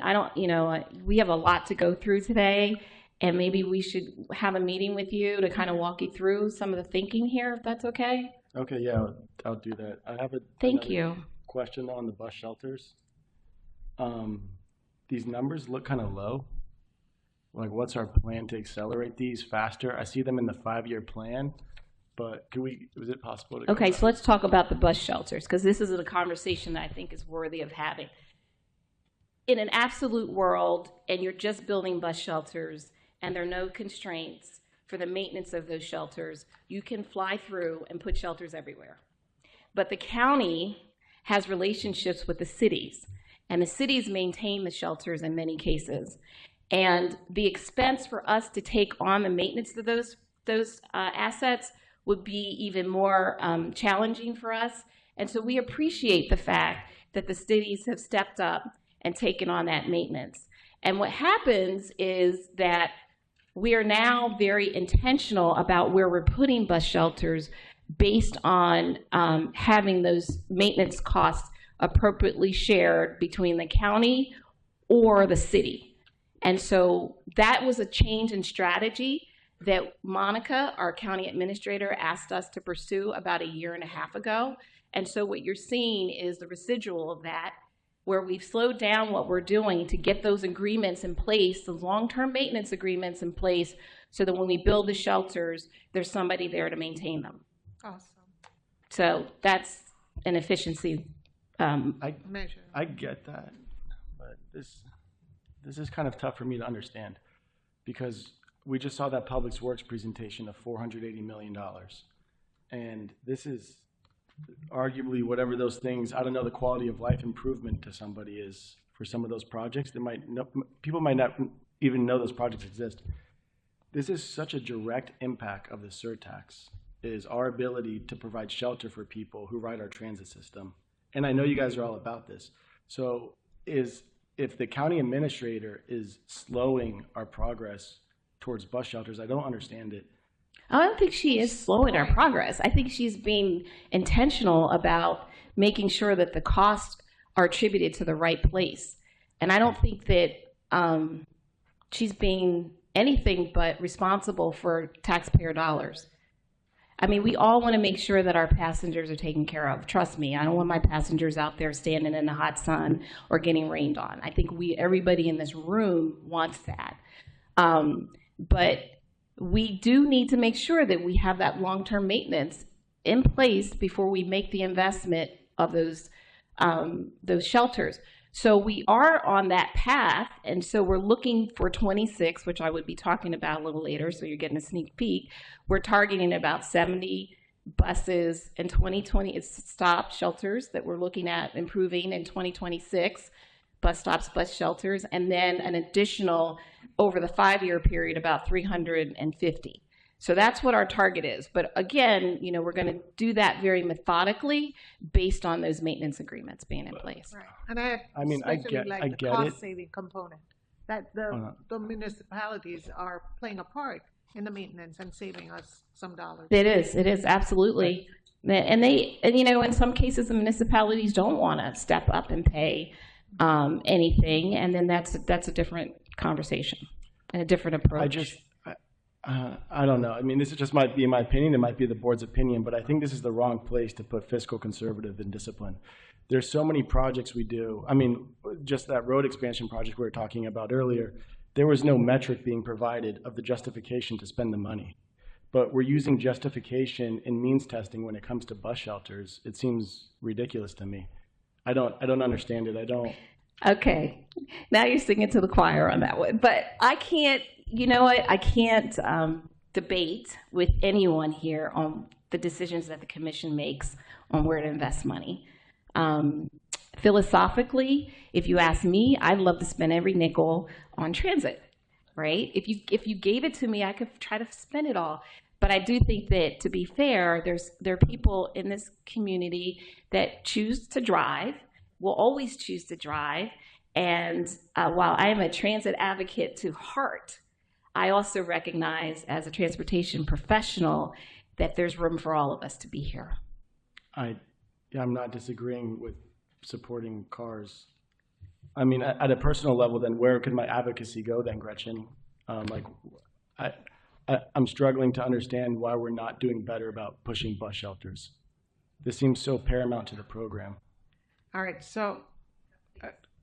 We have a lot to go through today, and maybe we should have a meeting with you to kind of walk you through some of the thinking here, if that's okay. Okay, yeah, I'll do that. I have Thank you. Question on the bus shelters. These numbers look kind of low. Like, what's our plan to accelerate these faster? I see them in the 5-year plan, but is it possible to? Okay, so let's talk about the bus shelters, because this is a conversation that I think is worthy of having. In an absolute world, and you're just building bus shelters, and there are no constraints for the maintenance of those shelters, you can fly through and put shelters everywhere. But the county has relationships with the cities, and the cities maintain the shelters in many cases. And the expense for us to take on the maintenance of those assets would be even more challenging for us. And so we appreciate the fact that the cities have stepped up and taken on that maintenance. And what happens is that we are now very intentional about where we're putting bus shelters based on having those maintenance costs appropriately shared between the county or the city. And so that was a change in strategy that Monica, our county administrator, asked us to pursue about 1.5 years ago. And so what you're seeing is the residual of that, where we've slowed down what we're doing to get those agreements in place, those long-term maintenance agreements in place, so that when we build the shelters, there's somebody there to maintain them. Awesome. So that's an efficiency measure. I get that, but this is kind of tough for me to understand, because we just saw that Public Works presentation of $480 million. And this is arguably whatever those things, I don't know the quality of life improvement to somebody is for some of those projects. People might not even know those projects exist. This is such a direct impact of the surtax, is our ability to provide shelter for people who ride our transit system. And I know you guys are all about this. So if the county administrator is slowing our progress towards bus shelters, I don't understand it. I don't think she is slowing our progress. I think she's being intentional about making sure that the costs are attributed to the right place. And I don't think that she's being anything but responsible for taxpayer dollars. I mean, we all want to make sure that our passengers are taken care of. Trust me, I don't want my passengers out there standing in the hot sun or getting rained on. I think everybody in this room wants that. But we do need to make sure that we have that long-term maintenance in place before we make the investment of those shelters. So we are on that path, and so we're looking for 26, which I would be talking about a little later, so you're getting a sneak peek. We're targeting about 70 buses in 2020, stop shelters that we're looking at improving in 2026, bus stops, bus shelters, and then an additional, over the 5-year period, about 350. So that's what our target is. But again, we're going to do that very methodically based on those maintenance agreements being in place. Right. And I get the cost-saving component, that the municipalities are playing a part in the maintenance and saving us some dollars. It is absolutely. And in some cases, the municipalities don't want to step up and pay anything, and then that's a different conversation. and a different approach. I don't know. I mean, this just might be my opinion. It might be the board's opinion, but I think this is the wrong place to put fiscal conservative and discipline. There's so many projects we do. I mean, just that road expansion project we were talking about earlier, there was no metric being provided of the justification to spend the money. But we're using justification in means testing when it comes to bus shelters. It seems ridiculous to me. I don't understand it. I don't. Okay, now you're singing to the choir on that one. But I can't, you know what? I can't debate with anyone here on the decisions that the commission makes on where to invest money. Philosophically, if you ask me, I'd love to spend every nickel on transit, right? If you gave it to me, I could try to spend it all. But I do think that, to be fair, there are people in this community that choose to drive, will always choose to drive. And while I am a transit advocate to heart, I also recognize as a transportation professional that there's room for all of us to be here. I'm not disagreeing with supporting cars. I mean, at a personal level, then where could my advocacy go then, Gretchen? I'm struggling to understand why we're not doing better about pushing bus shelters. This seems so paramount to the program. All right, so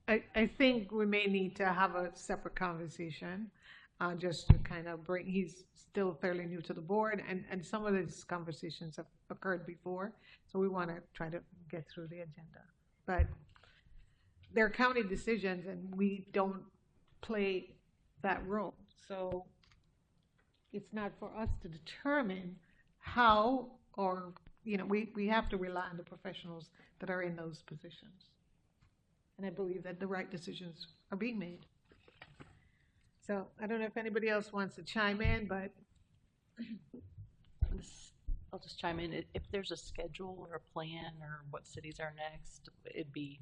I think we may need to have a separate conversation just to kind of bring, he's still fairly new to the board, and some of these conversations have occurred before, so we want to try to get through the agenda. But they're county decisions, and we don't play that role. So it's not for us to determine how, or, you know, we have to rely on the professionals that are in those positions. And I believe that the right decisions are being made. So I don't know if anybody else wants to chime in, but I'll just chime in. If there's a schedule or a plan or what cities are next, it'd be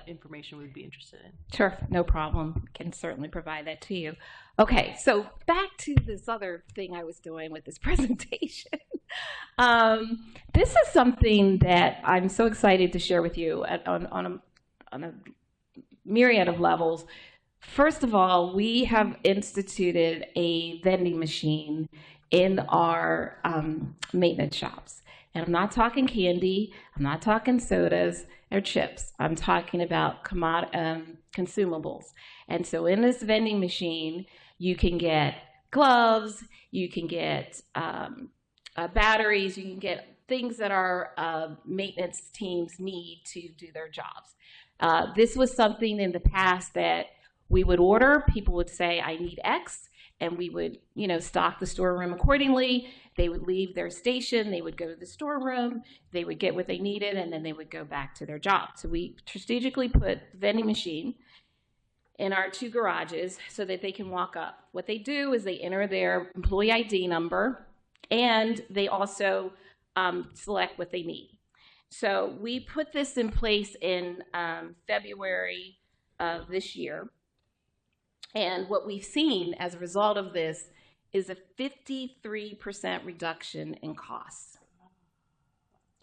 information we'd be interested in. Sure, no problem. Can certainly provide that to you. Okay, so back to this other thing I was doing with this presentation. This is something that I'm so excited to share with you on a myriad of levels. First of all, we have instituted a vending machine in our maintenance shops. And I'm not talking candy, I'm not talking sodas or chips. I'm talking about consumables. And so in this vending machine, you can get gloves, you can get batteries, you can get things that our maintenance teams need to do their jobs. This was something in the past that we would order. People would say, I need X, and we would, stock the storeroom accordingly. They would leave their station, they would go to the storeroom, they would get what they needed, and then they would go back to their job. So we strategically put the vending machine in our 2 garages so that they can walk up. What they do is they enter their employee ID number, and they also select what they need. So we put this in place in February of this year. And what we've seen as a result of this is a 53% reduction in costs.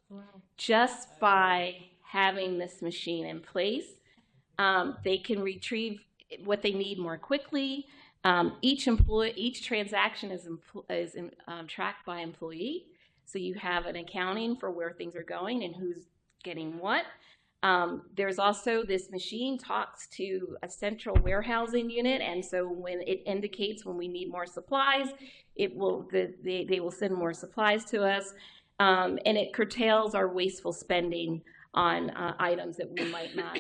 Wow. Just by having this machine in place. They can retrieve what they need more quickly. Each transaction is tracked by employee. So you have an accounting for where things are going and who's getting what. There's also, this machine talks to a central warehousing unit, and so when it indicates when we need more supplies, they will send more supplies to us, and it curtails our wasteful spending on items that we might not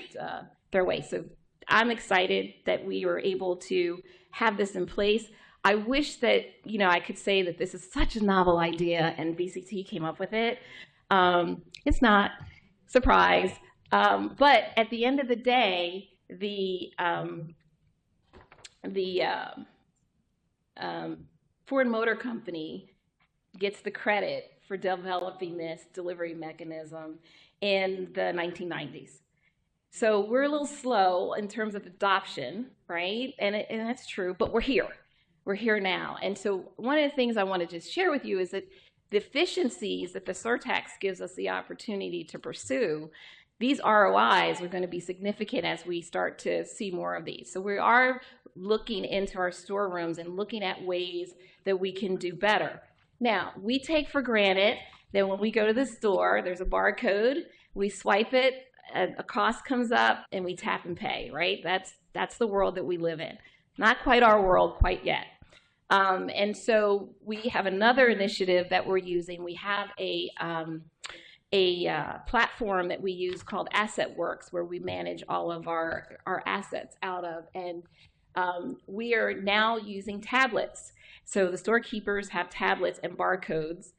throw away. So I'm excited that we were able to have this in place. I wish that, I could say that this is such a novel idea and VCT came up with it. It's not. Surprise. But at the end of the day, the Ford Motor Company gets the credit for developing this delivery mechanism in the 1990s. So we're a little slow in terms of adoption, right? And that's true, but we're here. We're here now. And so one of the things I want to just share with you is that the efficiencies that the Surtax gives us the opportunity to pursue, these ROIs are going to be significant as we start to see more of these. So we are looking into our storerooms and looking at ways that we can do better. Now, we take for granted that when we go to the store, there's a barcode, we swipe it, a cost comes up, and we tap and pay, right? That's the world that we live in. Not quite our world quite yet. And so we have another initiative that we're using. We have a platform that we use called AssetWorks, where we manage all of our assets out of. And we are now using tablets. So the storekeepers have tablets and barcodes.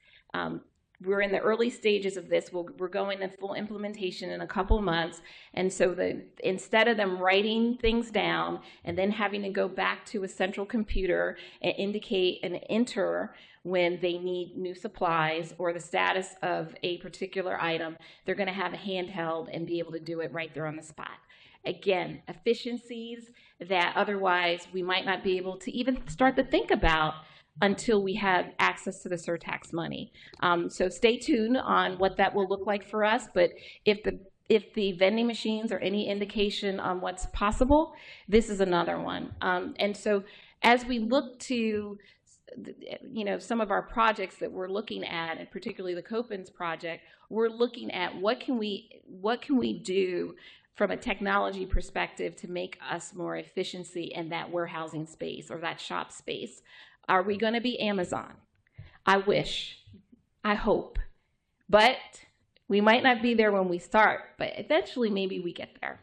We're in the early stages of this. We're going to full implementation in a couple months. And so instead of them writing things down and then having to go back to a central computer and indicate and enter when they need new supplies or the status of a particular item, they're going to have a handheld and be able to do it right there on the spot. Again, efficiencies that otherwise we might not be able to even start to think about until we have access to the surtax money. So stay tuned on what that will look like for us. But if the vending machines are any indication on what's possible, this is another one. And so as we look to, some of our projects that we're looking at, and particularly the Copens project, we're looking at what can we do from a technology perspective to make us more efficiency in that warehousing space or that shop space. Are we going to be Amazon? I wish. I hope. But we might not be there when we start, but eventually maybe we get there.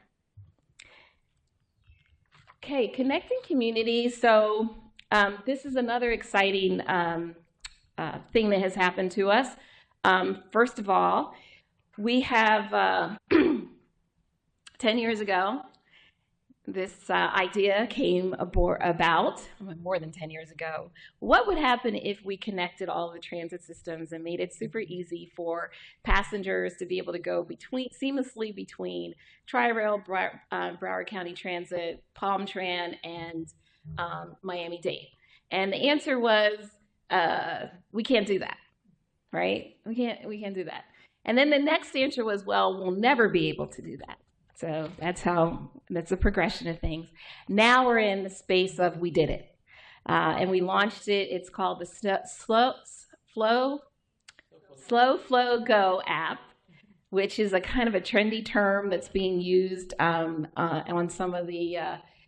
Okay, connecting communities. So this is another exciting thing that has happened to us. First of all, we have 10 years ago, this idea came about more than 10 years ago. What would happen if we connected all the transit systems and made it super easy for passengers to be able to go seamlessly between Tri-Rail, Broward County Transit, Palm Tran, and Miami-Dade? And the answer was, we can't do that, right? We can't do that. And then the next answer was, well, we'll never be able to do that. So that's the progression of things. Now we're in the space of we did it. And we launched it. It's called the Slow Flow Go app, which is a kind of a trendy term that's being used on some of the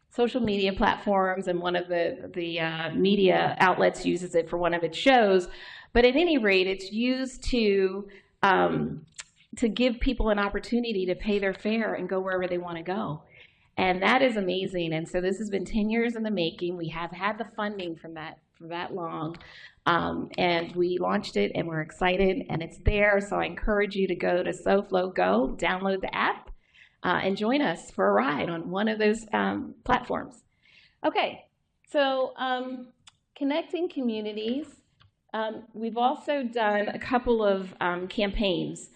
social media platforms, and one of the media outlets uses it for one of its shows. But at any rate, it's used to give people an opportunity to pay their fare and go wherever they want to go. And that is amazing. And so this has been 10 years in the making. We have had the funding for that long. And we launched it, and we're excited, and it's there. So I encourage you to go to SoFlo Go, download the app, and join us for a ride on one of those platforms. Okay, so connecting communities. We've also done a couple of campaigns.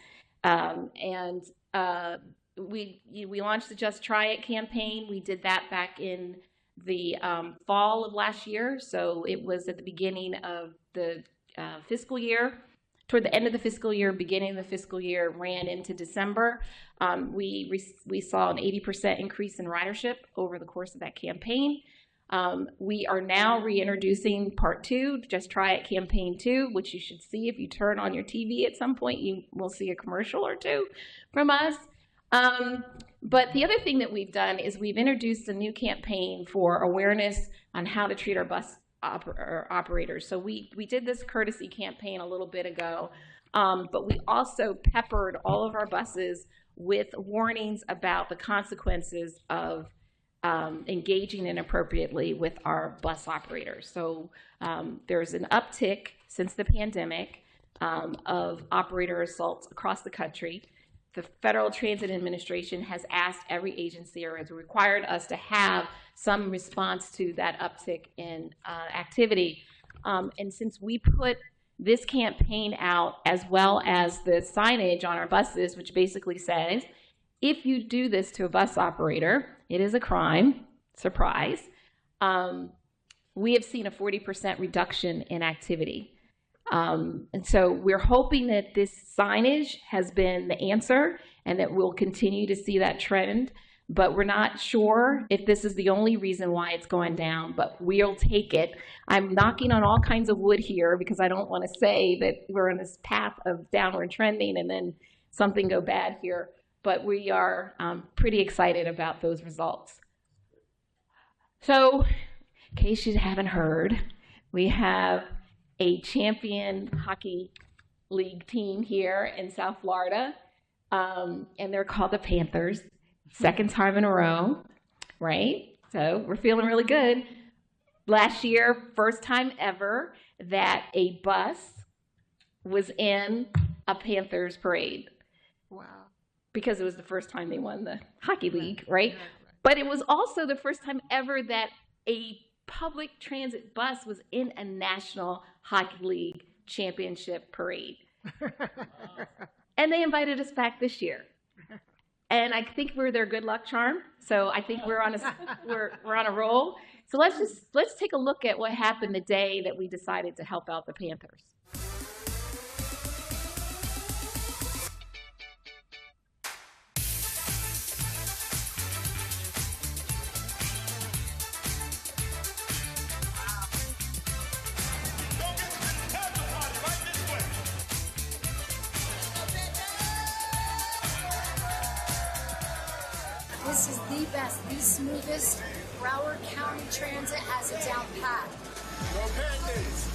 We launched the Just Try It campaign. We did that back in the fall of last year. So it was at the beginning of the fiscal year, toward the end of the fiscal year, beginning of the fiscal year, ran into December. We saw an 80% increase in ridership over the course of that campaign. We are now reintroducing part 2, Just Try It Campaign 2, which you should see if you turn on your TV at some point. You will see a commercial or two from us. But the other thing that we've done is we've introduced a new campaign for awareness on how to treat our bus operators. So we did this courtesy campaign a little bit ago, but we also peppered all of our buses with warnings about the consequences of engaging inappropriately with our bus operators. So there's an uptick since the pandemic of operator assaults across the country. The Federal Transit Administration has asked every agency, or has required us to have some response to that uptick in activity. And since we put this campaign out, as well as the signage on our buses, which basically says, if you do this to a bus operator, it is a crime, surprise. We have seen a 40% reduction in activity. And so we're hoping that this signage has been the answer, and that we'll continue to see that trend. but we're not sure if this is the only reason why it's going down, but we'll take it. I'm knocking on all kinds of wood here because I don't want to say that we're on this path of downward trending and then something go bad here, but we are pretty excited about those results. So, in case you haven't heard, we have a champion hockey league team here in South Florida, and they're called the Panthers. Second time in a row, right? So we're feeling really good. Last year, first time ever that a bus was in a Panthers parade. Wow. Because it was the first time they won the hockey league, right? But it was also the first time ever that a public transit bus was in a National Hockey League championship parade. And they invited us back this year. And I think we're their good luck charm. So I think we're on a roll. So let's take a look at what happened the day that we decided to help out the Panthers. This is the best, the smoothest. Broward County Transit has it down pat. Go Panthers!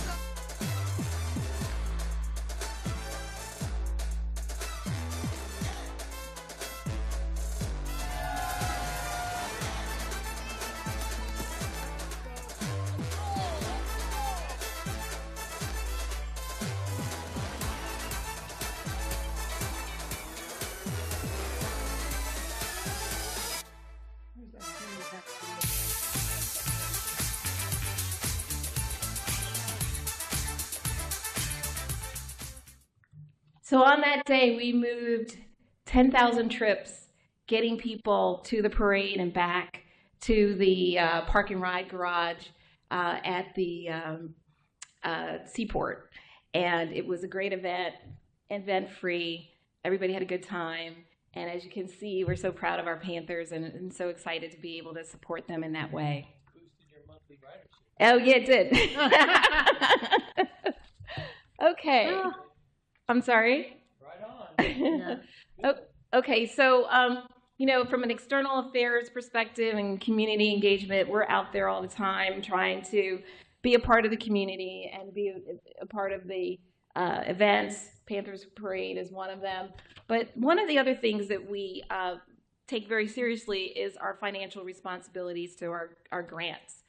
So on that day, we moved 10,000 trips, getting people to the parade and back to the park and ride garage at the seaport. And it was a great event, event-free. Everybody had a good time. And as you can see, we're so proud of our Panthers and so excited to be able to support them in that way. Boosted your monthly ridership. Oh, yeah, it did. Okay. I'm sorry? Right on. Oh, okay, so, you know, from an external affairs perspective and community engagement, we're out there all the time trying to be a part of the community and be a part of the events. Panthers Parade is one of them. But one of the other things that we take very seriously is our financial responsibilities to our grants.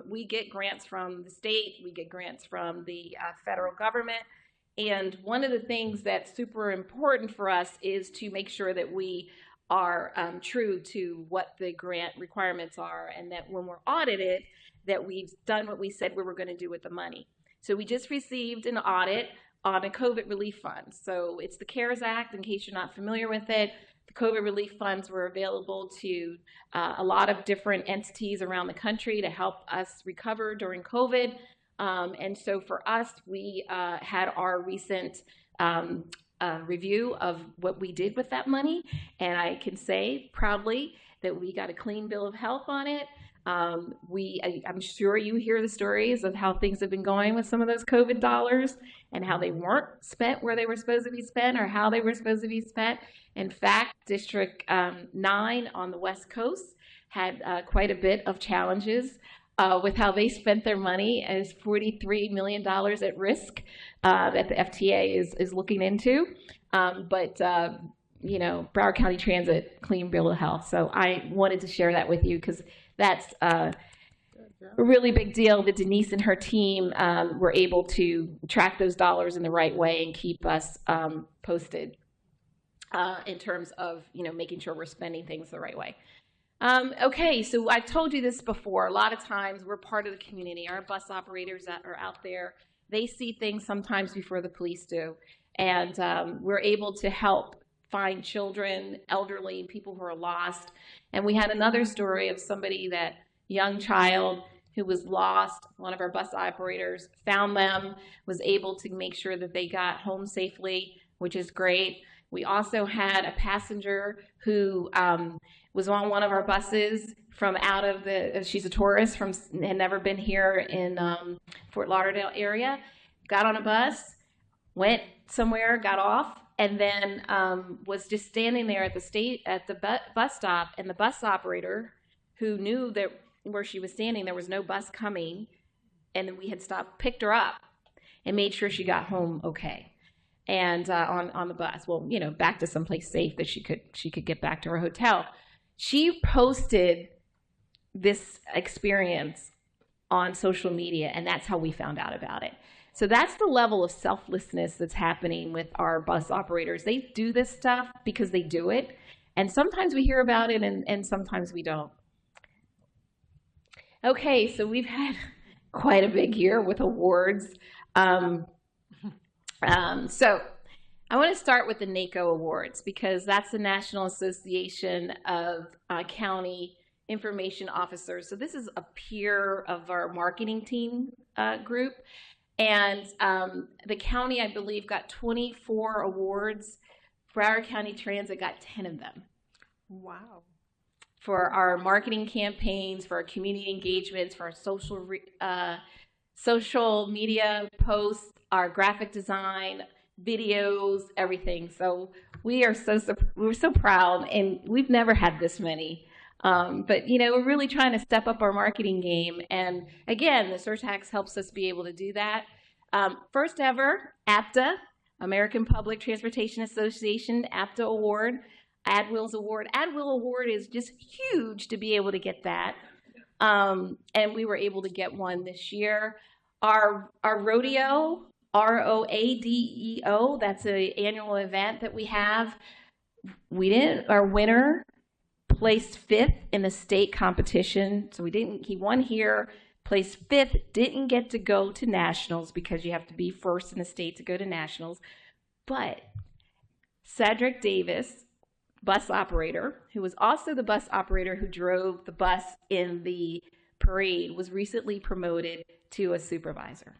We get grants from the state, we get grants from the federal government. And one of the things that's super important for us is to make sure that we are true to what the grant requirements are, and that when we're audited, that we've done what we said we were going to do with the money. So we just received an audit on a COVID relief fund. So it's the CARES Act, in case you're not familiar with it. The COVID relief funds were available to a lot of different entities around the country to help us recover during COVID. And so for us, we had our recent review of what we did with that money. And I can say proudly that we got a clean bill of health on it. I'm sure you hear the stories of how things have been going with some of those COVID dollars and how they weren't spent where they were supposed to be spent or how they were supposed to be spent. In fact, District 9 on the West Coast had quite a bit of challenges with how they spent their money, as $43 million at risk that the FTA is looking into. But you know, Broward County Transit, clean bill of health. So I wanted to share that with you because that's a really big deal that Denise and her team were able to track those dollars in the right way and keep us posted in terms of, you know, making sure we're spending things the right way. Okay, so I've told you this before. A lot of times we're part of the community. Our bus operators that are out there, they see things sometimes before the police do. And we're able to help find children, elderly, people who are lost. And we had another story of somebody, that young child who was lost. One of our bus operators found them, was able to make sure that they got home safely, which is great. We also had a passenger who was on one of our buses from out of she's a tourist had never been here in Fort Lauderdale area, got on a bus, went somewhere, got off, and then was just standing there at the bus stop, and the bus operator, who knew that where she was standing there was no bus coming, and then we had stopped, picked her up, and made sure she got home okay, and on the bus. Well, you know, back to someplace safe that she could get back to her hotel. She posted this experience on social media, and that's how we found out about it. So that's the level of selflessness that's happening with our bus operators. They do this stuff because they do it, and sometimes we hear about it, and sometimes we don't. Okay, so we've had quite a big year with awards. So I want to start with the NACO Awards, because that's the National Association of County Information Officers. So this is a peer of our marketing team group. And the county, I believe, got 24 awards. Broward County Transit got 10 of them. Wow. For our marketing campaigns, for our community engagements, for our social media posts, our graphic design, videos, everything. So we're so proud, and we've never had this many. But you know, we're really trying to step up our marketing game, and again, the Surtax helps us be able to do that. First ever APTA, American Public Transportation Association APTA Award, AdWill's Award. AdWill Award is just huge to be able to get that, and we were able to get one this year. Our rodeo, ROADEO, that's an annual event that we have. Our winner placed 5th in the state competition. So he won here, placed 5th, didn't get to go to nationals because you have to be first in the state to go to nationals. But Cedric Davis, bus operator, who was also the bus operator who drove the bus in the parade, was recently promoted to a supervisor.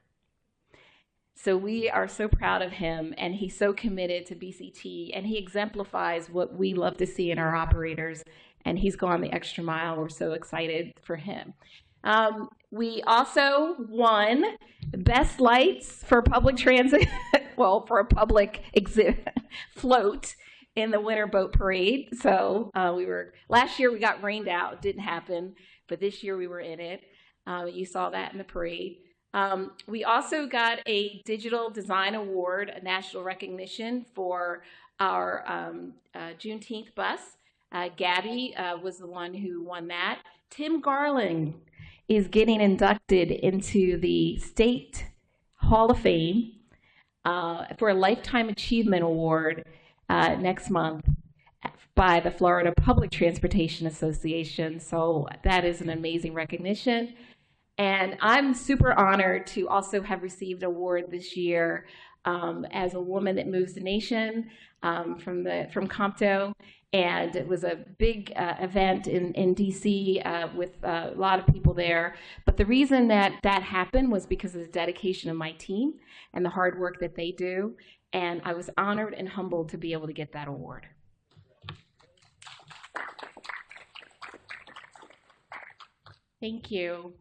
So we are so proud of him, and he's so committed to BCT, and he exemplifies what we love to see in our operators, and he's gone the extra mile. We're so excited for him. We also won Best Lights for public transit, well, for a public float in the Winter Boat Parade. So last year we got rained out, didn't happen, but this year we were in it. You saw that in the parade. We also got a Digital Design Award, a national recognition for our Juneteenth bus. Gabby was the one who won that. Tim Garland is getting inducted into the State Hall of Fame for a Lifetime Achievement Award next month by the Florida Public Transportation Association. So that is an amazing recognition. And I'm super honored to also have received an award this year as a woman that moves the nation from Compton. And it was a big event in DC with a lot of people there. But the reason that happened was because of the dedication of my team and the hard work that they do. And I was honored and humbled to be able to get that award. Thank you.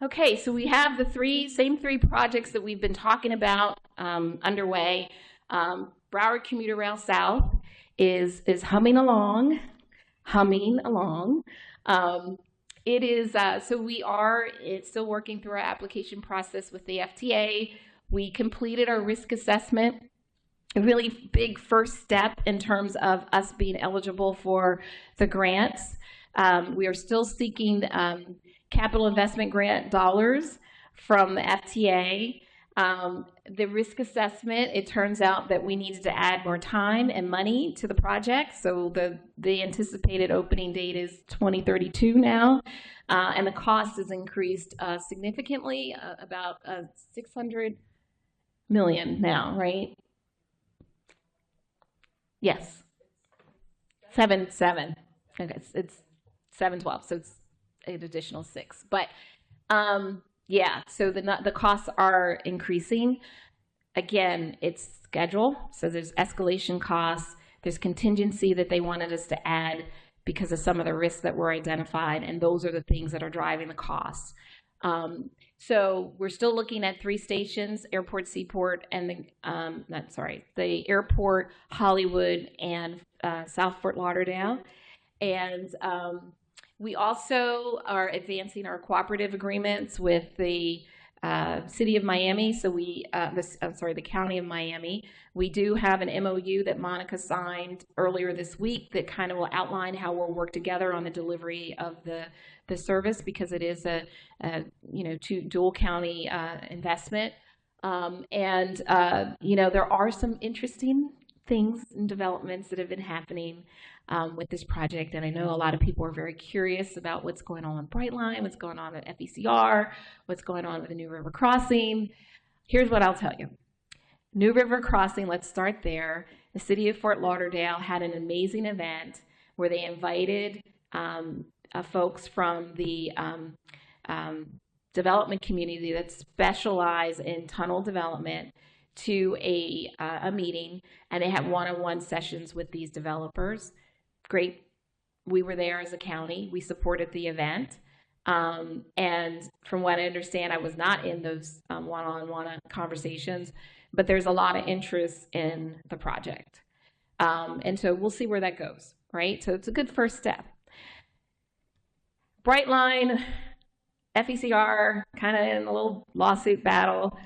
Okay, so we have the same three projects that we've been talking about underway. Broward Commuter Rail South is humming along. It is so we are still working through our application process with the FTA. We completed our risk assessment, a really big first step in terms of us being eligible for the grants. We are still seeking capital investment grant dollars from the FTA. The risk assessment, it turns out that we needed to add more time and money to the project. So the anticipated opening date is 2032 now. And the cost has increased significantly, about $600 million now, right? Yes. 7. Okay, it's 712, so it's an additional 6. But yeah, so the costs are increasing. again, it's schedule, so there's escalation costs, there's contingency that they wanted us to add because of some of the risks that were identified, and those are the things that are driving the costs. So we're still looking at 3 stations, Airport, Seaport, and the Airport, Hollywood, and South Fort Lauderdale. And we also are advancing our cooperative agreements with the City of Miami. So the County of Miami. We do have an MOU that Monica signed earlier this week that kind of will outline how we'll work together on the delivery of the service, because it is a dual county investment. There are some interesting things and developments that have been happening with this project, and I know a lot of people are very curious about what's going on with Brightline, what's going on at FECR, what's going on with the New River Crossing. Here's what I'll tell you. New River Crossing, let's start there. The City of Fort Lauderdale had an amazing event where they invited folks from the development community that specialize in tunnel development to a meeting, and they had one-on-one sessions with these developers. Great. We were there as a county. We supported the event. And from what I understand, I was not in those one-on-one conversations, but there's a lot of interest in the project. And so we'll see where that goes, right? So it's a good first step. Brightline, FECR, kind of in a little lawsuit battle.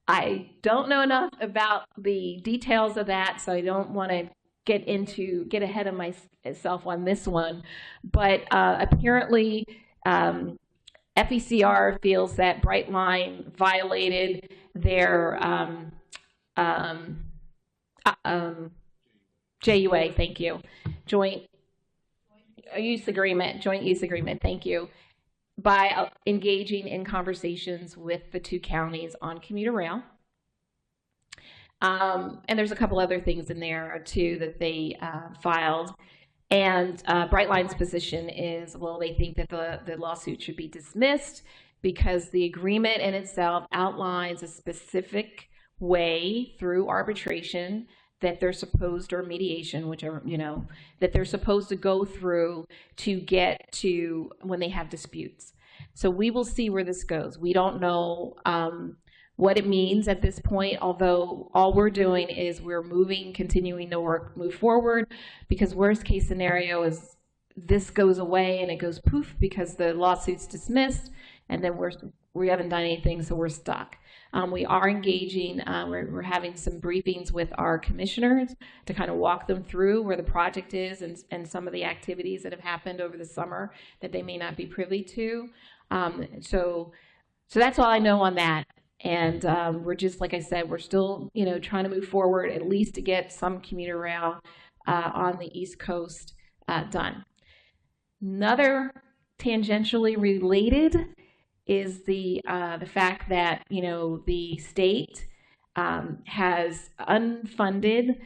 I don't know enough about the details of that, so I don't want to get ahead of myself on this one. But apparently, FECR feels that Brightline violated their JUA, thank you, joint use agreement, thank you, by engaging in conversations with the 2 counties on commuter rail. And there's a couple other things in there too that they filed. And Brightline's position is, well, they think that the lawsuit should be dismissed because the agreement in itself outlines a specific way through arbitration that they're supposed, or mediation, whichever, that they're supposed to go through to get to when they have disputes. So we will see where this goes. We don't know what it means at this point, although all we're doing is we're continuing to move forward, because worst case scenario is this goes away and it goes poof because the lawsuit's dismissed, and then we haven't done anything, so we're stuck. We are engaging, we're having some briefings with our commissioners to kind of walk them through where the project is and some of the activities that have happened over the summer that they may not be privy to. So that's all I know on that. And we're just, like I said, we're still, trying to move forward, at least to get some commuter rail on the East Coast done. Another tangentially related is the fact that, the state has unfunded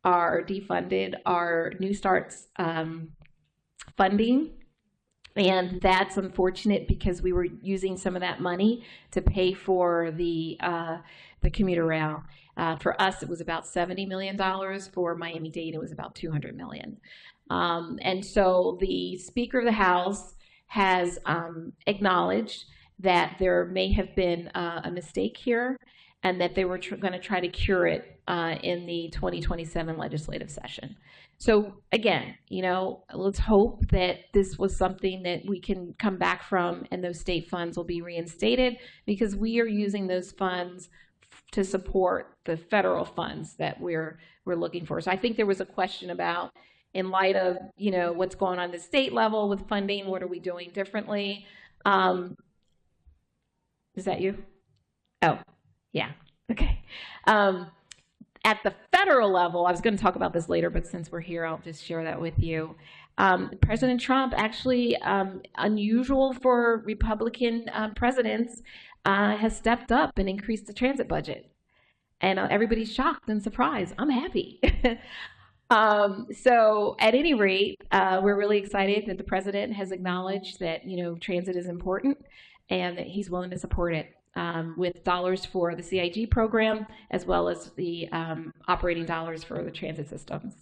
or defunded our New Starts funding. And that's unfortunate because we were using some of that money to pay for the commuter rail. For us, it was about $70 million. For Miami-Dade, it was about $200 million. And so the Speaker of the House has acknowledged that there may have been a mistake here, and that they were going to try to cure it in the 2027 legislative session. So again, let's hope that this was something that we can come back from and those state funds will be reinstated, because we are using those funds to support the federal funds that we're looking for. So I think there was a question about, in light of, what's going on at the state level with funding, what are we doing differently? Is that you? Oh, yeah. Okay. At the federal level, I was going to talk about this later, but since we're here, I'll just share that with you. President Trump, actually, unusual for Republican presidents, has stepped up and increased the transit budget. And everybody's shocked and surprised. I'm happy. So at any rate, we're really excited that the president has acknowledged that, transit is important and that he's willing to support it. with dollars for the CIG program, as well as the operating dollars for the transit systems.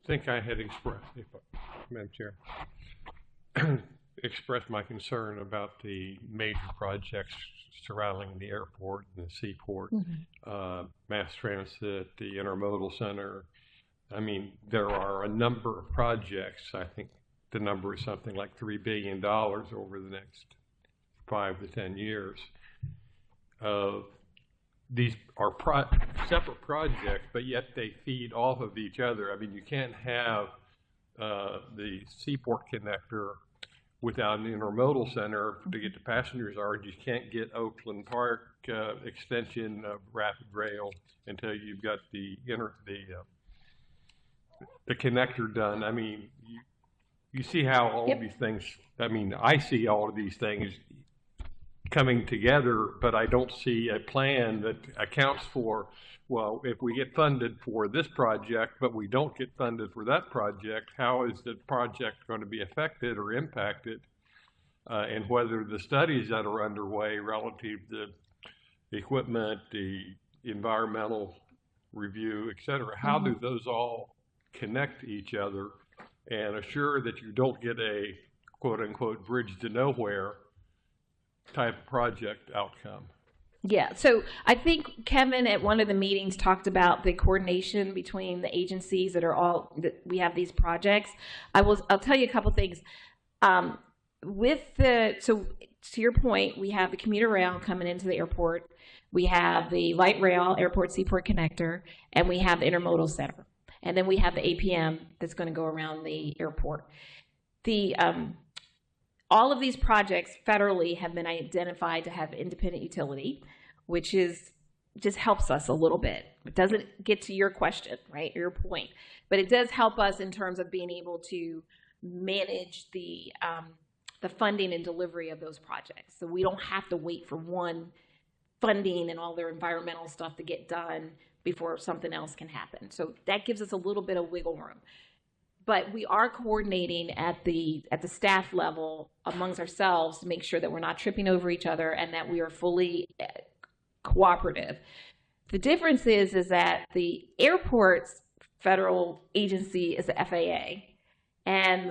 I think I had expressed, Madam Chair, expressed my concern about the major projects surrounding the airport and the seaport, mass transit, the intermodal center. I mean, there are a number of projects. I think the number is something like $3 billion over the next 5 to 10 years. These are separate projects, but yet they feed off of each other. I mean, you can't have the seaport connector without an intermodal center to get the passengers are. You can't get Oakland Park extension of rapid rail until you've got the connector done. I mean, you see how all of these things, I mean, I see all of these things coming together, but I don't see a plan that accounts for, well, if we get funded for this project, but we don't get funded for that project, how is the project going to be affected or impacted? And whether the studies that are underway relative to the equipment, the environmental review, et cetera, how do those all connect to each other and assure that you don't get a quote unquote bridge to nowhere type of project outcome? Yeah, so I think Kevin at one of the meetings talked about the coordination between the agencies that we have these projects. I'll tell you a couple things. So to your point, we have the commuter rail coming into the airport, we have the light rail airport seaport connector, and we have the intermodal center, and then we have the APM that's going to go around the airport. All of these projects federally have been identified to have independent utility, which just helps us a little bit. It doesn't get to your question, right, your point, but it does help us in terms of being able to manage the funding and delivery of those projects. So we don't have to wait for one funding and all their environmental stuff to get done before something else can happen. So that gives us a little bit of wiggle room. But we are coordinating at the staff level amongst ourselves to make sure that we're not tripping over each other and that we are fully cooperative. The difference is that the airport's federal agency is the FAA, and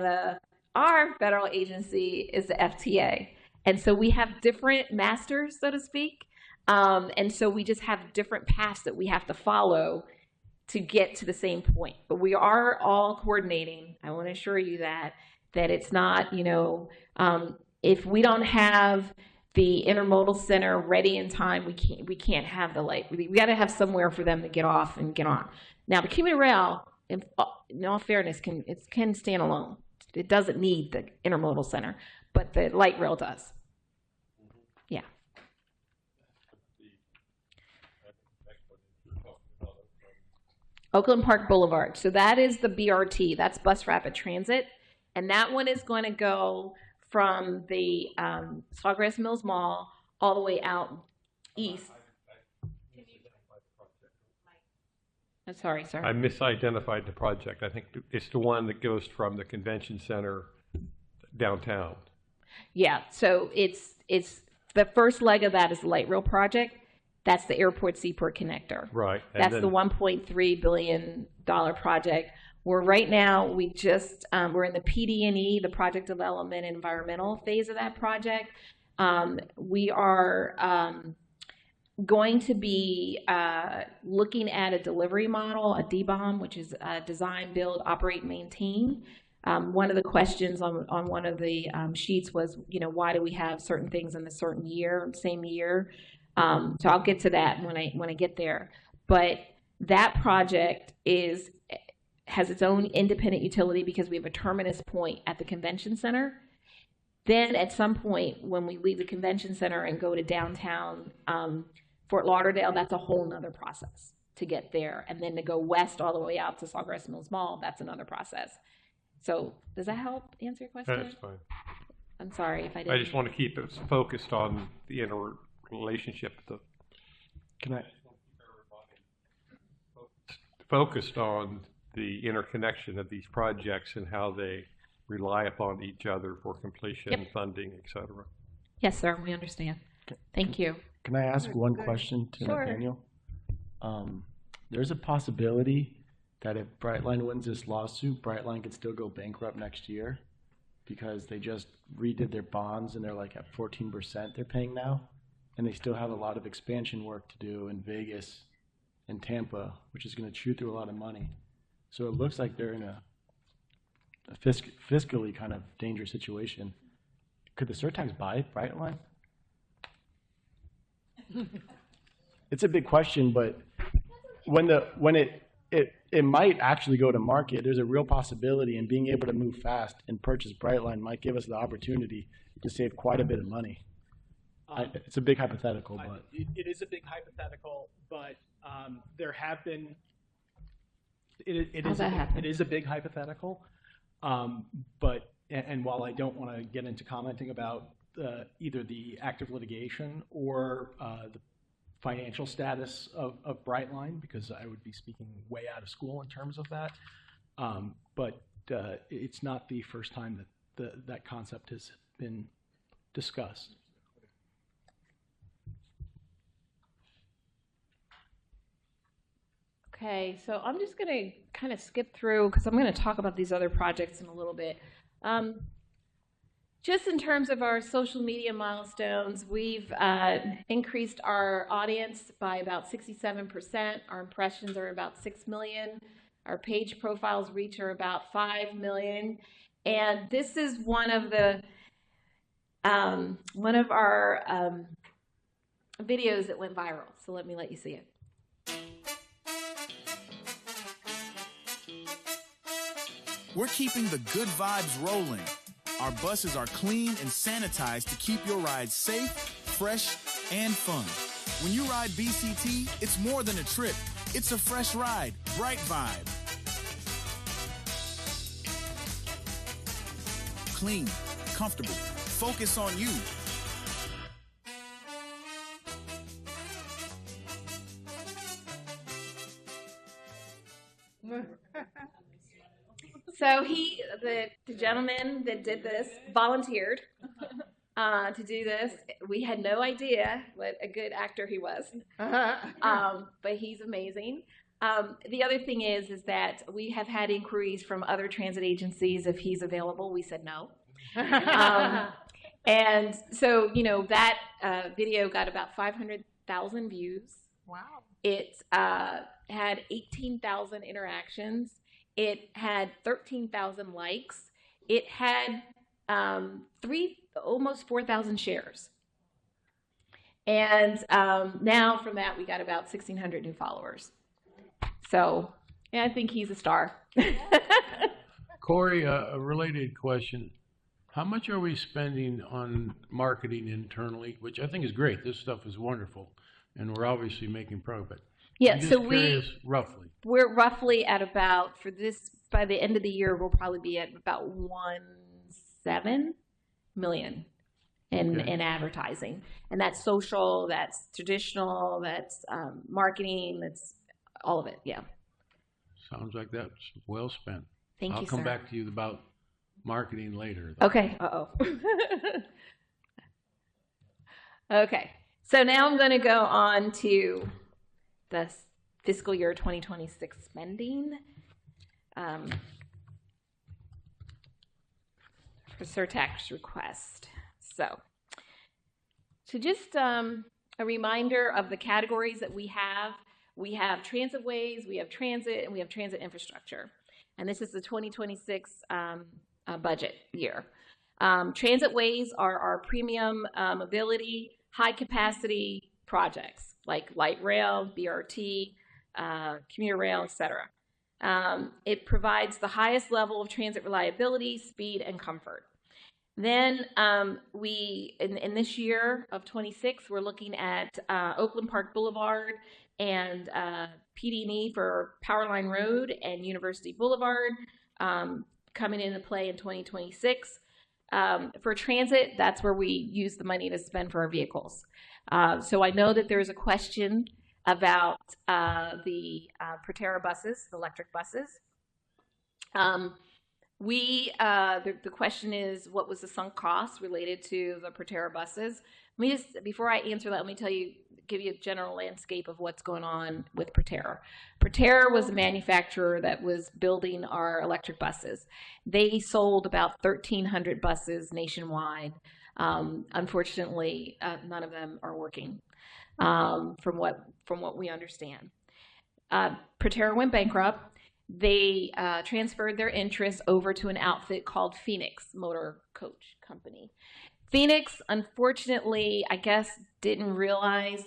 our federal agency is the FTA. And so we have different masters, so to speak, and so we just have different paths that we have to follow to get to the same point. But we are all coordinating. I want to assure you that it's not, if we don't have the intermodal center ready in time, we can't have the light. We got to have somewhere for them to get off and get on. Now, the commuter rail, in all fairness, can stand alone. It doesn't need the intermodal center, but the light rail does. Yeah. Oakland Park Boulevard. So that is the BRT. That's Bus Rapid Transit. And that one is going to go from the Sawgrass Mills Mall all the way out east. I'm sorry, sir. I misidentified the project. I think it's the one that goes from the convention center downtown. Yeah, so it's the first leg of that is the light rail project. That's the airport seaport connector. Right. That's the $1.3 billion project. Where right now we're in the PD&E, the project development and environmental phase of that project. We are going to be looking at a delivery model, a DBOM, which is design, build, operate, maintain. One of the questions on one of the sheets was, why do we have certain things in a certain year, same year? So I'll get to that when I get there. But that project has its own independent utility because we have a terminus point at the convention center. Then at some point when we leave the convention center and go to downtown Fort Lauderdale, that's a whole nother process to get there. And then to go west all the way out to Sawgrass Mills Mall, that's another process. So does that help answer your question? That's fine. I'm sorry if I didn't. I just want to keep it focused on the interrelationship. Focused on the interconnection of these projects and how they rely upon each other for completion, funding, et cetera. Yes, sir, we understand. Thank you. Can I ask one question to Sure. Nathaniel? There's a possibility that if Brightline wins this lawsuit, Brightline could still go bankrupt next year because they just redid their bonds and they're like at 14% they're paying now. And they still have a lot of expansion work to do in Vegas and Tampa, which is going to chew through a lot of money. So it looks like they're in a fiscally kind of dangerous situation. Could the Surtax buy Brightline? It's a big question, but when it might actually go to market, there's a real possibility, and being able to move fast and purchase Brightline might give us the opportunity to save quite a bit of money. It's a big hypothetical, but it is a big hypothetical, but there have been. It is a big hypothetical, but while I don't want to get into commenting about either the active litigation or the financial status of Brightline, because I would be speaking way out of school in terms of that, but it's not the first time that that concept has been discussed. Okay, so I'm just going to kind of skip through because I'm going to talk about these other projects in a little bit. Just in terms of our social media milestones, we've increased our audience by about 67%. Our impressions are about 6 million. Our page profiles reach are about 5 million. And this is one of our videos that went viral. So let me let you see it. We're keeping the good vibes rolling. Our buses are clean and sanitized to keep your ride safe, fresh, and fun. When you ride BCT, it's more than a trip. It's a fresh ride, bright vibe. Clean, comfortable, focus on you. So the gentleman that did this volunteered to do this. We had no idea what a good actor he was, but he's amazing. The other thing is that we have had inquiries from other transit agencies if he's available. We said no. And so, that video got about 500,000 views. Wow. It had 18,000 interactions. It had 13,000 likes. It had almost 4,000 shares. And now from that, we got about 1,600 new followers. So yeah, I think he's a star. Corey, a related question. How much are we spending on marketing internally, which I think is great. This stuff is wonderful, and we're obviously making progress. Yeah, I'm just so curious, roughly. we're roughly at about, for this, by the end of the year, we'll probably be at about 1.7 million in advertising. And that's social, that's traditional, that's marketing, that's all of it, yeah. Sounds like that's well spent. Thank you, I'll come sir. back to you about marketing later, though. Okay, Okay, so now I'm going to go on to the fiscal year 2026 spending for Surtax request. So just a reminder of the categories that we have. We have transit ways, we have transit, and we have transit infrastructure. And this is the 2026 budget year. Transit ways are our premium mobility, high capacity projects like light rail, BRT, commuter rail, etc. It provides the highest level of transit reliability, speed, and comfort. Then in this year of 26, we're looking at Oakland Park Boulevard and PD&E for Powerline Road and University Boulevard coming into play in 2026. For transit, that's where we use the money to spend for our vehicles. So I know that there's a question about the Proterra buses, the electric buses. The question is, what was the sunk cost related to the Proterra buses? Let me just, before I answer that, let me give you a general landscape of what's going on with Proterra. Proterra was a manufacturer that was building our electric buses. They sold about 1,300 buses nationwide. Unfortunately, none of them are working, from what we understand. Proterra went bankrupt. They transferred their interests over to an outfit called Phoenix Motor Coach Company. Phoenix, unfortunately, I guess, didn't realize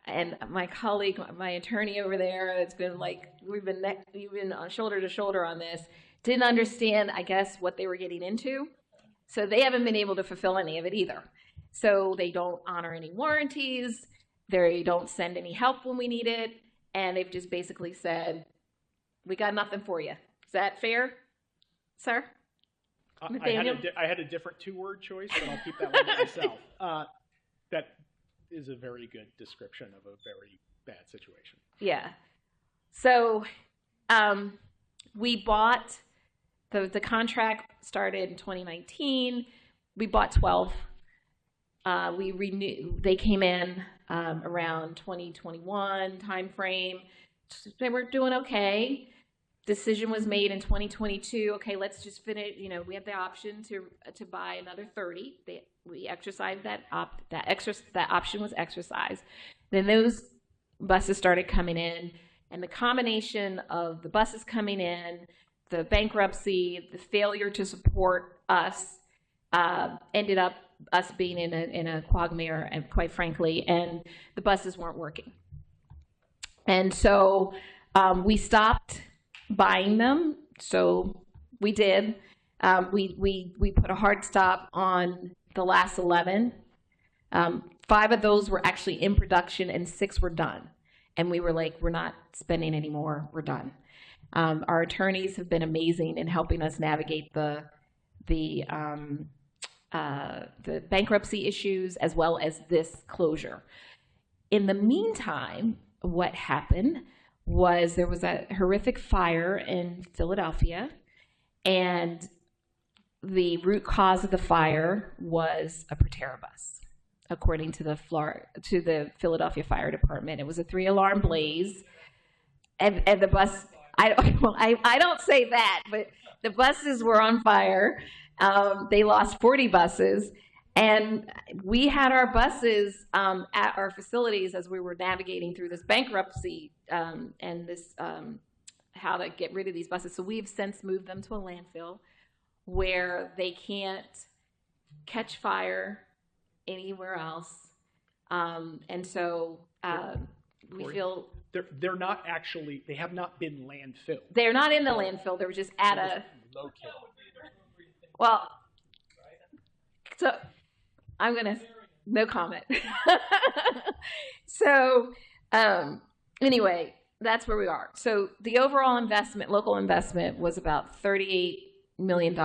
and my colleague, my attorney over there, it's been like, we've been shoulder to shoulder on this, didn't understand, I guess, what they were getting into. So they haven't been able to fulfill any of it either. So they don't honor any warranties. They don't send any help when we need it. And they've just basically said, we got nothing for you. Is that fair, sir? I had a different two-word choice, but I'll keep that one to myself. That is a very good description of a very bad situation. Yeah. So we bought, the contract started in 2019. We bought 12. We renewed, they came in around 2021 timeframe. They were doing okay. Decision was made in 2022. Okay, let's just finish. We had the option to buy another 30. We exercised that option was exercised. Then those buses started coming in, and the combination of the buses coming in, the bankruptcy, the failure to support us, ended up us being in a quagmire, and quite frankly, and the buses weren't working. And so we stopped buying them. So we did. We put a hard stop on the last 11. 5 of those were actually in production and 6 were done. And we were like, we're not spending anymore. We're done. Our attorneys have been amazing in helping us navigate the bankruptcy issues as well as this closure. In the meantime, what happened was there was a horrific fire in Philadelphia, and the root cause of the fire was a Proterra bus, according to the Philadelphia Fire Department. It was a 3-alarm blaze, and the bus. I don't say that, but the buses were on fire. They lost 40 buses. And we had our buses at our facilities as we were navigating through this bankruptcy and this how to get rid of these buses. So we've since moved them to a landfill where they can't catch fire anywhere else. And so we feel they're not actually. They have not been landfilled. They're not in the landfill. They're just at a located. Well, so. I'm gonna, no comment. So anyway, that's where we are. So the overall investment, local investment, was about $38 million.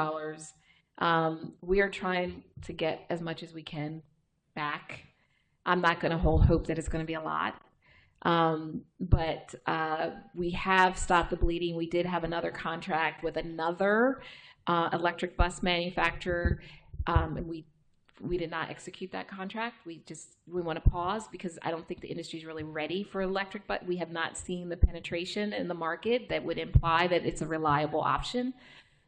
We are trying to get as much as we can back. I'm not gonna hold hope that it's gonna be a lot. But we have stopped the bleeding. We did have another contract with another electric bus manufacturer, and we did not execute that contract. We want to pause because I don't think the industry is really ready for electric, but we have not seen the penetration in the market that would imply that it's a reliable option.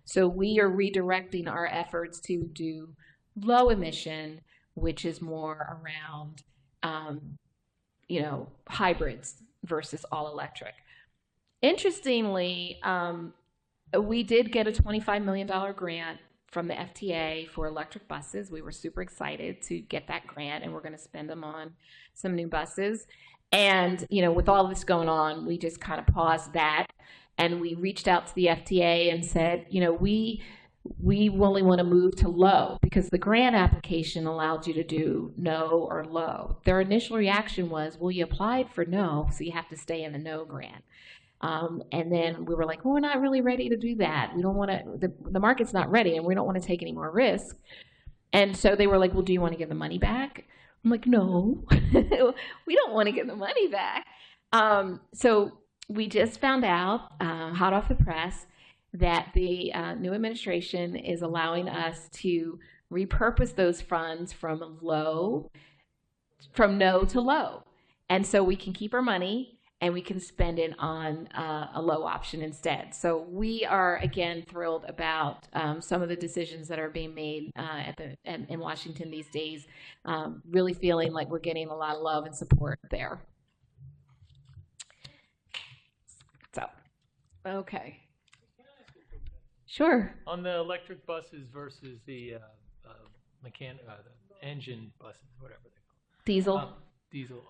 So we are redirecting our efforts to do low emission, which is more around, hybrids versus all electric. Interestingly, we did get a $25 million grant from the FTA for electric buses. We were super excited to get that grant, and we're going to spend them on some new buses. And, with all this going on, we just kind of paused that, and we reached out to the FTA and said, we really want to move to low because the grant application allowed you to do no or low. Their initial reaction was, well, you applied for no, so you have to stay in the no grant. And then we were like, well, we're not really ready to do that. We don't want to, the market's not ready and we don't want to take any more risk. And so they were like, well, do you want to give the money back? I'm like, no, we don't want to give the money back. So we just found out, hot off the press, that the new administration is allowing us to repurpose those funds from no to low. And so we can keep our money and we can spend it on a low option instead. So we are, again, thrilled about some of the decisions that are being made in Washington these days, really feeling like we're getting a lot of love and support there. So, okay. Sure. On the electric buses versus the engine buses, whatever they call it. Diesel. Diesel.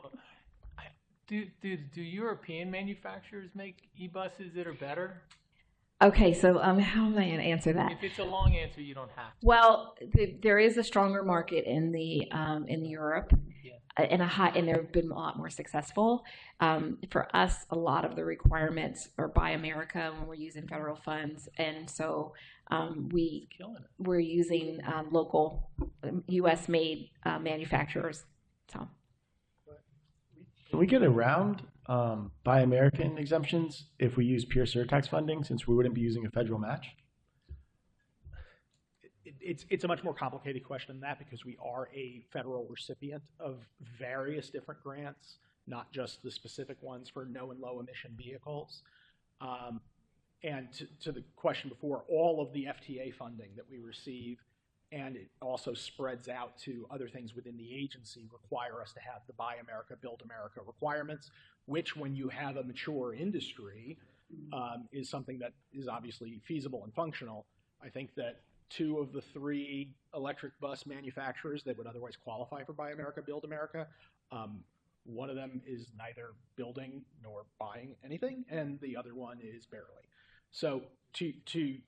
Do European manufacturers make e-buses that are better? Okay, so how am I going to answer that? If it's a long answer, you don't have to. Well, there is a stronger market in Europe, and they've been a lot more successful. For us, a lot of the requirements are Buy America when we're using federal funds, and so we're using local U.S.-made manufacturers. So. Can we get around Buy American exemptions if we use pure surtax funding, since we wouldn't be using a federal match? It's a much more complicated question than that, because we are a federal recipient of various different grants, not just the specific ones for no and low emission vehicles. And to the question before, all of the FTA funding that we receive, and it also spreads out to other things within the agency, require us to have the Buy America, Build America requirements, which, when you have a mature industry, is something that is obviously feasible and functional. I think that 2 of the 3 electric bus manufacturers that would otherwise qualify for Buy America, Build America, one of them is neither building nor buying anything, and the other one is barely. So to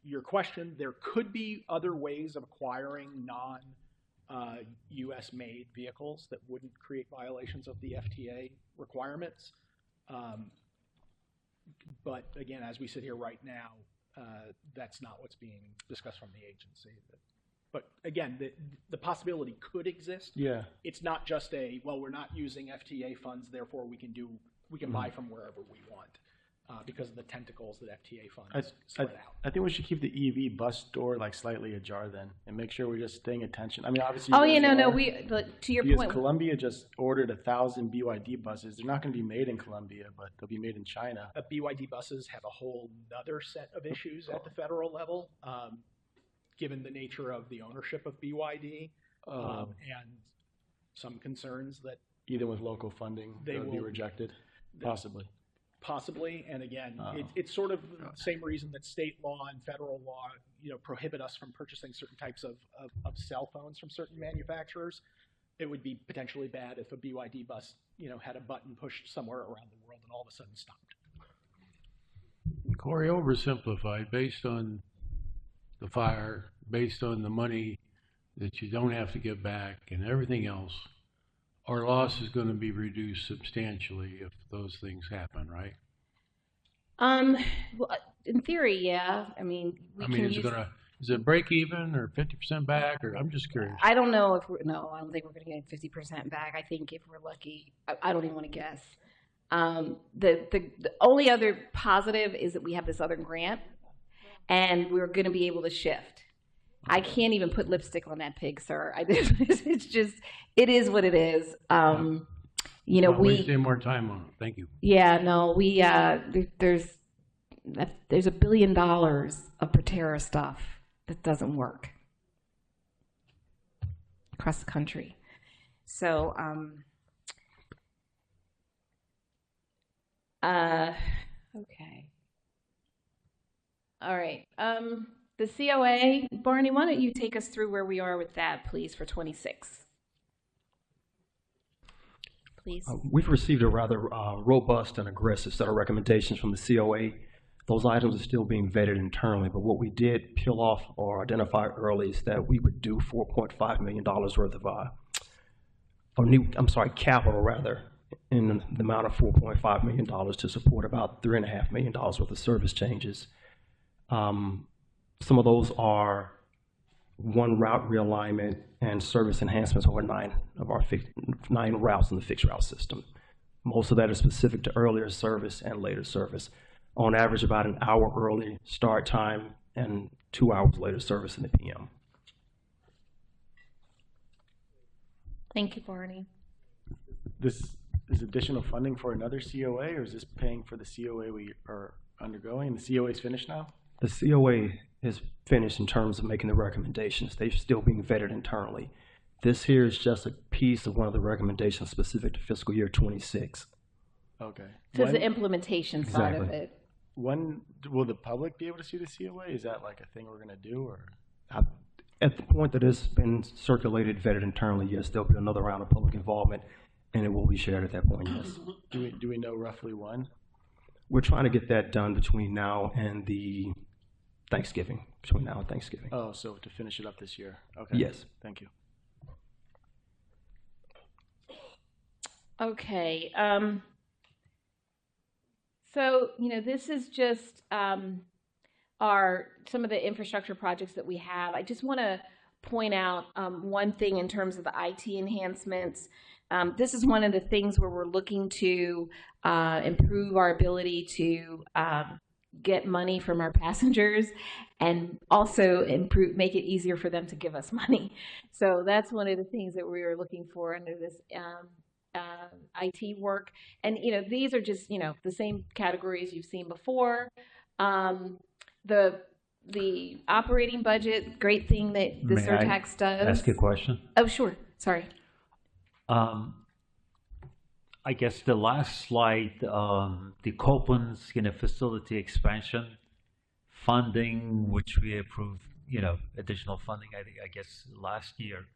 your question, there could be other ways of acquiring non-US made vehicles that wouldn't create violations of the FTA requirements. But again, as we sit here right now, that's not what's being discussed from the agency. But again, the possibility could exist. Yeah. It's not just well, we're not using FTA funds, therefore we can buy from wherever we want. Because of the tentacles that FTA funds spread out. I think we should keep the EV bus door slightly ajar then, and make sure we're just paying attention. I mean, obviously. To your point. Columbia just ordered 1,000 BYD buses. They're not going to be made in Columbia, but they'll be made in China. BYD buses have a whole other set of issues at the federal level, given the nature of the ownership of BYD, and some concerns that even with local funding, they will be rejected, possibly. Possibly, and again, it's sort of the same reason that state law and federal law, prohibit us from purchasing certain types of cell phones from certain manufacturers. It would be potentially bad if a BYD bus, had a button pushed somewhere around the world and all of a sudden stopped. Corey, oversimplified, based on the fire, based on the money that you don't have to get back and everything else, our loss is going to be reduced substantially if those things happen, right? Well, in theory, yeah. I mean, is it break even or 50% back, or I'm just curious. I don't know I don't think we're going to get 50% back. I think if we're lucky, I don't even want to guess. The only other positive is that we have this other grant, and we're going to be able to shift. I can't even put lipstick on that pig, sir. It's just, it is what it is. Wasting more time on it. Thank you. Yeah, no, there's $1 billion of Proterra stuff that doesn't work across the country. So, okay. All right. The COA, Barney, why don't you take us through where we are with that, please, for 26? Please. We've received a rather robust and aggressive set of recommendations from the COA. Those items are still being vetted internally, but what we did peel off or identify early is that we would do $4.5 million worth of capital rather, in the amount of $4.5 million to support about $3.5 million worth of service changes. Some of those are 1 route realignment and service enhancements over 9 routes in the fixed route system. Most of that is specific to earlier service and later service. on average about an hour early start time and 2 hours later service in the PM. Thank you, Barney. This is additional funding for another COA, or is this paying for the COA we are undergoing? The COA is finished now? The COA is finished in terms of making the recommendations. They're still being vetted internally. This here is just a piece of one of the recommendations specific to fiscal year 26. Okay. So it's the implementation side of Exactly. it. When will the public be able to see the COA? Is that like a thing we're going to do, or? At the point that it's been circulated, vetted internally, yes, there'll be another round of public involvement, and it will be shared at that point, yes. Do we know roughly when? We're trying to get that done between now and the Thanksgiving, between now and Thanksgiving. Oh, so to finish it up this year. Okay. Yes. Thank you. Okay. So, this is just some of the infrastructure projects that we have. I just want to point out one thing in terms of the IT enhancements. This is one of the things where we're looking to improve our ability to get money from our passengers and also make it easier for them to give us money. So that's one of the things that we are looking for under this IT work. And, these are just, the same categories you've seen before. The operating budget, great thing that the Surtax does. Ask a question? Oh, sure. Sorry. I guess the last slide, the Copeland's, facility expansion funding, which we approved, additional funding, I guess last year.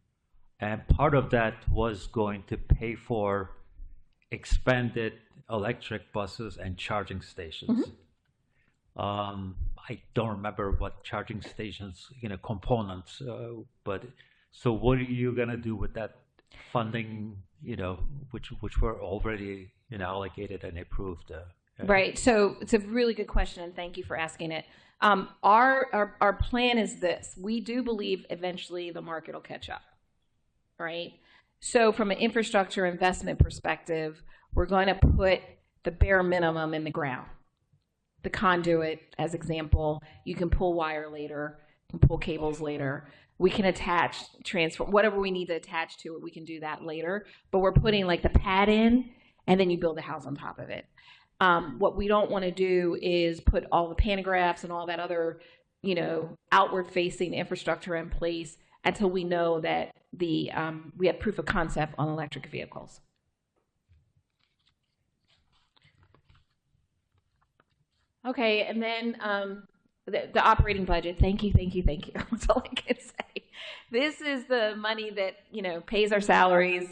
And part of that was going to pay for expanded electric buses and charging stations. I don't remember what charging stations, components, but so what are you going to do with that funding, which were already, allocated and approved? Right. So it's a really good question, and thank you for asking it. Our plan is this. We do believe eventually the market will catch up, right? So from an infrastructure investment perspective, we're going to put the bare minimum in the ground. The conduit, as example, you can pull wire later, you can pull cables later. We can attach, transfer, whatever we need to attach to it, we can do that later. But we're putting like the pad in, and then you build a house on top of it. What we don't want to do is put all the pantographs and all that other, outward-facing infrastructure in place until we know that we have proof of concept on electric vehicles. Okay, and then the operating budget. Thank you. That's all I can say. This is the money that, pays our salaries,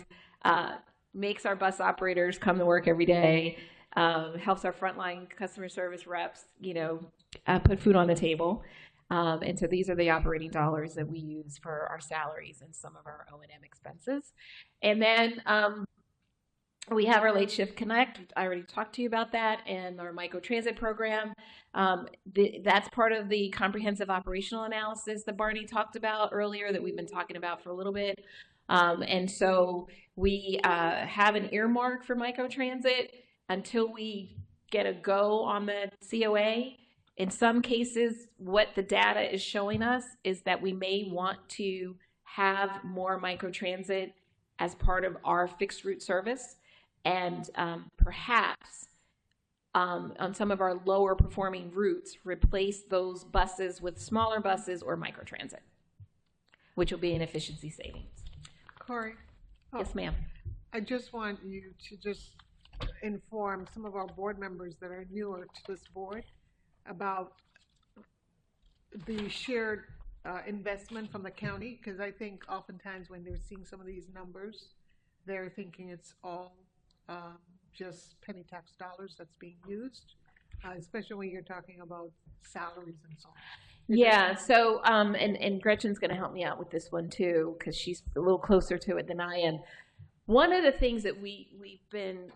makes our bus operators come to work every day, helps our frontline customer service reps, put food on the table. And so these are the operating dollars that we use for our salaries and some of our O&M expenses. And then we have our Late Shift Connect. I already talked to you about that, and our microtransit program. That's part of the comprehensive operational analysis that Barney talked about earlier that we've been talking about for a little bit. And so we have an earmark for microtransit until we get a go on the COA. In some cases, what the data is showing us is that we may want to have more microtransit as part of our fixed route service. And perhaps on some of our lower performing routes, replace those buses with smaller buses or microtransit, which will be an efficiency savings. Corey? Yes, ma'am. I just want you to just inform some of our board members that are newer to this board about the shared investment from the county, because I think oftentimes when they're seeing some of these numbers, they're thinking it's all just penny tax dollars that's being used, especially when you're talking about salaries and so on. Yeah, so, and Gretchen's going to help me out with this one too, because she's a little closer to it than I am. One of the things that we've been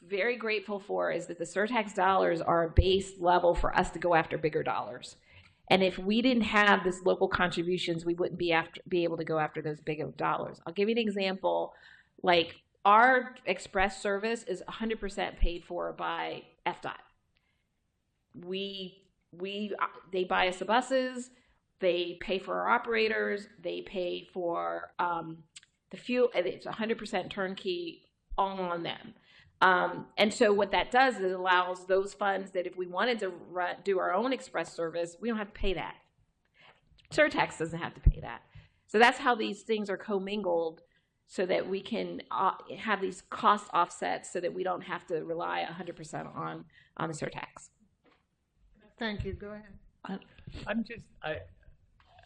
very grateful for is that the Surtax dollars are a base level for us to go after bigger dollars. And if we didn't have this local contributions, we wouldn't be able to go after those bigger dollars. I'll give you an example. Like our express service is 100% paid for by FDOT. they buy us the buses, they pay for our operators, they pay for the fuel. It's 100% turnkey, all on them. And so what that does is it allows those funds that if we wanted to do our own express service, we don't have to pay that. Surtax doesn't have to pay that. So that's how these things are commingled, so that we can have these cost offsets, so that we don't have to rely 100% on the surtax. Thank you. Go ahead. I'm just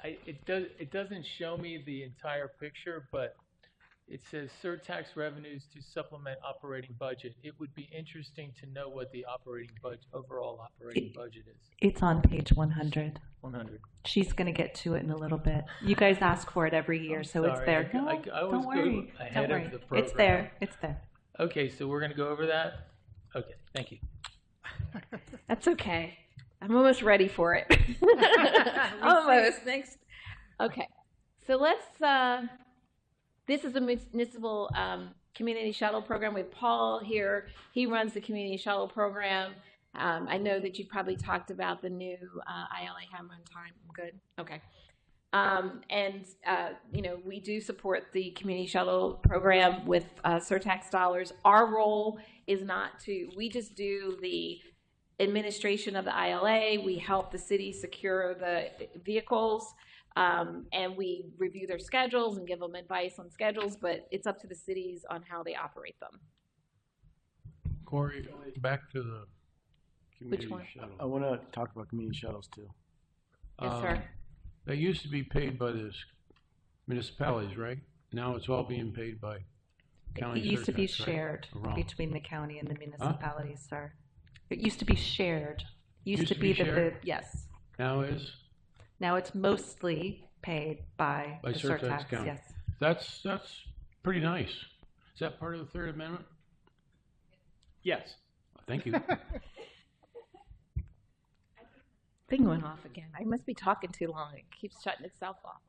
it doesn't show me the entire picture, but it says surtax revenues to supplement operating budget. It would be interesting to know what the overall operating budget is. It's on page 100. 100. She's going to get to it in a little bit. You guys ask for it every year, so it's there. I Don't worry. Ahead Don't worry. of the program. It's there. It's there. Okay, so we're going to go over that? Okay, thank you. That's okay. I'm almost ready for it. Almost. Next. Okay. So let's, this is a municipal community shuttle program with Paul here. He runs the community shuttle program. I know that you've probably talked about the new ILA Hammer on time. I'm good. Okay. You know, we do support the community shuttle program with surtax dollars. Our role is not to, we just do the administration of the ILA. We help the city secure the vehicles, and we review their schedules and give them advice on schedules, but it's up to the cities on how they operate them. Corey, back to the community Which one? shuttle. I want to talk about community shuttles too. Yes, sir. They used to be paid by the municipalities, right? Now it's all being paid by county. It used to be surtax, right? shared Or wrong? between the county and the municipalities, sir. It used to be shared. Used to be shared? yes. Now is? Now it's mostly paid by the Surtax surtax. County. Yes. That's pretty nice. Is that part of the Third Amendment? Yes. Thank you. Thing went off again. I must be talking too long. It keeps shutting itself off.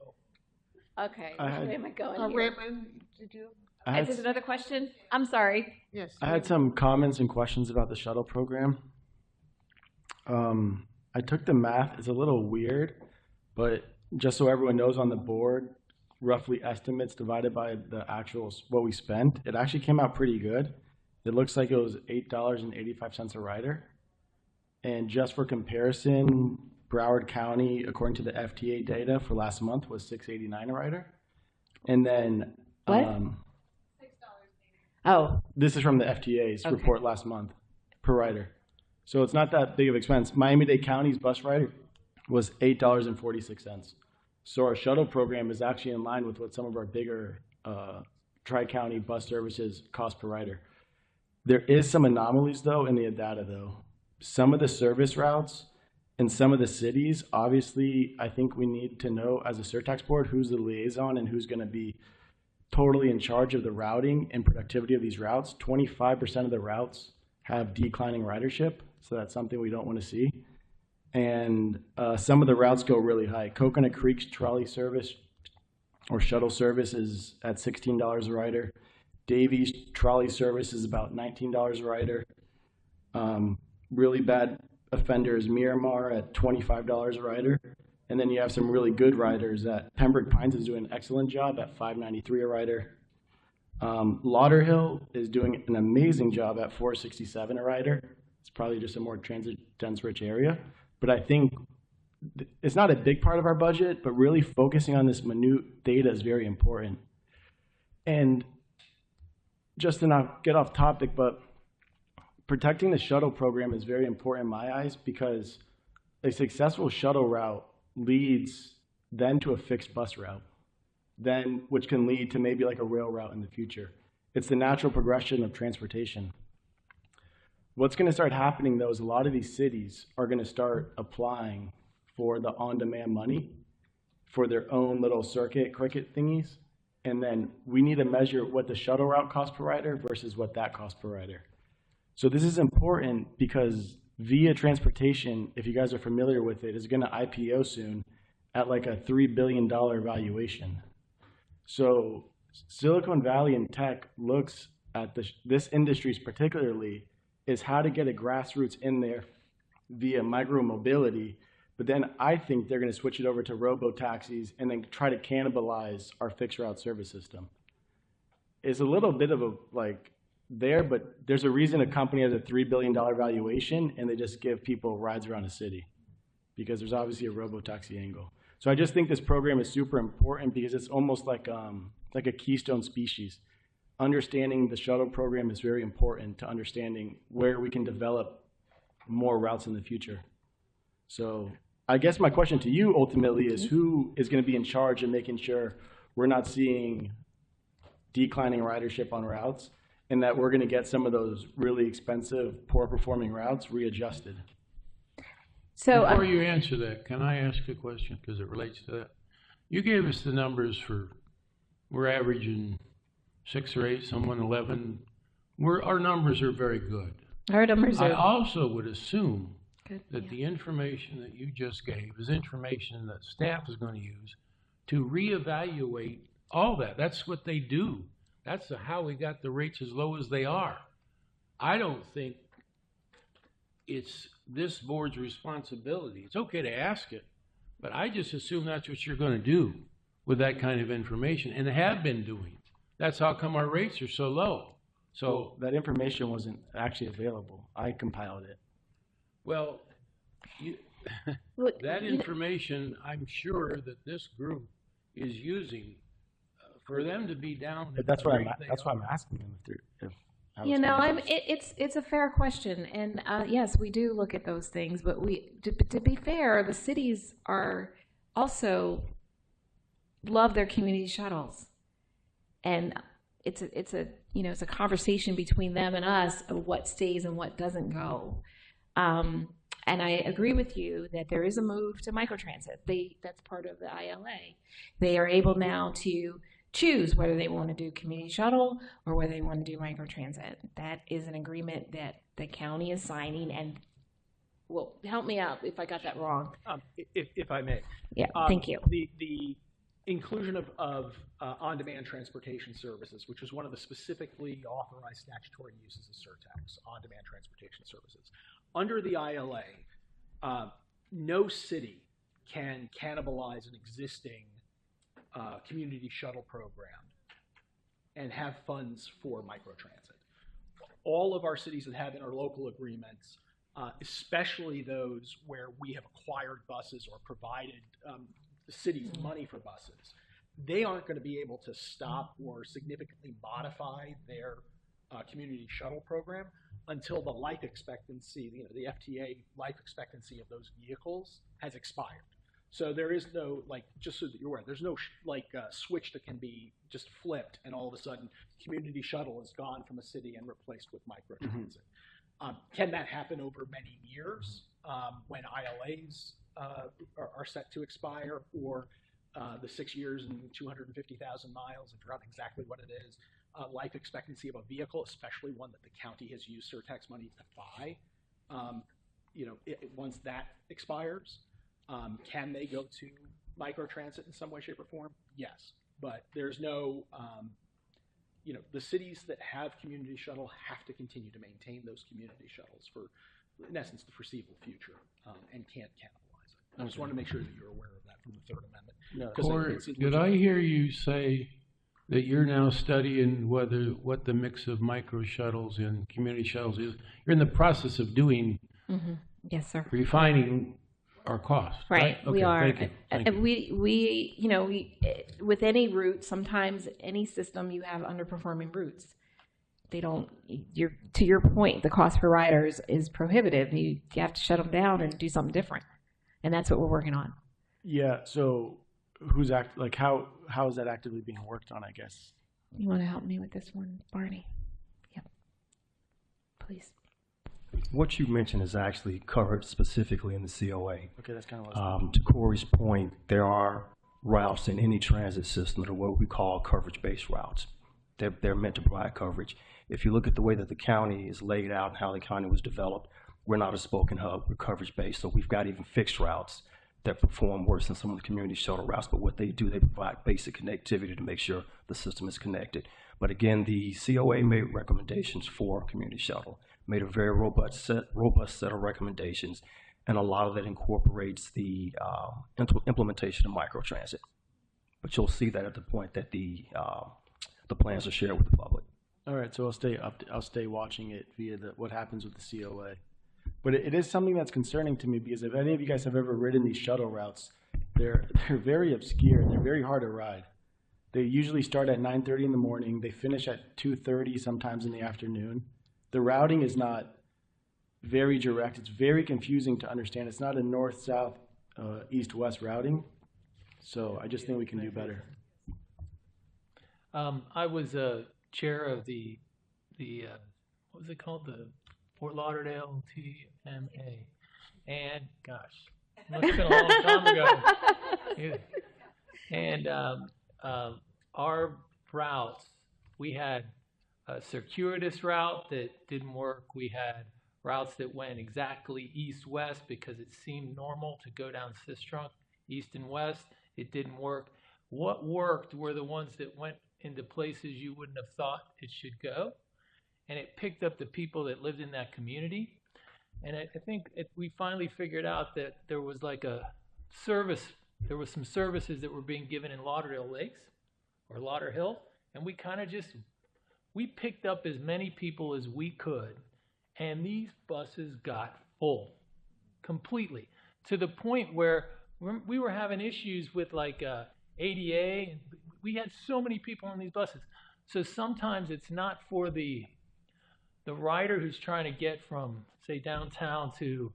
Okay. Which way am I going here? Raymond, did you? Is this another question? I'm sorry. Yes. I had some comments and questions about the shuttle program. I took the math. It's a little weird, but just so everyone knows on the board, roughly estimates divided by the actual what we spent, it actually came out pretty good. It looks like it was $8.85 a rider. And just for comparison, Broward County, according to the FTA data for last month, was $6.89 a rider. And then what? Oh, this is from the FTA's report last month per rider. So it's not that big of expense. Miami-Dade County's bus rider was $8.46. So our shuttle program is actually in line with what some of our bigger tri-county bus services cost per rider. There is some anomalies though in the data though. Some of the service routes in some of the cities, obviously, I think we need to know as a surtax board who's the liaison and who's going to be totally in charge of the routing and productivity of these routes. 25% of the routes have declining ridership, so that's something we don't want to see. And some of the routes go really high. Coconut Creek's trolley service or shuttle service is at $16 a rider. Davies trolley service is about $19 a rider. Really bad offenders, Miramar at $25 a rider. And then you have some really good riders that Pembroke Pines is doing an excellent job at $5.93 a rider. Lauderhill is doing an amazing job at $4.67 a rider. It's probably just a more transit dense rich area. But I think it's not a big part of our budget, but really focusing on this minute data is very important. And just to not get off topic, but protecting the shuttle program is very important in my eyes because a successful shuttle route leads then to a fixed bus route, then which can lead to maybe like a rail route in the future. It's the natural progression of transportation. What's going to start happening though is a lot of these cities are going to start applying for the on-demand money for their own little circuit cricket thingies. And then we need to measure what the shuttle route costs per rider versus what that costs per rider. So this is important because Via Transportation, if you guys are familiar with it, is going to IPO soon at like a $3 billion valuation. So Silicon Valley and tech looks at this industry's particularly is how to get a grassroots in there via micro mobility, but then I think they're going to switch it over to robo taxis and then try to cannibalize our fixed route service system. It's a little bit of a there, but there's a reason a company has a $3 billion valuation and they just give people rides around the city, because there's obviously a robo taxi angle. So I just think this program is super important because it's almost like a keystone species. Understanding the shuttle program is very important to understanding where we can develop more routes in the future. So I guess my question to you ultimately is, who is going to be in charge of making sure we're not seeing declining ridership on routes, and that we're going to get some of those really expensive, poor performing routes readjusted? So before you answer that, can I ask a question because it relates to that? You gave us the numbers for, we're averaging 6 or 8, someone 11. Our numbers are very good. Our numbers are. I also would assume that the information that you just gave is information that staff is going to use to reevaluate all that. That's what they do. That's how we got the rates as low as they are. I don't think it's this board's responsibility. It's okay to ask it, but I just assume that's what you're going to do with that kind of information, and have been doing. That's how come our rates are so low. So that information wasn't actually available. I compiled it. Well, that information, I'm sure that this group is using for them to be down. That's why I'm asking them if it's a fair question, and yes, we do look at those things, but to be fair, the cities are also love their community shuttles, and it's a conversation between them and us of what stays and what doesn't go. And I agree with you that there is a move to microtransit. That's part of the ILA. They are able now to choose whether they want to do community shuttle or whether they want to do microtransit. That is an agreement that the county is signing, and well, help me out if I got that wrong. If I may. Yeah, thank you. The inclusion of on-demand transportation services, which is one of the specifically authorized statutory uses of Surtax, on-demand transportation services. Under the ILA, no city can cannibalize an existing community shuttle program and have funds for microtransit. All of our cities that have interlocal agreements, especially those where we have acquired buses or provided the city's money for buses, they aren't going to be able to stop or significantly modify their community shuttle program until the life expectancy, the FTA life expectancy of those vehicles has expired. So there is no, just so that you're aware, there's no switch that can be just flipped and all of a sudden community shuttle is gone from a city and replaced with microtransit. Can that happen over many years when ILAs are set to expire, or the 6 years and 250,000 miles, I forgot exactly what it is, life expectancy of a vehicle, especially one that the county has used Surtax money to buy, once that expires, can they go to microtransit in some way, shape, or form? Yes, but there's no, the cities that have community shuttle have to continue to maintain those community shuttles for, in essence, the foreseeable future, and can't cannibalize it. I just want to make sure that you're aware of that from the Third Amendment. Or did I hear you say that you're now studying what the mix of micro shuttles and community shuttles is? You're in the process of doing, yes, sir, refining our costs. Right, Okay, we are. thank you. We with any route, sometimes any system, you have underperforming routes. They don't. To your point, the cost per riders is prohibitive. You have to shut them down and do something different, and that's what we're working on. Yeah. So who's how is that actively being worked on? I guess. You want to help me with this one, Barney? Yep. Please. What you mentioned is actually covered specifically in the COA. Okay, that's kind of what to Corey's point, there are routes in any transit system that are what we call coverage-based routes. They're meant to provide coverage. If you look at the way that the county is laid out and how the county was developed, we're not a spoken hub, we're coverage-based. So we've got even fixed routes that perform worse than some of the community shuttle routes. But what they do, they provide basic connectivity to make sure the system is connected. But again, the COA made recommendations for community shuttle, made a very robust set of recommendations, and a lot of that incorporates the implementation of microtransit. But you'll see that at the point that the plans are shared with the public. All right, so I'll stay watching it via what happens with the COA. But it is something that's concerning to me, because if any of you guys have ever ridden these shuttle routes, they're very obscure and they're very hard to ride. They usually start at 9:30 in the morning. They finish at 2:30, sometimes in the afternoon. The routing is not very direct. It's very confusing to understand. It's not a north, south, east, west routing. So I just think we can do better. I was chair of the what was it called? The Fort Lauderdale TMA. And gosh, must have been a long time ago. Yeah. And our routes, we had a circuitous route that didn't work. We had routes that went exactly east-west because it seemed normal to go down Sistrunk, east and west. It didn't work. What worked were the ones that went into places you wouldn't have thought it should go. And it picked up the people that lived in that community. And I think we finally figured out that there was like a service, there was some services that were being given in Lauderdale Lakes or Lauderhill, and we kind of just, we picked up as many people as we could, and these buses got full completely, to the point where we were having issues with like ADA. We had so many people on these buses. So sometimes it's not for the rider who's trying to get from, say, downtown to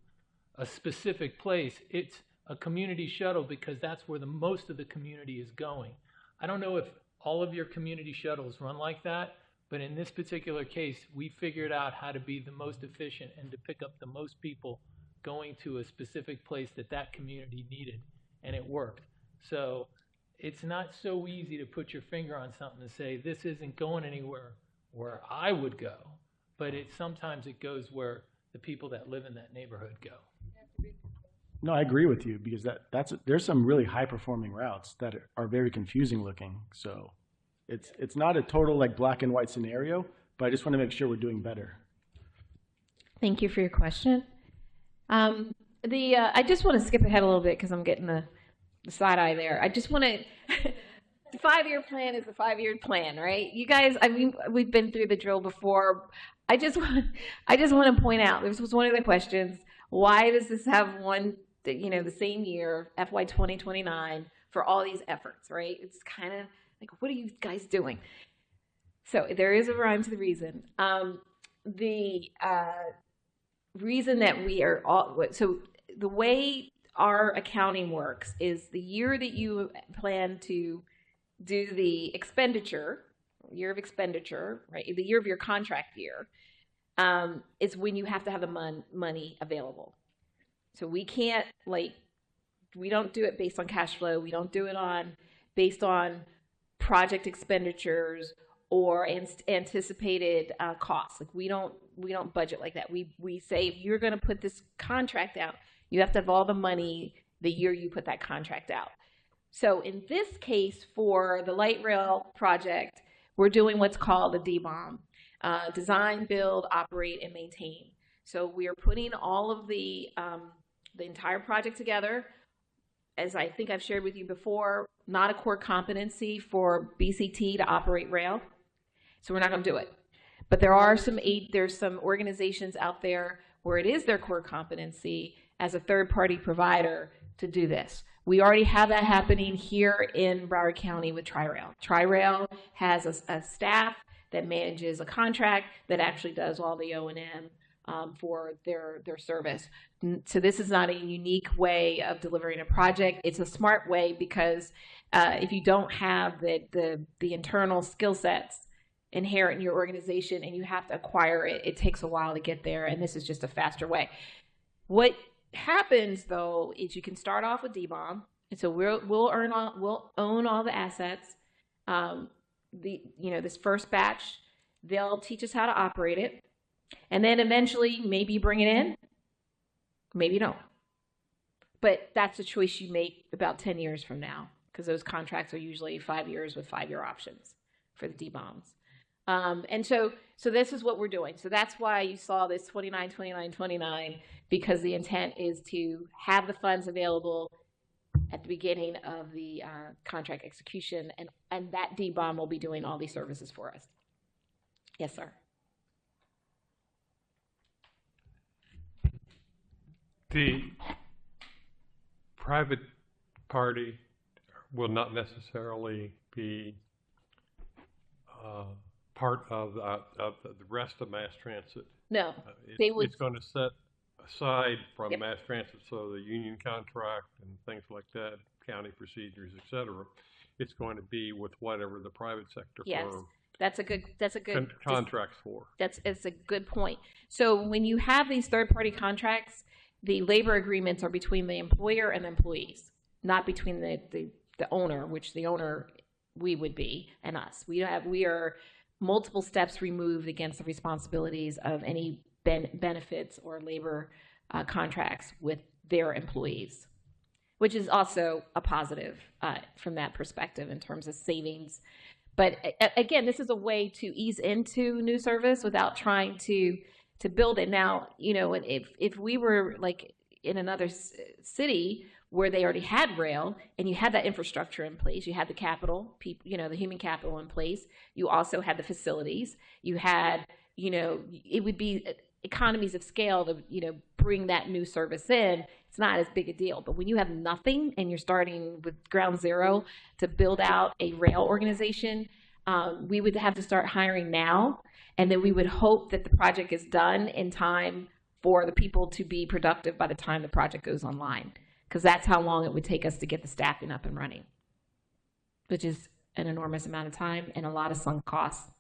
a specific place. It's a community shuttle because that's where the most of the community is going. I don't know if all of your community shuttles run like that, but in this particular case, we figured out how to be the most efficient and to pick up the most people going to a specific place that that community needed, and it worked. So it's not so easy to put your finger on something and say, this isn't going anywhere where I would go, but sometimes it goes where the people that live in that neighborhood go. No, I agree with you, because there's some really high-performing routes that are very confusing looking. So it's not a total like black and white scenario, but I just want to make sure we're doing better. Thank you for your question. I just want to skip ahead a little bit because I'm getting the side eye there. I just want to. The 5-year plan is a 5-year plan, right? You guys, I mean, we've been through the drill before. I just want to point out, this was one of the questions. Why does this have the same year, FY 2029, for all these efforts, right? It's kind of like, what are you guys doing? So there is a rhyme to the reason. The reason that we are all, so the way our accounting works is the year that you plan to do the expenditure, year of expenditure, right? The year of your contract year, is when you have to have the money available. So we can't, we don't do it based on cash flow. We don't do it based on project expenditures or anticipated costs. Like we don't budget like that. We say, if you're going to put this contract out, you have to have all the money the year you put that contract out. So in this case, for the light rail project, we're doing what's called a DBOM, design, build, operate, and maintain. So we are putting all of the entire project together. As I think I've shared with you before, not a core competency for BCT to operate rail. So we're not going to do it. But there's some organizations out there where it is their core competency as a third-party provider to do this. We already have that happening here in Broward County with Tri-Rail. Tri-Rail has a staff that manages a contract that actually does all the O&M for their service. So this is not a unique way of delivering a project. It's a smart way because if you don't have the internal skill sets inherent in your organization and you have to acquire it, it takes a while to get there, and this is just a faster way. What happens though is you can start off with DBOM, and so we'll own all the assets. This first batch, they'll teach us how to operate it, and then eventually maybe bring it in, maybe don't. But that's a choice you make about 10 years from now, because those contracts are usually 5 years with 5-year options for the D-bombs. And so this is what we're doing. So that's why you saw this 29, 29, 29, because the intent is to have the funds available at the beginning of the contract execution, and that D-bomb will be doing all these services for us. Yes, sir. The private party will not necessarily be part of the rest of mass transit. No, they would. It's going to set aside from mass transit, so the union contract and things like that, county procedures, et cetera. It's going to be with whatever the private sector firm that's a good contracts for. It's a good point. So when you have these third-party contracts, the labor agreements are between the employer and the employees, not between the owner, which the owner we would be, and us. We are multiple steps removed against the responsibilities of any benefits or labor contracts with their employees, which is also a positive from that perspective in terms of savings. But again, this is a way to ease into new service without trying to build it. Now, you know, if we were like in another city where they already had rail and you had that infrastructure in place, you had the capital, you know, the human capital in place, you also had the facilities, you had, you know, it would be economies of scale to, you know, bring that new service in. It's not as big a deal. But when you have nothing and you're starting with ground zero to build out a rail organization, we would have to start hiring now. And then we would hope that the project is done in time for the people to be productive by the time the project goes online, because that's how long it would take us to get the staffing up and running, which is an enormous amount of time and a lot of sunk costs.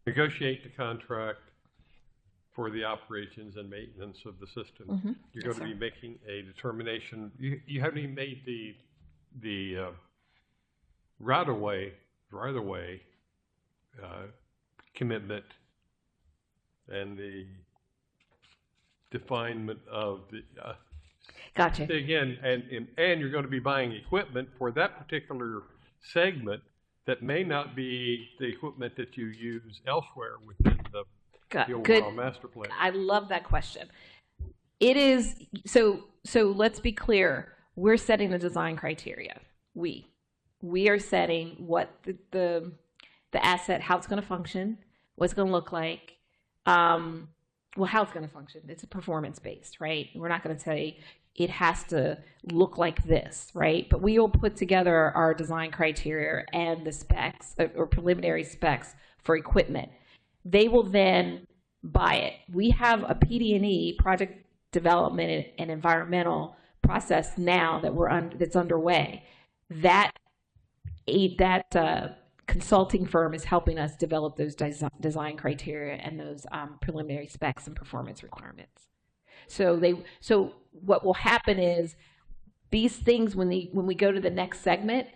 Negotiate the contract for the operations and maintenance of the system. Mm-hmm. You're going to be making a determination. You haven't even made the right of way commitment and the definement of the. Gotcha. Again, and you're going to be buying equipment for that particular segment that may not be the equipment that you use elsewhere within the overall master plan. I love that question. It is so let's be clear. We're setting the design criteria. We are setting what the asset, how it's going to function, what it's going to look like, well, how it's going to function. It's a performance based, right? We're not going to say it has to look like this, right? But we will put together our design criteria and the specs or preliminary specs for equipment. They will then buy it. We have a PD&E, project development and environmental process now that that's underway. That consulting firm is helping us develop those design criteria and those preliminary specs and performance requirements. So what will happen is these things, when we go to the next segment,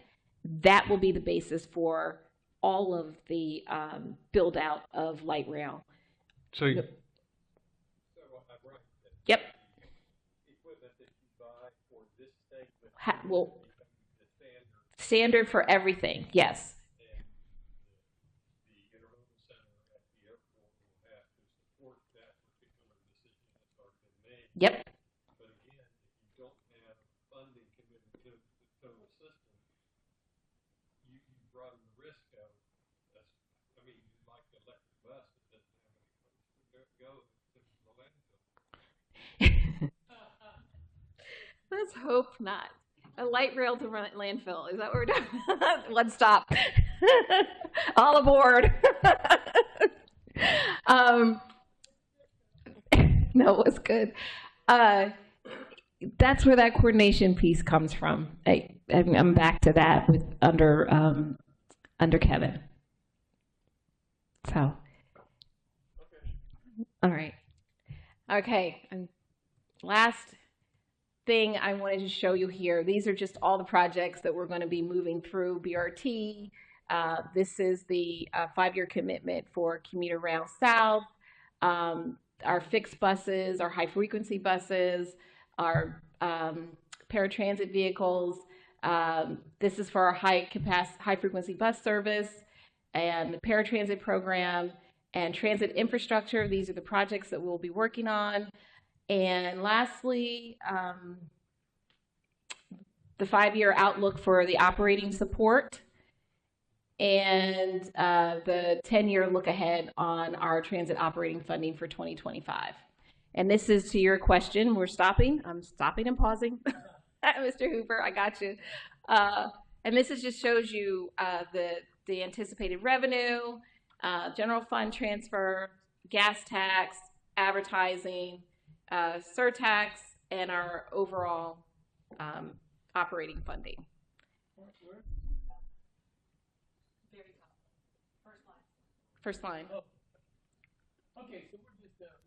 that will be the basis for all of the build out of light rail. So yep. Equipment that you buy for this segment Well, standard for everything, yes. And the intermodal center at the airport will have to support that particular decision that's already been made. Yep. But again, if you don't have funding committed to the total system, you run the risk of like the electric bus that doesn't have any go to the landfill. Let's hope not. A light rail to run at landfill. Is that what we're doing? Let's stop. All aboard. No, it was good. That's where that coordination piece comes from. I'm back to that with under Kevin. So, all right. Okay. And last thing I wanted to show you here. These are just all the projects that we're going to be moving through BRT. This is the 5-year commitment for commuter rail south. fixed buses, our high-frequency buses, our paratransit vehicles. This is for our high-frequency bus service and the paratransit program and transit infrastructure. These are the projects that we'll be working on. And lastly, the 5-year outlook for the operating support and the 10-year look ahead on our transit operating funding for 2025. And this is to your question. We're stopping. I'm stopping and pausing. Mr. Hooper, I got you. And this just shows you the anticipated revenue, general fund transfer, gas tax, advertising, surtax, and our overall operating funding. First line. Oh. Okay, so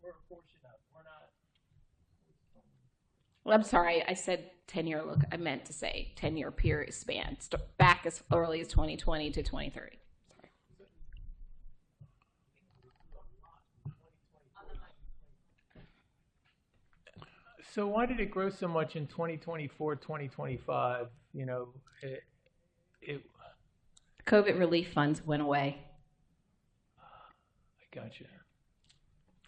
we're a portion of. We're not. Well, I'm sorry, I said 10-year look. I meant to say 10-year period span, back as early as 2020 to 2030. Sorry. So why did it grow so much in 2024, 2025? You know, COVID relief funds went away. I got you.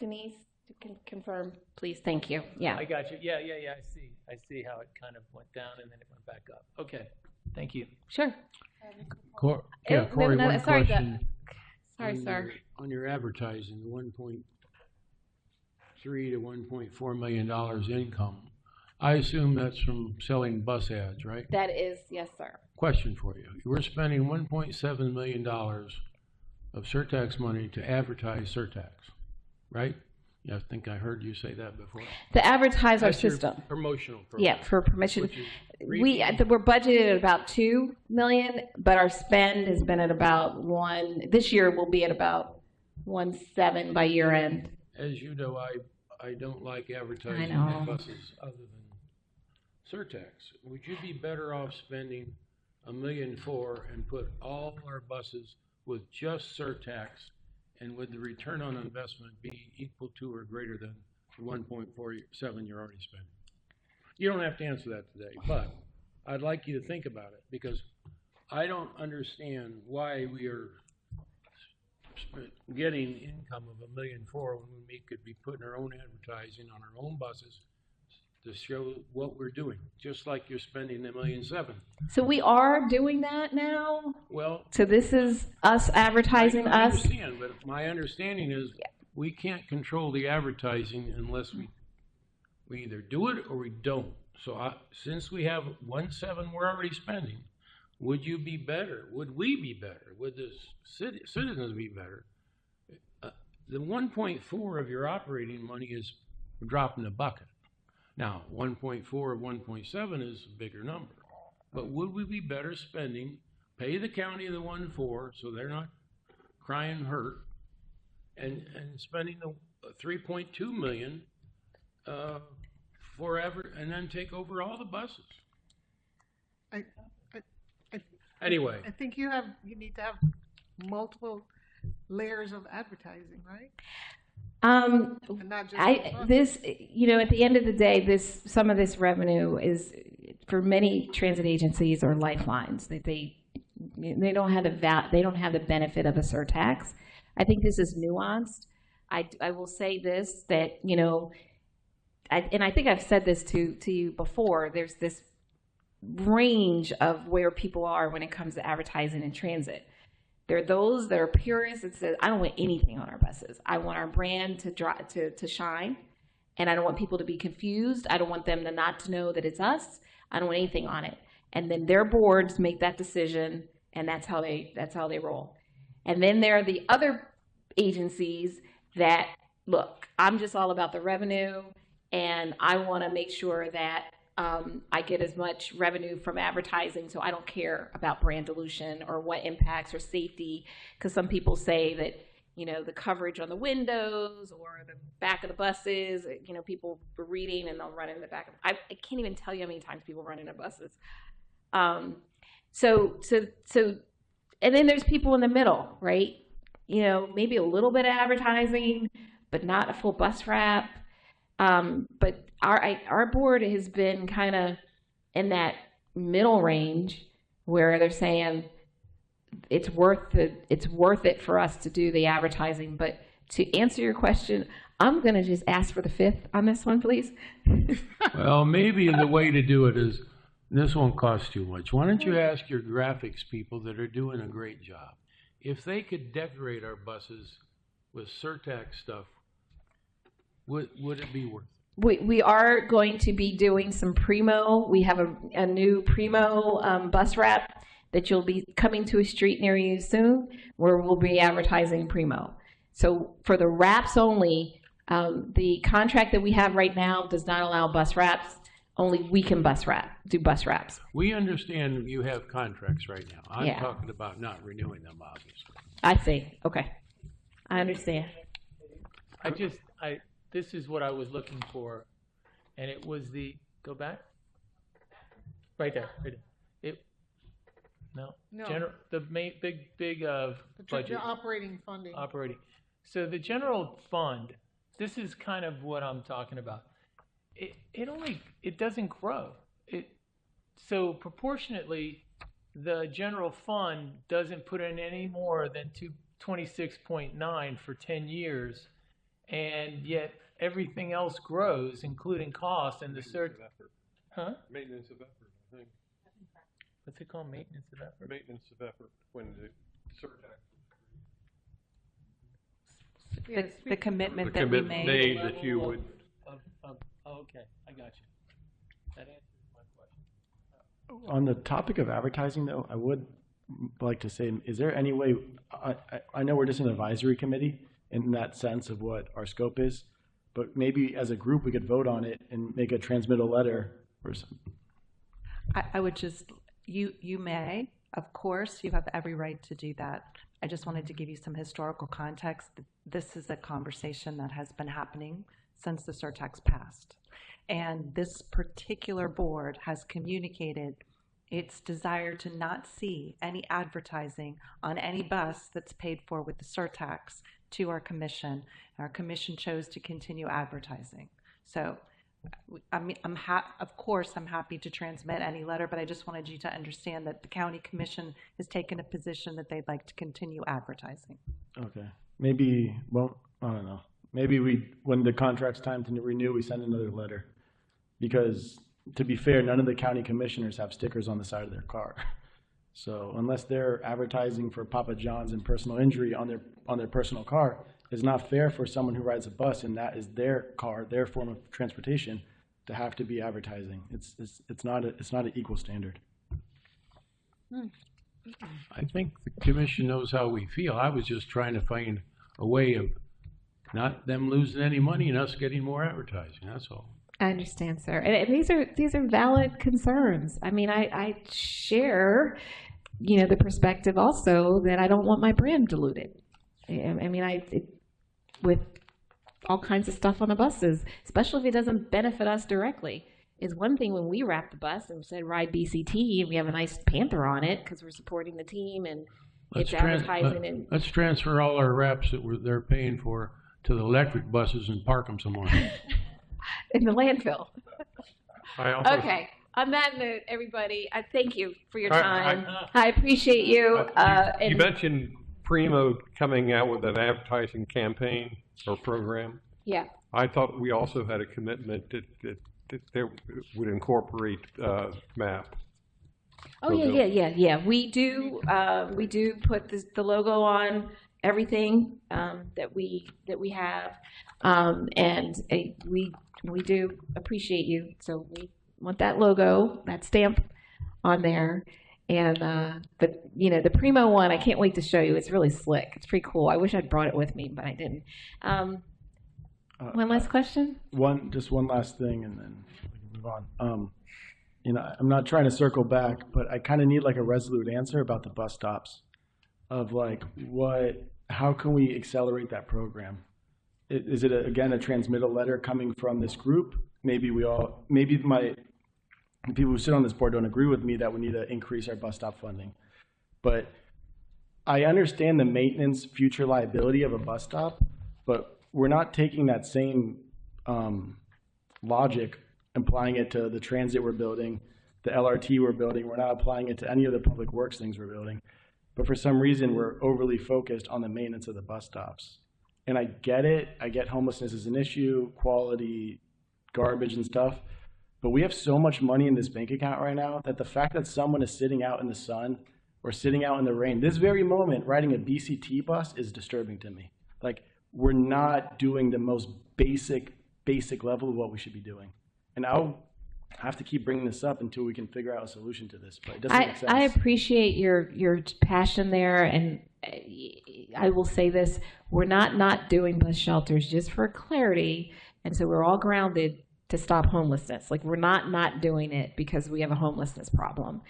Denise, you can confirm, please. Thank you. Yeah. I got you. Yeah. I see how it kind of went down and then it went back up. Okay. Thank you. Sure. Corey, one question. Sorry, sir. On your advertising, the $1.3 to $1.4 million income, I assume that's from selling bus ads, right? That is, yes, sir. Question for you. We're spending $1.7 million of Surtax money to advertise Surtax, right? Yeah, I think I heard you say that before. To advertise our system. Promotional program. Yeah, for permission. We're budgeted at about $2 million, but our spend has been at about this year will be at about 1.7 by year end. As you know, I don't like advertising on buses other than Surtax. Would you be better off spending $1.4 million and put all our buses with just Surtax, and would the return on investment be equal to or greater than the 1.47 you're already spending? You don't have to answer that today, but I'd like you to think about it, because I don't understand why we are getting income of $1.4 million when we could be putting our own advertising on our own buses to show what we're doing, just like you're spending $1.7 million. So we are doing that now. Well, so this is us advertising I us. understand, but my understanding is we can't control the advertising unless we either do it or we don't. So since we have 1.7 we're already spending, would you be better? Would we be better? Would the citizens be better? The 1.4 of your operating money is a drop in the bucket. Now, 1.4 or 1.7 is a bigger number. But would we be better spending, pay the county the 1.4 so they're not crying hurt, and spending the 3.2 million forever, and then take over all the buses? Anyway. I think you need to have multiple layers of advertising, right? And not just at the end of the day, some of this revenue is for many transit agencies or lifelines. They don't have the benefit of a surtax. I think this is nuanced. I will say this, that I think I've said this to you before. There's this range of where people are when it comes to advertising in transit. There are those that are purists that says, I don't want anything on our buses. I want our brand to shine, and I don't want people to be confused. I don't want them not to know that it's us. I don't want anything on it. And then their boards make that decision, and that's how they roll. And then there are the other agencies that, look, I'm just all about the revenue, and I want to make sure that I get as much revenue from advertising, so I don't care about brand dilution or what impacts or safety, because some people say that, the coverage on the windows or the back of the buses, people were reading and they'll run in the back. I can't even tell you how many times people run into buses. So, and then there's people in the middle, right? Maybe a little bit of advertising, but not a full bus wrap. But our board has been kind of in that middle range where they're saying it's worth it for us to do the advertising. But to answer your question, I'm going to just ask for the 5th on this one, please. Well, maybe the way to do it is, this won't cost too much. Why don't you ask your graphics people that are doing a great job, if they could decorate our buses with Surtax stuff, would it be worth it? We are going to be doing some Primo. We have a new Primo bus wrap that you'll be coming to a street near you soon, where we'll be advertising Primo. So for the wraps only, the contract that we have right now does not allow bus wraps. Only we can do bus wraps. We understand you have contracts right now. I'm Yeah. talking about not renewing them, obviously. I see. Okay. I understand. This is what I was looking for, and it was go back? Right there. No. The main, big budget. The operating funding. Operating. So the general fund, this is kind of what I'm talking about. It doesn't grow. So proportionately, the general fund doesn't put in any more than 26.9 for 10 years, and yet everything else grows, including cost and the Huh? Maintenance of effort, I think. What's it called? Maintenance of effort? Maintenance of effort when the Surtax. The commitment The that we commitment made. that you would. Okay, I got you. That answers my question. On the topic of advertising, though, I would like to say, is there any way, I know we're just an advisory committee in that sense of what our scope is, but maybe as a group we could vote on it and make a transmittal letter or something. I would just, you may, of course, you have every right to do that. I just wanted to give you some historical context. This is a conversation that has been happening since the Surtax passed. And this particular board has communicated its desire to not see any advertising on any bus that's paid for with the Surtax to our commission. Our commission chose to continue advertising. So, of course, I'm happy to transmit any letter, but I just wanted you to understand that the county commission has taken a position that they'd like to continue advertising. Okay. Maybe, well, I don't know. Maybe when the contract's time to renew, we send another letter. Because, to be fair, none of the county commissioners have stickers on the side of their car. So unless they're advertising for Papa John's and personal injury on their personal car, it's not fair for someone who rides a bus and that is their car, their form of transportation, to have to be advertising. It's not an equal standard. I think the commission knows how we feel. I was just trying to find a way of not them losing any money and us getting more advertising. That's all. I understand, sir. And these are valid concerns. I mean, I share, the perspective also that I don't want my brand diluted. I mean, with all kinds of stuff on the buses, especially if it doesn't benefit us directly. It's one thing when we wrap the bus and said ride BCT and we have a nice Panther on it because we're supporting the team and it's advertising. Let's transfer all our wraps that they're paying for to the electric buses and park them somewhere. In the landfill. Okay. On that note, everybody, I thank you for your time. I appreciate you. You mentioned Primo coming out with an advertising campaign or program. Yeah. I thought we also had a commitment that would incorporate MAP. Oh yeah. We do put the logo on everything that we have, and we do appreciate you. So we want that logo, that stamp on there. And but the Primo one, I can't wait to show you. It's really slick. It's pretty cool. I wish I'd brought it with me, but I didn't. One last question? Just one last thing, and then we can move on. I'm not trying to circle back, but I kind of need like a resolute answer about the bus stops. Of like how can we accelerate that program? Is it again a transmittal letter coming from this group? Maybe the people who sit on this board don't agree with me that we need to increase our bus stop funding. But I understand the maintenance future liability of a bus stop, but we're not taking that same logic, applying it to the transit we're building, the LRT we're building. We're not applying it to any of the public works things we're building. But for some reason, we're overly focused on the maintenance of the bus stops. And I get it. I get homelessness is an issue, quality, garbage and stuff. But we have so much money in this bank account right now that the fact that someone is sitting out in the sun or sitting out in the rain, this very moment, riding a BCT bus is disturbing to me. Like, we're not doing the most basic level of what we should be doing. And I'll have to keep bringing this up until we can figure out a solution to this, but it doesn't make sense. I appreciate your passion there, and I will say this, we're not doing bus shelters, just for clarity, and so we're all grounded to stop homelessness. Like, we're not doing it because we have a homelessness problem.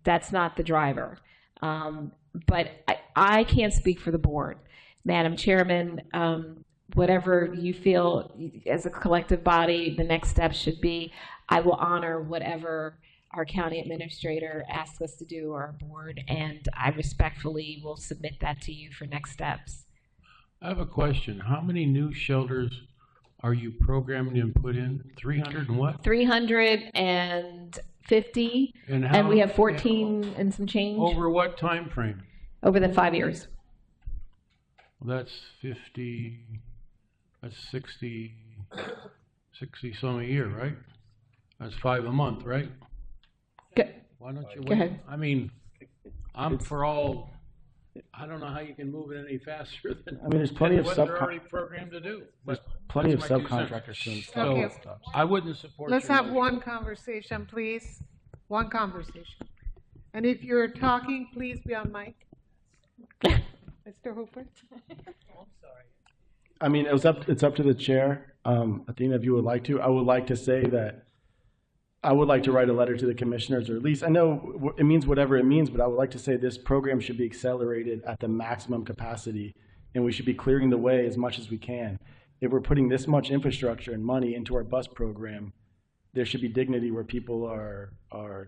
That's not the driver. But I can't speak for the board. Madam Chairman, whatever you feel as a collective body the next step should be, I will honor whatever our county administrator asks us to do, or our board, and I respectfully will submit that to you for next steps. I have a question. How many new shelters are you programming and put in? 300 and what? 350, and we have 14 and some change. Over what time frame? Over the 5 years. Well, that's 50, that's 60 some a year, right? That's 5 a month, right? Why don't you wait? Go ahead. I mean, I'm for all, I don't know how you can move it any faster than, I mean, there's plenty of what they're already programmed to do. There's But plenty of that's my 2 cents. subcontractors doing stuff. So, Okay. I wouldn't support Let's your have motion. one conversation, please. One conversation. And if you're talking, please be on mic. Mr. Hooper? I mean, it's up to the chair. Athena, if you would like to, I would like to say that I would like to write a letter to the commissioners, or at least, I know it means whatever it means, but I would like to say this program should be accelerated at the maximum capacity, and we should be clearing the way as much as we can. If we're putting this much infrastructure and money into our bus program, there should be dignity where people are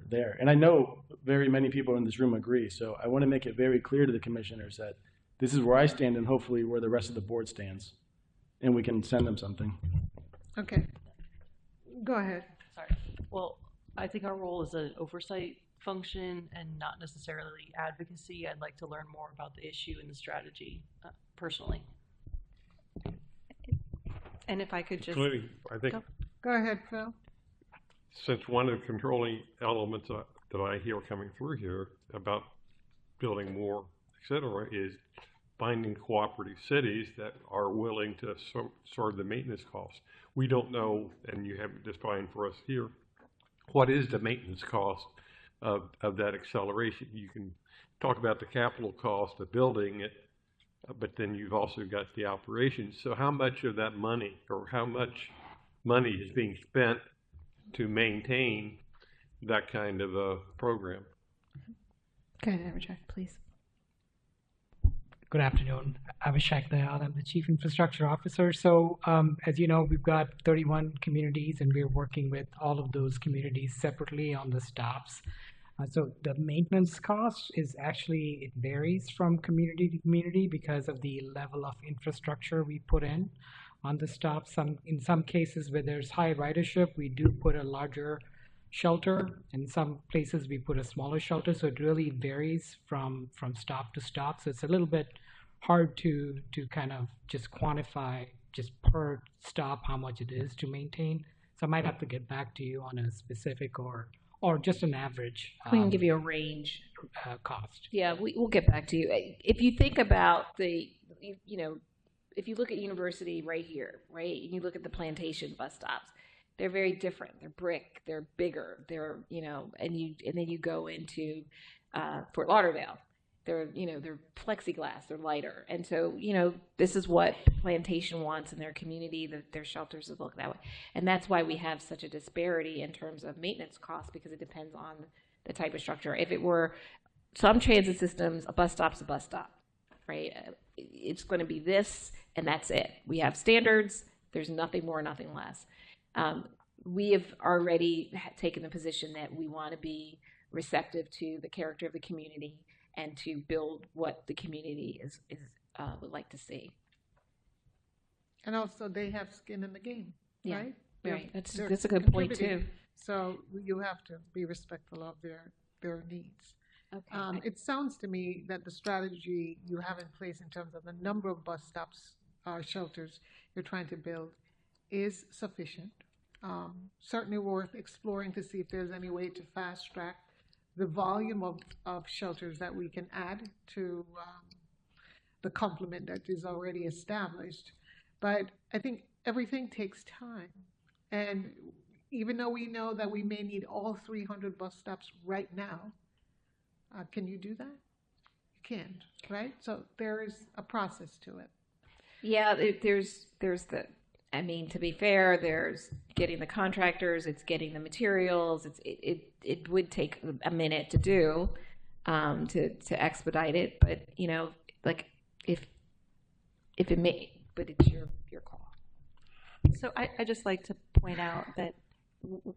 there. And I know very many people in this room agree, so I want to make it very clear to the commissioners that this is where I stand and hopefully where the rest of the board stands, and we can send them something. Okay. Go ahead. Sorry. Well, I think our role is an oversight function and not necessarily advocacy. I'd like to learn more about the issue and the strategy personally. And if I could just I think Go ahead, Phil. since one of the controlling elements that I hear coming through here about building more, et cetera, is finding cooperative cities that are willing to absorb the maintenance costs. We don't know, and you haven't defined for us here, what is the maintenance cost of that acceleration. You can talk about the capital cost of building it, but then you've also got the operations. So how much of that money, or how much money is being spent to maintain that kind of a program? Go ahead, Abhishek, please. Good afternoon. Abhishek Dayal, I'm the Chief Infrastructure Officer. So as you know, we've got 31 communities, and we're working with all of those communities separately on the stops. So the maintenance cost is actually, it varies from community to community because of the level of infrastructure we put in on the stops. In some cases where there's high ridership, we do put a larger shelter. In some places we put a smaller shelter, so it really varies from stop to stop. So it's a little bit hard to kind of just quantify just per stop how much it is to maintain. So I might have to get back to you on a specific or just an average. We can give you a range cost. Yeah, we'll get back to you. If you think about if you look at University right here, right, and you look at the Plantation bus stops, they're very different. They're brick, they're bigger, they're, and then you go into Fort Lauderdale. They're plexiglass, they're lighter. And so, this is what Plantation wants in their community, that their shelters look that way. And that's why we have such a disparity in terms of maintenance costs, because it depends on the type of structure. If it were some transit systems, a bus stop's a bus stop, right? It's going to be this, and that's it. We have standards, there's nothing more, nothing less. We have already taken the position that we want to be receptive to the character of the community and to build what the community would like to see. And also, they have skin in the game, Yeah, right? right. They're That's a good point contributing. too. So you have to be respectful of their needs. Okay. It sounds to me that the strategy you have in place in terms of the number of bus stops, shelters you're trying to build is sufficient. Certainly worth exploring to see if there's any way to fast track the volume of shelters that we can add to the complement that is already established. But I think everything takes time. And even though we know that we may need all 300 bus stops right now, can you do that? You can't, right? So there is a process to it. Yeah, there's the, I mean, to be fair, there's getting the contractors, it's getting the materials, it would take a minute to do, to expedite it, but you know, like if it may, but it's your call. So I just like to point out that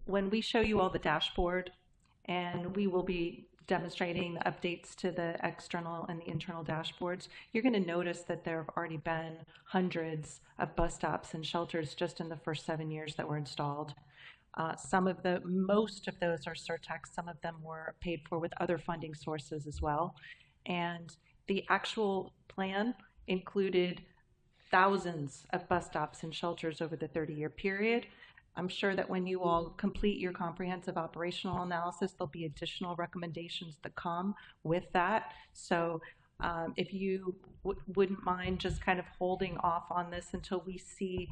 when we show you all the dashboard, and we will be demonstrating the updates to the external and the internal dashboards, you're going to notice that there have already been hundreds of bus stops and shelters just in the first 7 years that were installed. Most of those are Surtax. Some of them were paid for with other funding sources as well. And the actual plan included thousands of bus stops and shelters over the 30-year period. I'm sure that when you all complete your comprehensive operational analysis, there'll be additional recommendations that come with that. So if you wouldn't mind just kind of holding off on this until we see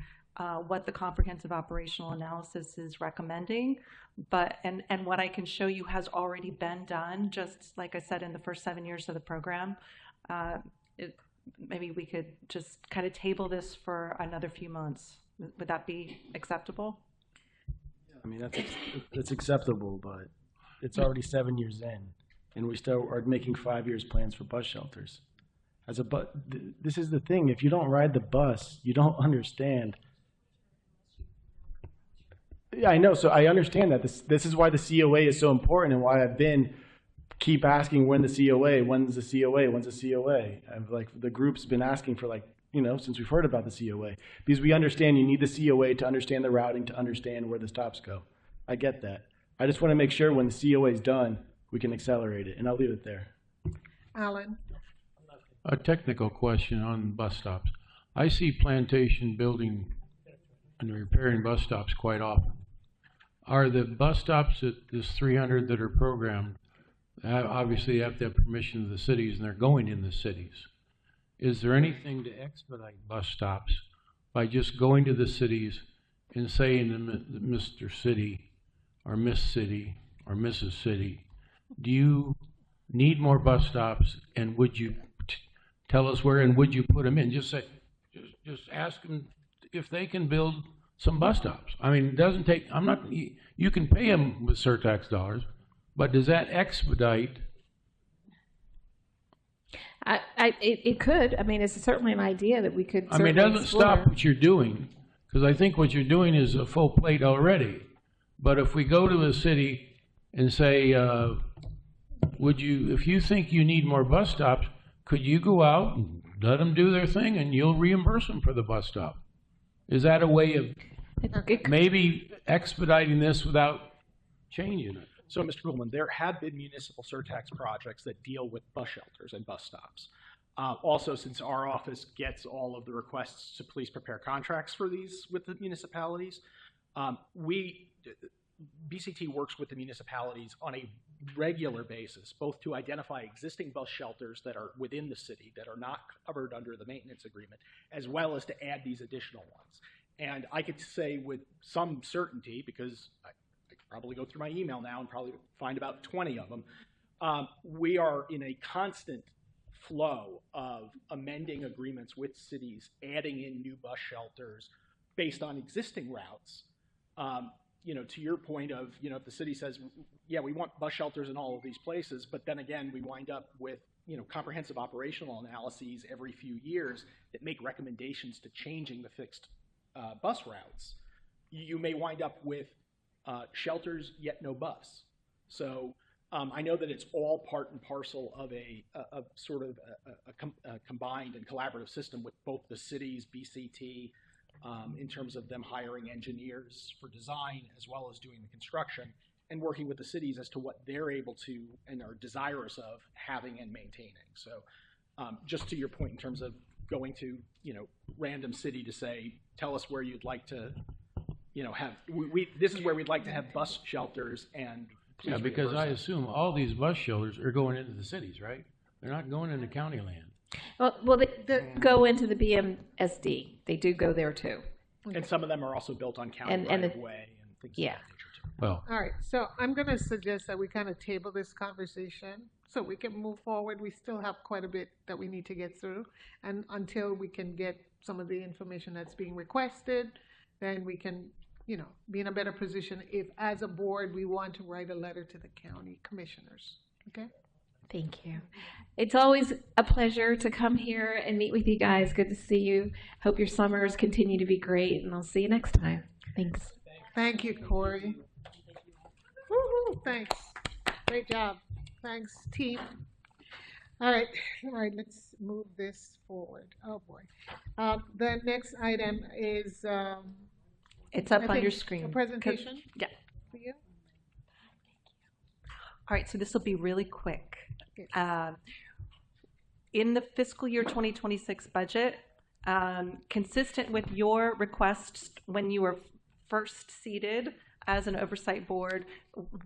what the comprehensive operational analysis is recommending. And what I can show you has already been done, just like I said, in the first 7 years of the program. Maybe we could just kind of table this for another few months. Would that be acceptable? I mean, that's acceptable, but it's already 7 years in, and we still are making 5 years plans for bus shelters. This is the thing. If you don't ride the bus, you don't understand. Yeah, I know. So I understand that. This is why the COA is so important, and why I've keep asking when's the COA, when's the COA, when's the COA. The group's been asking for since we've heard about the COA, because we understand you need the COA to understand the routing, to understand where the stops go. I get that. I just want to make sure when the COA is done, we can accelerate it, and I'll leave it there. Alan? A technical question on bus stops. I see Plantation building and repairing bus stops quite often. Are the bus stops at this 300 that are programmed, obviously you have to have permission of the cities, and they're going in the cities. Is there anything to expedite bus stops by just going to the cities and saying to Mr. City or Miss City or Mrs. City, do you need more bus stops, and would you tell us where, and would you put them in? Just say, just ask them if they can build some bus stops. I mean, it doesn't take, you can pay them with Surtax dollars, but does that expedite? It could. I mean, it's certainly an idea that we could. I mean, it doesn't stop what you're doing, because I think what you're doing is a full plate already. But if we go to the city and say, if you think you need more bus stops, could you go out and let them do their thing, and you'll reimburse them for the bus stop? Is that a way of maybe expediting this without changing it? So, Mr. Goldman, there have been municipal surtax projects that deal with bus shelters and bus stops. Also, since our office gets all of the requests to please prepare contracts for these with the municipalities, BCT works with the municipalities on a regular basis, both to identify existing bus shelters that are within the city that are not covered under the maintenance agreement, as well as to add these additional ones. And I could say with some certainty, because I could probably go through my email now and probably find about 20 of them, we are in a constant flow of amending agreements with cities, adding in new bus shelters based on existing routes. To your point of, if the city says, yeah, we want bus shelters in all of these places, but then again, we wind up with, comprehensive operational analyses every few years that make recommendations to changing the fixed bus routes. You may wind up with shelters, yet no bus. So I know that it's all part and parcel of a combined and collaborative system with both the cities, BCT, in terms of them hiring engineers for design as well as doing the construction, and working with the cities as to what they're able to and are desirous of having and maintaining. So just to your point in terms of going to, random city to say, tell us where you'd like to, have, this is where we'd like to have bus shelters and please Yeah, because I reimburse us. assume all these bus shelters are going into the cities, right? They're not going into county land. Well, they go into the BMSD. They do go there too. And some of them are also built on county And right the- of way and things Yeah. of that nature too. Well, All right, so I'm going to suggest that we kind of table this conversation so we can move forward. We still have quite a bit that we need to get through. And until we can get some of the information that's being requested, then we can, be in a better position if, as a board, we want to write a letter to the county commissioners. Okay? Thank you. It's always a pleasure to come here and meet with you guys. Good to see you. Hope your summers continue to be great, and I'll see you next time. Thanks. Thank you, Corey. Woo-hoo, thanks. Great job. Thanks, team. All right, let's move this forward. Oh, boy. The next item is... It's up I on think your screen. A presentation? Yeah. For you? All right, so this will be really quick. In the fiscal year 2026 budget, consistent with your requests when you were first seated as an oversight board,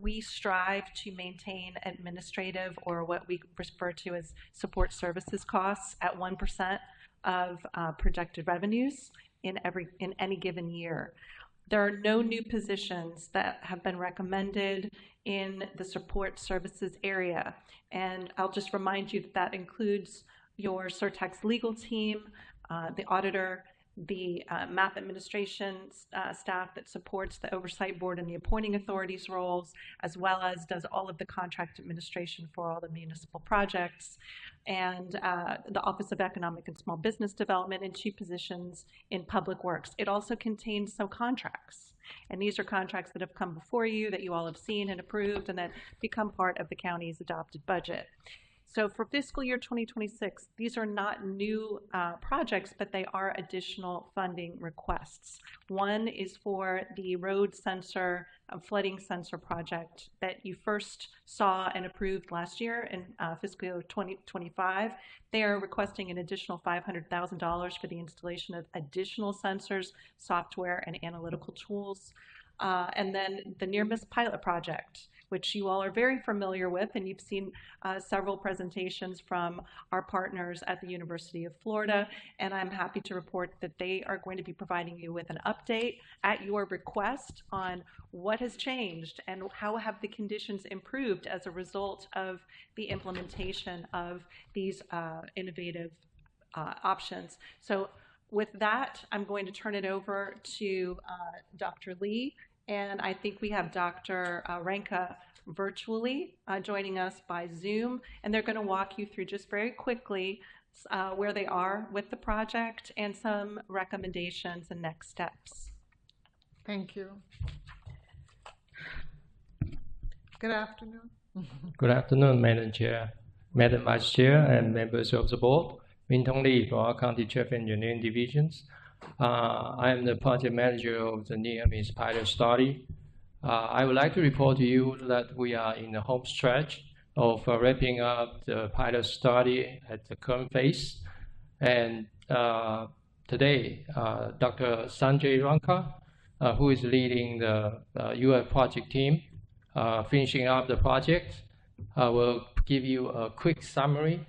we strive to maintain administrative, or what we refer to as support services costs, at 1% of projected revenues in any given year. There are no new positions that have been recommended in the support services area. And I'll just remind you that that includes your Surtax legal team, the auditor, the math administration staff that supports the oversight board and the appointing authorities roles, as well as does all of the contract administration for all the municipal projects, and the Office of Economic and Small Business Development, and 2 positions in Public Works. It also contains some contracts, and these are contracts that have come before you that you all have seen and approved and that become part of the county's adopted budget. So for fiscal year 2026, these are not new projects, but they are additional funding requests. One is for the road sensor, flooding sensor project that you first saw and approved last year in fiscal year 2025. They are requesting an additional $500,000 for the installation of additional sensors, software, and analytical tools. And then the near miss pilot project, which you all are very familiar with, and you've seen several presentations from our partners at the University of Florida, and I'm happy to report that they are going to be providing you with an update at your request on what has changed and how have the conditions improved as a result of the implementation of these innovative options. So with that, I'm going to turn it over to Dr. Lee. And I think we have Dr. Ranka virtually joining us by Zoom, and they're going to walk you through just very quickly where they are with the project and some recommendations and next steps. Thank you. Good afternoon. Good afternoon, Madam Chair, Madam Vice Chair, and members of the board. Mintong Lee, Broward County Traffic Engineering Divisions. I am the project manager of the near-miss pilot study. I would like to report to you that we are in the home stretch of wrapping up the pilot study at the current phase. And today, Dr. Sanjay Ranka, who is leading the UF project team, finishing up the project, will give you a quick summary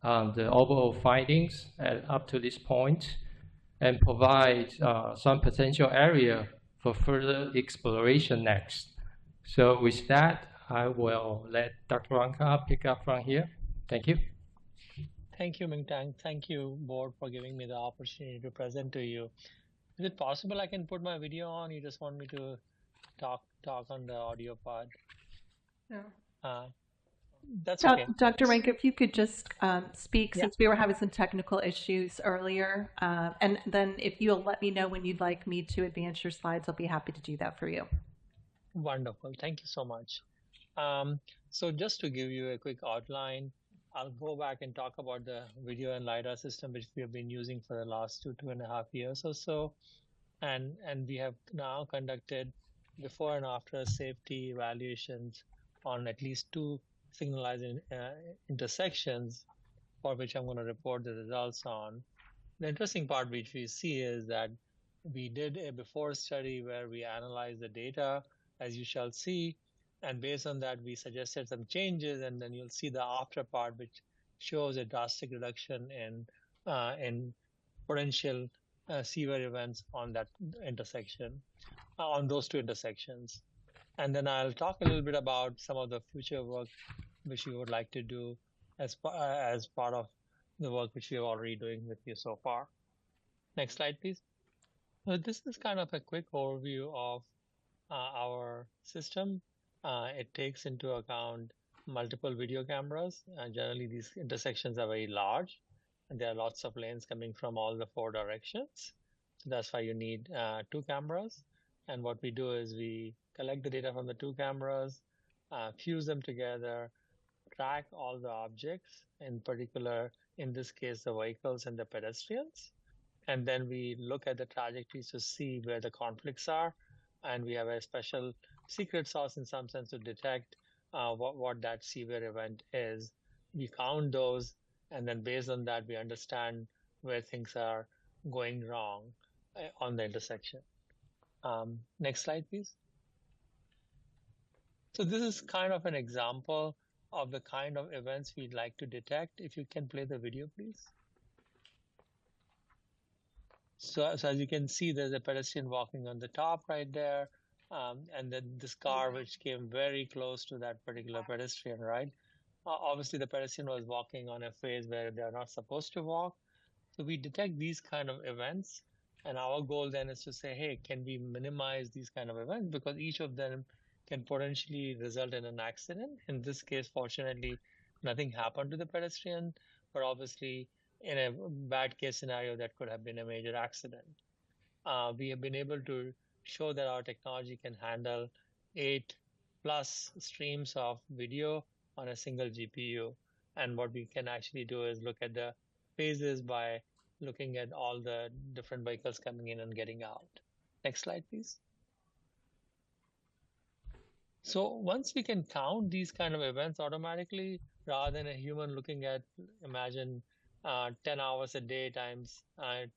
on the overall findings up to this point, and provide some potential area for further exploration next. So with that, I will let Dr. Ranka pick up from here. Thank you. Thank you, Mingtang. Thank you, board, for giving me the opportunity to present to you. Is it possible I can put my video on? You just want me to talk on the audio part? Yeah. That's okay. Dr. Ranka, if you could just speak, since we were having some technical issues earlier, and then if you'll let me know when you'd like me to advance your slides, I'll be happy to do that for you. Wonderful. Thank you so much. So just to give you a quick outline, I'll go back and talk about the video and LiDAR system, which we have been using for the last 2.5 years or so. and we have now conducted before and after safety evaluations on at least 2 signalizing intersections, for which I'm going to report the results on. The interesting part which we see is that we did a before study where we analyzed the data, as you shall see, and based on that we suggested some changes, and then you'll see the after part which shows a drastic reduction in potential severe events on that intersection, on those 2 intersections. And then I'll talk a little bit about some of the future work which we would like to do as part of the work which we are already doing with you so far. Next slide, please. This is kind of a quick overview of our system. It takes into account multiple video cameras. Generally, these intersections are very large, and there are lots of lanes coming from all the 4 directions. So that's why you need 2 cameras. And what we do is we collect the data from the 2 cameras, fuse them together, track all the objects, in particular, in this case, the vehicles and the pedestrians. And then we look at the trajectories to see where the conflicts are. And we have a special secret sauce in some sense to detect what that severe event is. We count those, and then based on that, we understand where things are going wrong on the intersection. Next slide, please. So this is kind of an example of the kind of events we'd like to detect. If you can play the video, please. So as you can see, there's a pedestrian walking on the top right there, and then this car which came very close to that particular pedestrian, right? Obviously, the pedestrian was walking on a phase where they're not supposed to walk. So we detect these kind of events, and our goal then is to say, hey, can we minimize these kind of events? Because each of them can potentially result in an accident. In this case, fortunately, nothing happened to the pedestrian, but obviously, in a bad case scenario, that could have been a major accident. We have been able to show that our technology can handle 8+ streams of video on a single GPU. And what we can actually do is look at the phases by looking at all the different vehicles coming in and getting out. Next slide, please. So once we can count these kind of events automatically, rather than a human looking at, imagine, 10 hours a day times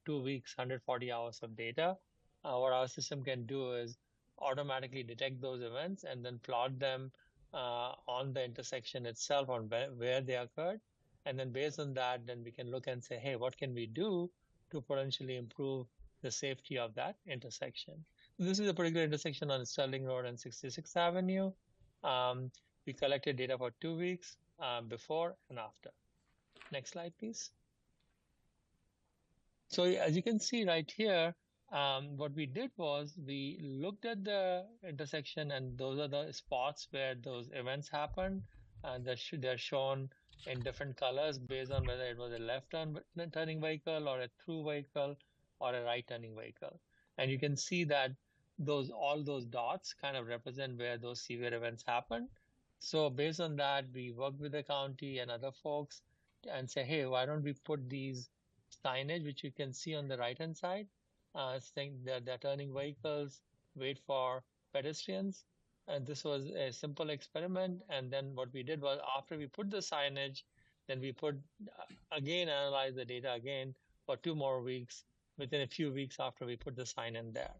2 weeks, 140 hours of data. What our system can do is automatically detect those events and then plot them on the intersection itself on where they occurred. And then based on that, then we can look and say, hey, what can we do to potentially improve the safety of that intersection? This is a particular intersection on Sterling Road and 66th Avenue. We collected data for 2 weeks before and after. Next slide, please. So as you can see right here, what we did was we looked at the intersection, and those are the spots where those events happened. They're shown in different colors based on whether it was a left turning vehicle or a through vehicle or a right turning vehicle. And you can see that all those dots kind of represent where those severe events happened. So based on that, we worked with the county and other folks and say, hey, why don't we put these signage, which you can see on the right-hand side, saying that they're turning vehicles, wait for pedestrians. And this was a simple experiment. And then what we did was, after we put the signage, then we analyze the data again for 2 more weeks, within a few weeks after we put the sign in there.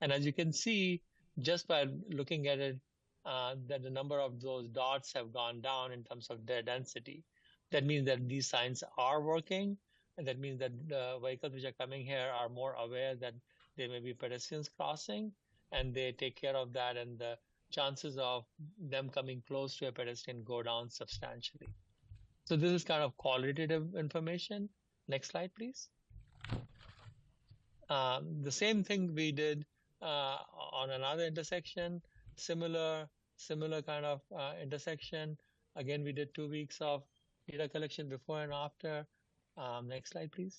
And as you can see, just by looking at it, that the number of those dots have gone down in terms of their density. That means that these signs are working, and that means that the vehicles which are coming here are more aware that there may be pedestrians crossing, and they take care of that, and the chances of them coming close to a pedestrian go down substantially. So this is kind of qualitative information. Next slide, please. The same thing we did on another intersection, similar kind of intersection. Again, we did 2 weeks of data collection before and after. Next slide, please.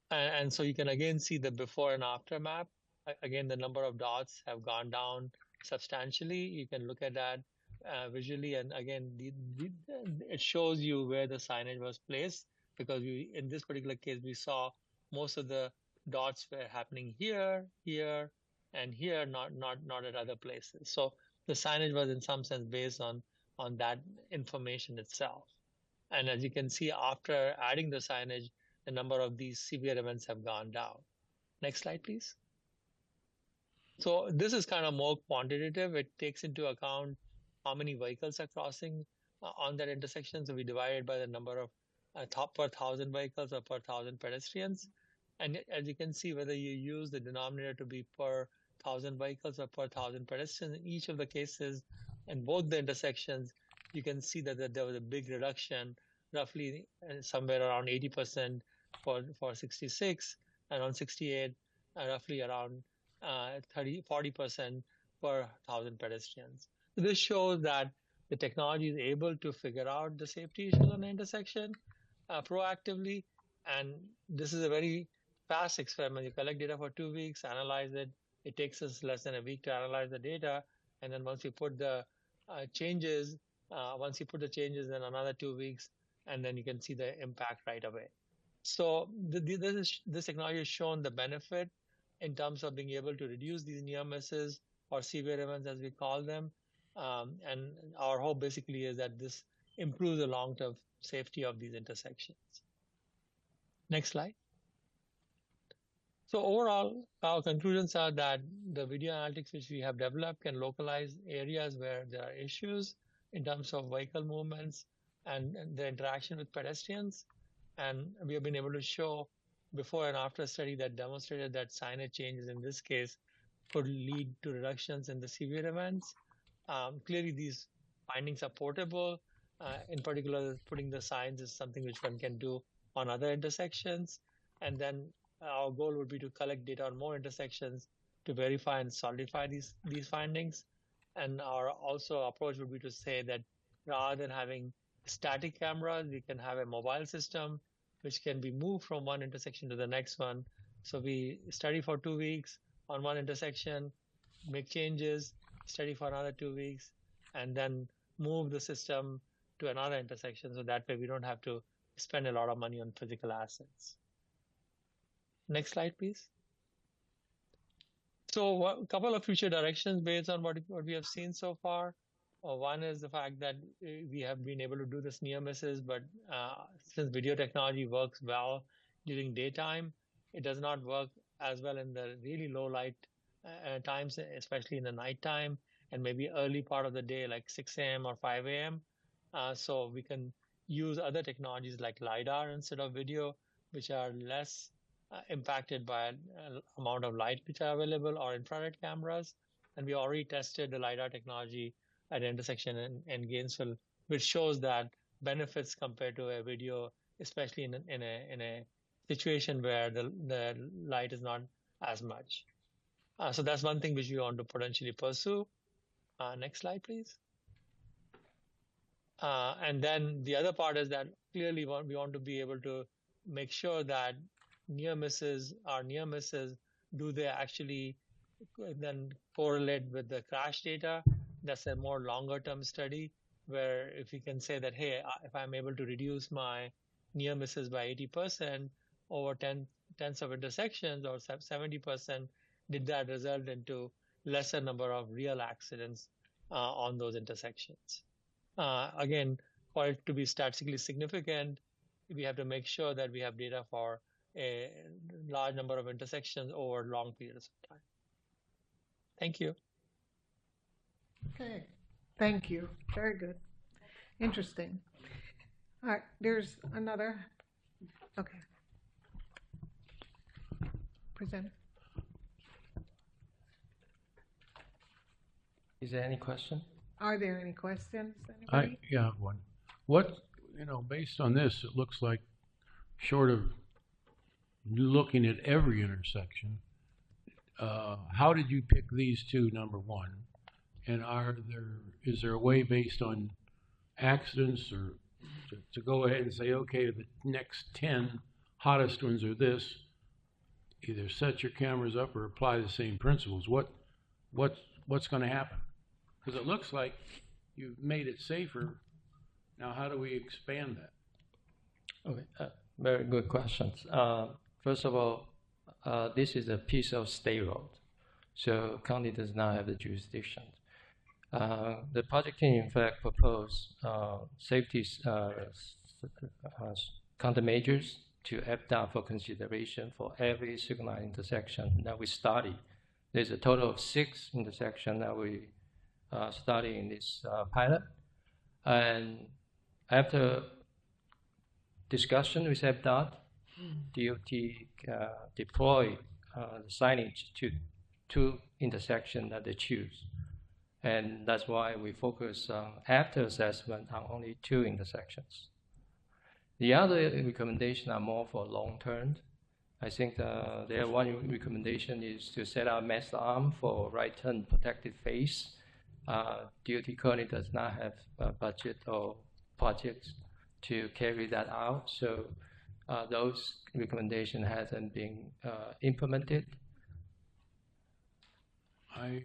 And so you can again see the before and after map. Again, the number of dots have gone down substantially. You can look at that visually, and again, it shows you where the signage was placed, because in this particular case, we saw most of the dots were happening here, here, and here, not at other places. So the signage was in some sense based on that information itself. And as you can see, after adding the signage, the number of these severe events have gone down. Next slide, please. So this is kind of more quantitative. It takes into account how many vehicles are crossing on that intersection. So we divide it by the number of per 1,000 vehicles or per 1,000 pedestrians. And as you can see, whether you use the denominator to be per 1,000 vehicles or per 1,000 pedestrians, in each of the cases, in both the intersections, you can see that there was a big reduction, roughly somewhere around 80% for 66, and on 68, roughly around 40% per 1,000 pedestrians. So this shows that the technology is able to figure out the safety issues on the intersection proactively, and this is a very fast experiment. You collect data for 2 weeks, analyze it. It takes us less than a week to analyze the data, and then once you put the changes, in another 2 weeks, and then you can see the impact right away. So this technology has shown the benefit in terms of being able to reduce these near misses or severe events, as we call them. And our hope basically is that this improves the long-term safety of these intersections. Next slide. So overall, our conclusions are that the video analytics which we have developed can localize areas where there are issues in terms of vehicle movements and the interaction with pedestrians. And we have been able to show before and after a study that demonstrated that signage changes in this case could lead to reductions in the severe events. Clearly, these findings are portable. In particular, putting the signs is something which one can do on other intersections. And then our goal would be to collect data on more intersections to verify and solidify these findings. And our also approach would be to say that rather than having static cameras, we can have a mobile system which can be moved from one intersection to the next one. So we study for 2 weeks on one intersection, make changes, study for another 2 weeks, and then move the system to another intersection. So that way we don't have to spend a lot of money on physical assets. Next slide, please. So a couple of future directions based on what we have seen so far. One is the fact that we have been able to do this near misses, but since video technology works well during daytime, it does not work as well in the really low light times, especially in the nighttime and maybe early part of the day, like 6 a.m. or 5 a.m. So we can use other technologies like LiDAR instead of video, which are less impacted by amount of light which are available, or infrared cameras. And we already tested the LiDAR technology at an intersection in Gainesville, which shows that benefits compared to a video, especially in a situation where the light is not as much. So that's one thing which we want to potentially pursue. Next slide, please. And then the other part is that clearly we want to be able to make sure that near misses are near misses. Do they actually then correlate with the crash data? That's a more longer term study where if you can say that, hey, if I'm able to reduce my near misses by 80% over tens of intersections or 70%, did that result into lesser number of real accidents on those intersections? Again, for it to be statistically significant, we have to make sure that we have data for a large number of intersections over long periods of time. Thank you. Okay, thank you. Very good. Interesting. All right, there's another. Okay. Present. Is there any question? Are there any questions? Anybody? I have one. What, based on this, it looks like short of looking at every intersection, how did you pick these two, number one? And is there a way based on accidents or to go ahead and say, okay, the next 10 hottest ones are this, either set your cameras up or apply the same principles? What's going to happen? Because it looks like you've made it safer. Now, how do we expand that? Okay, very good questions. First of all, this is a piece of state road, so county does not have the jurisdiction. The project team, in fact, proposed safety countermeasures to FDOT for consideration for every signal intersection that we study. There's a total of 6 intersections that we study in this pilot. And after discussion with FDOT, DOT deployed the signage to 2 intersections that they choose. And that's why we focus after assessment on only 2 intersections. The other recommendations are more for long term. I think their one recommendation is to set up master arm for right turn protected phase. DOT currently does not have a budget or projects to carry that out, so those recommendations hasn't been implemented. I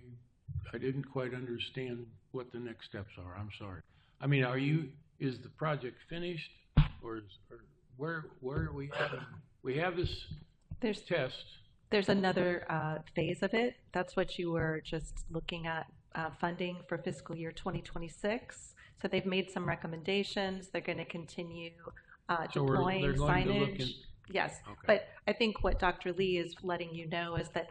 didn't quite understand what the next steps are. I'm sorry. I mean, is the project finished, or where are we at? We have this test. There's another phase of it. That's what you were just looking at, funding for fiscal year 2026. So they've made some recommendations. They're going to continue deploying signage. Yes, okay. But I think what Dr. Lee is letting you know is that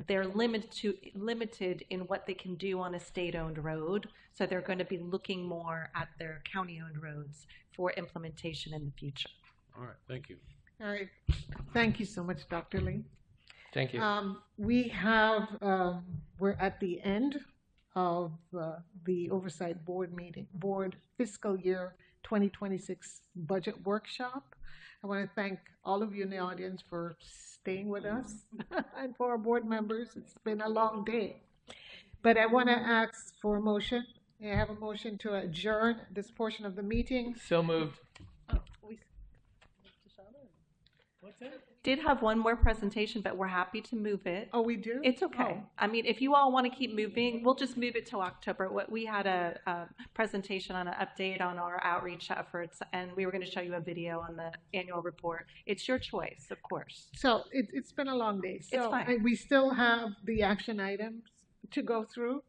they're limited in what they can do on a state-owned road. So they're going to be looking more at their county-owned roads for implementation in the future. All right, thank you. All right, thank you so much, Dr. Lee. Thank you. We have, we're at the end of the Oversight Board fiscal year 2026 budget workshop. I want to thank all of you in the audience for staying with us and for our board members. It's been a long day. But I want to ask for a motion. I have a motion to adjourn this portion of the meeting. So moved. Did have one more presentation, but we're happy to move it. Oh, we do? It's okay. Oh. I mean, if you all want to keep moving, we'll just move it till October. We had a presentation on an update on our outreach efforts, and we were going to show you a video on the annual report. It's your choice, of course. So it's been a long day. So it's fine. We still have the action items to go through.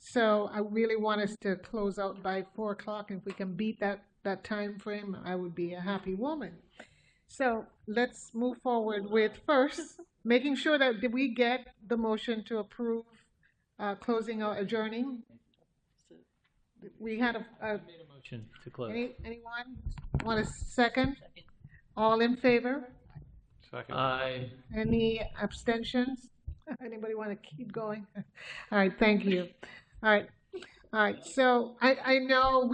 So I really want us to close out by 4 o'clock. If we can beat that time frame, I would be a happy woman. So let's move forward with first making sure that did we get the motion to approve closing or adjourning. We had a motion to close. Anyone want a second? All in favor? Second. Aye. Any abstentions? Anybody want to keep going? All right, thank you. All right, so I know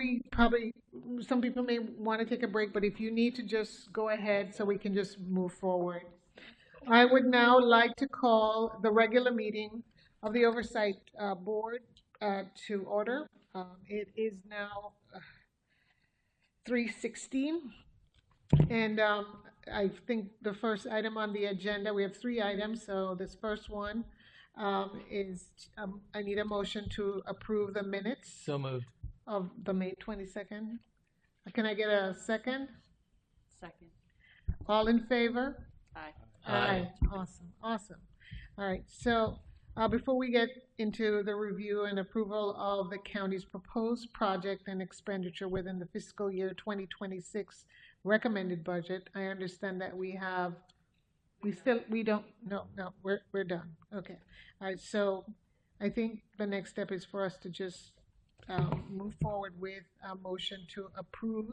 some people may want to take a break, but if you need to just go ahead so we can just move forward. I would now like to call the regular meeting of the Oversight Board to order. It is now 3:16, and I think the first item on the agenda, we have 3 items, so this first one is I need a motion to approve the minutes. So moved. Of the May 22nd. Can I get a second? Second. All in favor? Aye. Aye. Awesome. All right, so before we get into the review and approval of the county's proposed project and expenditure within the fiscal year 2026 recommended budget, I understand that we're done. Okay. All right, so I think the next step is for us to just move forward with a motion to approve.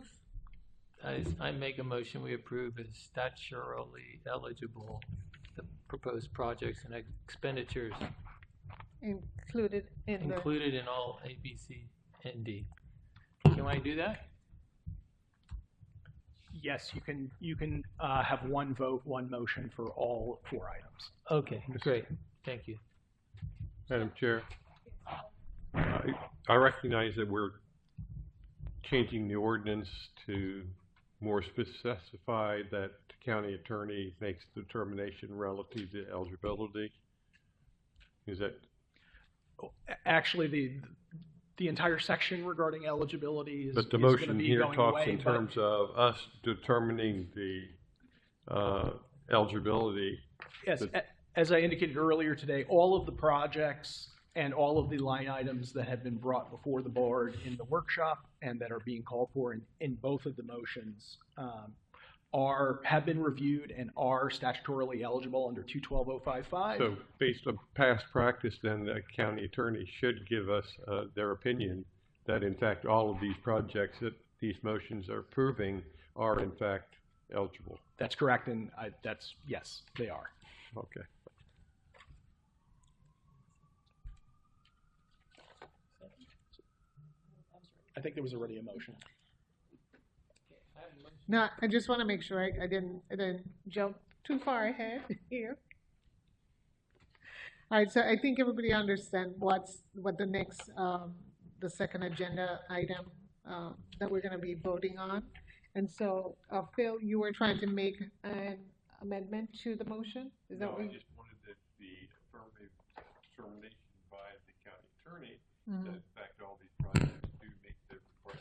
I make a motion we approve as statutorily eligible the proposed projects and expenditures Included in all A, B, C, and D. Can I do that? Yes, you can have one vote, one motion for all 4 items. Okay, great. Thank you. Madam Chair, I recognize that we're changing the ordinance to more specify that the county attorney makes the determination relative to eligibility. Is that? Actually, the entire section regarding eligibility is. But the motion here talks in terms of us determining the eligibility. Yes, as I indicated earlier today, all of the projects and all of the line items that have been brought before the board in the workshop and that are being called for in both of the motions have been reviewed and are statutorily eligible under 212055. So based on past practice, then the county attorney should give us their opinion that in fact all of these projects that these motions are approving are in fact eligible. That's correct, and yes, they are. Okay. I think there was already a motion. No, I just want to make sure I didn't jump too far ahead here. All right, so I think everybody understands what the next, the second agenda item that we're going to be voting on. And so, Phil, you were trying to make an amendment to the motion? Is that what I just wanted the affirmative determination by the county attorney that in fact all these projects do meet the requirements for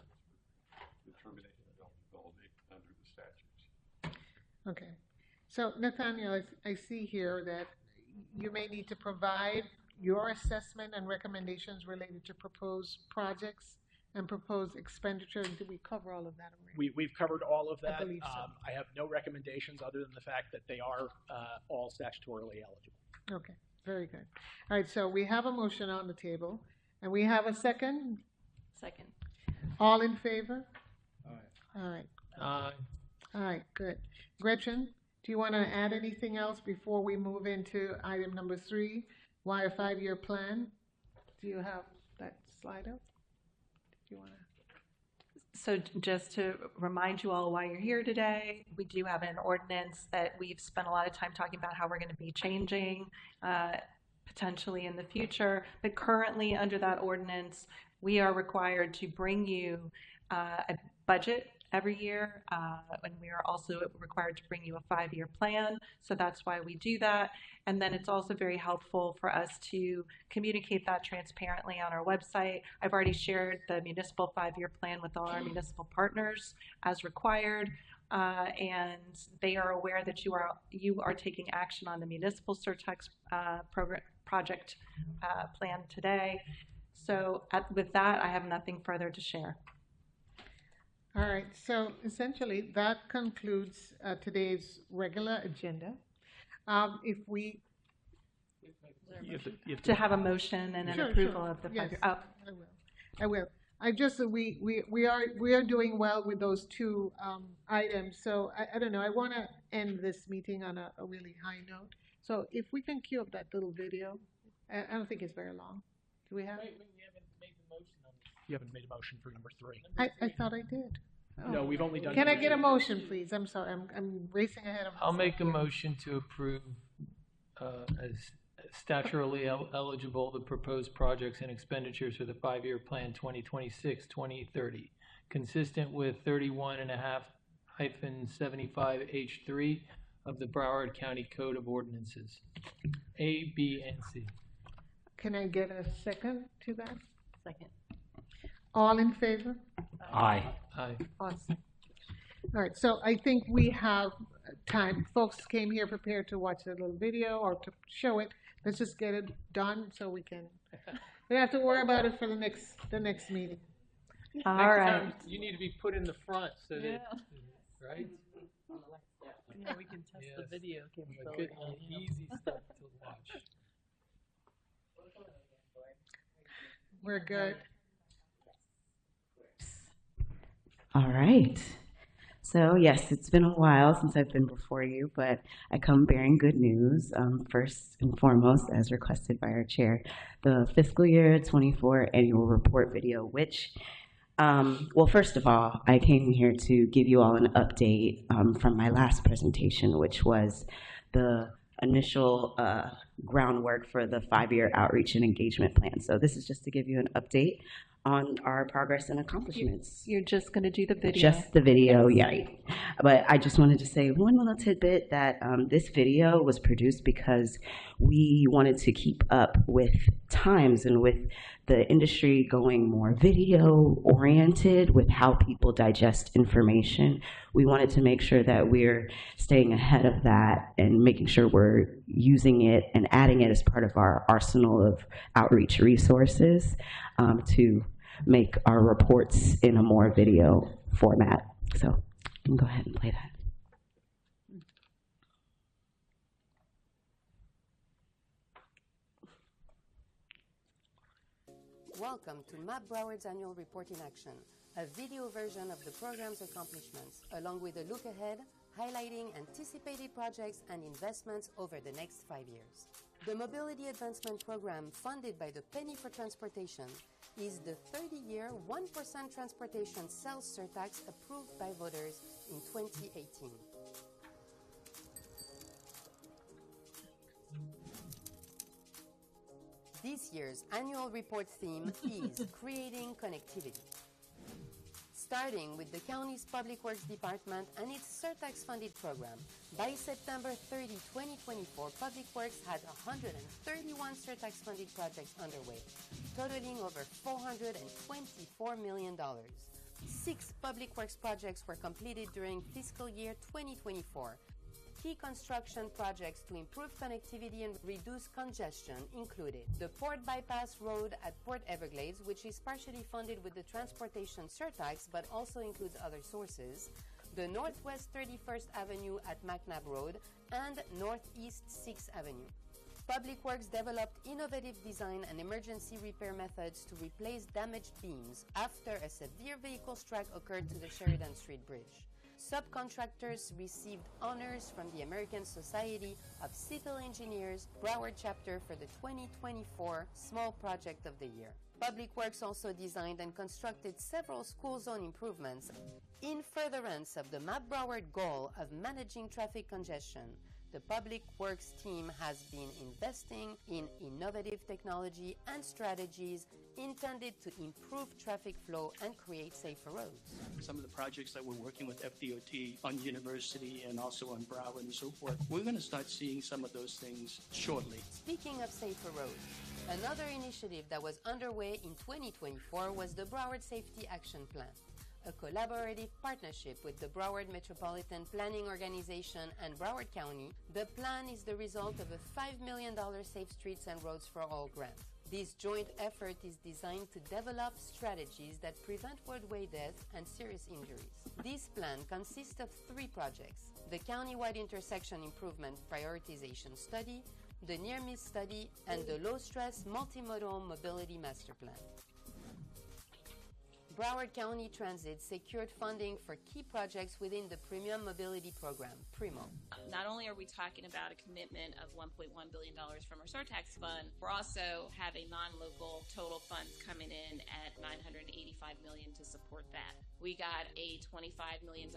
determination of eligibility under the statutes. Okay. So, Nathaniel, I see here that you may need to provide your assessment and recommendations related to proposed projects and proposed expenditure. Did we cover all of that already? We've covered all of that. I believe so. I have no recommendations other than the fact that they are all statutorily eligible. Okay, very good. All right, so we have a motion on the table, and we have a second. Second. All in favor? Aye. All right. Aye. All right, good. Gretchen, do you want to add anything else before we move into item number 3, why a 5-year plan? Do you have that slide up? Do you want to? So just to remind you all why you're here today, we do have an ordinance that we've spent a lot of time talking about how we're going to be changing potentially in the future. But currently under that ordinance, we are required to bring you a budget every year, and we are also required to bring you a 5-year plan. So that's why we do that. And then it's also very helpful for us to communicate that transparently on our website. I've already shared the municipal 5-year plan with all our municipal partners as required, and they are aware that you are taking action on the municipal Surtax project plan today. So with that, I have nothing further to share. All right, so essentially that concludes today's regular agenda. If we to have a motion and an approval of the 5-year. Yes, I will. I just we are doing well with those 2 items. So I don't know. I want to end this meeting on a really high note. So if we can cue up that little video, I don't think it's very long. Do we have? Wait, you haven't made the motion on this. You haven't made a motion for number 3. I thought I did. Oh. No, we've only done. Can I get a motion, please? I'm sorry. I'm racing ahead of myself. I'll make a motion to approve as statutorily eligible the proposed projects and expenditures for the 5-year plan 2026-2030, consistent with 31.5-75H3 of the Broward County Code of Ordinances, A, B, and C. Can I get a second to that? Second. All in favor? Aye. Aye. Awesome. All right, so I think we have time. Folks came here prepared to watch a little video or to show it. Let's just get it done so we don't have to worry about it for the next meeting. All Next right. time, you need to be put in the front so that, right? Yeah, we can test the video capability. Good, easy stuff to watch. We're good. All right. So yes, it's been a while since I've been before you, but I come bearing good news. First and foremost, as requested by our chair, the fiscal year 24 annual report video, which, well, first of all, I came here to give you all an update from my last presentation, which was the initial groundwork for the 5-year outreach and engagement plan. So this is just to give you an update on our progress and accomplishments. You're just going to do the video. Just the video, yeah. But I just wanted to say one little tidbit that this video was produced because we wanted to keep up with times and with the industry going more video oriented with how people digest information. We wanted to make sure that we're staying ahead of that and making sure we're using it and adding it as part of our arsenal of outreach resources to make our reports in a more video format. So you can go ahead and play that. Welcome to MAP Broward's annual report in action, a video version of the program's accomplishments, along with a look ahead, highlighting anticipated projects and investments over the next 5 years. The Mobility Advancement Program, funded by the Penny for Transportation, is the 30-year 1% Transportation Sales Surtax approved by voters in 2018. This year's annual report theme is Creating Connectivity. Starting with the county's Public Works Department and its Surtax-funded program, by September 30, 2024, Public Works had 131 Surtax-funded projects underway, totaling over $424 million. 6 Public Works projects were completed during fiscal year 2024. Key construction projects to improve connectivity and reduce congestion included the Port Bypass Road at Port Everglades, which is partially funded with the Transportation Surtax but also includes other sources, the Northwest 31st Avenue at McNabb Road, and Northeast 6th Avenue. Public Works developed innovative design and emergency repair methods to replace damaged beams after a severe vehicle strike occurred to the Sheridan Street Bridge. Subcontractors received honors from the American Society of Civil Engineers Broward chapter for the 2024 Small Project of the Year. Public Works also designed and constructed several school zone improvements in furtherance of the MAP Broward goal of managing traffic congestion. The Public Works team has been investing in innovative technology and strategies intended to improve traffic flow and create safer roads. Some of the projects that we're working with FDOT on University and also on Broward and so forth, we're going to start seeing some of those things shortly. Speaking of safer roads, another initiative that was underway in 2024 was the Broward Safety Action Plan, a collaborative partnership with the Broward Metropolitan Planning Organization and Broward County. The plan is the result of a $5 million Safe Streets and Roads for All grant. This joint effort is designed to develop strategies that prevent roadway deaths and serious injuries. This plan consists of 3 projects: the Countywide Intersection Improvement Prioritization Study, the Near-Miss Study, and the Low-Stress Multimodal Mobility Master Plan. Broward County Transit secured funding for key projects within the Premium Mobility Program, PRIMO. Not only are we talking about a commitment of $1.1 billion from our Surtax fund, we're also having non-local total funds coming in at $985 million to support that. We got a $25 million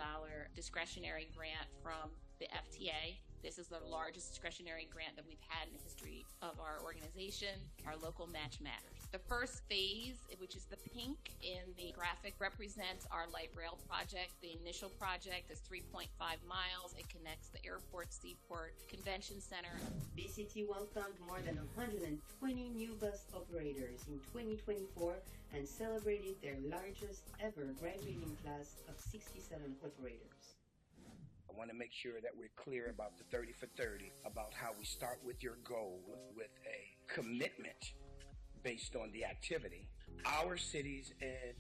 discretionary grant from the FTA. This is the largest discretionary grant that we've had in the history of our organization. Our local match matters. The first phase, which is the pink in the graphic, represents our light rail project. The initial project is 3.5 miles. It connects the airport, seaport, convention center. BCT welcomed more than 120 new bus operators in 2024 and celebrated their largest ever graduating class of 67 operators. I want to make sure that we're clear about the 30 for 30, about how we start with your goal with a commitment based on the activity. Our cities and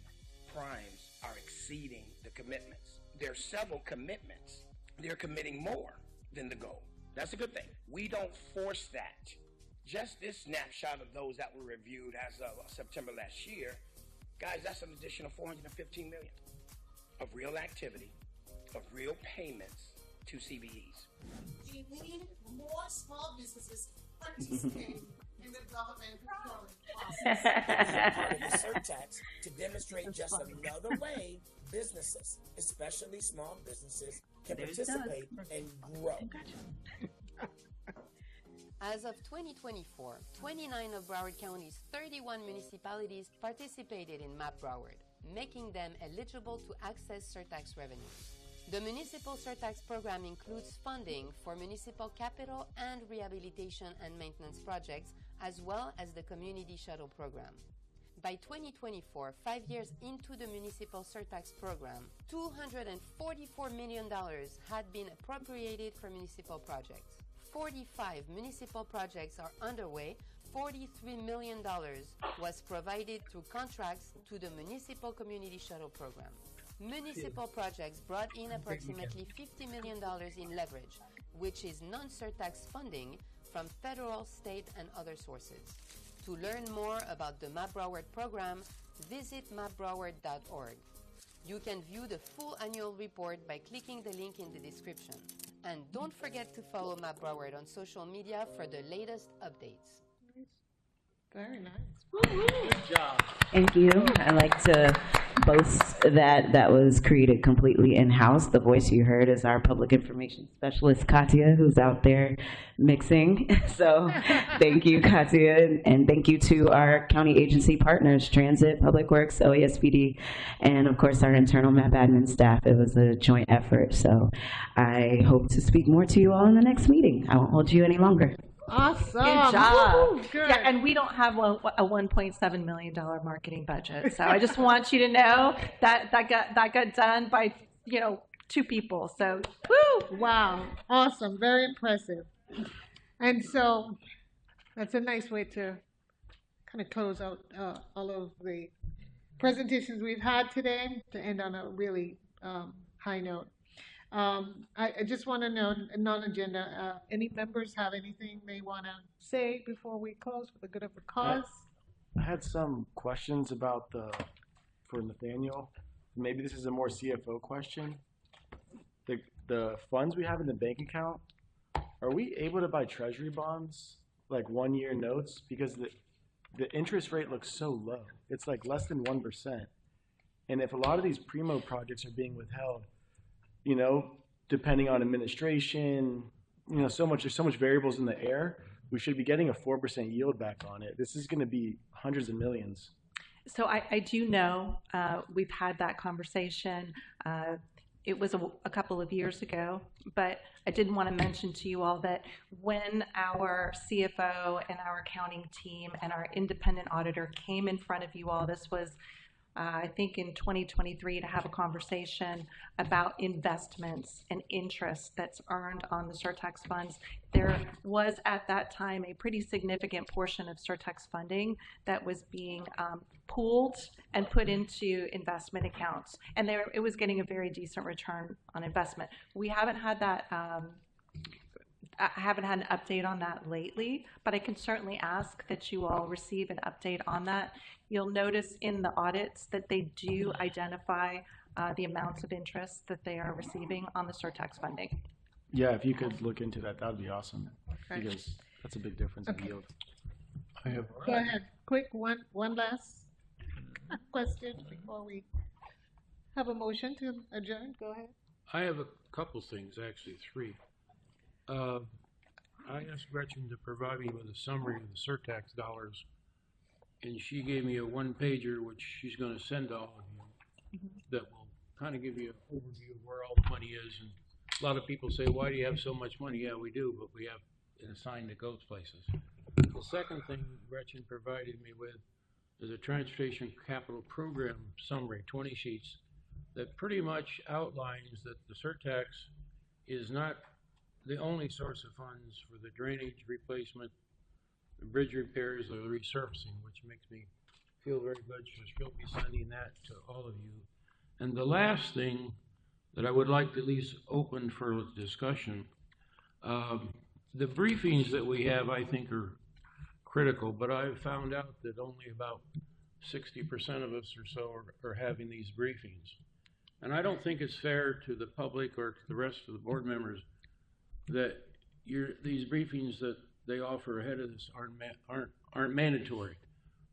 primes are exceeding the commitments. There are several commitments. They're committing more than the goal. That's a good thing. We don't force that. Just this snapshot of those that were reviewed as of September last year, guys, that's an additional $415 million of real activity, of real payments to CBEs. We need more small businesses participating in the development process. Part of the surtax to demonstrate just another way businesses, especially small businesses, can participate and grow. As of 2024, 29 of Broward County's 31 municipalities participated in MAP Broward, making them eligible to access Surtax revenue. The Municipal Surtax program includes funding for municipal capital and rehabilitation and maintenance projects, as well as the Community Shuttle program. By 2024, 5 years into the Municipal Surtax program, $244 million had been appropriated for municipal projects. 45 municipal projects are underway. $43 million was provided through contracts to the Municipal Community Shuttle program. Municipal projects brought in approximately $50 million in leverage, which is non-surtax funding from federal, state, and other sources. To learn more about the MAP Broward program, visit mapbroward.org. You can view the full annual report by clicking the link in the description. And don't forget to follow MAP Broward on social media for the latest updates. Very nice. Good job. Thank you. I like to boast that that was created completely in-house. The voice you heard is our public information specialist, Katia, who's out there mixing. So thank you, Katia, and thank you to our county agency partners, Transit, Public Works, OESBD, and of course our internal MAP admin staff. It was a joint effort. So I hope to speak more to you all in the next meeting. I won't hold you any longer. Awesome. Good job. Woo-hoo. Good. Yeah, and we don't have a $1.7 million marketing budget, so I just want you to know that got done by 2 people. So, woo! Wow. Awesome. Very impressive. And so that's a nice way to kind of close out all of the presentations we've had today to end on a really high note. I just want to know, non-agenda, any members have anything they want to say before we close for the good of the cause? I had some questions about for Nathaniel. Maybe this is a more CFO question. The funds we have in the bank account, are we able to buy treasury bonds, like 1-year notes? Because the interest rate looks so low. It's like less than 1%. And if a lot of these primo projects are being withheld, depending on administration, there's so much variables in the air. We should be getting a 4% yield back on it. This is going to be hundreds of millions. So I do know we've had that conversation. It was a couple of years ago, but I did want to mention to you all that when our CFO and our accounting team and our independent auditor came in front of you all, this was I think in 2023, to have a conversation about investments and interest that's earned on the Surtax funds. There was at that time a pretty significant portion of Surtax funding that was being pooled and put into investment accounts, and it was getting a very decent return on investment. We haven't had that. I haven't had an update on that lately, but I can certainly ask that you all receive an update on that. You'll notice in the audits that they do identify the amounts of interest that they are receiving on the Surtax funding. Yeah, if you could look into that, that would be awesome, because that's a big difference in yield. Go ahead. Quick, one last question before we have a motion to adjourn. Go ahead. I have a couple things, actually 3. I asked Gretchen to provide me with a summary of the Surtax dollars, and she gave me a 1-pager which she's going to send to all of you that will kind of give you an overview of where all the money is. And a lot of people say, why do you have so much money? Yeah, we do, but we have it assigned to goes places. The second thing Gretchen provided me with is a transportation capital program summary, 20 sheets, that pretty much outlines that the Surtax is not the only source of funds for the drainage replacement, the bridge repairs, or the resurfacing, which makes me feel very good. She'll be sending that to all of you. And the last thing that I would like to at least open for discussion, the briefings that we have, I think, are critical, but I've found out that only about 60% of us or so are having these briefings. And I don't think it's fair to the public or to the rest of the board members that these briefings that they offer ahead of this aren't mandatory.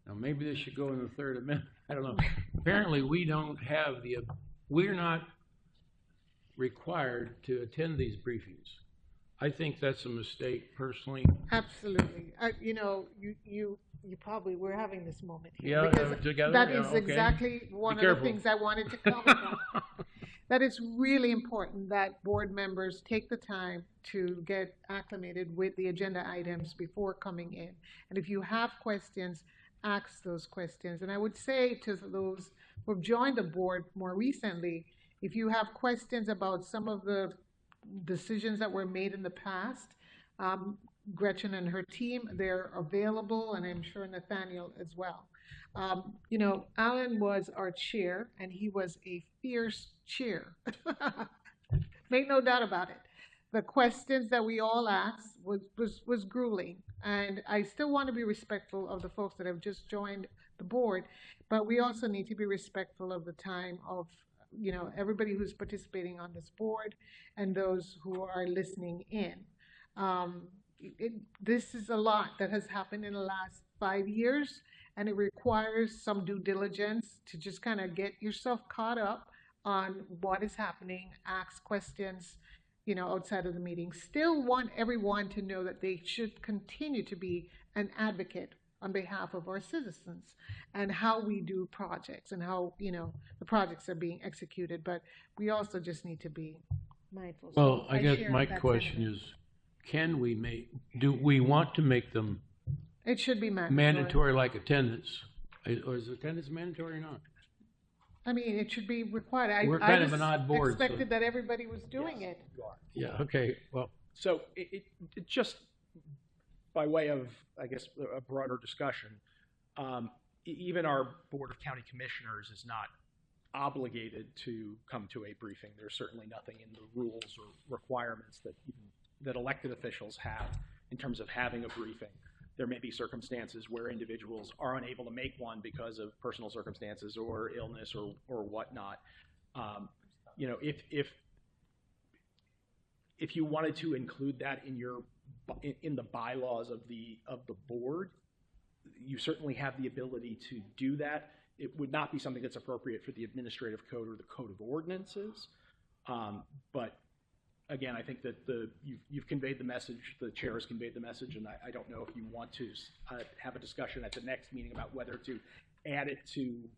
Now maybe this should go in the Third Amendment. I don't know. Apparently we're not required to attend these briefings. I think that's a mistake personally. Absolutely. You probably, we're having this moment here. Yeah, because together. that Yeah, is okay. exactly one of the things I wanted to comment on. That it's really important that board members take the time to get acclimated with the agenda items before coming in. And if you have questions, ask those questions. And I would say to those who have joined the board more recently, if you have questions about some of the decisions that were made in the past, Gretchen and her team, they're available, and I'm sure Nathaniel as well. Alan was our chair, and he was a fierce chair. Make no doubt about it. The questions that we all asked was grueling, and I still want to be respectful of the folks that have just joined the board, but we also need to be respectful of the time of everybody who's participating on this board and those who are listening in. This is a lot that has happened in the last 5 years, and it requires some due diligence to just kind of get yourself caught up on what is happening, ask questions, outside of the meeting. Still want everyone to know that they should continue to be an advocate on behalf of our citizens and how we do projects and how, the projects are being executed. But we also just need to be mindful. Well, So I guess share my that question sentiment. is, do we want to make them It should be mandatory like attendance? Or is attendance mandatory or not? I mean, it should be required. We're I kind of just an odd board, so- expected that everybody was doing it. Yeah, okay, well. So it just by way of, I guess, a broader discussion, even our Board of County Commissioners is not obligated to come to a briefing. There's certainly nothing in the rules or requirements that elected officials have in terms of having a briefing. There may be circumstances where individuals are unable to make one because of personal circumstances or illness or whatnot. If you wanted to include that in the bylaws of the board, you certainly have the ability to do that. It would not be something that's appropriate for the administrative code or the code of ordinances. But again, I think that you've conveyed the message, the chair has conveyed the message, and I don't know if you want to have a discussion at the next meeting about whether to add it to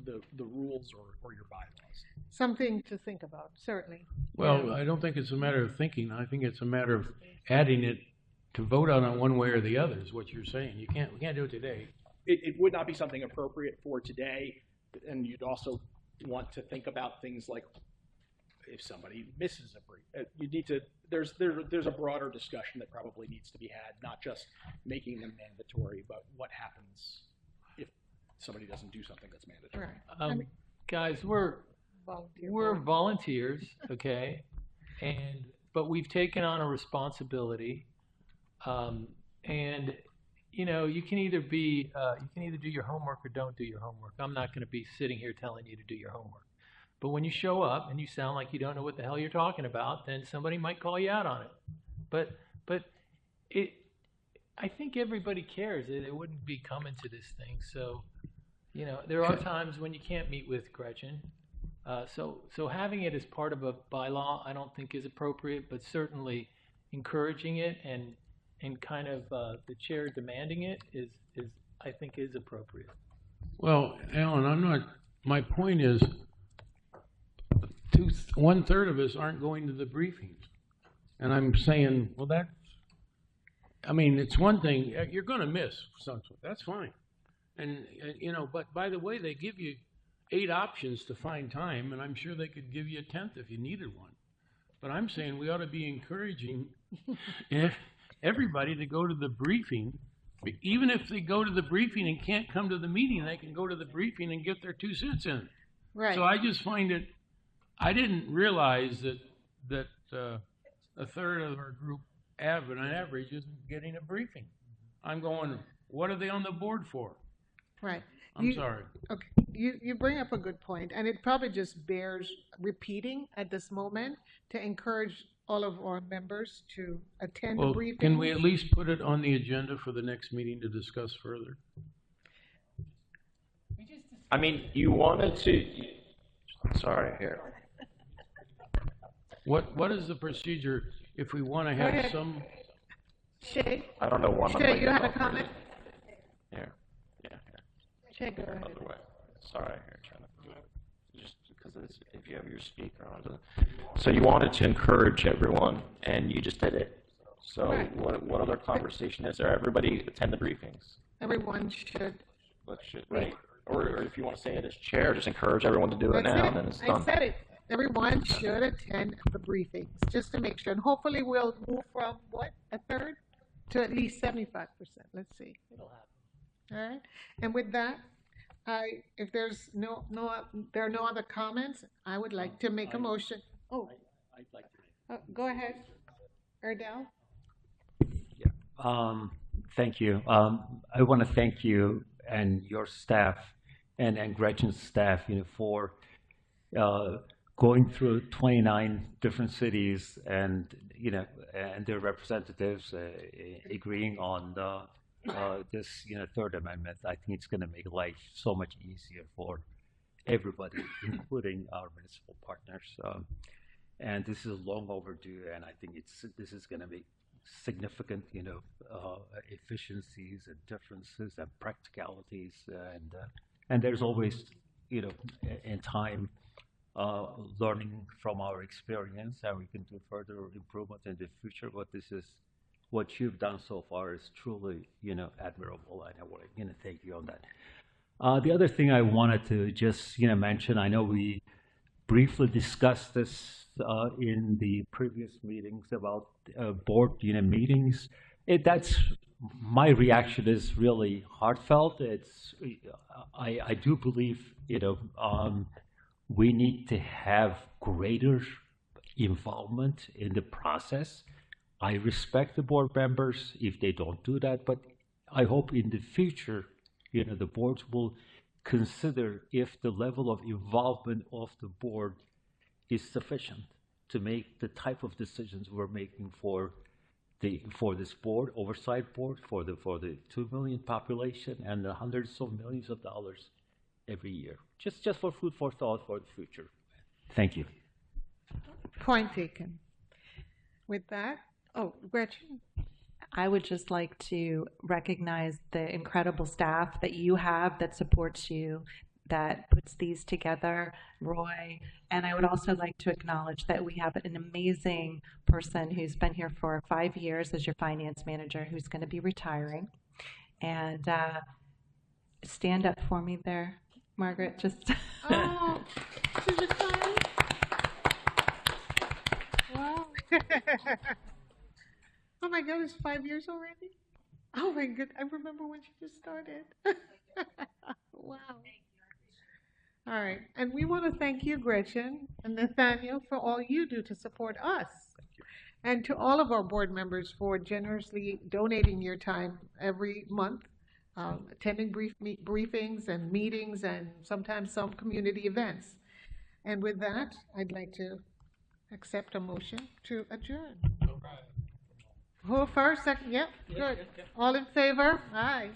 the rules or your bylaws. Something to think about, certainly. Well, I don't think it's a matter of thinking. I think it's a matter of adding it to vote on it one way or the other is what you're saying. We can't do it today. It would not be something appropriate for today, and you'd also want to think about things like if somebody misses a brief. You need to. There's a broader discussion that probably needs to be had, not just making them mandatory, but what happens if somebody doesn't do something that's mandatory. Right. Guys, we're volunteers, okay, but we've taken on a responsibility, and you can either do your homework or don't do your homework. I'm not going to be sitting here telling you to do your homework. But when you show up and you sound like you don't know what the hell you're talking about, then somebody might call you out on it. But I think everybody cares. It wouldn't be coming to this thing. So, there are times when you can't meet with Gretchen. So having it as part of a bylaw, I don't think is appropriate, but certainly encouraging it and kind of the chair demanding it is I think is appropriate. Well, Alan, my point is 1/3 of us aren't going to the briefings. And I'm saying, well, it's one thing, you're going to miss something. That's fine. And but by the way, they give you 8 options to find time, and I'm sure they could give you a 10th if you needed one. But I'm saying we ought to be encouraging everybody to go to the briefing. Even if they go to the briefing and can't come to the meeting, they can go to the briefing and get their 2 cents in. Right. So I just find it, I didn't realize that 1/3 of our group, on average, isn't getting a briefing. I'm going, what are they on the board for? Right. I'm sorry. Okay. You bring up a good point, and it probably just bears repeating at this moment to encourage all of our members to attend the briefing. Can we at least put it on the agenda for the next meeting to discuss further? I mean, you wanted to. Sorry, here. What is the procedure? if we want to Go have ahead. some, Shay, I don't know one. Shay, you had a comment? Here. Yeah. Shay, go ahead. Other way. Sorry, here, trying to just because if you have your speaker on. So you wanted to encourage everyone, and you just did it. So Right. what other conversation is there? Everybody attend the briefings. Everyone should. Right? Or if you want to say it as chair, just encourage everyone to do it That's now, it. and then it's I done. said it. Everyone should attend the briefings, just to make sure. And hopefully we'll move from, what, a third to at least 75%. Let's see. It'll happen. All right. And with that, if there's there are no other comments, I would like to make a motion. Oh, I'd like to. go ahead, Erdell. Thank you. I want to thank you and your staff and Gretchen's staff, for going through 29 different cities and, and their representatives agreeing on this, Third Amendment. I think it's going to make life so much easier for everybody, including our municipal partners. And this is long overdue, and I think this is going to make significant, efficiencies and differences and practicalities, and there's always, in time, learning from our experience, how we can do further improvement in the future. But this is what you've done so far is truly, admirable, and I want to, thank you on that. The other thing I wanted to just, mention, I know we briefly discussed this in the previous meetings about board meetings. That's my reaction is really heartfelt. I do believe we need to have greater involvement in the process. I respect the board members if they don't do that, but I hope in the future the boards will consider if the level of involvement of the board is sufficient to make the type of decisions we're making for this board, oversight board, for the 2 million population and the hundreds of millions of dollars every year. Just for food for thought for the future. Thank you. Point taken. With that, Gretchen. I would just like to recognize the incredible staff that you have that supports you, that puts these together, Roy. And I would also like to acknowledge that we have an amazing person who's been here for 5 years as your finance manager, who's going to be retiring. And stand up for me there, Margaret. Just. Oh, she's retiring. Wow. Oh my God, it's 5 years already? Oh my God, I remember when she just started. Wow. All right, and we want to thank you, Gretchen and Nathaniel, for all you do to support us. And to all of our board members for generously donating your time every month, attending briefings and meetings and sometimes some community events. And with that, I'd like to accept a motion to adjourn. Who first, second? Yep, good. All in favor? Aye.